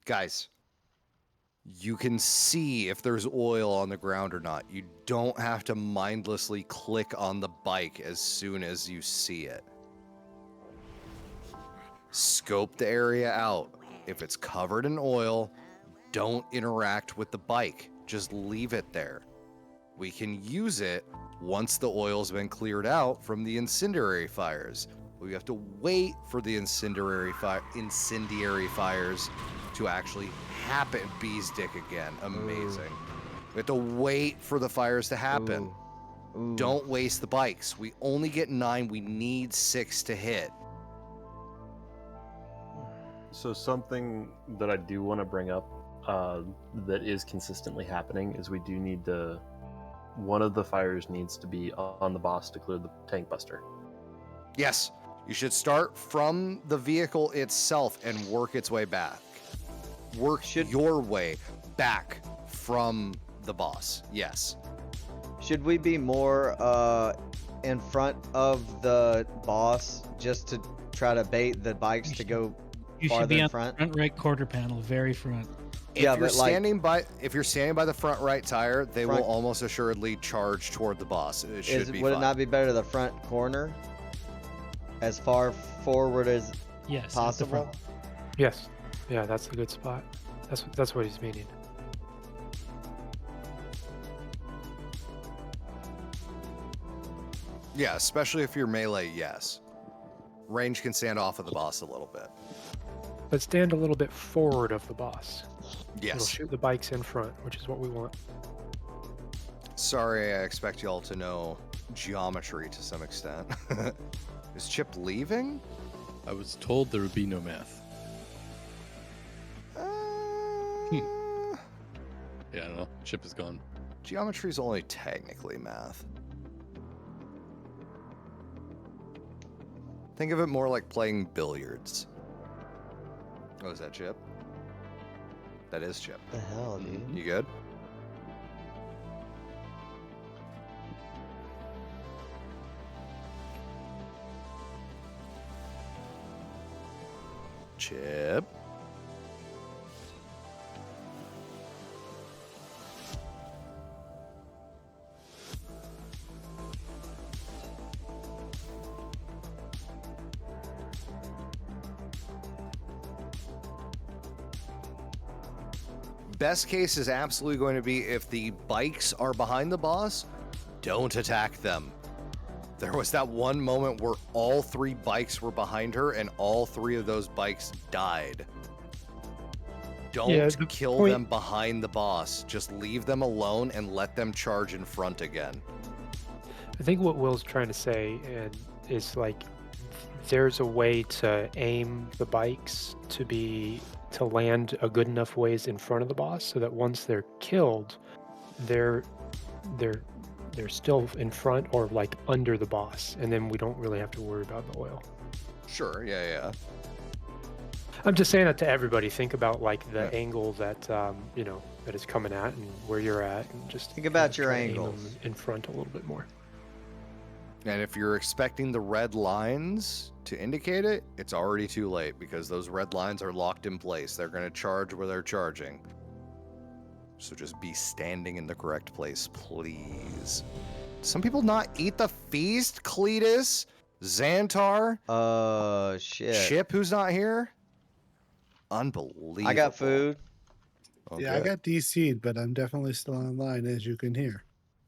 S13: Guys, you can see if there's oil on the ground or not. You don't have to mindlessly click on the bike as soon as you see it. Scope the area out. If it's covered in oil, don't interact with the bike. Just leave it there. We can use it once the oil's been cleared out from the incendiary fires. We have to wait for the incendiary fires to actually happen. Bee's dick again. Amazing. We have to wait for the fires to happen. Don't waste the bikes. We only get 9. We need 6 to hit.
S14: So something that I do want to bring up that is consistently happening is we do need to... One of the fires needs to be on the boss to clear the tank buster.
S13: Yes, you should start from the vehicle itself and work its way back. Work your way back from the boss. Yes.
S1: Should we be more in front of the boss just to try to bait the bikes to go
S17: You should
S1: farther
S17: be
S1: in
S17: on
S1: front?
S17: the front right quarter panel, very front.
S13: If you're standing by the front right tire, they will almost assuredly charge toward the boss. It should be
S1: Would
S13: fine.
S1: it not be better the front corner? As far forward as possible?
S3: Yes. Yeah, that's a good spot. That's what he's meaning.
S13: Yeah, especially if you're melee, yes. Range can stand off of the boss a little bit.
S3: But stand a little bit forward of the boss.
S13: Yes.
S3: It'll shoot the bikes in front, which is what we want.
S13: Sorry, I expect y'all to know geometry to some extent. Is Chip leaving?
S15: I was told there would be no math. Yeah, I don't know. Chip is gone.
S13: Geometry is only technically math. Think of it more like playing billiards. Oh, is that Chip? That is Chip.
S1: The hell, dude?
S13: You good? Chip? Best case is absolutely going to be if the bikes are behind the boss, don't attack them. There was that one moment where all 3 bikes were behind her and all 3 of those bikes died. Don't kill them behind the boss. Just leave them alone and let them charge in front again.
S3: I think what Will's trying to say is like there's a way to aim the bikes to land a good enough ways in front of the boss so that once they're killed, they're still in front or like under the boss, and then we don't really have to worry about the oil.
S13: Sure, yeah.
S3: I'm just saying that to everybody. Think about like the angle that that is coming at and where you're at, and just
S1: think about your
S3: try to aim
S1: angles
S3: them in front a little bit more.
S13: And if you're expecting the red lines to indicate it, it's already too late because those red lines are locked in place. They're going to charge where they're charging. So just be standing in the correct place, please. Some people not eat the feast? Cletus? Xantar?
S1: Shit.
S13: Chip, who's not here? Unbelievable.
S1: I got food.
S13: Oh,
S18: yeah, I got DC'd, but I'm definitely still online, as you can hear.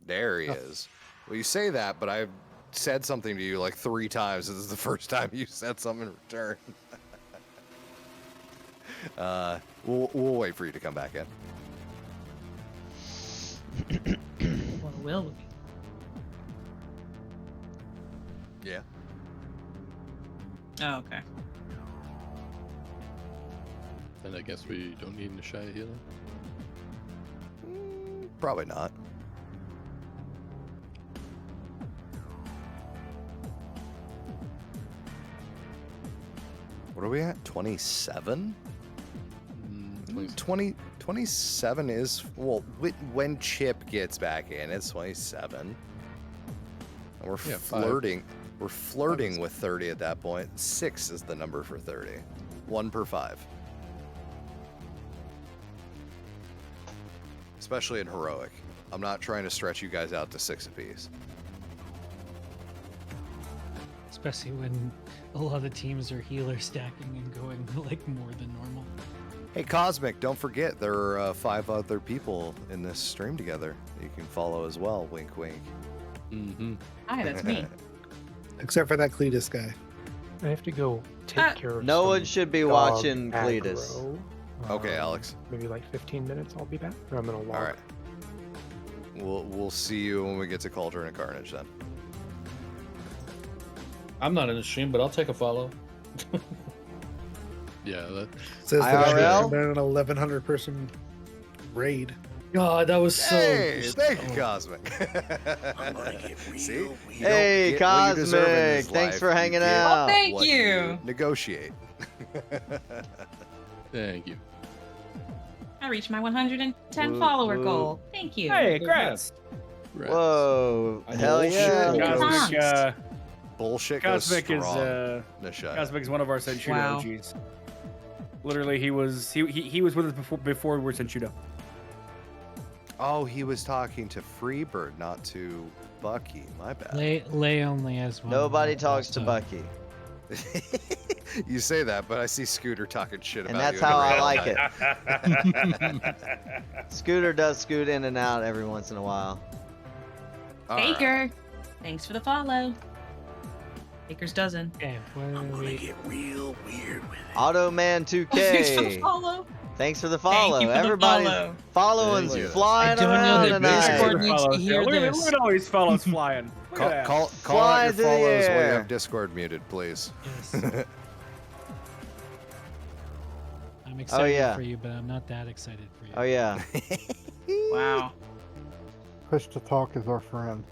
S13: There he is. Well, you say that, but I've said something to you like 3 times. This is the first time you said something in return. We'll wait for you to come back in.
S7: Or will we?
S13: Yeah.
S7: Oh, okay.
S15: And I guess we don't need Nishaya healing.
S13: Probably not. What are we at? 27? 27 is, well, when Chip gets back in, it's 27. And we're
S15: Yeah, 5.
S13: flirting. We're flirting with 30 at that point. 6 is the number for 30. 1 per 5. Especially in heroic. I'm not trying to stretch you guys out to 6 apiece.
S17: Especially when a lot of teams are healer stacking and going like more than normal.
S13: Hey, Cosmic, don't forget there are 5 other people in this stream together you can follow as well. Wink, wink.
S15: Mm-hmm.
S7: Hi, that's me.
S18: Except for that Cletus guy.
S3: I have to go take care of
S1: No
S3: some
S1: one should be
S3: dog
S1: watching
S3: aggro.
S1: Cletus.
S13: Okay, Alex.
S3: Maybe like 15 minutes I'll be back. Or I'm gonna log.
S13: All right. We'll see you when we get to Cauldron and Carnage then.
S9: I'm not in the stream, but I'll take a follow.
S15: Yeah, that
S18: Says the
S1: IRL?
S18: guy who ran an 1,100 person raid.
S9: God, that was so.
S13: Hey, thank you, Cosmic. See? You
S1: Hey,
S13: don't get what you deserve in this
S1: Cosmic, thanks
S13: life.
S1: for hanging
S13: You get
S1: out.
S7: Oh, thank
S13: what
S7: you.
S13: Negotiate.
S15: thank you.
S7: I reached my 110
S1: Woo,
S7: follower
S1: woo.
S7: goal. Thank you.
S21: Hey, congrats.
S1: Whoa, hell
S13: Bullshit
S1: yeah.
S13: goes-
S21: Cosmic,
S13: Bullshit goes
S21: Cosmic is
S13: strong. Nishaya.
S21: Cosmic is one of our Senchuda
S7: Wow.
S21: OGs. Literally, he was with us before we were Senchuda.
S13: Oh, he was talking to Freebird, not to Bucky. My bad.
S17: Lay only as well.
S1: Nobody talks to Bucky.
S13: You say that, but I see Scooter talking shit
S1: And
S13: about
S1: that's
S13: you.
S1: how
S13: every
S1: I like
S13: night.
S1: it. Scooter does scoot in and out every once in a while.
S13: All right.
S7: Baker, thanks for the follow. Baker's dozen.
S17: Okay, wait.
S1: Automan
S7: Thanks for the
S1: 2K.
S7: follow.
S1: Thanks for the
S7: Thank
S1: follow.
S7: you for the
S1: Everybody's
S7: follow.
S1: following's
S13: Thank you.
S1: flying
S17: I don't know
S1: around
S17: that
S1: tonight.
S17: Discord needs to hear
S21: Look
S17: this.
S21: at all these follows flying. Look at that.
S13: Call out
S1: Fly
S13: your
S1: to the
S13: follows while you
S1: air.
S13: have Discord muted, please.
S17: Yes. I'm excited
S1: yeah.
S17: for you, but I'm not that excited for you.
S1: Oh yeah.
S7: Wow.
S2: Push to talk is our friend.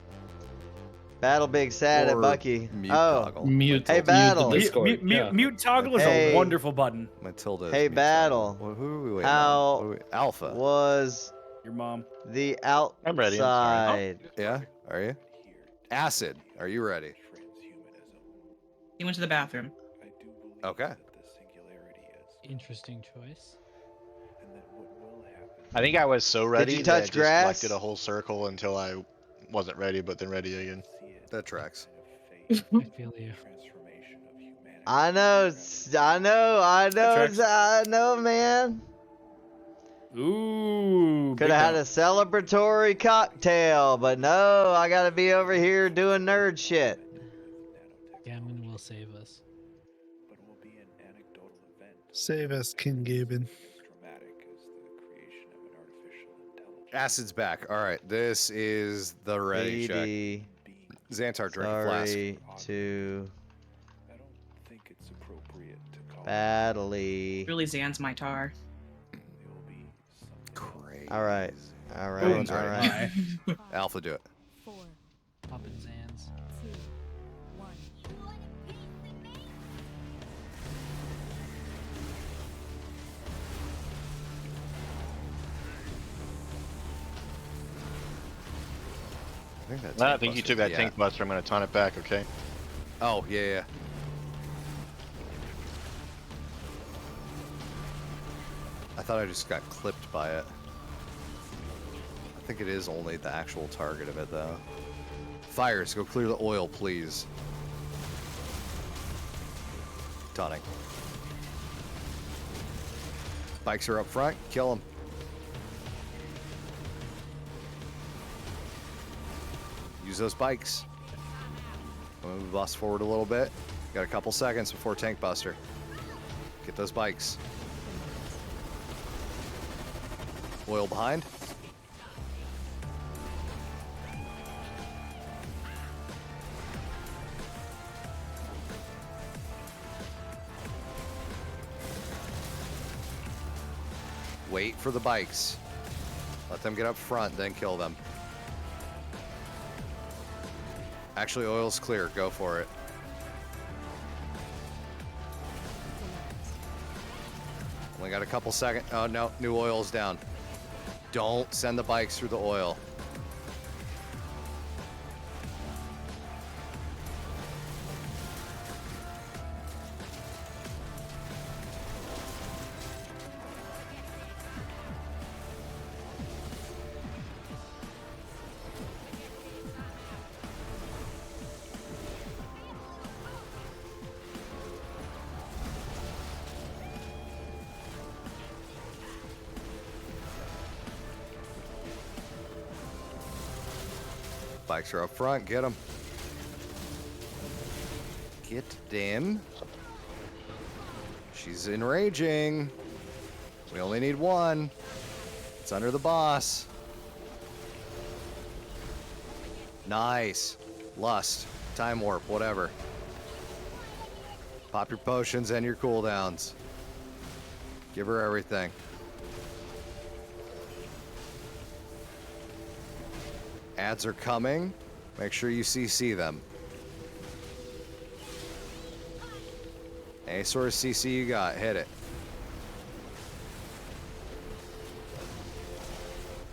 S1: Battle Big Sad at
S13: Or
S1: Bucky.
S13: mute
S1: Oh.
S13: toggle.
S9: Mute.
S1: Hey,
S9: mute the
S1: Battle.
S9: Discord, yeah.
S21: Mute toggle is
S1: Hey.
S21: a wonderful button.
S13: Matilda. is
S1: Hey,
S13: mute
S1: Battle.
S13: toggle. Who are we waiting
S1: How
S13: on? What are we- Alpha.
S1: Was
S21: Your mom.
S1: the
S5: I'm ready, I'm sorry.
S1: outside?
S13: Yeah? Are you? Acid. Are you ready?
S7: He went to the bathroom.
S13: Okay.
S17: Interesting choice.
S5: I think I was so ready
S1: you
S5: that I
S1: touch
S5: just like
S1: grass?
S5: did a whole circle until I wasn't ready, but then ready again.
S13: That tracks.
S17: I feel you.
S1: I know, man.
S21: Ooh.
S1: Could have had a celebratory cocktail, but no, I gotta be over here doing nerd shit.
S17: Gammon will save us.
S18: Save us, King Gaben.
S13: Acid's back. All right. This is the ready check.
S1: BD,
S13: Xantar, drink a flask.
S1: sorry to Battley.
S7: Really Zan's my tar.
S13: Crazy.
S1: All right, all right,
S13: Everyone's
S1: all
S13: ready.
S1: right.
S13: Alpha, do it.
S22: 4,
S17: Poppin' Zans.
S22: 2, 1.
S5: I think you took that tank buster. I'm gonna ton it back, okay?
S13: Oh, yeah. I thought I just got clipped by it. I think it is only the actual target of it, though. Fires, go clear the oil, please. Tonic. Bikes are up front, kill them. Use those bikes. Move the boss forward a little bit. Got a couple seconds before Tank Buster. Get those bikes. Oil behind. Wait for the bikes. Let them get up front, then kill them. Actually, oil's clear. Go for it. Only got a couple seconds. Oh, no. New oil's down. Don't send the bikes through the oil. Bikes are up front. Get them. Get them. She's enraging. We only need one. It's under the boss. Nice. Lust. Time warp. Whatever. Pop your potions and your cooldowns. Give her everything. Ads are coming. Make sure you CC them. Any sort of CC you got, hit it.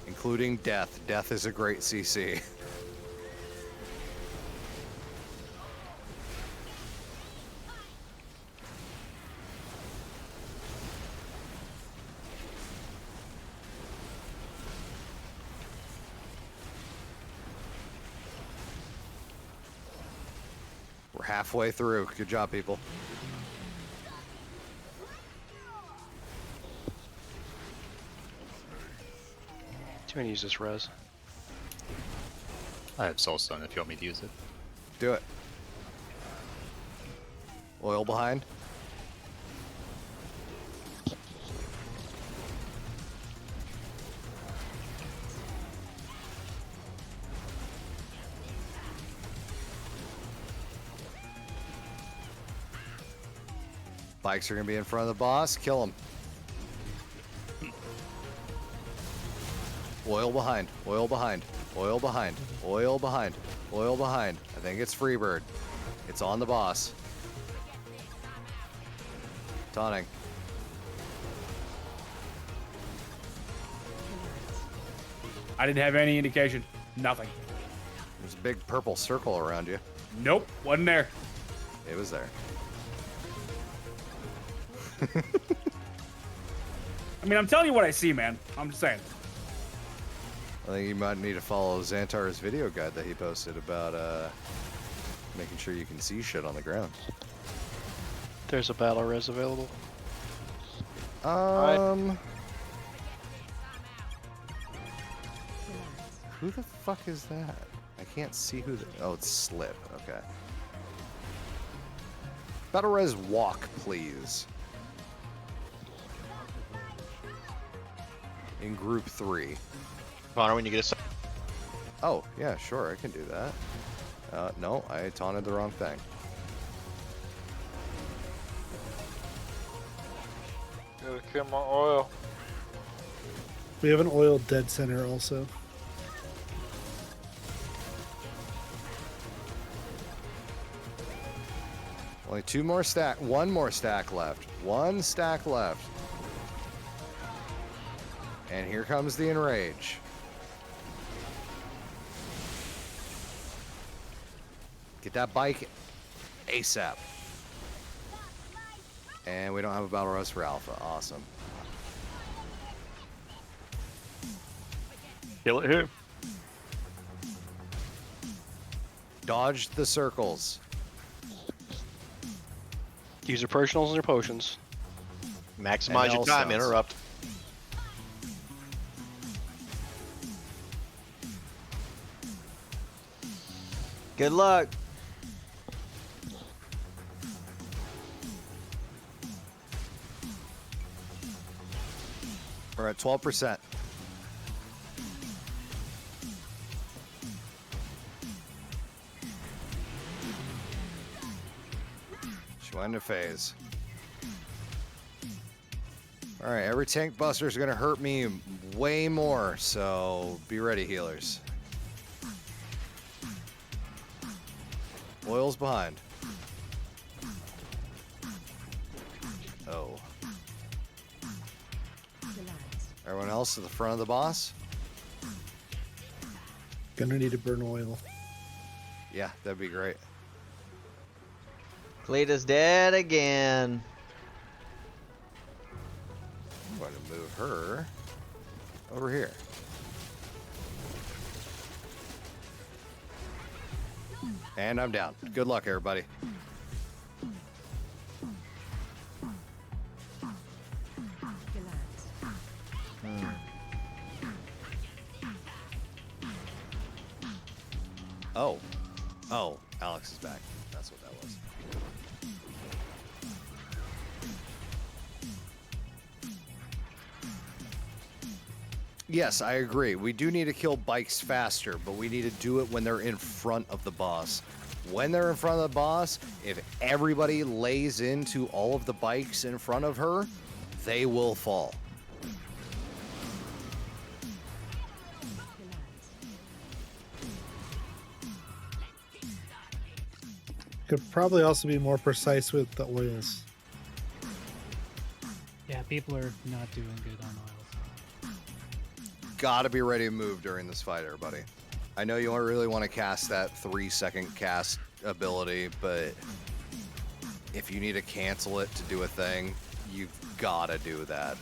S13: Including death. Death is a great CC. We're halfway through. Good job, people.
S10: Too many use this res.
S6: I have Soul Stone if you want me to use it.
S13: Do it. Oil behind. Bikes are going to be in front of the boss. Kill him. Oil behind. Oil behind. Oil behind. Oil behind. Oil behind. I think it's Freebird. It's on the boss. Taunting.
S21: I didn't have any indication. Nothing.
S13: There's a big purple circle around you.
S21: Nope, wasn't there.
S13: It was there.
S21: I mean, I'm telling you what I see, man. I'm just saying.
S13: I think you might need to follow Xantar's video guide that he posted about making sure you can see shit on the ground.
S10: There's a battle res available.
S13: Who the fuck is that? I can't see who the... Oh, it's Slip. Okay. Battle res walk, please. In group 3.
S6: Connor, when you get a...
S13: Oh, yeah, sure, I can do that. No, I taunted the wrong thing.
S11: Gotta kill my oil.
S18: We have an oil dead center also.
S13: Only two more stack, one more stack left. One stack left. And here comes the enrage. Get that bike ASAP. And we don't have a battle res for Alpha. Awesome.
S14: Kill it here.
S13: Dodge the circles.
S10: Use your personals and your potions.
S6: Maximize your time, interrupt.
S1: Good luck.
S13: We're at 12%. She went into phase. All right, every tank buster is going to hurt me way more, so be ready, healers. Oil's behind. Oh. Everyone else to the front of the boss?
S18: Gonna need to burn oil.
S13: Yeah, that'd be great.
S1: Cletus dead again.
S13: I'm going to move her over here. And I'm down. Good luck, everybody. Oh. Oh, Alex is back. That's what that was. Yes, I agree. We do need to kill bikes faster, but we need to do it when they're in front of the boss. When they're in front of the boss, if everybody lays into all of the bikes in front of her, they will fall.
S18: Could probably also be more precise with the oils.
S17: Yeah, people are not doing good on oils.
S13: Gotta be ready to move during this fight, everybody. I know you don't really want to cast that 3-second cast ability, but if you need to cancel it to do a thing, you've gotta do that.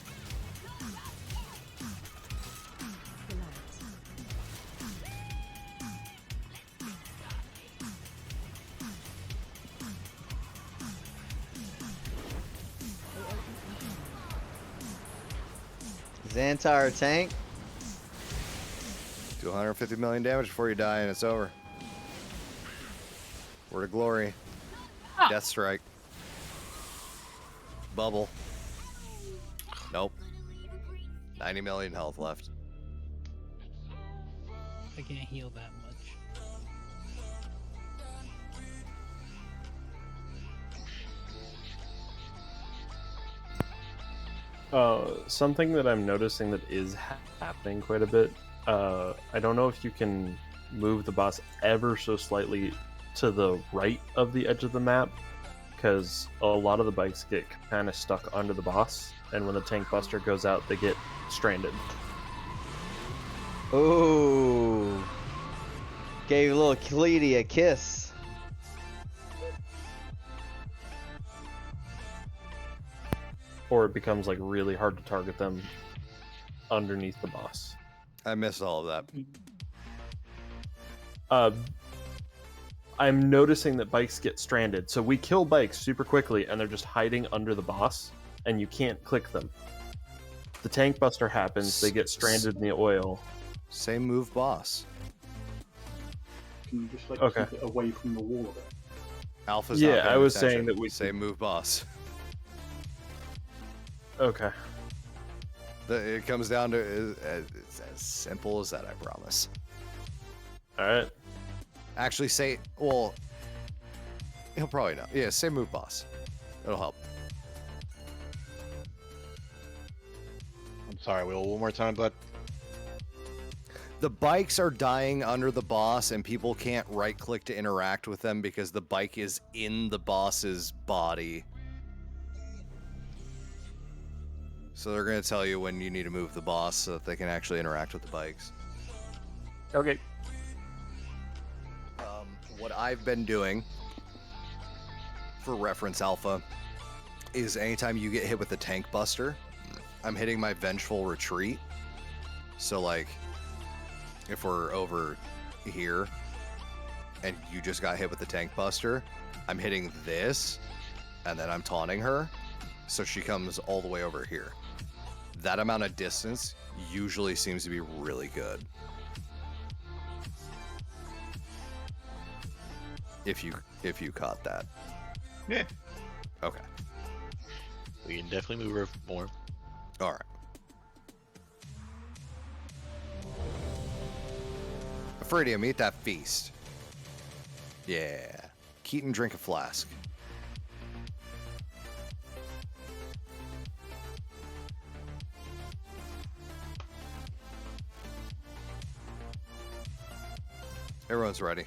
S1: Xantar tank.
S13: Do 150 million damage before you die, and it's over. Word of glory. Death strike. Bubble. Nope. 90 million health left.
S17: I can't heal that much.
S14: Something that I'm noticing that is happening quite a bit. I don't know if you can move the boss ever so slightly to the right of the edge of the map, because a lot of the bikes get kind of stuck under the boss, and when the tank buster goes out, they get stranded.
S1: Ooh. Gave little Cleety a kiss.
S14: Or it becomes like really hard to target them underneath the boss.
S13: I missed all of that.
S14: I'm noticing that bikes get stranded. So we kill bikes super quickly and they're just hiding under the boss and you can't click them. The tank buster happens, they get stranded in the oil.
S13: Same move boss.
S4: Can you just like
S14: Okay.
S4: keep it away from the wall a bit?
S13: Alpha's
S14: Yeah,
S13: not paying
S14: I was
S13: attention.
S14: saying that we
S13: same move boss.
S14: Okay.
S13: It comes down to it's as simple as that, I promise.
S14: Alright.
S13: Actually say, well, he'll probably know. Yeah, same move boss. It'll help.
S6: I'm sorry, Will, one more time, bud.
S13: The bikes are dying under the boss and people can't right click to interact with them because the bike is in the boss's body. So they're going to tell you when you need to move the boss so that they can actually interact with the bikes.
S14: Okay.
S13: What I've been doing, for reference alpha, is anytime you get hit with a tank buster, I'm hitting my vengeful retreat. So like, if we're over here and you just got hit with the tank buster, I'm hitting this and then I'm taunting her so she comes all the way over here. That amount of distance usually seems to be really good. If you caught that.
S6: Yeah.
S13: Okay.
S6: We can definitely move her more.
S13: All right. Afraidium, eat that feast. Yeah. Keaton, drink a flask. Everyone's ready.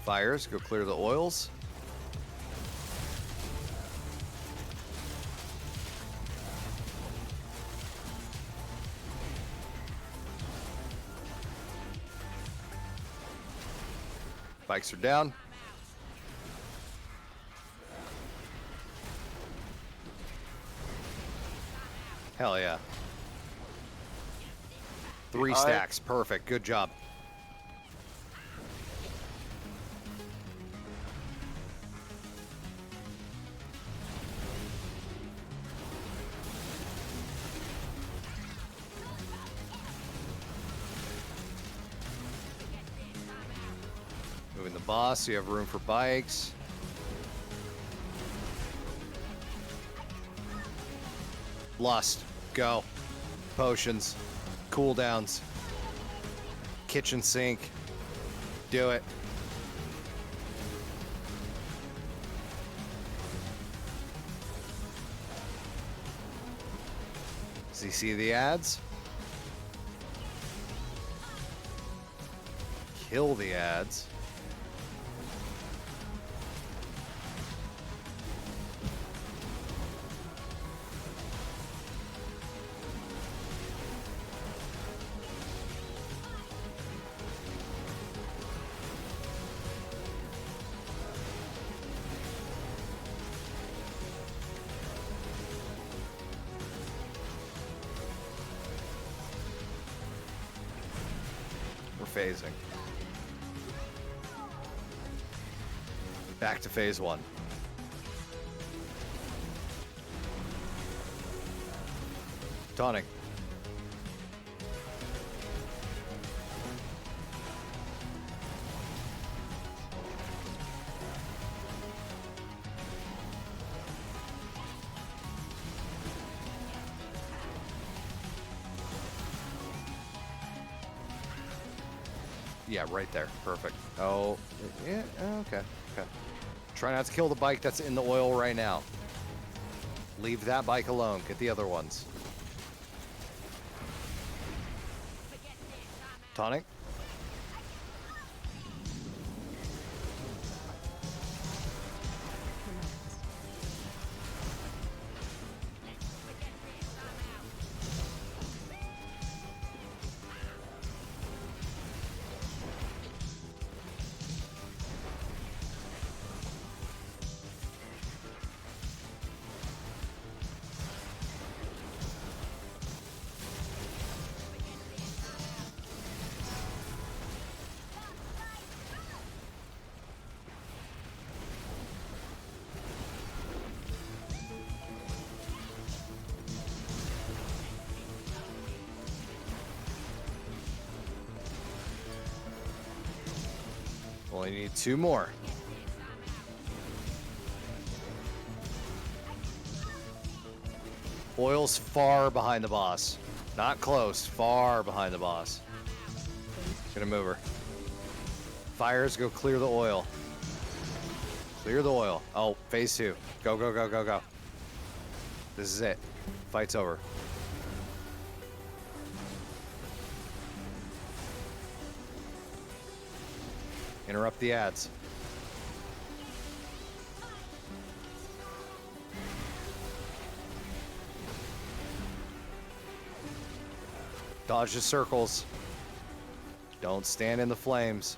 S13: Fires, go clear the oils. Bikes are down. Hell yeah. 3 stacks, perfect, good job. Moving the boss, so you have room for bikes. Lust, go. Potions, cooldowns, kitchen sink, do it. Does he see the ads? Kill the ads. We're phasing. Back to phase 1. Taunting. Yeah, right there. Perfect. Oh, yeah, okay, okay. Try not to kill the bike that's in the oil right now. Leave that bike alone. Get the other ones. Tonic? Only need 2 more. Oil's far behind the boss. Not close, far behind the boss. Gonna move her. Fires, go clear the oil. Clear the oil. Oh, phase 2. Go, go, go, go, go. This is it. Fight's over. Interrupt the ads. Dodge the circles. Don't stand in the flames.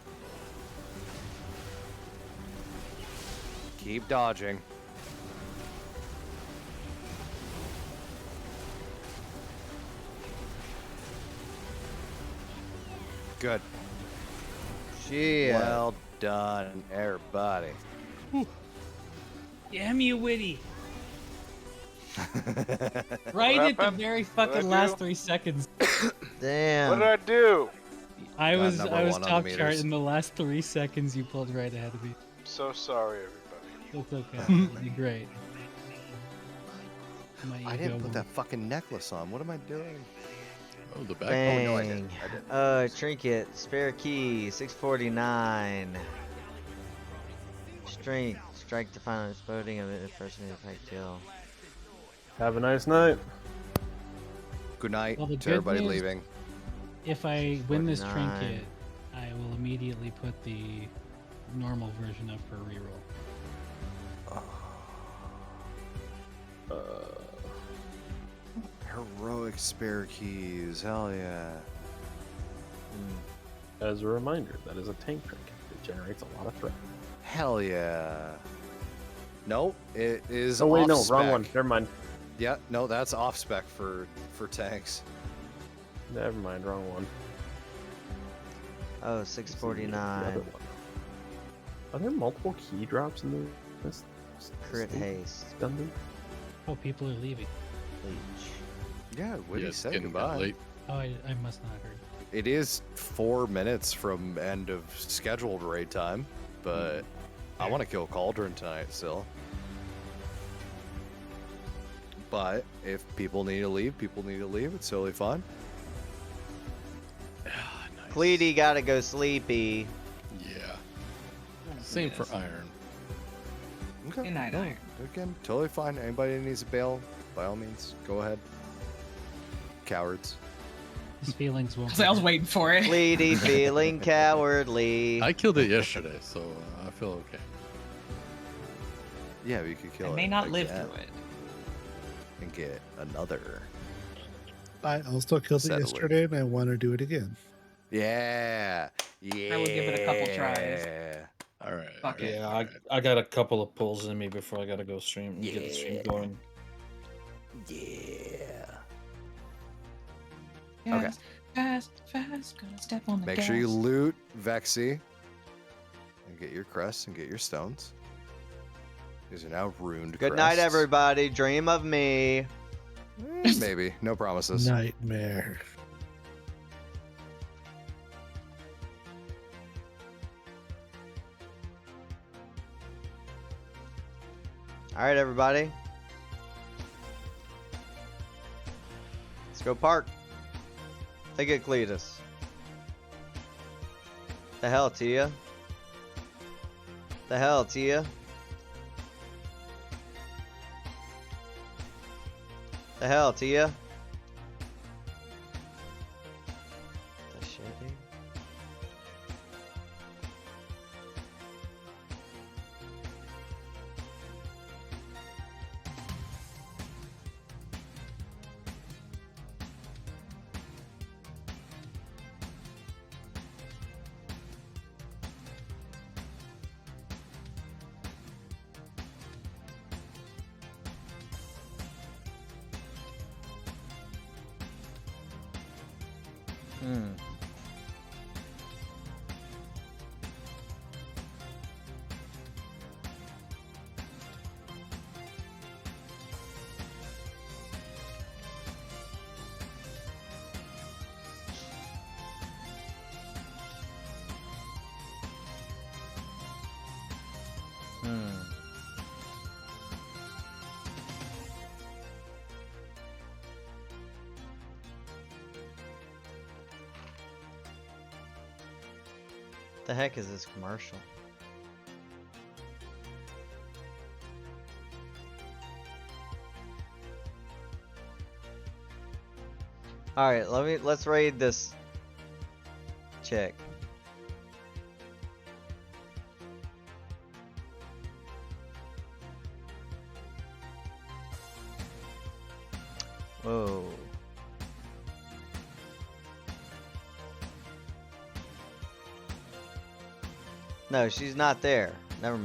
S13: Keep dodging. Good.
S1: Shit.
S13: Well done, everybody.
S17: Damn you, Witty. Right at the very fucking last 3 seconds.
S1: Damn.
S11: What did I do?
S17: I
S13: Got
S17: was
S13: number
S17: I was
S13: one on the
S17: top chart
S13: meters.
S17: in the last 3 seconds. You pulled right ahead of me.
S11: I'm so sorry, everybody.
S17: That's okay. You're great. My
S13: I
S17: ego
S13: didn't put
S17: won't-
S13: that fucking necklace on. What am I doing?
S15: Oh, the back.
S1: Bang.
S13: Oh, no, I didn't.
S1: Trinket, spare key, 649. Strike the final exploding of it. First impact kill.
S14: Have a nice night.
S13: Good night
S17: Well, the
S13: to
S17: good
S13: everybody
S17: news-
S13: leaving.
S17: If I win this
S1: 49.
S17: trinket, I will immediately put the normal version up for reroll.
S13: Heroic spare keys. Hell yeah.
S14: As a reminder, that is a tank trinket. It generates a lot of threat.
S13: Hell yeah. Nope, it is.
S14: Oh wait, no,
S13: off
S14: wrong
S13: spec.
S14: one. Never mind.
S13: Yeah, no, that's off spec for tanks.
S14: Never mind, wrong one.
S1: Oh,
S14: It's the other
S1: 649.
S14: one. Are there multiple key drops in this?
S1: Crit
S14: this
S1: haste.
S14: dungeon?
S17: Oh, people are leaving.
S1: Leech.
S13: Yeah, what
S15: Yeah,
S13: he
S15: it's
S13: said
S15: getting
S13: goodbye.
S15: late.
S17: Oh, I must not have heard.
S13: It is 4 minutes from end of scheduled raid time, but I want to kill Cauldron tonight still. But if people need to leave, people need to leave. It's totally fine.
S1: Cleety gotta go sleepy.
S15: Yeah. Same for Iron.
S13: Okay.
S7: Good night,
S13: no,
S7: Iron.
S13: Again, totally fine. Anybody that needs a bail, by all means, go ahead. Cowards.
S17: His feelings won't.
S7: I was waiting for it.
S1: Cleety feeling cowardly.
S15: I killed it yesterday, so I feel okay.
S13: Yeah, we could kill
S7: I
S13: it.
S7: may not live
S13: again
S7: through it.
S13: And get another.
S18: I also killed it
S13: Settler.
S18: yesterday, and I want to do it again.
S13: Yeah. Yeah.
S7: I will give it a couple tries.
S15: All right.
S7: Fuck it.
S9: Yeah, I got a couple of pulls in me before I gotta go stream. Get the stream going.
S13: Yeah.
S7: Fast, fast, gonna step on the
S13: Make
S7: gas.
S13: sure you loot Vexy and get your crests and get your stones. These are now ruined
S1: Good night,
S13: crests.
S1: everybody. Dream of me.
S13: Maybe. No promises.
S18: Nightmare.
S1: All right, everybody. Let's go park. Take it, Cletus. The hell, Tia? The hell, Tia? The hell, Tia? The shit, dude. The heck is this commercial? All right, let's raid this chick. Whoa. No, she's not there. Never mind.